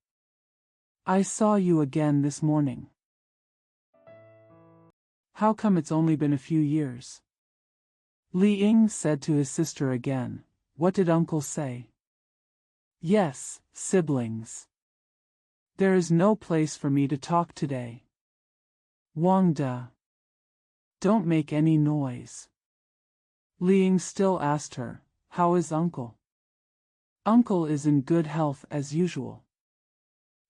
I saw you again this morning. How come it's only been a few years? Li Ying said to his sister again, "What did Uncle say?" "Yes, siblings. There is no place for me to talk today." "Wang De, don't make any noise." Li Ying still asked her, "How is Uncle?" "Uncle is in good health as usual.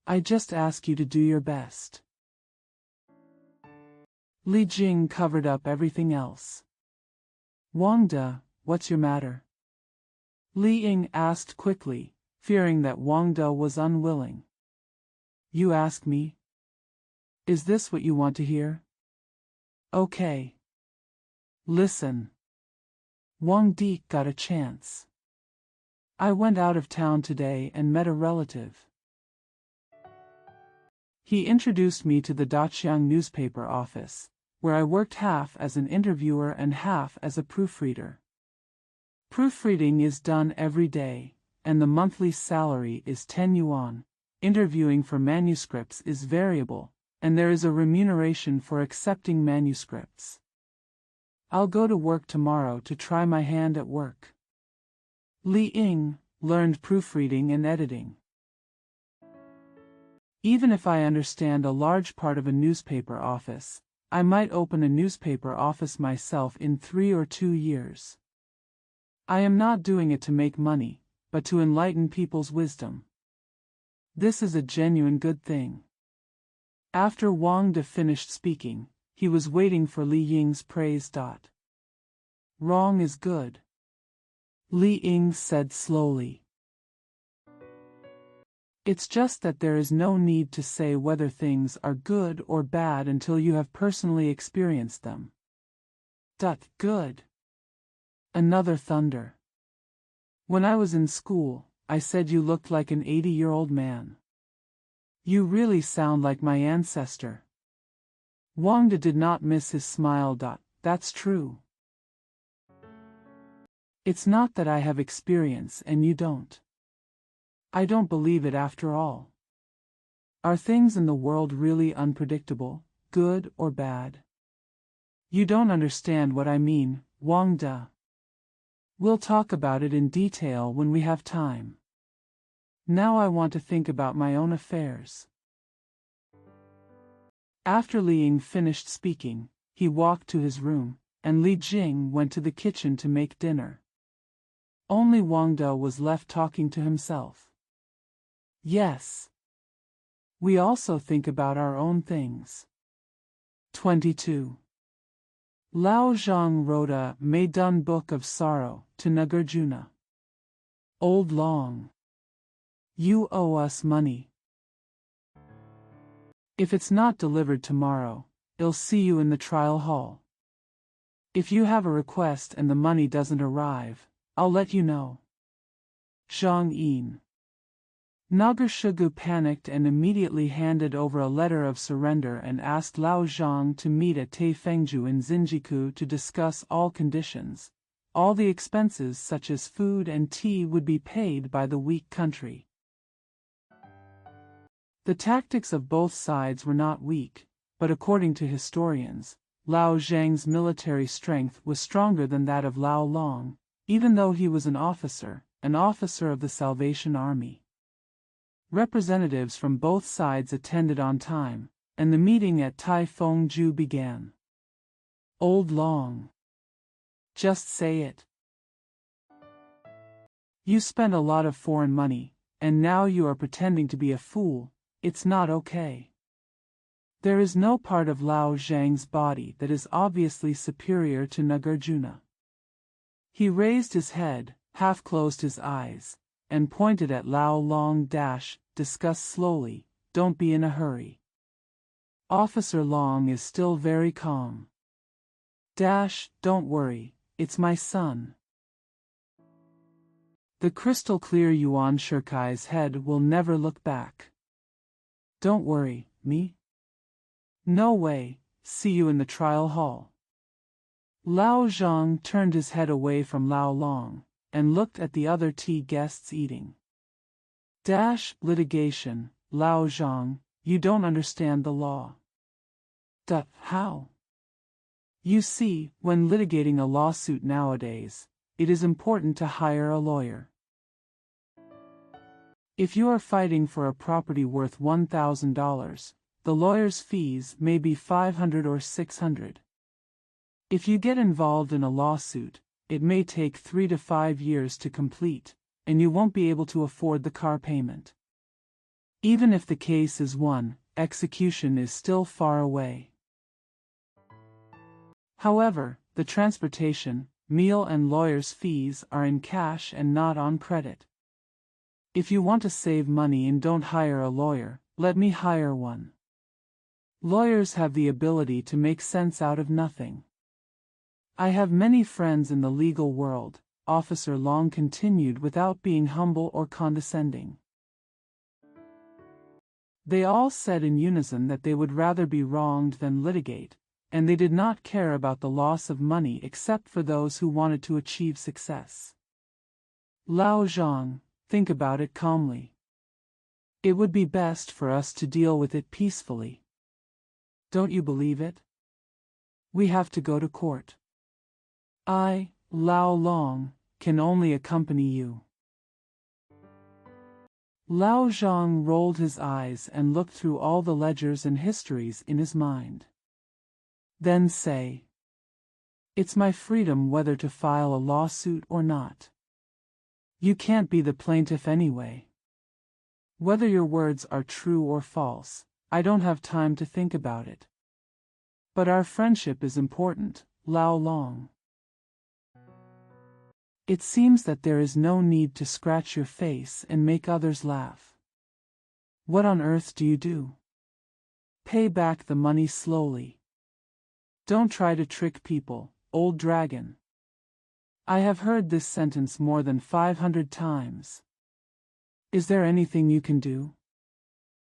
I just ask you to do your best." Li Jing covered up everything else. "Wang De, what's your matter?" Li Ying asked quickly, fearing that Wang De was unwilling. "You ask me? Is this what you want to hear? Okay. Listen. Wang De got a chance. I went out of town today and met a relative. He introduced me to the Daqiang newspaper office, where I worked half as an interviewer and half as a proofreader. Proofreading is done every day, and the monthly salary is 10 yuan. Interviewing for manuscripts is variable, and there is a remuneration for accepting manuscripts. I'll go to work tomorrow to try my hand at work." Li Ying learned proofreading and editing. "Even if I understand a large part of a newspaper office, I might open a newspaper office myself in 3 or 2 years. I am not doing it to make money, but to enlighten people's wisdom. This is a genuine good thing." After Wang De finished speaking, he was waiting for Li Ying's praise. "Wrong is good," Li Ying said slowly. "It's just that there is no need to say whether things are good or bad until you have personally experienced them." Good. Another thunder. "When I was in school, I said you looked like an 80-year-old man. You really sound like my ancestor." Wang De did not miss his smile. "That's true. It's not that I have experience and you don't. I don't believe it after all. Are things in the world really unpredictable, good or bad? You don't understand what I mean, Wang De. We'll talk about it in detail when we have time. Now I want to think about my own affairs." After Li Ying finished speaking, he walked to his room, and Li Jing went to the kitchen to make dinner. Only Wang De was left talking to himself. "Yes. We also think about our own things." 22. Lao Zhang wrote a Maidun Book of Sorrow to Nagarjuna. "Old Long, you owe us money. If it's not delivered tomorrow, I'll see you in the trial hall. If you have a request and the money doesn't arrive, I'll let you know." Zhang Yin. Nagarjugu panicked and immediately handed over a letter of surrender and asked Lao Zhang to meet at Taifengju in Xinjiku to discuss all conditions. All the expenses such as food and tea would be paid by the weak country. The tactics of both sides were not weak, but according to historians, Lao Zhang's military strength was stronger than that of Lao Long, even though he was an officer of the Salvation Army. Representatives from both sides attended on time, and the meeting at Taifengju began. "Old Long. Just say it. You spent a lot of foreign money, and now you are pretending to be a fool. It's not okay. There is no part of Lao Zhang's body that is obviously superior to Nagarjuna." He raised his head, half-closed his eyes, and pointed at Lao Long. Discuss slowly, don't be in a hurry. Officer Long is still very calm. Don't worry, it's my son. The crystal-clear Yuan Shirkai's head will never look back. Don't worry, me? No way, see you in the trial hall. Lao Zhang turned his head away from Lao Long, and looked at the other tea guests eating. Litigation, Lao Zhang, you don't understand the law. How? You see, when litigating a lawsuit nowadays, it is important to hire a lawyer. If you are fighting for a property worth $1,000, the lawyer's fees may be $500 or $600. If you get involved in a lawsuit, it may take 3 to 5 years to complete, and you won't be able to afford the car payment. Even if the case is won, execution is still far away. However, the transportation, meal and lawyer's fees are in cash and not on credit. If you want to save money and don't hire a lawyer, let me hire one. Lawyers have the ability to make sense out of nothing. I have many friends in the legal world, Officer Long continued without being humble or condescending. They all said in unison that they would rather be wronged than litigate, and they did not care about the loss of money except for those who wanted to achieve success. Lao Zhang, think about it calmly. It would be best for us to deal with it peacefully. Don't you believe it? We have to go to court. I, Lao Long, can only accompany you. Lao Zhang rolled his eyes and looked through all the ledgers and histories in his mind. Then say, "It's my freedom whether to file a lawsuit or not. You can't be the plaintiff anyway. Whether your words are true or false, I don't have time to think about it. But our friendship is important, Lao Long. It seems that there is no need to scratch your face and make others laugh. What on earth do you do? Pay back the money slowly. Don't try to trick people, old dragon." I have heard this sentence more than 500 times. Is there anything you can do?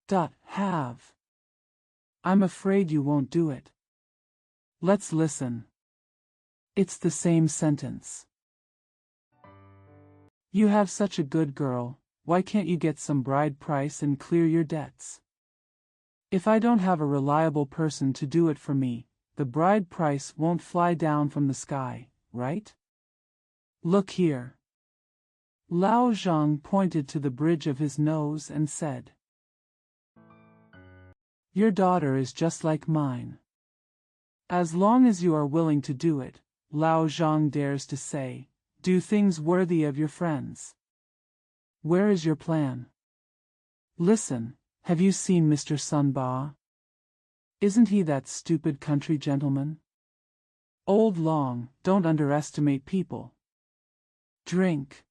Have. I'm afraid you won't do it. Let's listen. It's the same sentence. You have such a good girl, why can't you get some bride price and clear your debts? If I don't have a reliable person to do it for me, the bride price won't fly down from the sky, right? Look here. Lao Zhang pointed to the bridge of his nose and said, "Your daughter is just like mine. As long as you are willing to do it," Lao Zhang dares to say, "do things worthy of your friends. Where is your plan? Listen, have you seen Mr. Sun Ba? Isn't he that stupid country gentleman? Old Long, don't underestimate people. Drink.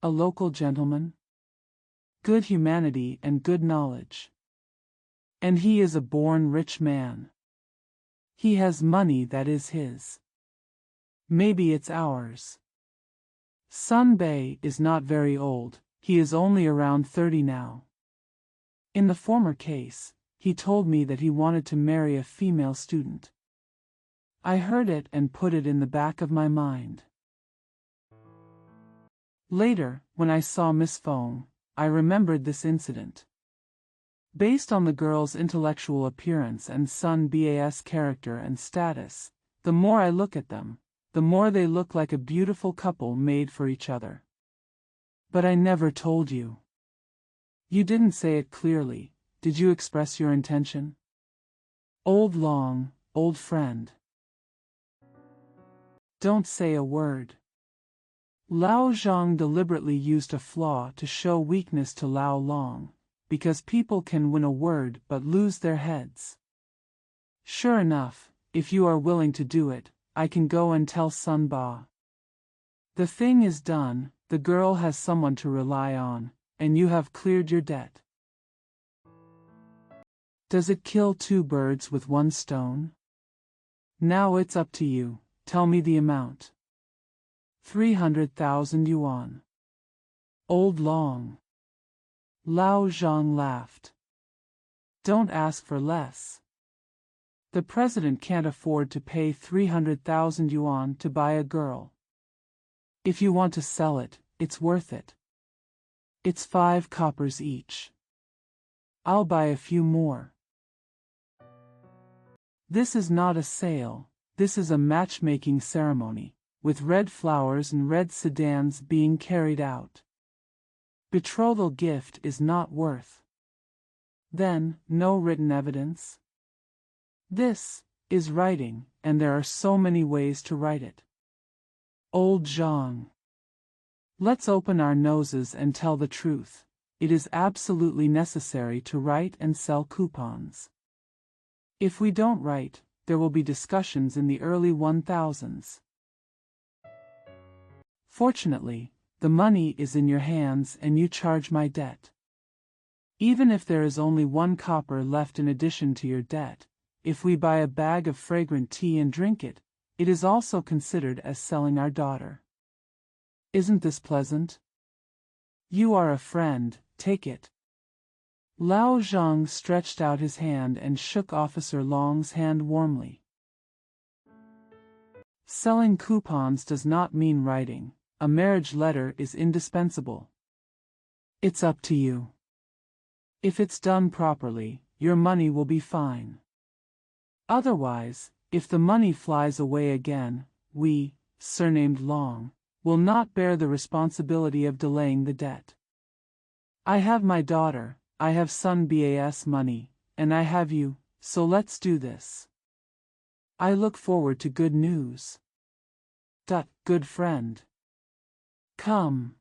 A local gentleman? Good humanity and good knowledge. And he is a born rich man. He has money that is his. Maybe it's ours. Sun Bei is not very old, he is only around 30 now. In the former case, he told me that he wanted to marry a female student. I heard it and put it in the back of my mind. Later, when I saw Miss Fong, I remembered this incident. Based on the girl's intellectual appearance and Sun Ba's character and status, the more I look at them, the more they look like a beautiful couple made for each other. But I never told you. You didn't say it clearly, did you express your intention? Old Long, old friend. Don't say a word. Lao Zhang deliberately used a flaw to show weakness to Lao Long, because people can win a word but lose their heads. Sure enough, if you are willing to do it, I can go and tell Sun Ba. The thing is done, the girl has someone to rely on, and you have cleared your debt. Does it kill 2 birds with 1 stone? Now it's up to you, tell me the amount. 300,000 yuan. Old Long. Lao Zhang laughed. Don't ask for less. The president can't afford to pay 300,000 yuan to buy a girl. If you want to sell it, it's worth it. It's 5 coppers each. I'll buy a few more. This is not a sale, this is a matchmaking ceremony, with red flowers and red sedans being carried out. Betrothal gift is not worth. Then, no written evidence? This is writing, and there are so many ways to write it. Old Zhang. Let's open our noses and tell the truth. It is absolutely necessary to write and sell coupons. If we don't write, there will be discussions in the early 1000s. Fortunately, the money is in your hands and you charge my debt. Even if there is only 1 copper left in addition to your debt, if we buy a bag of fragrant tea and drink it, it is also considered as selling our daughter. Isn't this pleasant? You are a friend, take it. Lao Zhang stretched out his hand and shook Officer Long's hand warmly. Selling coupons does not mean writing. A marriage letter is indispensable. It's up to you. If it's done properly, your money will be fine. Otherwise, if the money flies away again, we, surnamed Long, will not bear the responsibility of delaying the debt. I have my daughter, I have son Bas money, and I have you, so let's do this. I look forward to good news. Good friend. Come.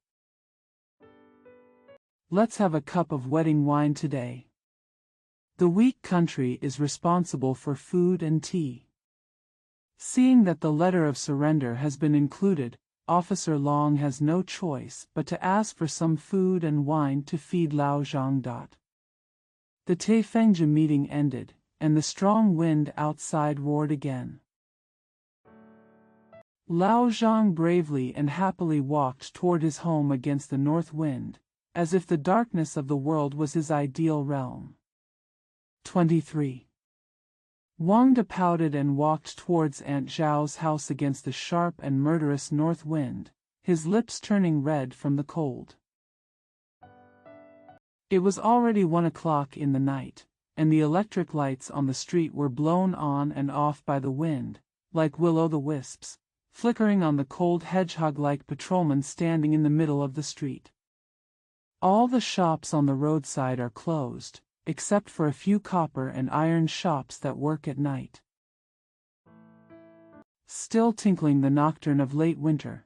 Let's have a cup of wedding wine today. The weak country is responsible for food and tea. Seeing that the letter of surrender has been included, Officer Long has no choice but to ask for some food and wine to feed Lao Zhang. The Taifengja meeting ended, and the strong wind outside roared again. Lao Zhang bravely and happily walked toward his home against the north wind, as if the darkness of the world was his ideal realm. 23. Wang De pouted and walked towards Aunt Zhao's house against the sharp and murderous north wind, his lips turning red from the cold. It was already 1 o'clock in the night, and the electric lights on the street were blown on and off by the wind, like will-o'-the-wisps, flickering on the cold hedgehog-like patrolman standing in the middle of the street. All the shops on the roadside are closed, except for a few copper and iron shops that work at night. Still tinkling the nocturne of late winter.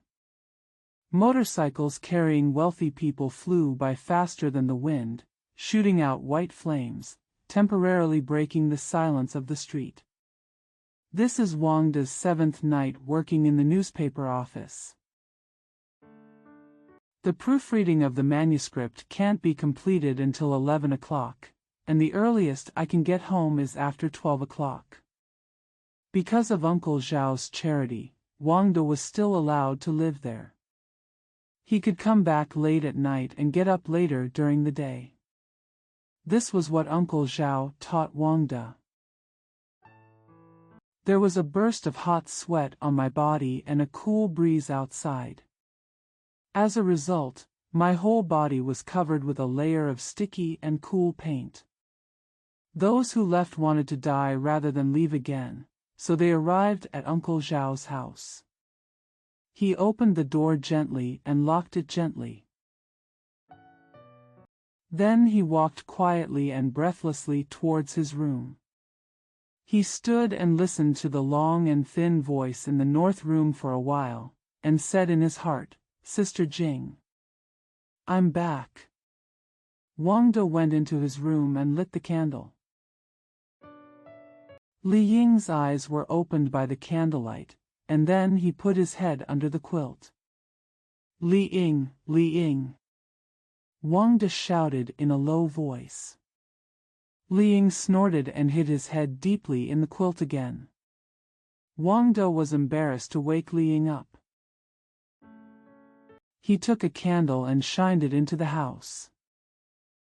Motorcycles carrying wealthy people flew by faster than the wind, shooting out white flames, temporarily breaking the silence of the street. This is Wang De's 7th night working in the newspaper office. The proofreading of the manuscript can't be completed until 11 o'clock, and the earliest I can get home is after 12 o'clock. Because of Uncle Zhao's charity, Wang De was still allowed to live there. He could come back late at night and get up later during the day. This was what Uncle Zhao taught Wang De. There was a burst of hot sweat on my body and a cool breeze outside. As a result, my whole body was covered with a layer of sticky and cool paint. Those who left wanted to die rather than leave again, so they arrived at Uncle Zhao's house. He opened the door gently and locked it gently. Then he walked quietly and breathlessly towards his room. He stood and listened to the long and thin voice in the north room for a while, and said in his heart, "Sister Jing, I'm back." Wang De went into his room and lit the candle. Li Ying's eyes were opened by the candlelight, and then he put his head under the quilt. "Li Ying, Li Ying!" Wang De shouted in a low voice. Li Ying snorted and hid his head deeply in the quilt again. Wang De was embarrassed to wake Li Ying up. He took a candle and shined it into the house.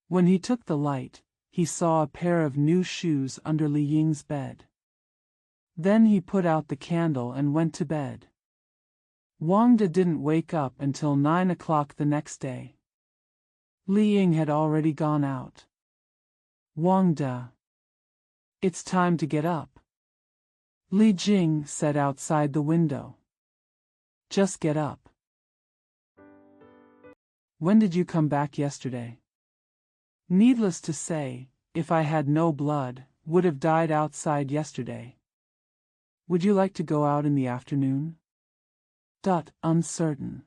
When he took the light, he saw a pair of new shoes under Li Ying's bed. Then he put out the candle and went to bed. Wang De didn't wake up until 9 o'clock the next day. Li Ying had already gone out. "Wang De, it's time to get up." Li Jing said outside the window. Just get up. When did you come back yesterday? Needless to say, if I had no blood, would have died outside yesterday. Would you like to go out in the afternoon? Uncertain.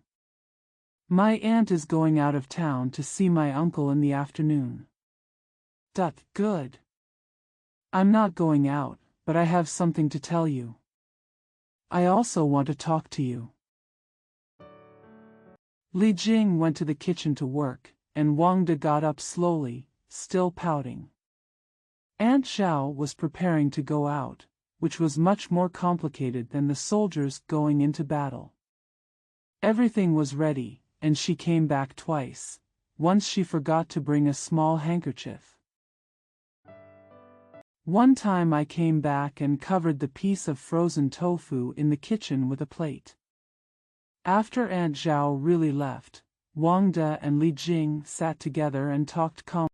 My aunt is going out of town to see my uncle in the afternoon. Good. I'm not going out, but I have something to tell you. I also want to talk to you. Li Jing went to the kitchen to work, and Wang De got up slowly, still pouting. Aunt Zhao was preparing to go out, which was much more complicated than the soldiers going into battle. Everything was ready, and she came back twice. Once she forgot to bring a small handkerchief. One time I came back and covered the piece of frozen tofu in the kitchen with a plate. After Aunt Zhao really left, Wang De and Li Jing sat together and talked calmly.